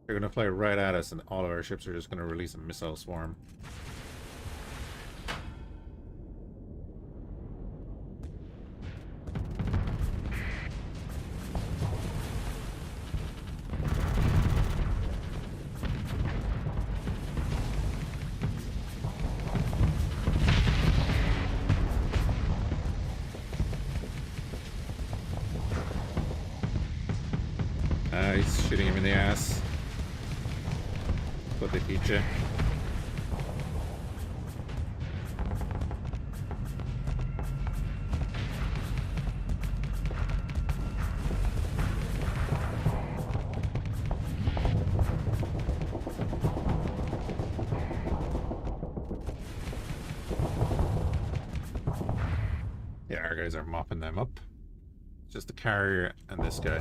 They're gonna fly right at us, and all of our ships are just gonna release a missile swarm. He's shooting him in the ass. What they teach you. Yeah, our guys are mopping them up. Just the carrier and this guy.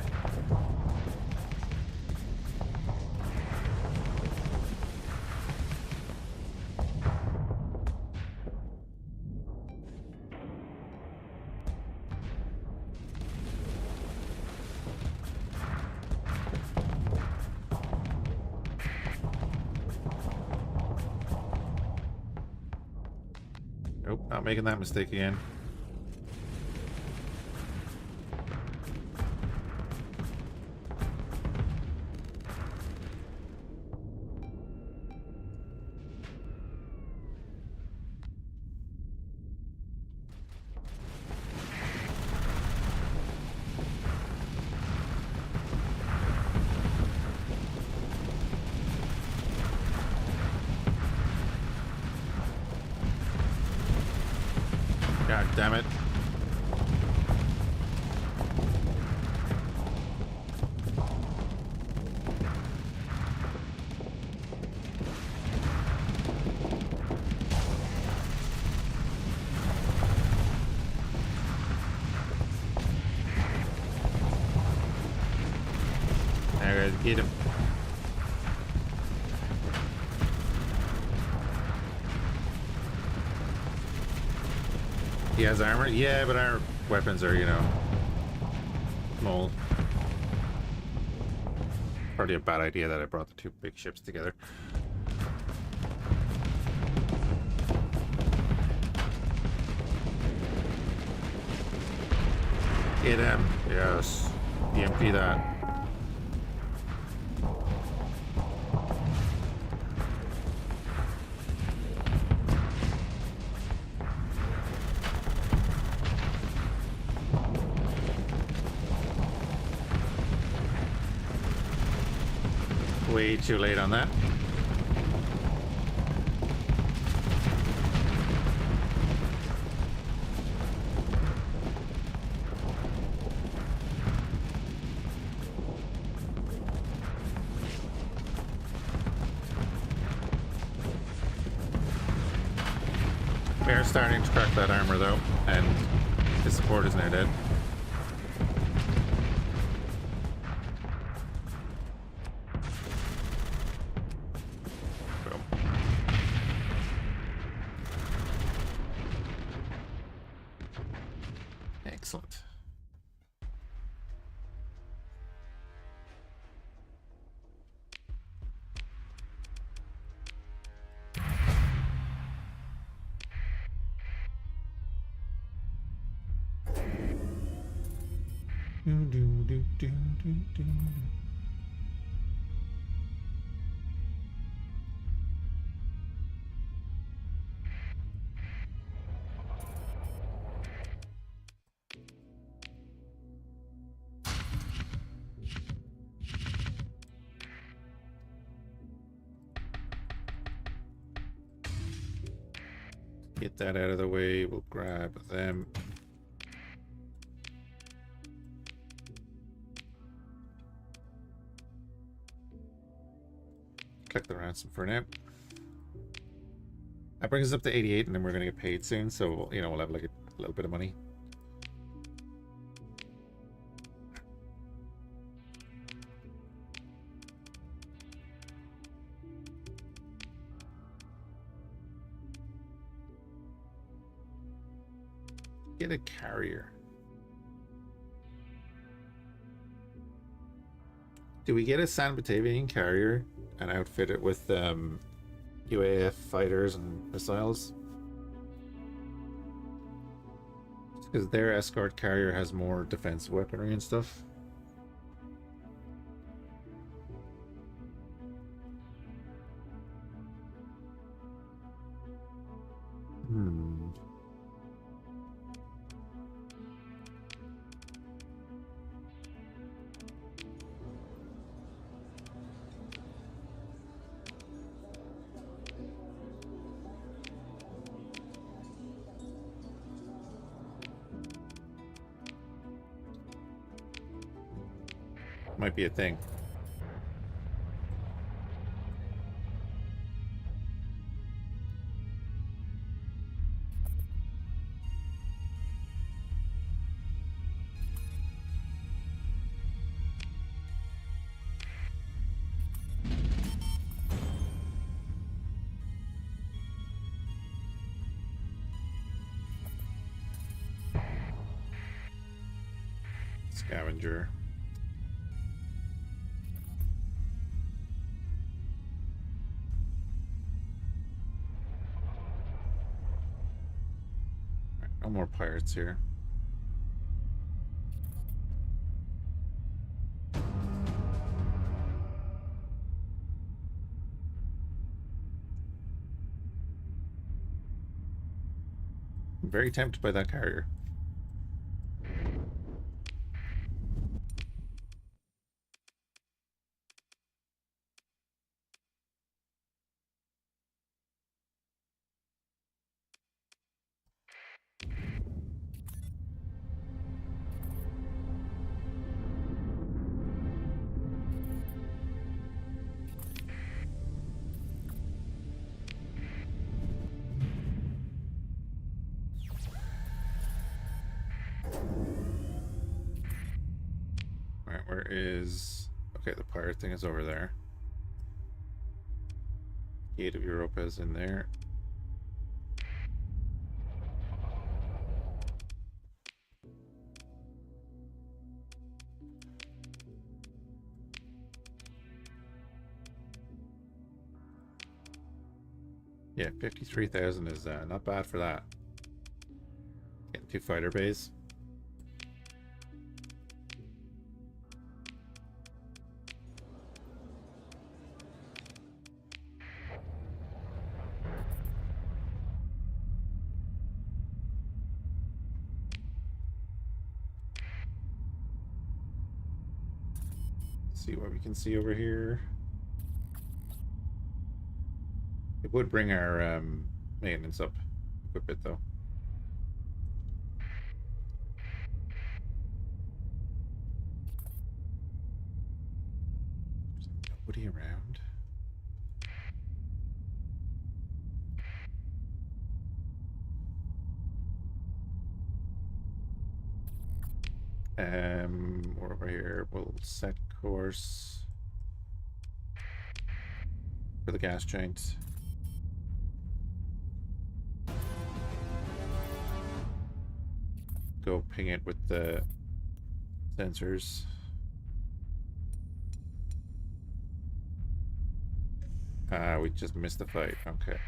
Nope, not making that mistake again. God damn it. There, get him. He has armor? Yeah, but our weapons are, you know, small. Probably a bad idea that I brought the two big ships together. Get him. Yes. EMP that. Way too late on that. We're starting to crack that armor though, and his support is now dead. Excellent. Do, do, do, do, do, do. Get that out of the way. We'll grab them. Collect the ransom for now. That brings us up to 88, and then we're going to get paid soon, so, you know, we'll have like a little bit of money. Get a carrier. Do we get a San Batavian carrier and outfit it with UAF fighters and missiles? Because their escort carrier has more defensive weaponry and stuff. Might be a thing. Scavenger. No more pirates here. I'm very tempted by that carrier. Alright, where is... Okay, the pirate thing is over there. Gate of Europa is in there. Yeah, 53,000 is not bad for that. Getting 2 fighter bays. See what we can see over here. It would bring our maintenance up a good bit, though. There's nobody around. We're over here. We'll set course for the gas giant. Go ping it with the sensors. We just missed the fight. Okay.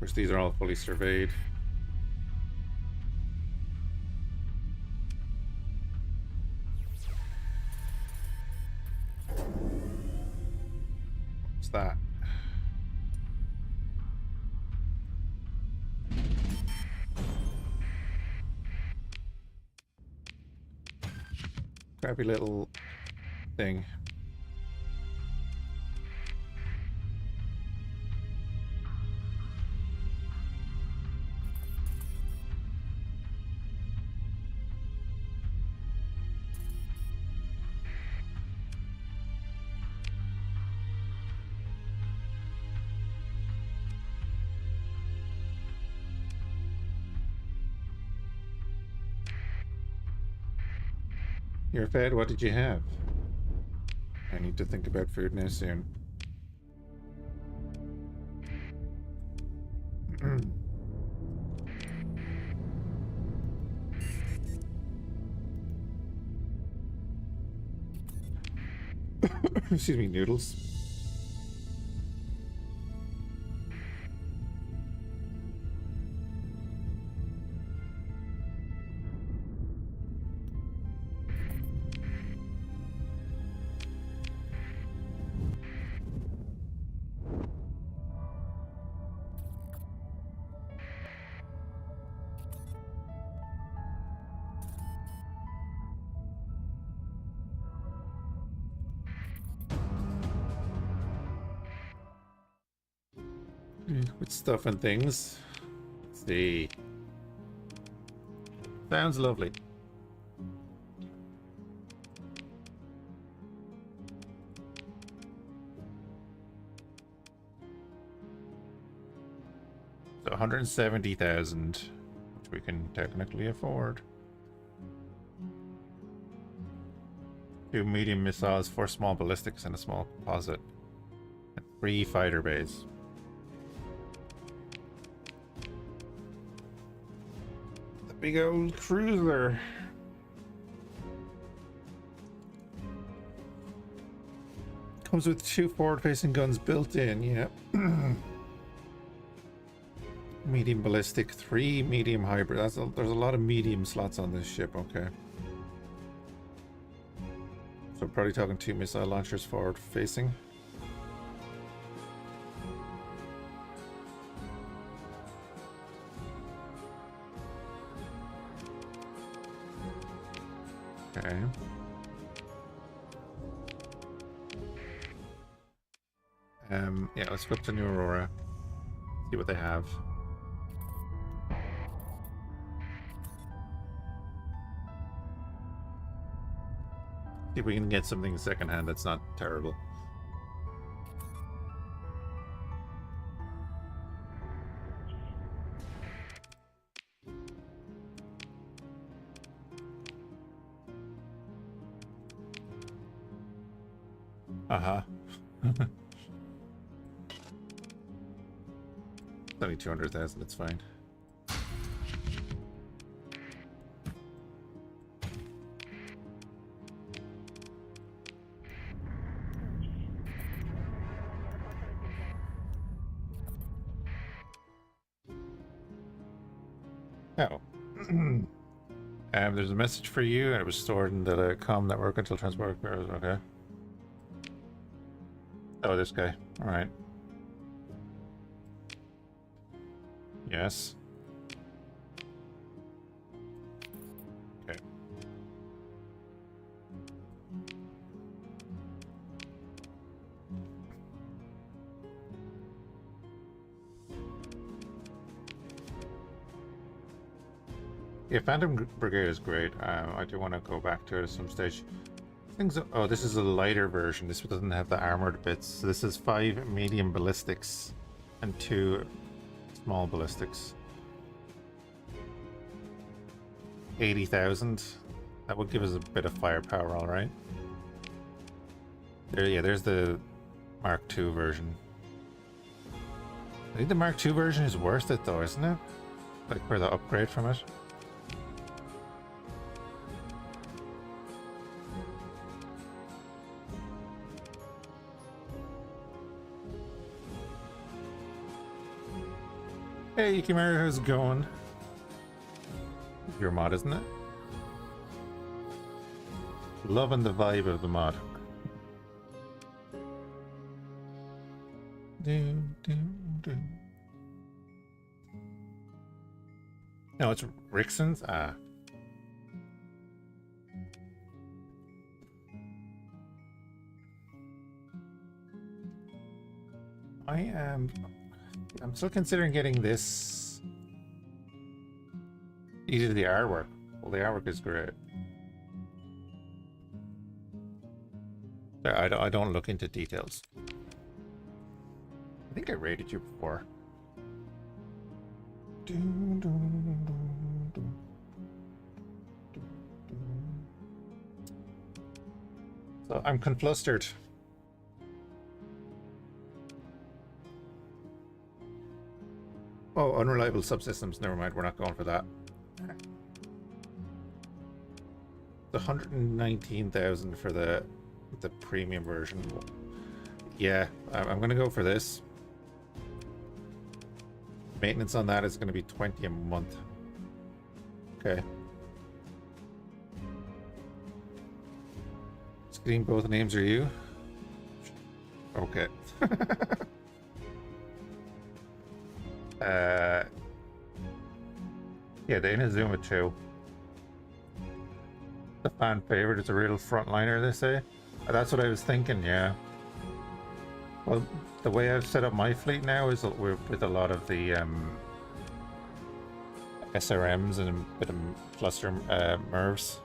course, these are all fully surveyed. What's that? Crappy little thing. You're fed. What did you have? I need to think about food now soon. Excuse me, noodles. With stuff and things. Let's see. Sounds lovely. So 170,000, which we can technically afford. 2 medium missiles, 4 small ballistics, and a small composite. And 3 fighter bays. The big old cruiser. Comes with 2 forward-facing guns built in, yeah. Medium ballistic, 3 medium hybrid. There's a lot of medium slots on this ship, okay. So probably talking 2 missile launchers forward facing. Okay. Yeah, let's go up to New Aurora. See what they have. See if we can get something secondhand that's not terrible. Uh-huh. It's only 200,000, it's fine. Oh. There's a message for you, and it was stored in the comm network until transport occurs. Okay. Oh, this guy. Alright. Yes. Okay. Yeah, Phantom Brigade is great. I do want to go back to it at some stage. Things. Oh, this is a lighter version. This doesn't have the armored bits. So this is 5 medium ballistics and 2 small ballistics. 80,000. That would give us a bit of firepower, all right. There, yeah. There's the Mark II version. I think the Mark II version is worth it, though, isn't it? Like for the upgrade from it. Hey, Yukimaru, how's it going? Your mod, isn't it? Loving the vibe of the mod. No, it's Rickson's? Ah. I'm still considering getting this. Either the artwork. Well, the artwork is great. I don't look into details. I think I rated you before. So I'm conflustered. Oh, unreliable subsystems. Never mind, we're not going for that. The 119,000 for the premium version. Yeah, I'm gonna go for this. Maintenance on that is gonna be 20 a month. Okay. Screen, both names are you? Okay. Yeah, the Inazuma too. The fan favorite is a real frontliner, they say. That's what I was thinking, yeah. Well, the way I've set up my fleet now is with a lot of the SRMs and a bit of cluster Mervs.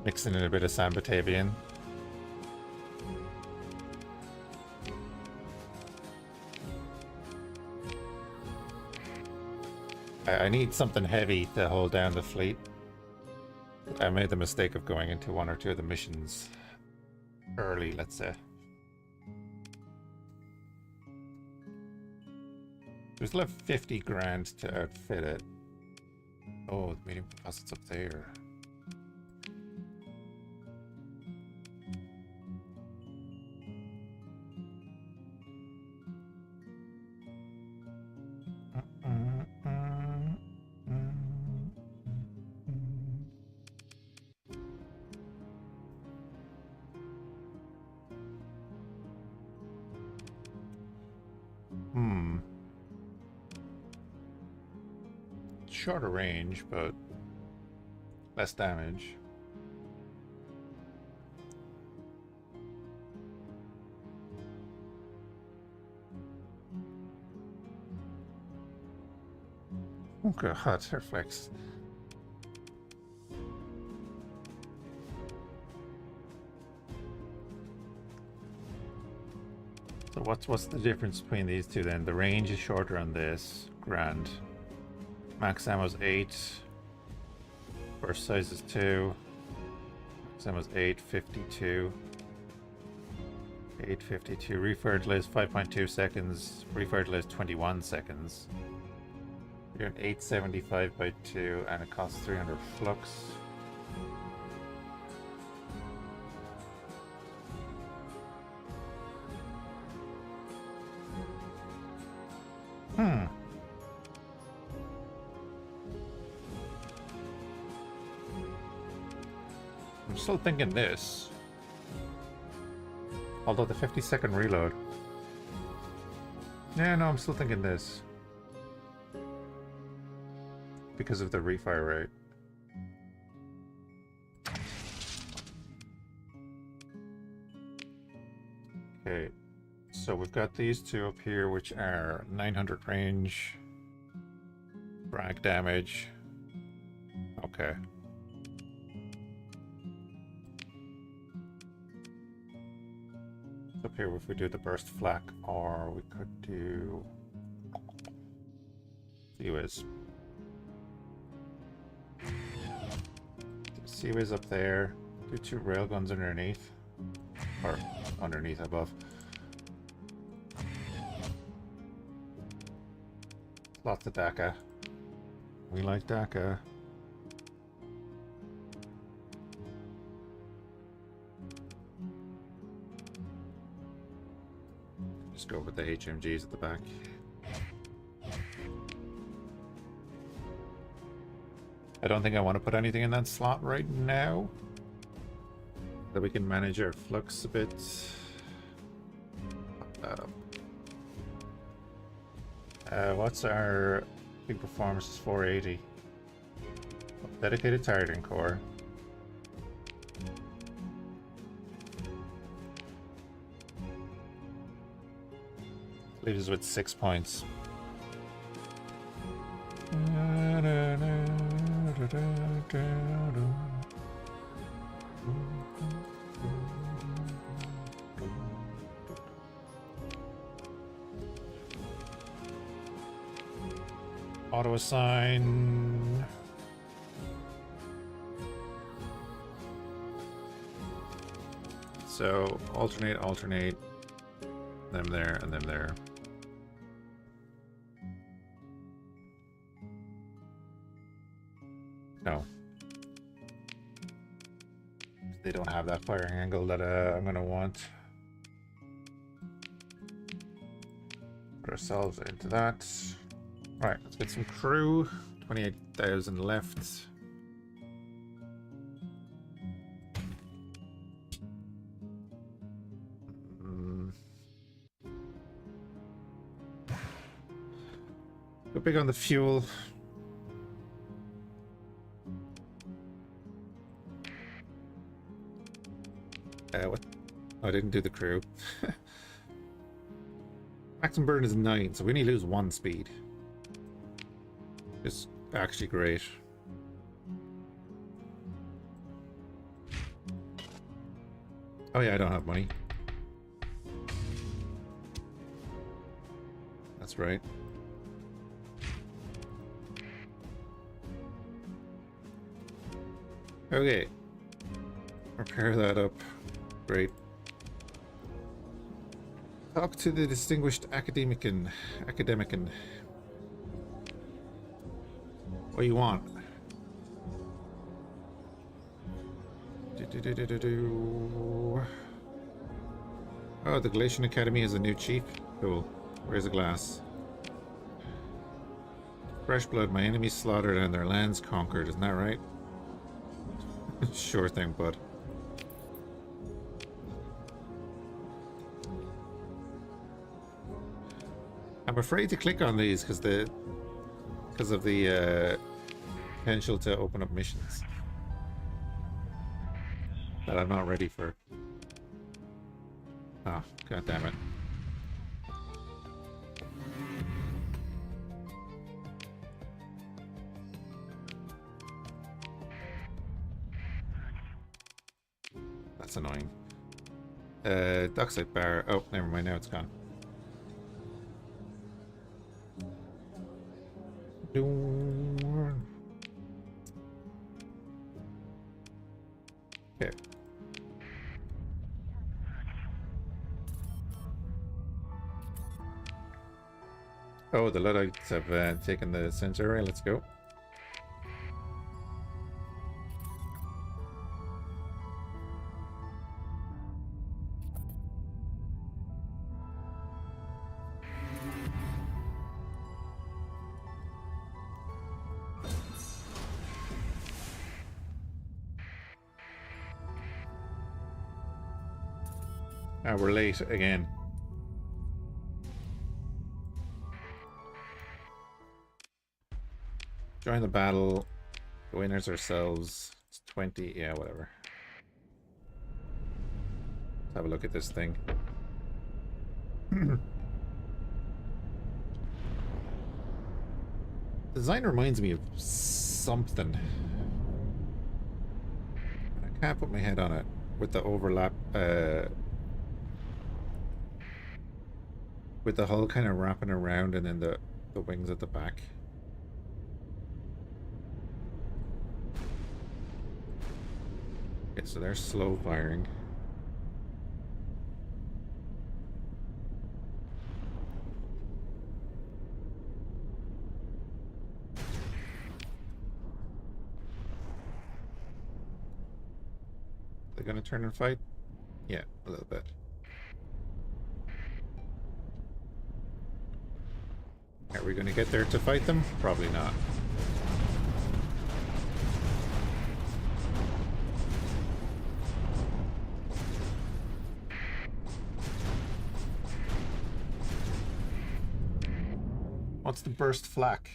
Mixing in a bit of San Batavian. I need something heavy to hold down the fleet. I made the mistake of going into one or two of the missions early, let's say. We still have 50 grand to outfit it. Oh, the medium composite's up there. Shorter range, but less damage. Oh god, reflex. So what's the difference between these two then? The range is shorter on this. Grand. Max ammo's 8. Burst size is 2. Max ammo's 8, 52. 852. Refire delay is 5.2 seconds. Refire delay is 21 seconds. You're doing 875 by 2 and it costs 300 flux. I'm still thinking this. Although the 50-second reload. Yeah, no, I'm still thinking this. Because of the refire rate. Okay, so we've got these two up here, which are 900 range, frag damage. Okay. Up here, if we do the burst flak, or we could do Seaways. Seaways up there. Do 2 railguns underneath, or underneath, above. Lots of DACA. We like DACA. Just go with the HMGs at the back. I don't think I want to put anything in that slot right now. That we can manage our flux a bit. Pop that up. What's our big performance? Is 480. Dedicated targeting core. Leaves us with 6 points. Auto assign. So alternate them there and them there. No. They don't have that firing angle that I'm gonna want. Put ourselves into that. Alright, let's get some crew. 28,000 left. Go big on the fuel. What? Oh, I didn't do the crew. Maximum burn is 9, so we only lose 1 speed. It's actually great. Oh yeah, I don't have money. That's right. Okay. Repair that up. Great. Talk to the distinguished academician. What do you want? Oh, the Galatian Academy has a new chief. Cool. Where's the glass? Fresh blood. My enemies slaughtered and their lands conquered. Isn't that right? Sure thing, bud. I'm afraid to click on these because of the potential to open up missions that I'm not ready for. Oh, god damn it. That's annoying. Dockside bar. Oh, never mind, now it's gone. Okay. Oh, the Luddites have taken the sensor array. Let's go. We're late again. Join the battle. The winners ourselves. It's 20. Yeah, whatever. Let's have a look at this thing. Design reminds me of something. I can't put my head on it with the overlap. With the hull kind of wrapping around and then the wings at the back. Okay, so they're slow firing. They're gonna turn and fight? Yeah, a little bit. Are we going to get there to fight them? Probably not. the burst flak?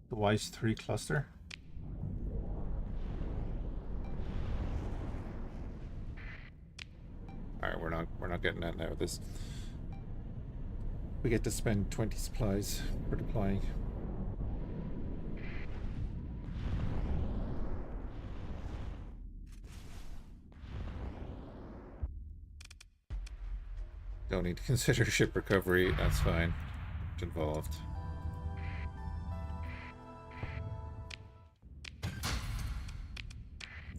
The Wise 3 cluster? Alright, we're not getting that now with this. We get to spend 20 supplies for deploying. Don't need to consider ship recovery, that's fine. It's involved.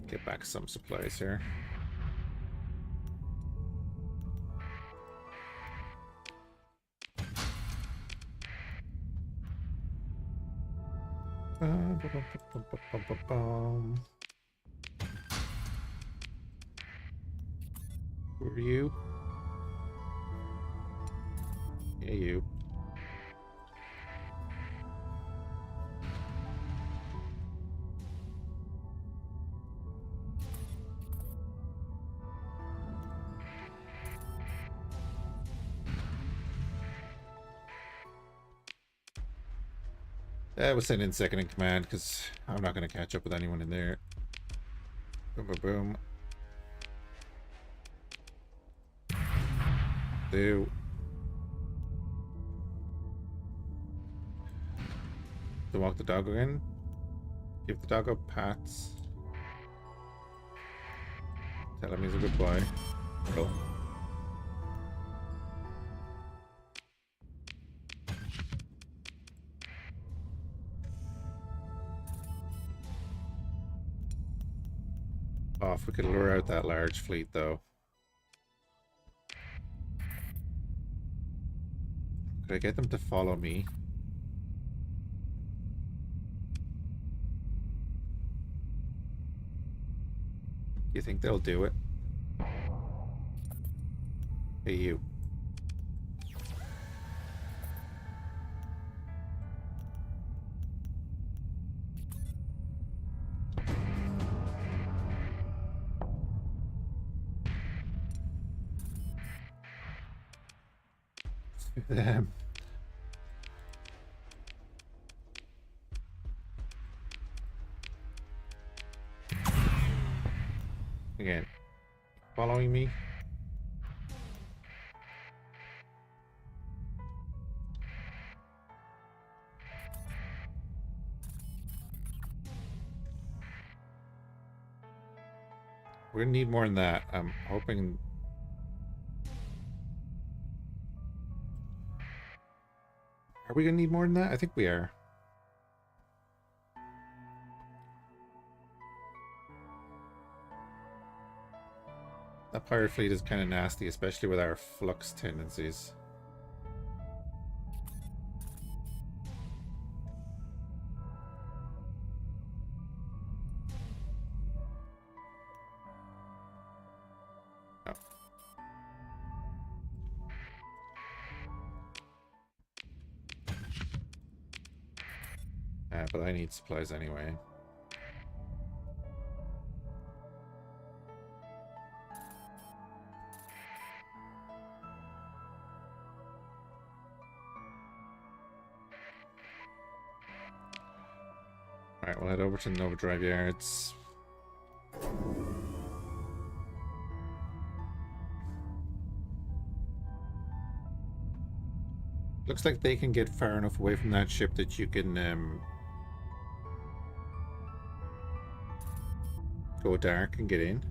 Get back some supplies here. Who are you? Yeah, you. I was sent in second in command because I'm not going to catch up with anyone in there. Boom, boom, boom. Do. To walk the dog again. Give the dog a pats. Tell him he's a good boy. Cool. Oh, if we could lure out that large fleet, though. Could I get them to follow me? Do you think they'll do it? Hey, you. Them. Again, following me. We're gonna need more than that. I'm hoping. Are we gonna need more than that? I think we are. That pirate fleet is kind of nasty, especially with our flux tendencies. Oh. But I need supplies anyway. Alright, we'll head over to the Nova Drive yards. Looks like they can get far enough away from that ship that you can go dark and get in.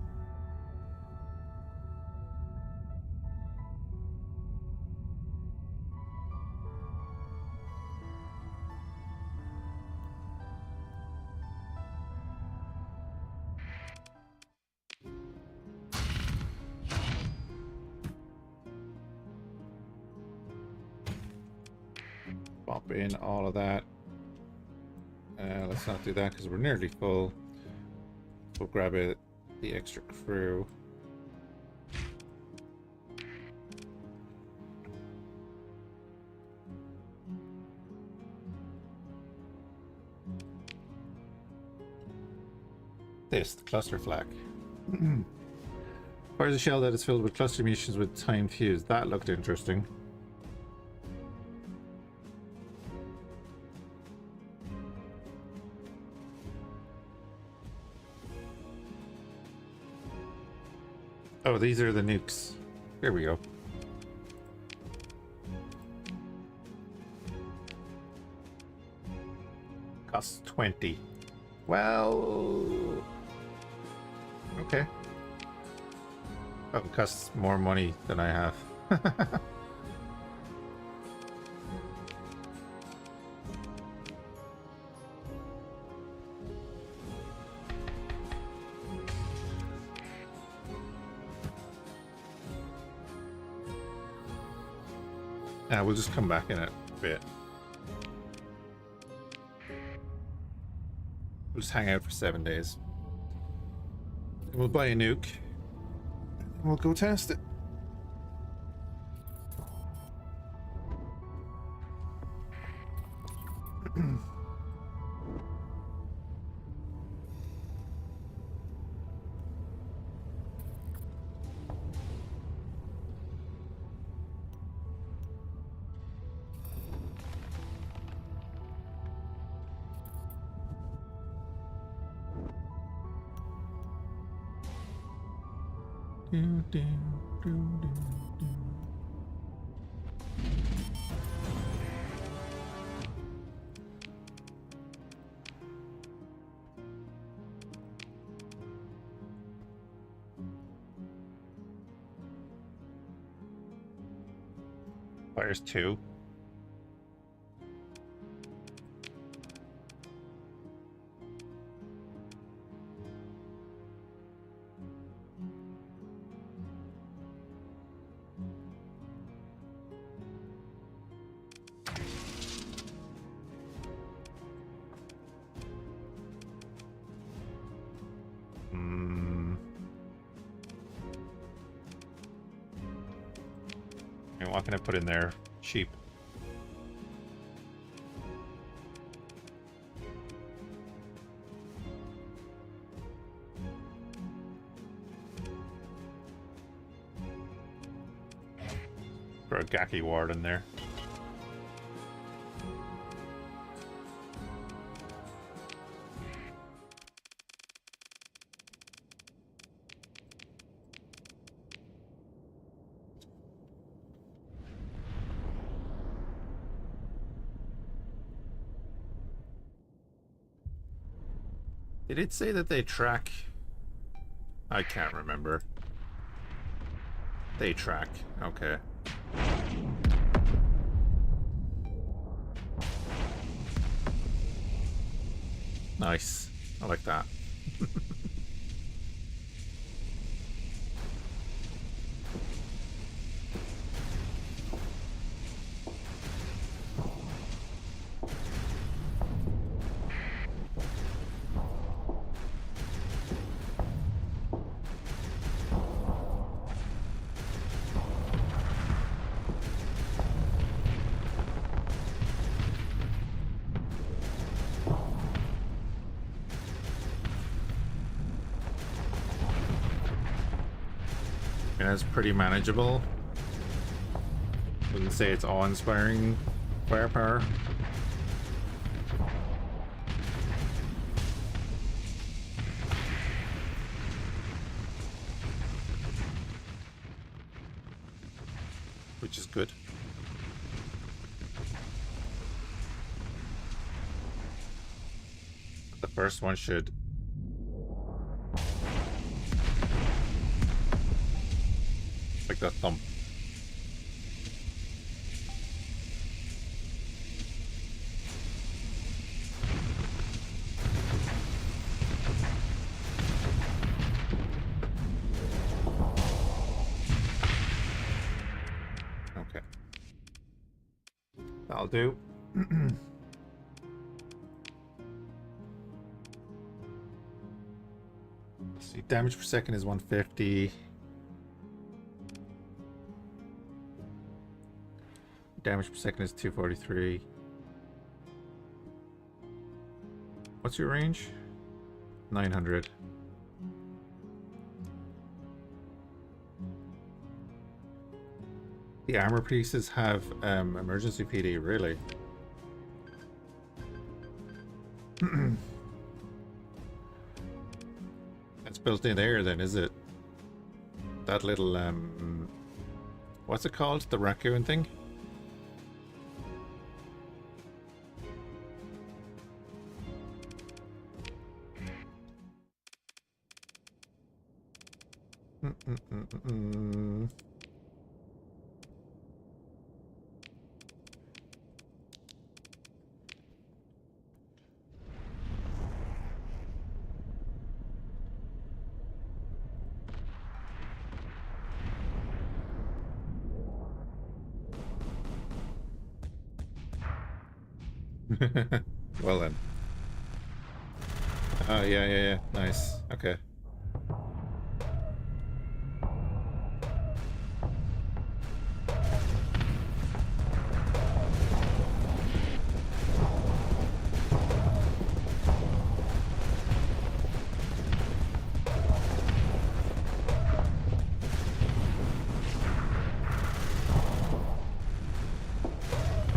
Pop in all of that. Let's not do that because we're nearly full. We'll grab the extra crew. The cluster flak. Fires a shell that is filled with cluster munitions with time fuse. That looked interesting. Oh, these are the nukes. Here we go. Costs 20. Well... Okay. Oh, it costs more money than I have. We'll just come back in it a bit. We'll just hang out for 7 days. We'll buy a nuke. And we'll go test it. Fires 2. And what can I put in there? Cheap. Throw a Gaki ward in there. Did it say that they track? I can't remember. They track. Okay. Nice. I like that. And it's pretty manageable. Wouldn't say it's awe-inspiring firepower. Which is good. The first one should like the thump. Okay. That'll do. Let's see, damage per second is 150. Damage per second is 243. What's your range? 900. the armor pieces have emergency PD, really? That's built in there then, is it? That little what's it called? The raccoon thing? Well then. Oh, yeah. Nice. Okay.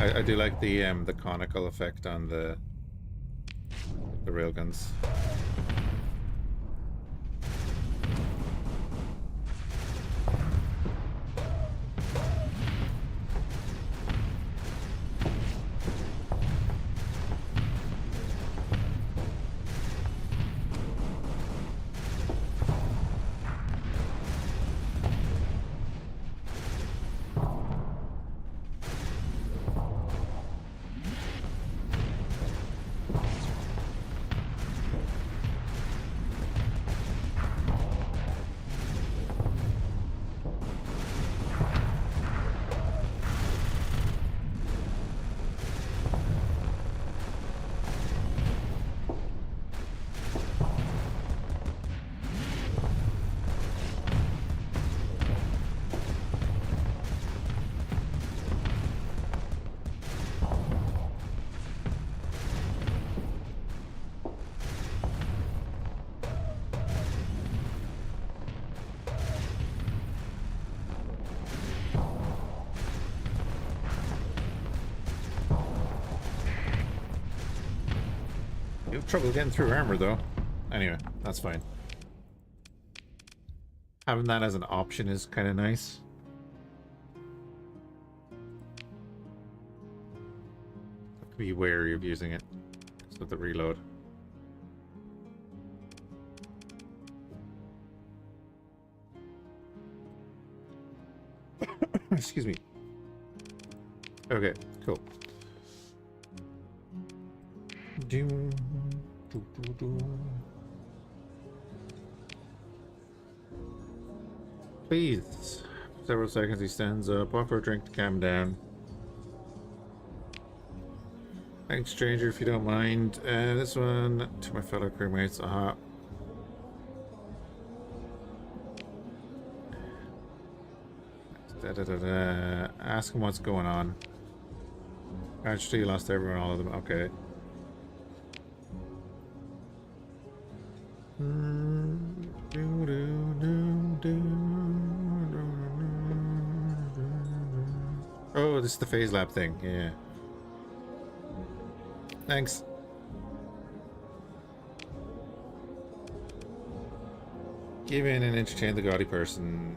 I do like the conical effect on the railguns. You have trouble getting through armor, though. Anyway, that's fine. Having that as an option is kind of nice. Have to be wary of using it. So the reload. Excuse me. Okay, cool. Please. Several seconds he stands up, offer a drink to calm down. Thanks, stranger, if you don't mind. This one to my fellow crewmates. Aha. Ask him what's going on. Actually, you lost everyone, all of them. Okay. Oh, this is the phase lab thing. Yeah. Thanks. Give in and entertain the gaudy person.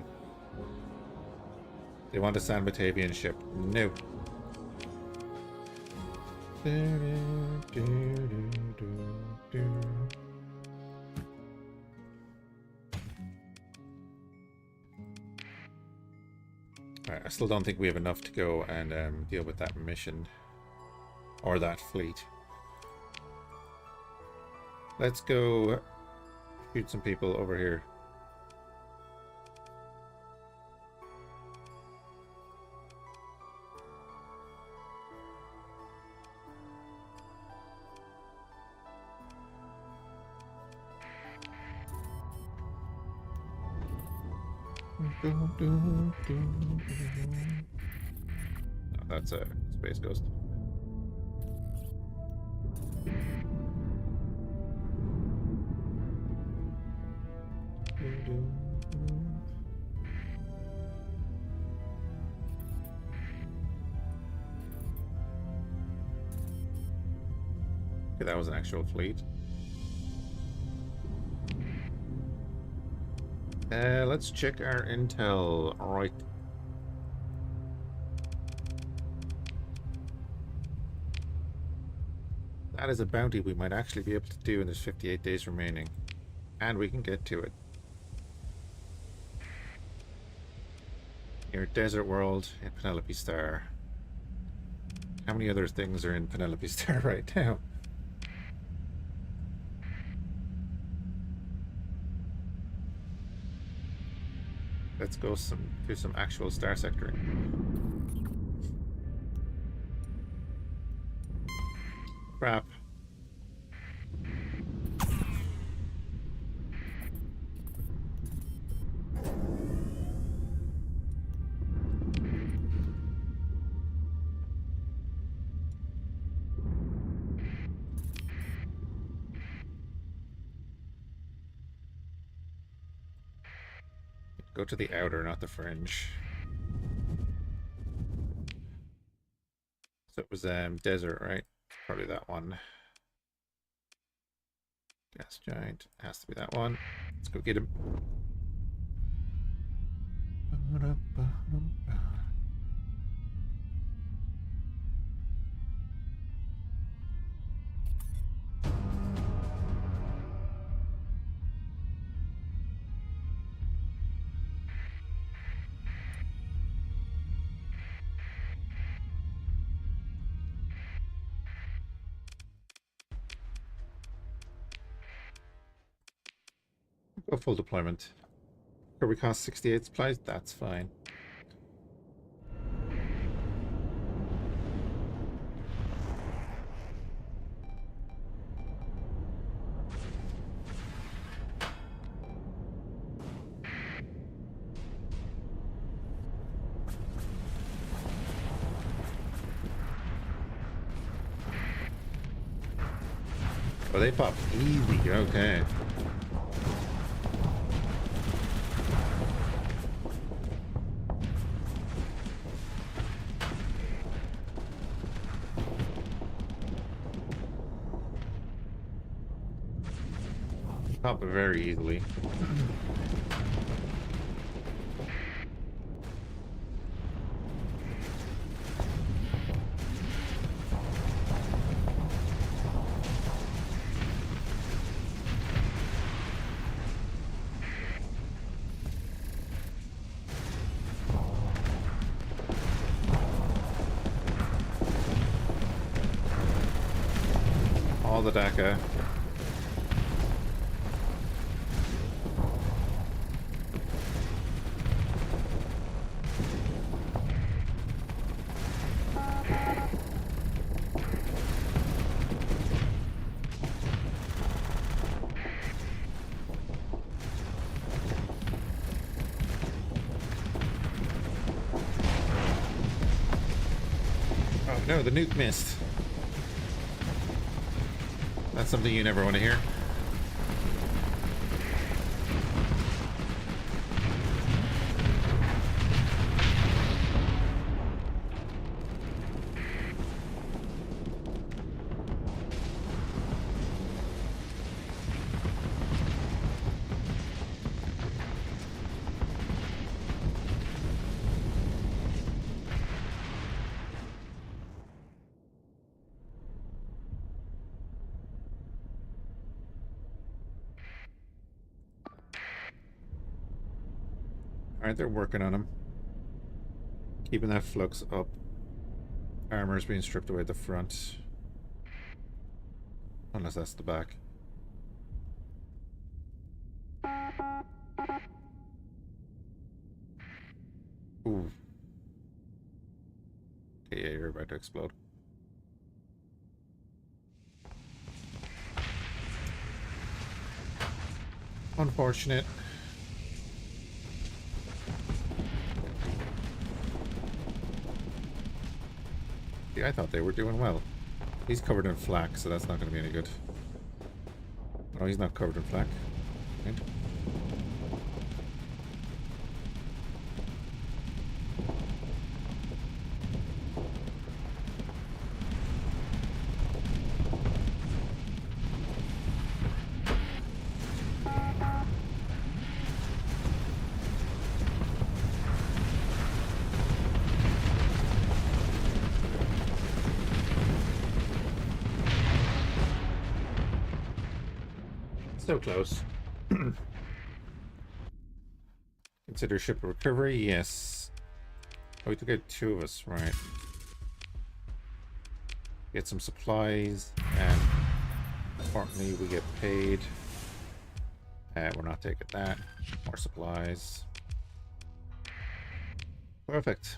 They want a San Batavian ship. No. Alright, I still don't think we have enough to go and deal with that mission. Or that fleet. Let's go shoot some people over here. Oh, that's a space ghost. Okay, that was an actual fleet. Let's check our intel. Alright. That is a bounty we might actually be able to do, and there's 58 days remaining. And we can get to it. Near Desert World in Penelope Star. How many other things are in Penelope Star right now? Let's go do some actual star sectoring. Crap. Go to the outer, not the fringe. So it was desert, right? Probably that one. Gas giant has to be that one. Let's go get him. Go full deployment. Could we cost 68 supplies? That's fine. Oh, they pop easy. Okay. Pop it very easily. All the DACA. Oh no, the nuke missed. That's something you never want to hear. Alright, they're working on him. Keeping that flux up. Armor's being stripped away at the front. Unless that's the back. Ooh. Okay, yeah, you're about to explode. Unfortunate. I thought they were doing well. He's covered in flak, so that's not going to be any good. No, he's not covered in flak. Right. So close. Consider ship recovery, yes. Oh, we took out 2 of us, right. Get some supplies, and importantly, we get paid. We're not taking that. More supplies. Perfect.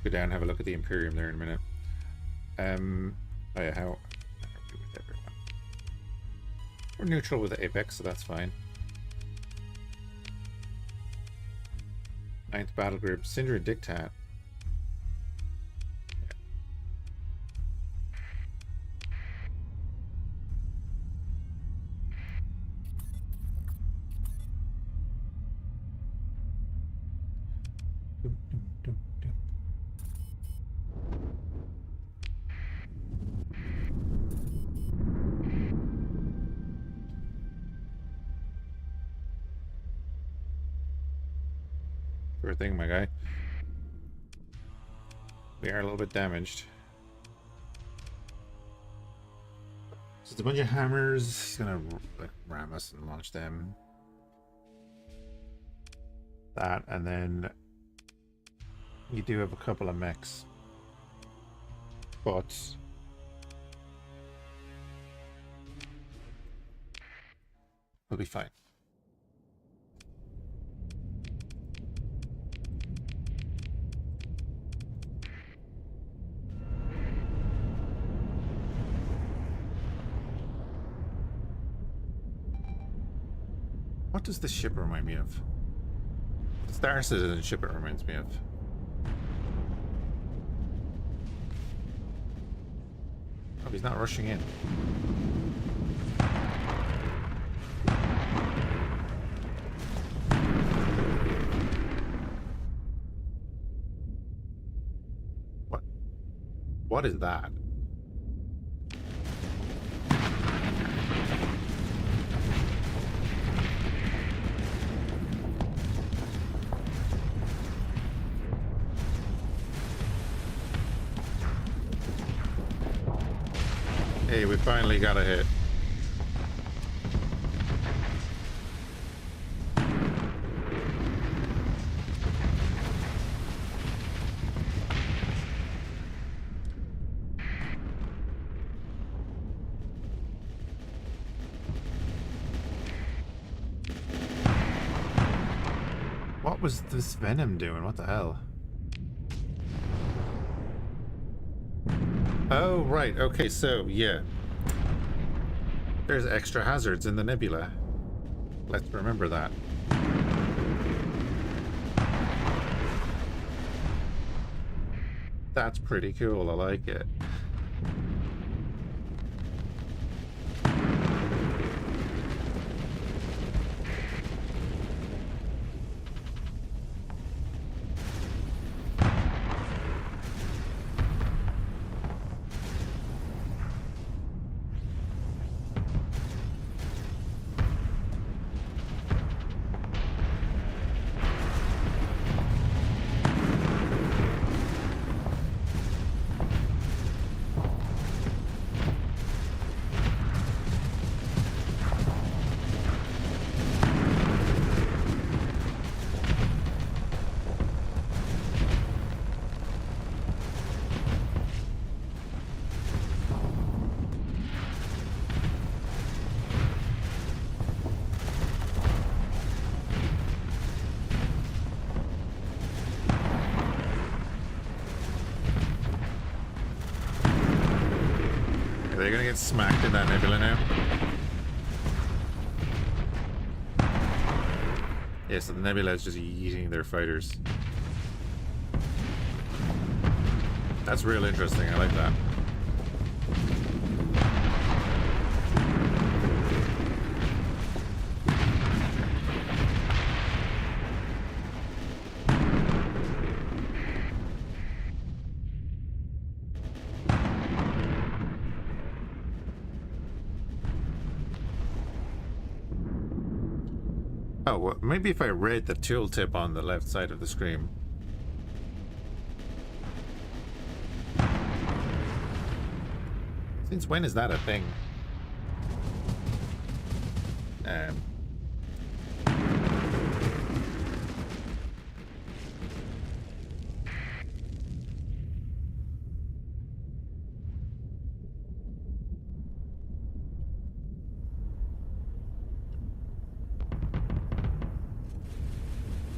Go down and have a look at the Imperium there in a minute. Oh yeah, how are we with everyone? We're neutral with the Apex, so that's fine. 9th battle group, Cinder and Dictat. Sure thing, my guy. We are a little bit damaged. So it's a bunch of hammers. He's gonna like ram us and launch them. That, and then you do have a couple of mechs, but we'll be fine. What does this ship remind me of? The Star Citizen ship it reminds me of. Oh, he's not rushing in. What is that? Hey, we finally got a hit. What was this Venom doing? What the hell? Oh, right. Okay, so, yeah. There's extra hazards in the nebula. Let's remember that. That's pretty cool. I like it. They're gonna get smacked in that nebula now. Yeah, so the nebula is just eating their fighters. That's real interesting. I like that. Oh, well, maybe if I read the tooltip on the left side of the screen. Since when is that a thing?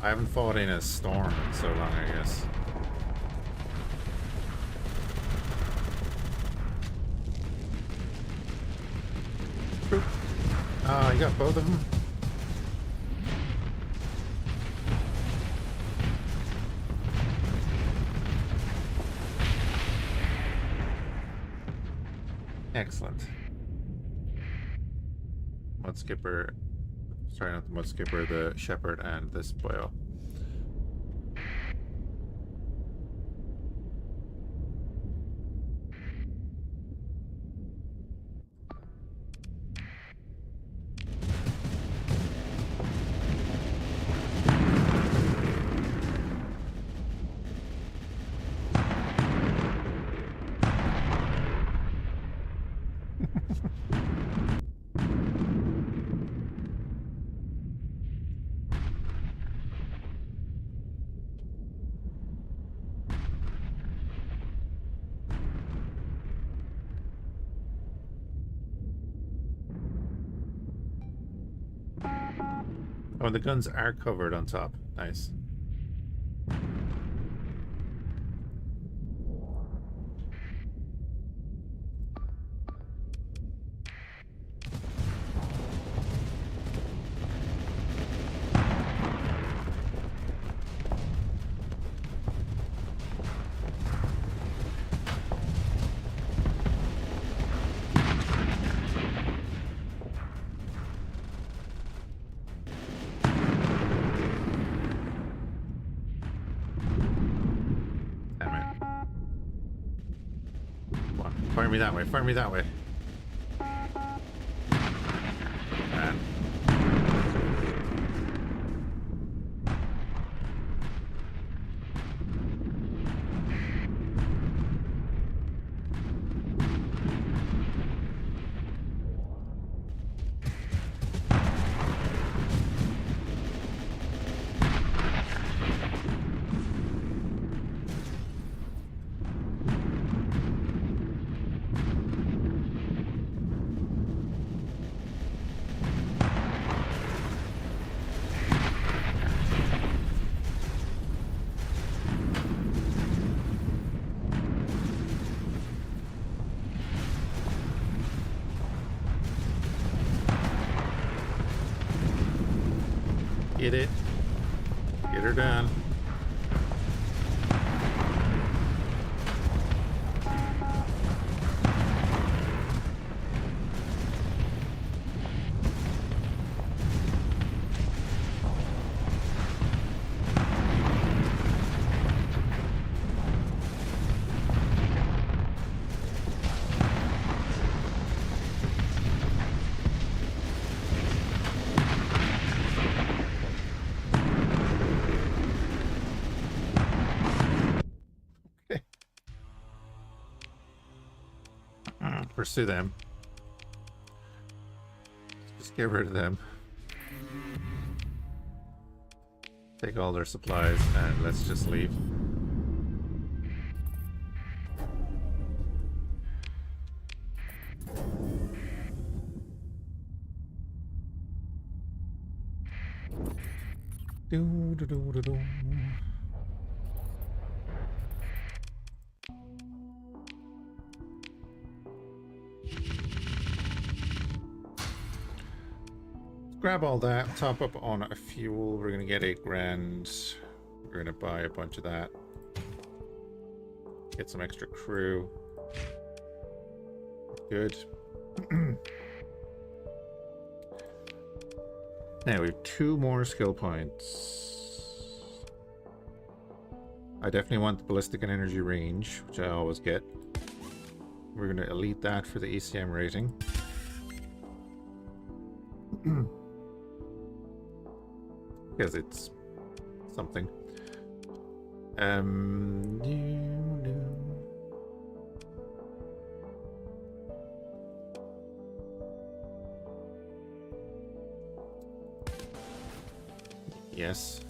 I haven't fought in a storm in so long, I guess. Oh, you got both of them? Excellent. Mud skipper. Sorry, not the mud skipper, the shepherd and this boyo. Oh, and the guns are covered on top. Nice. Fire me that way, fire me that way. Man. Get it. Get her done. Pursue them. Just get rid of them. Take all their supplies and let's just leave. Do, do, do, do, do. Grab all that, top up on a fuel. We're gonna get $8,000. We're gonna buy a bunch of that. Get some extra crew. Good. Now we have 2 more skill points. I definitely want the ballistic and energy range, which I always get. We're gonna elite that for the ECM rating. because it's something. Yes.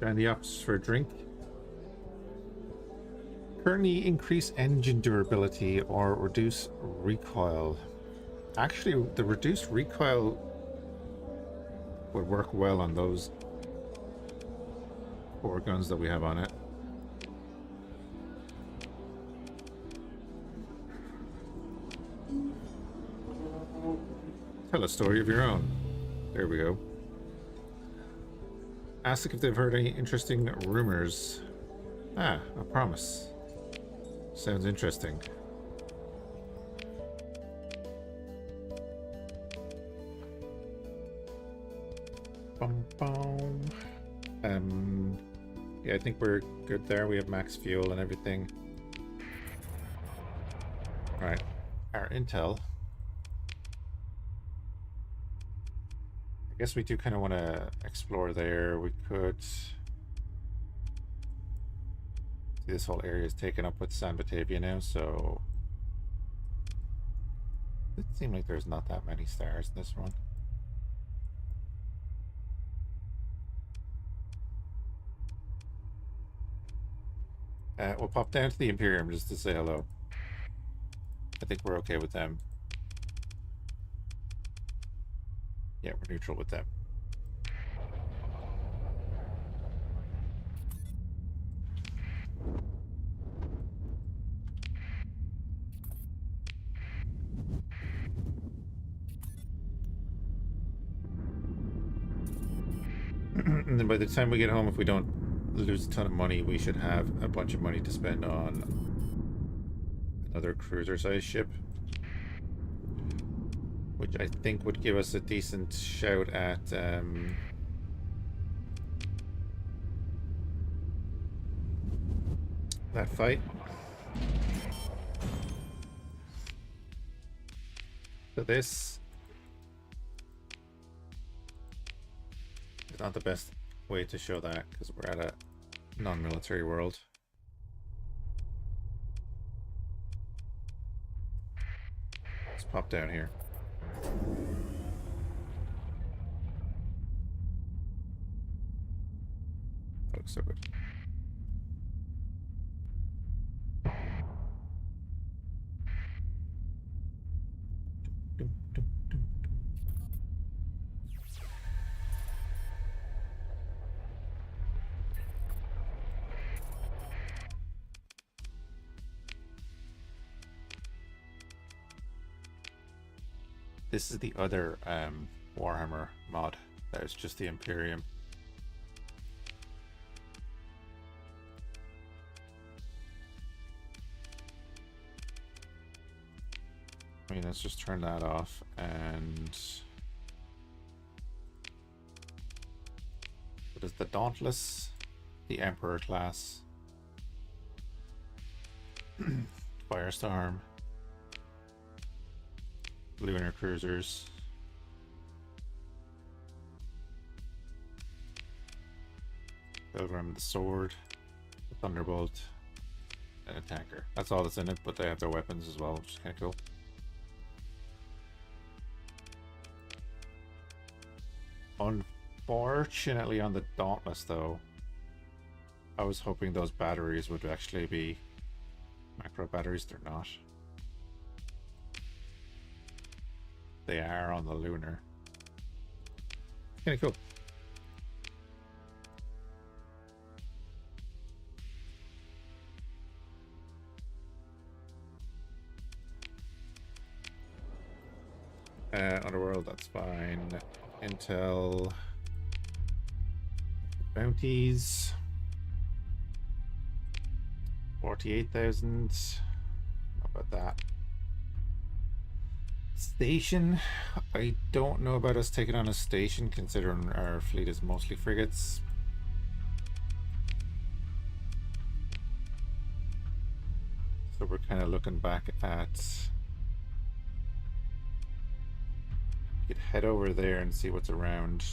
Down the office for a drink. Currently increase engine durability or reduce recoil. Actually, the reduced recoil would work well on those 4 guns that we have on it. Tell a story of your own. There we go. Ask if they've heard any interesting rumors. Ah, a promise. Sounds interesting. Bum, bum. Yeah, I think we're good there. We have max fuel and everything. Alright, our intel. I guess we do kind of want to explore there. We could... See, this whole area is taken up with San Batavia now, so... It seems like there's not that many stars in this one. We'll pop down to the Imperium just to say hello. I think we're okay with them. Yeah, we're neutral with them. And then by the time we get home, if we don't lose a ton of money, we should have a bunch of money to spend on another cruiser-sized ship, which I think would give us a decent shout at that fight. So this is not the best way to show that because we're at a non-military world. Let's pop down here. That looks so good. This is the other Warhammer mod. That is just the Imperium. I mean, let's just turn that off and... What is the Dauntless? The Emperor class. Firestorm. Lunar cruisers. Pilgrim, the Sword, the Thunderbolt, and a tanker. That's all that's in it, but they have their weapons as well, which is kind of cool. Unfortunately on the Dauntless though, I was hoping those batteries would actually be macro batteries. They're not. They are on the Lunar. Kind of cool. Underworld, that's fine. Intel. Bounties. 48,000. How about that? Station. I don't know about us taking on a station, considering our fleet is mostly frigates. we're kind of looking back at. We could head over there and see what's around.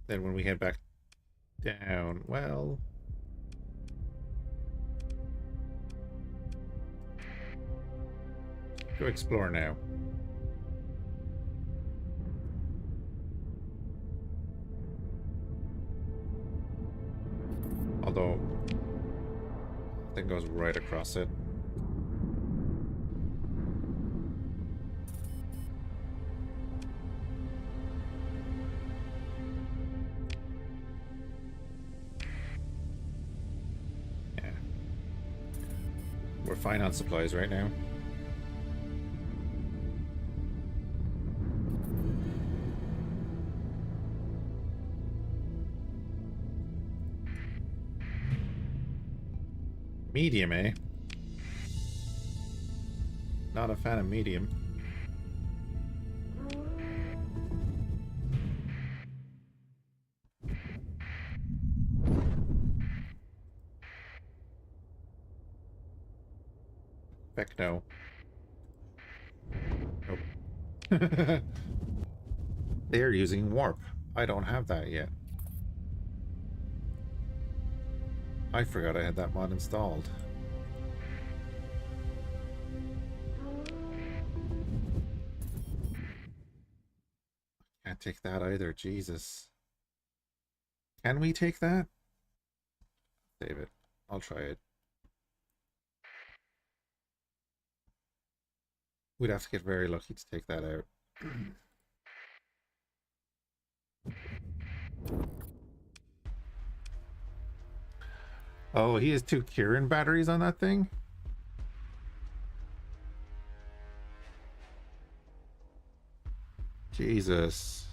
Then when we head back down, well, go explore now. Although, I think it goes right across it. Yeah. We're fine on supplies right now. Medium, eh? Not a fan of medium. Heck no. Nope. They're using warp. I don't have that yet. I forgot I had that mod installed. Can't take that either, Jesus. Can we take that? Save it. I'll try it. We'd have to get very lucky to take that out. Oh, he has 2 Kirin batteries on that thing? Jesus.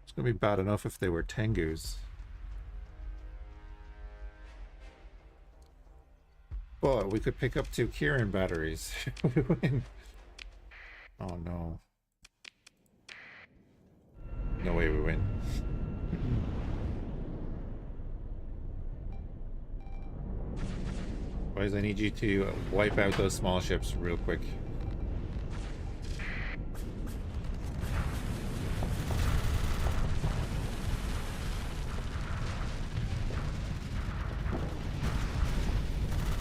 It's gonna be bad enough if they were Tengus. But we could pick up 2 Kirin batteries. We win. Oh no. No way we win. Boys, I need you to wipe out those small ships real quick.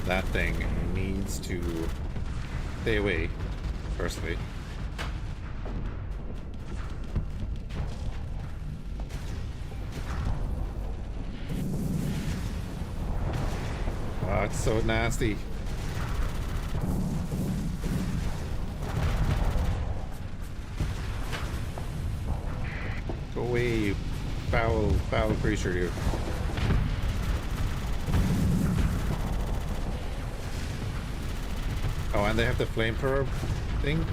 That thing needs to stay away, firstly. Oh, it's so nasty. Go away, you foul creature, you. Oh, and they have the flamethrower thing?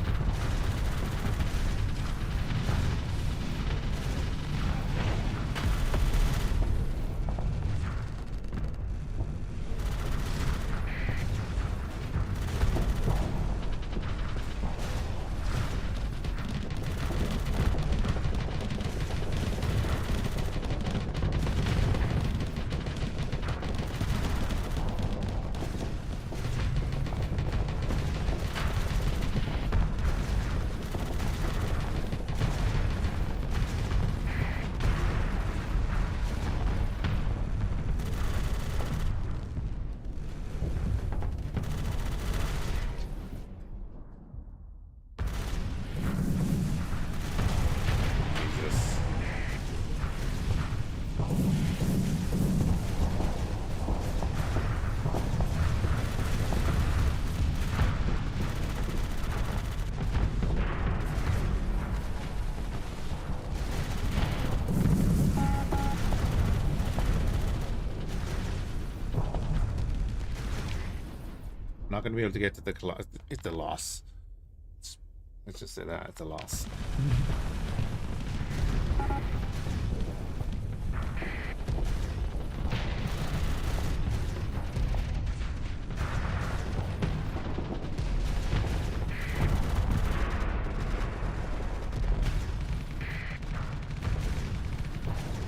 Not going to be able to get to the loss. It's Let's just say that it's a loss.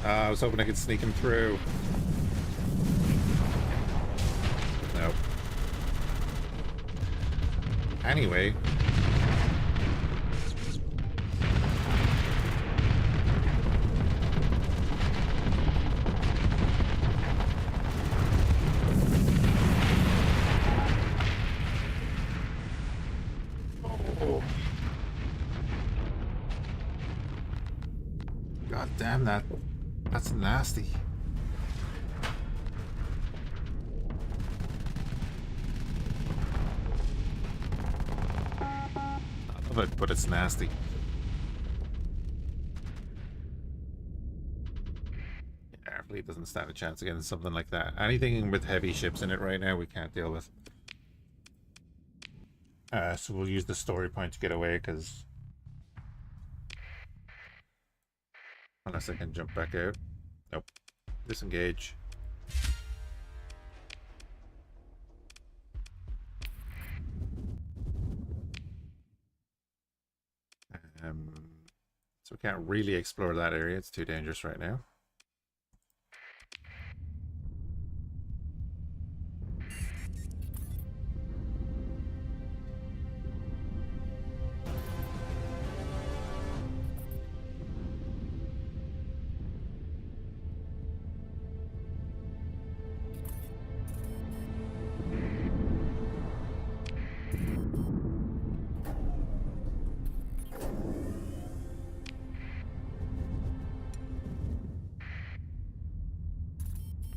I was hoping I could sneak him through. Nope. Anyway. Oh. God damn that. That's nasty. I love it, but it's nasty. Yeah, our fleet doesn't stand a chance against something like that. Anything with heavy ships in it right now, we can't deal with. So we'll use the story point to get away, because unless I can jump back out. Nope. Disengage. So we can't really explore that area. It's too dangerous right now.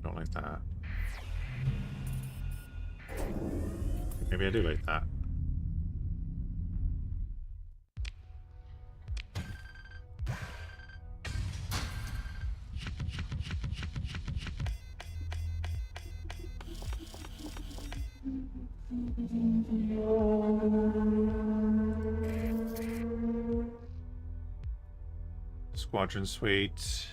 Don't like that. Maybe I do like that. Squadron suite.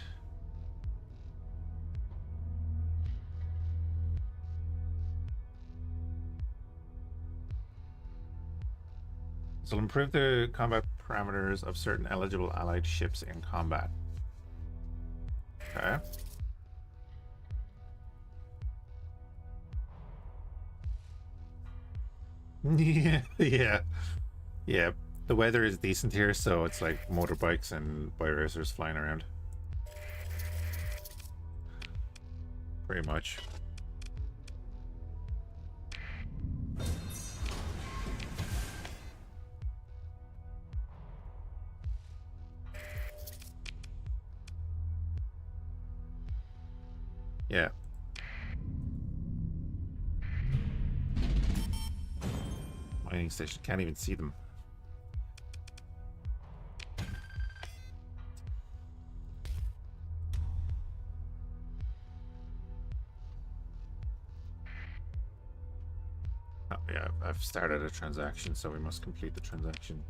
So it'll improve the combat parameters of certain eligible allied ships in combat. Okay. Yeah. The weather is decent here, so it's like motorbikes and bike racers flying around. Pretty much. Yeah. Mining station, can't even see them. Oh, yeah, I've started a transaction, so we must complete the transaction.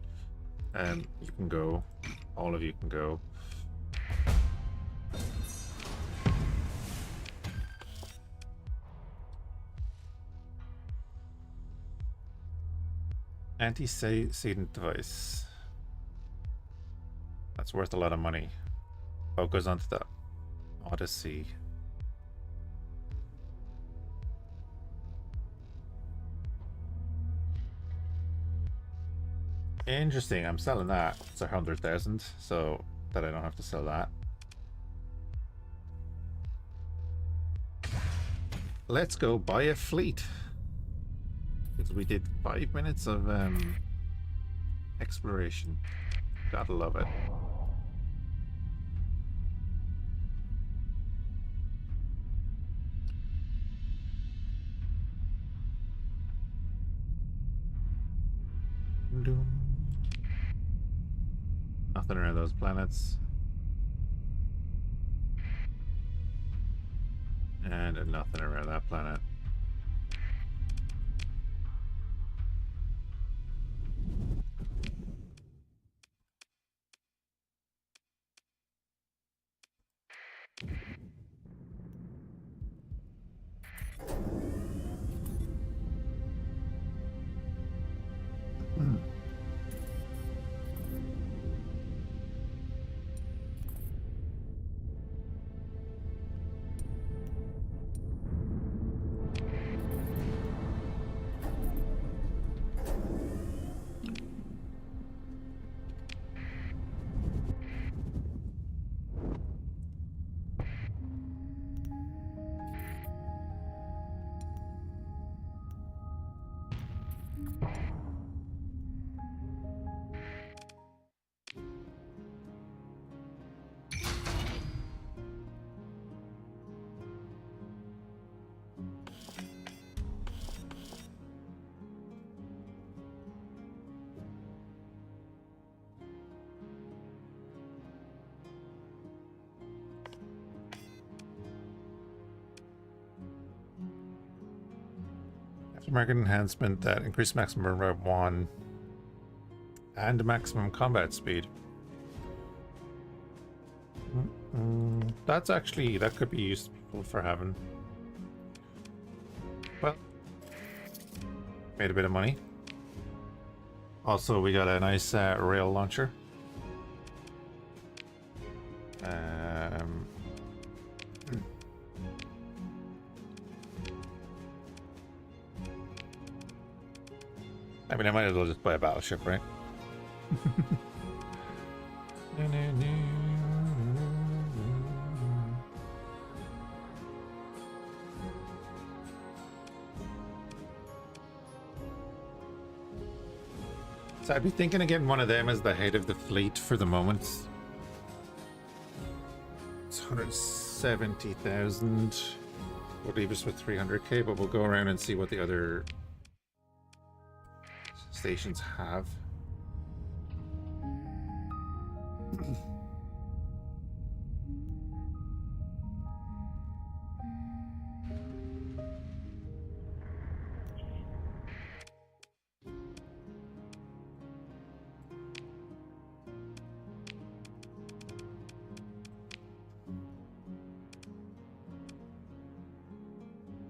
You can go. All of you can go. Antecedent device. That's worth a lot of money. Oh, it goes on to the Odyssey. Interesting. I'm selling that. It's 100,000, so that I don't have to sell that. Let's go buy a fleet. Because we did 5 minutes of exploration. Gotta love it. Nothing around those planets. And nothing around that planet. Market enhancement that increased maximum burn by 1 and maximum combat speed. That's actually, that could be useful for having. Well, made a bit of money. Also, we got a nice rail launcher. I mean, I might as well just buy a battleship, right? So I'd be thinking of getting one of them as the head of the fleet for the moment. It's 170,000. Will leave us with 300k, but we'll go around and see what the other stations have.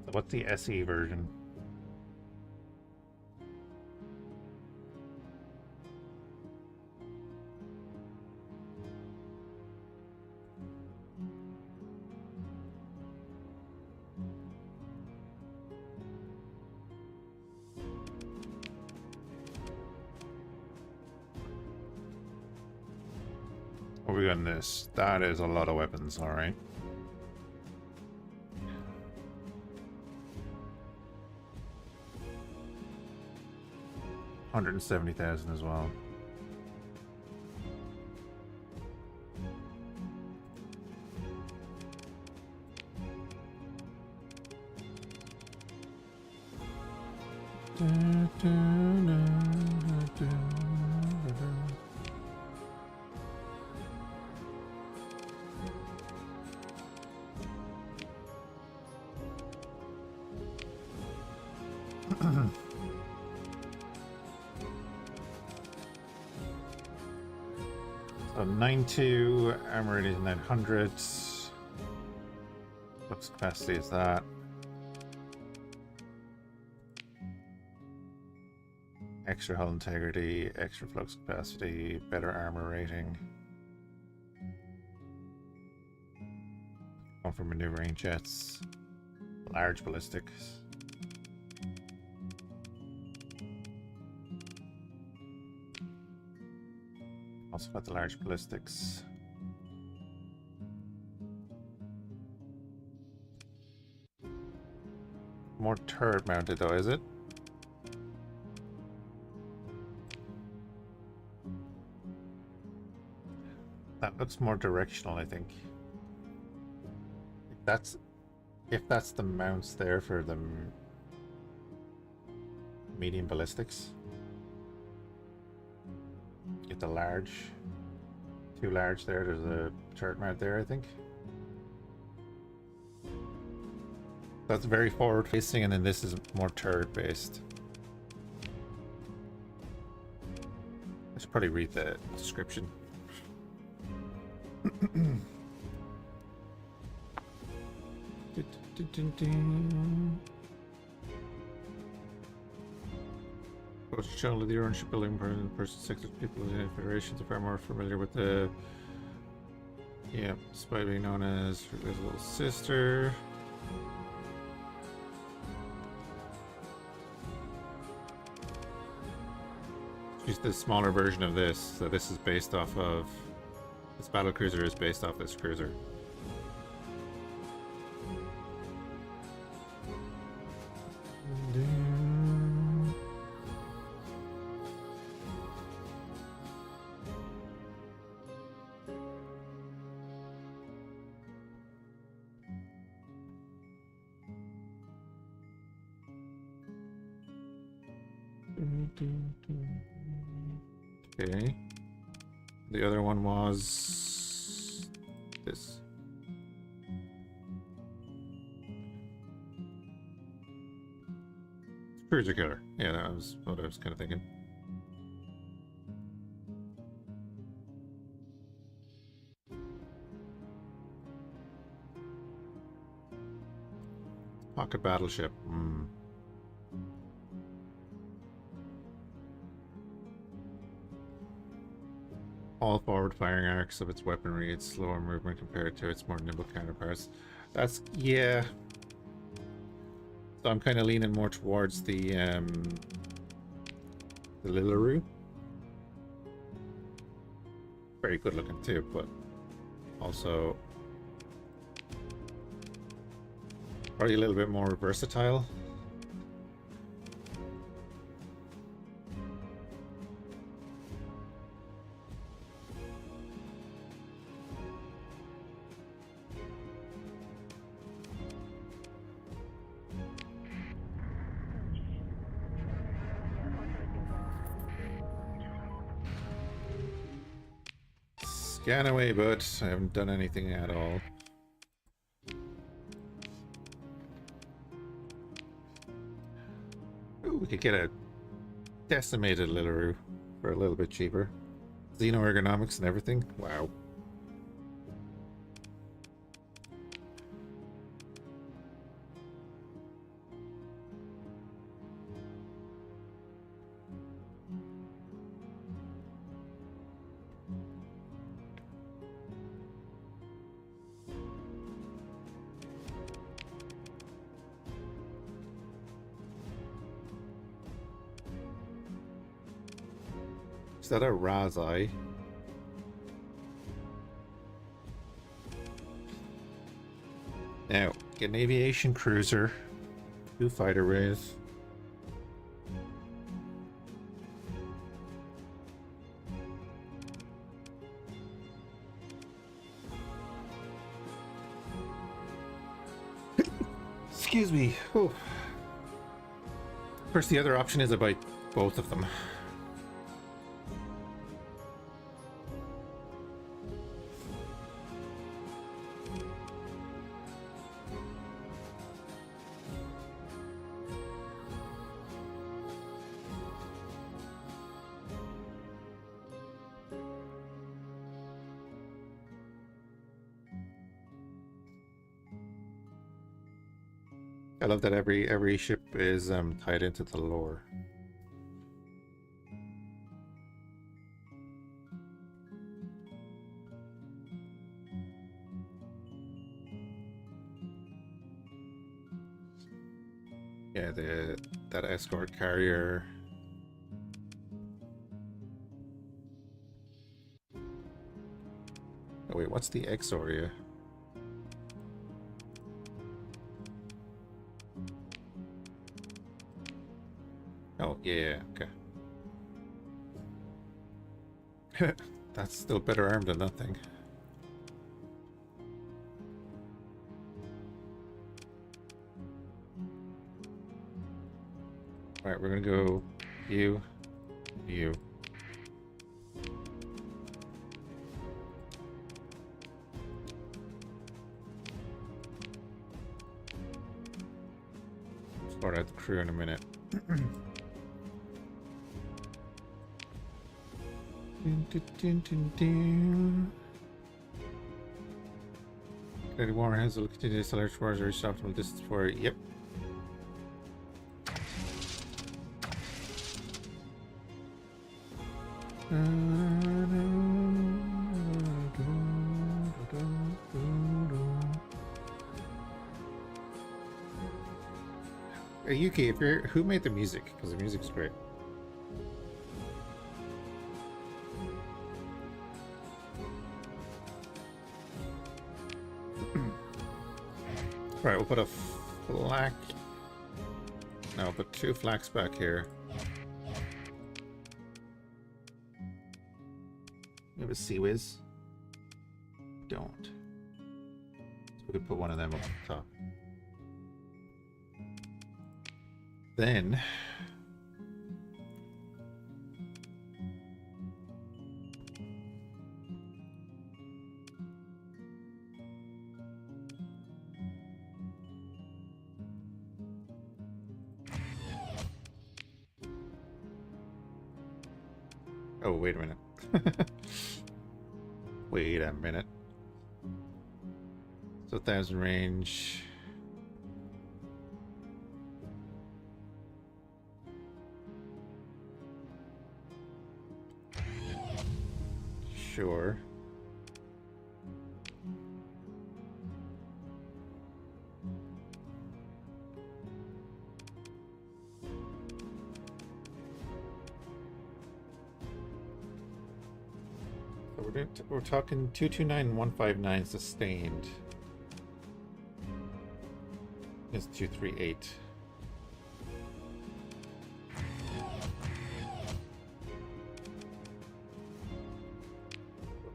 So what's the SE version? What we got in this? That is a lot of weapons, alright. $170,000 as well. So 92, armor rating is 900. Flux capacity is that. Extra hull integrity, extra flux capacity, better armor rating. One for maneuvering jets. Large ballistics. Also got the large ballistics. More turret mounted though, is it? That looks more directional, I think. If that's the mounts there for the medium ballistics. Get the large. Too large there. There's a turret mount there, I think. That's very forward facing, and then this is more turret based. I should probably read the description. Channel of the ownership building person sector people in the federations are far more familiar with the despite being known as his little sister. She's the smaller version of this, so this is based off of this battle cruiser is based off this cruiser. Okay. The other one was this. cruiser killer. Yeah, that was what I was kind of thinking. Pocket battleship. All forward firing arcs of its weaponry, its slower movement compared to its more nimble counterparts. That's, yeah. So I'm kind of leaning more towards the Lilaroo. Very good looking too, but also probably a little bit more versatile. Scan away, bud. I haven't done anything at all. Ooh, we could get a decimated Lilaroo for a little bit cheaper. Xeno ergonomics and everything. Wow. Is that a Razai? Now, get an aviation cruiser, 2 fighter rays. Excuse me. Oh. Of course, the other option is I buy both of them. I love that every ship is tied into the lore. Yeah, that escort carrier. Oh wait, what's the Exoria? Oh, yeah, okay. That's still better armed than nothing. Alright, we're gonna go you. Start out the crew in a minute. Lady Warheads will continue to select towards reach optimal distance for it. Yep. Yuki, if you're, who made the music? Because the music's great. Right, we'll put a flak. No, we'll put 2 flags back here. We have a Sea-Wiz. Don't. So we could put one of them up the top. Then Oh, wait a minute. Wait a minute. So 1,000 range. Sure. So we're talking 229 and 159 sustained. It's 238.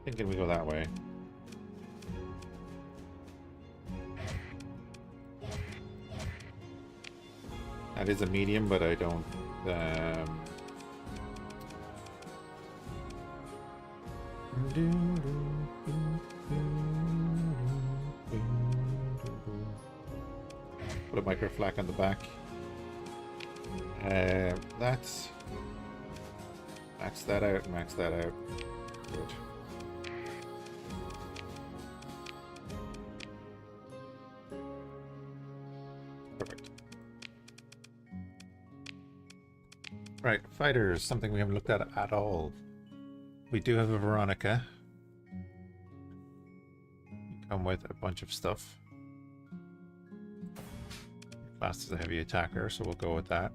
Thinking we go that way. That is a medium, but I don't. Put a micro flak on the back. That's max that out. Max that out. Good. Perfect. Right, fighters. Something we haven't looked at all. We do have a Veronica. You come with a bunch of stuff. Class is a heavy attacker, so we'll go with that.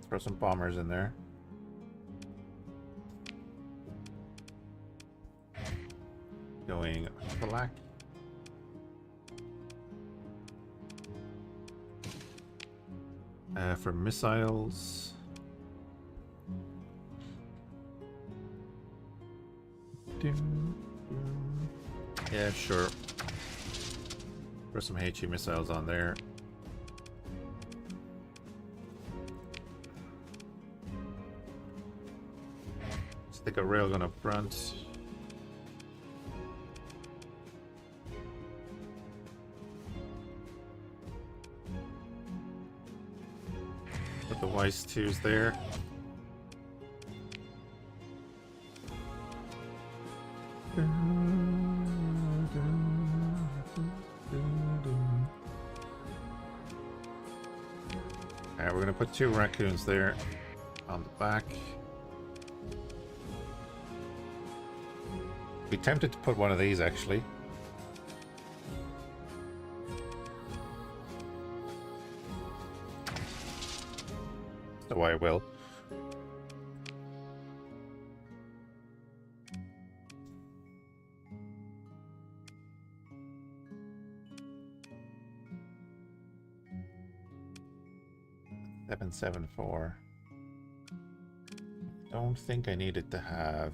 Throw some bombers in there. Going black. For missiles. Yeah, sure. Throw some HE missiles on there. Stick a railgun up front. Put the Weiss 2s there. Alright, we're gonna put 2 raccoons there on the back. Be tempted to put one of these actually. So I will. Seven, 7, 4. Don't think I needed to have.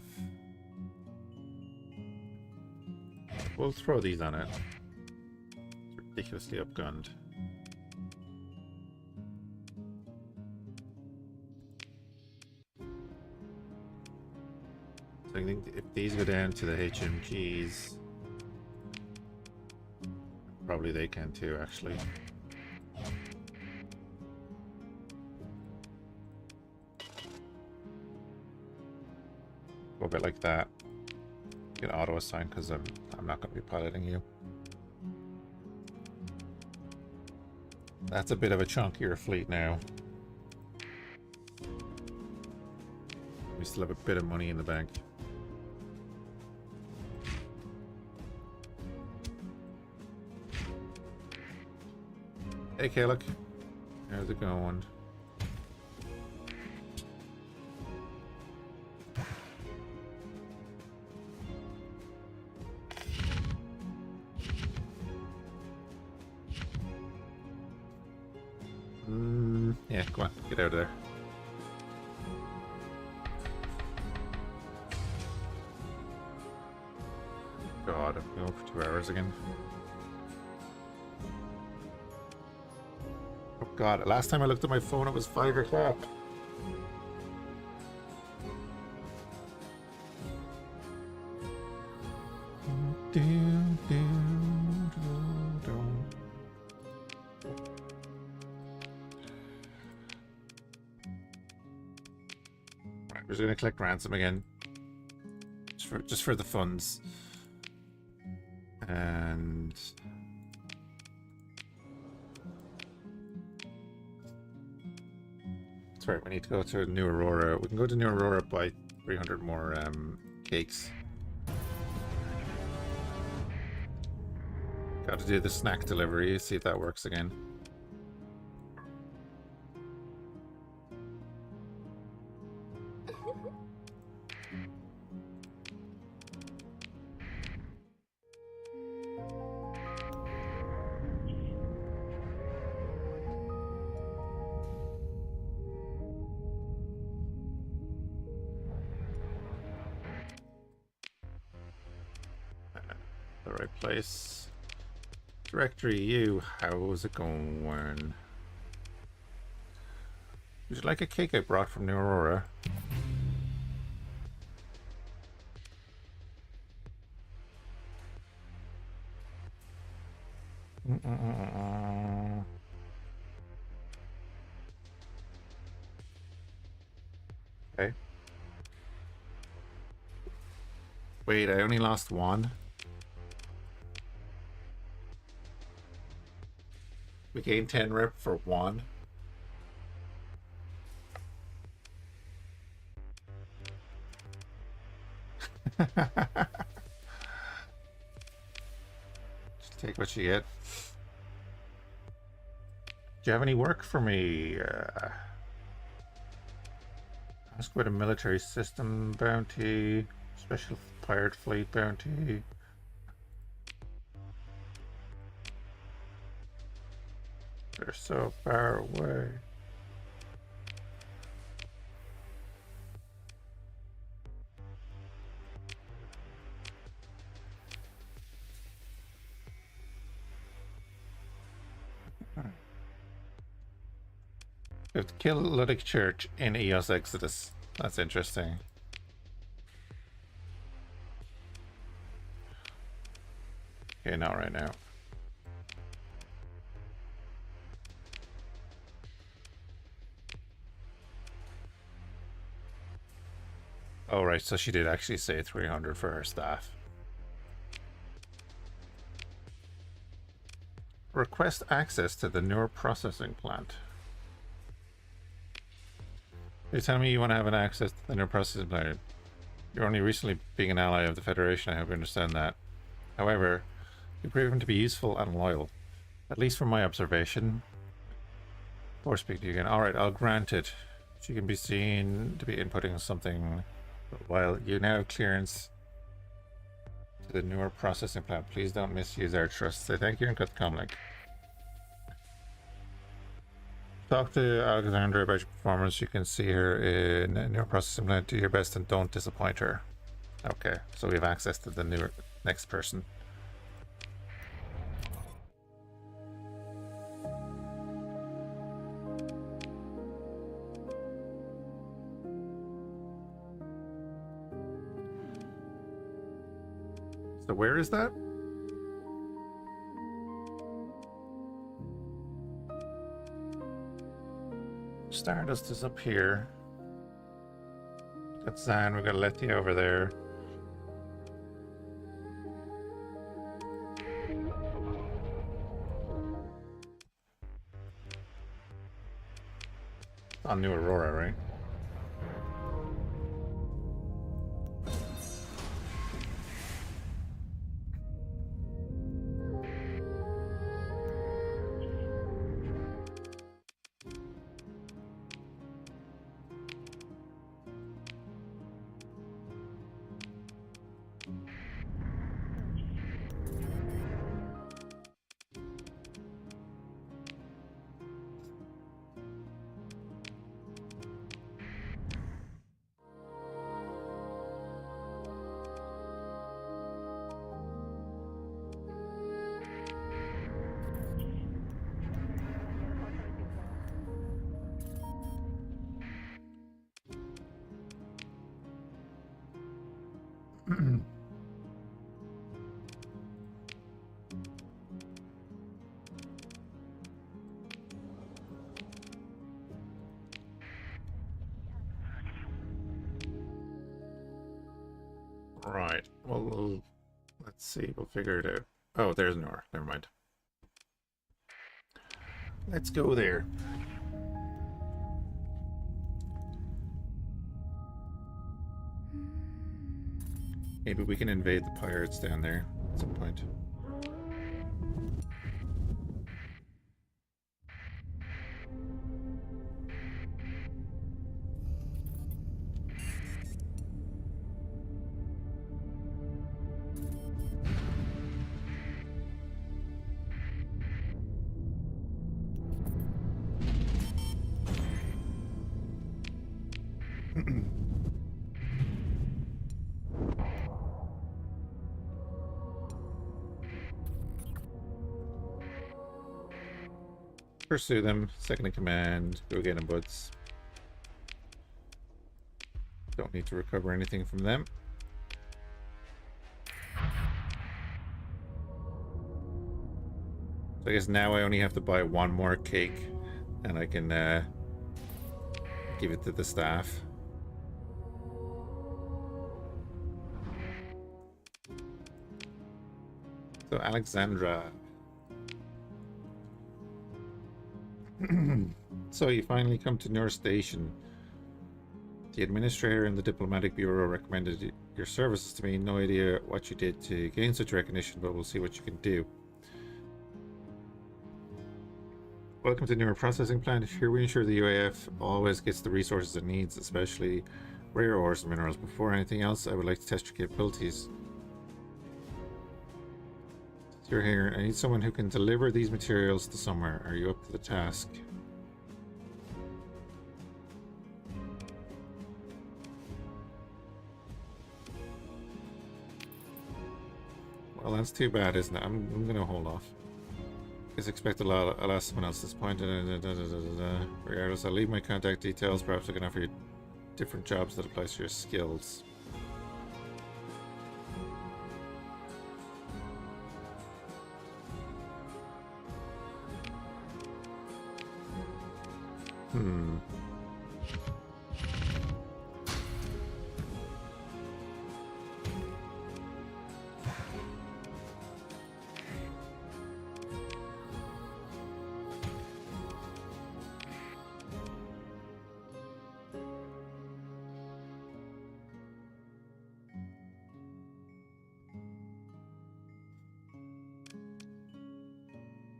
We'll throw these on it. It's ridiculously upgunned. So I think if these go down to the HMGs, probably they can too, actually. Go a bit like that. Get auto assign because I'm not going to be piloting you. That's a bit of a chunkier fleet now. We still have a bit of money in the bank. Hey Kalek, how's it going? Yeah, come on, get out of there. God, I'm going for 2 hours again. Oh, God, last time I looked at my phone, it was 5 o'clock. Right, we're just gonna collect ransom again, just for the funds, and that's right. We need to go to New Aurora. We can go to New Aurora, buy 300 more cakes. Got to do the snack delivery, see if that works again. The right place. Directory, you, how's it going? Would you like a cake I brought from New Aurora? Okay. Wait, I only lost one. We gained 10 rep for one. Just take what you get. Do you have any work for me? Ask about a military system bounty, special pirate fleet bounty. They're so far away. We have to kill Ludic Church in EOS Exodus. That's interesting. Okay, not right now. Oh, right, so she did actually say 300 for her staff. Request access to the neural processing plant. You're telling me you want to have an access to the neural processing plant. You're only recently being an ally of the Federation, I hope you understand that. However, you've proven to be useful and loyal. At least from my observation. Or speak to you again. Alright, I'll grant it. She can be seen to be inputting something. But while you now have clearance to the newer processing plant, please don't misuse our trust. Say thank you and cut the comm link. Talk to Alexandra about your performance. You can see her in a newer processing plant. Do your best and don't disappoint her. Okay, so we have access to the next person. So where is that? Stardust is up here. Got Zan, we got Letty over there. On New Aurora, right? Right. Well, let's see. We'll figure it out. Oh, there's Nora. Never mind. Let's go there. Maybe we can invade the pirates down there at some point. Pursue them. Second in command. Go get them, buds. Don't need to recover anything from them. So I guess now I only have to buy one more cake, and I can give it to the staff. So Alexandra. So you finally come to Noor Station. The administrator and the diplomatic bureau recommended your services to me. No idea what you did to gain such recognition, but we'll see what you can do. Welcome to Noor Processing Plant. Here we ensure the UAF always gets the resources it needs, especially rare ores and minerals. Before anything else, I would like to test your capabilities. You're here. I need someone who can deliver these materials to somewhere. Are you up to the task? Well, that's too bad, isn't it? I'm gonna hold off. I expect I'll ask someone else at this point. Regardless, I'll leave my contact details. Perhaps I can offer you different jobs that apply to your skills.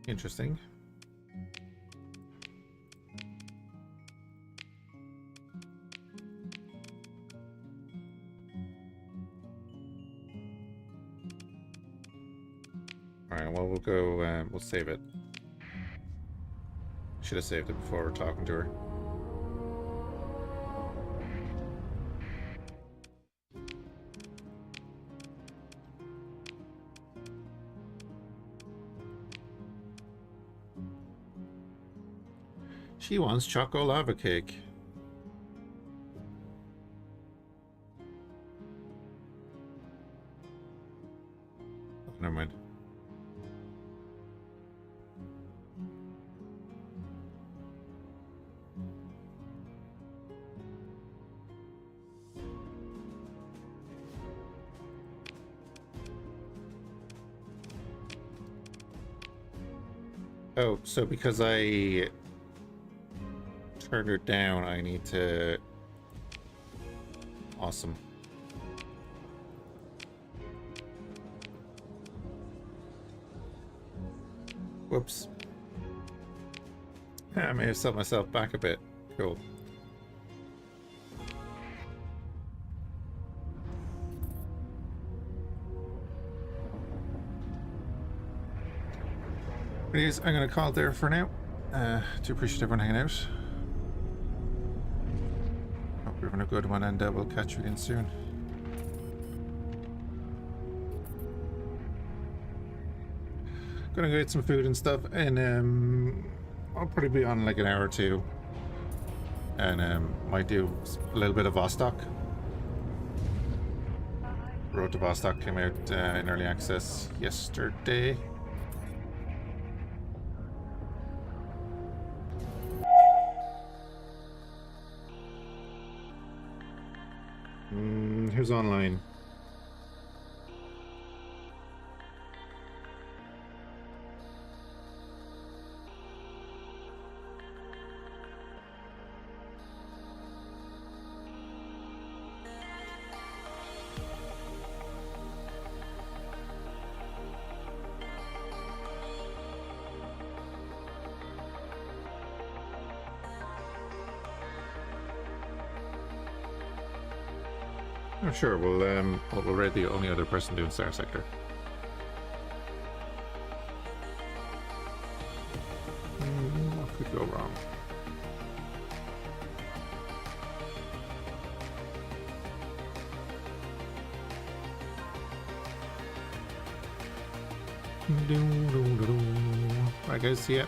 Interesting. Alright, well, we'll go, we'll save it. Should have saved it before we're talking to her. She wants choco lava cake. Oh, never mind. Oh, so because I turned her down, I need to... Awesome. Whoops. I may have set myself back a bit. Cool. Anyways, I'm going to call it there for now. Do appreciate everyone hanging out. Hope you're having a good one, and we'll catch you again soon. Gonna go get some food and stuff, and I'll probably be on like an hour or two, and might do a little bit of Vostok. Road to Vostok came out in early access yesterday. Who's online? Oh, sure, we'll rate the only other person doing Starsector. What could go wrong? Alright guys, see ya.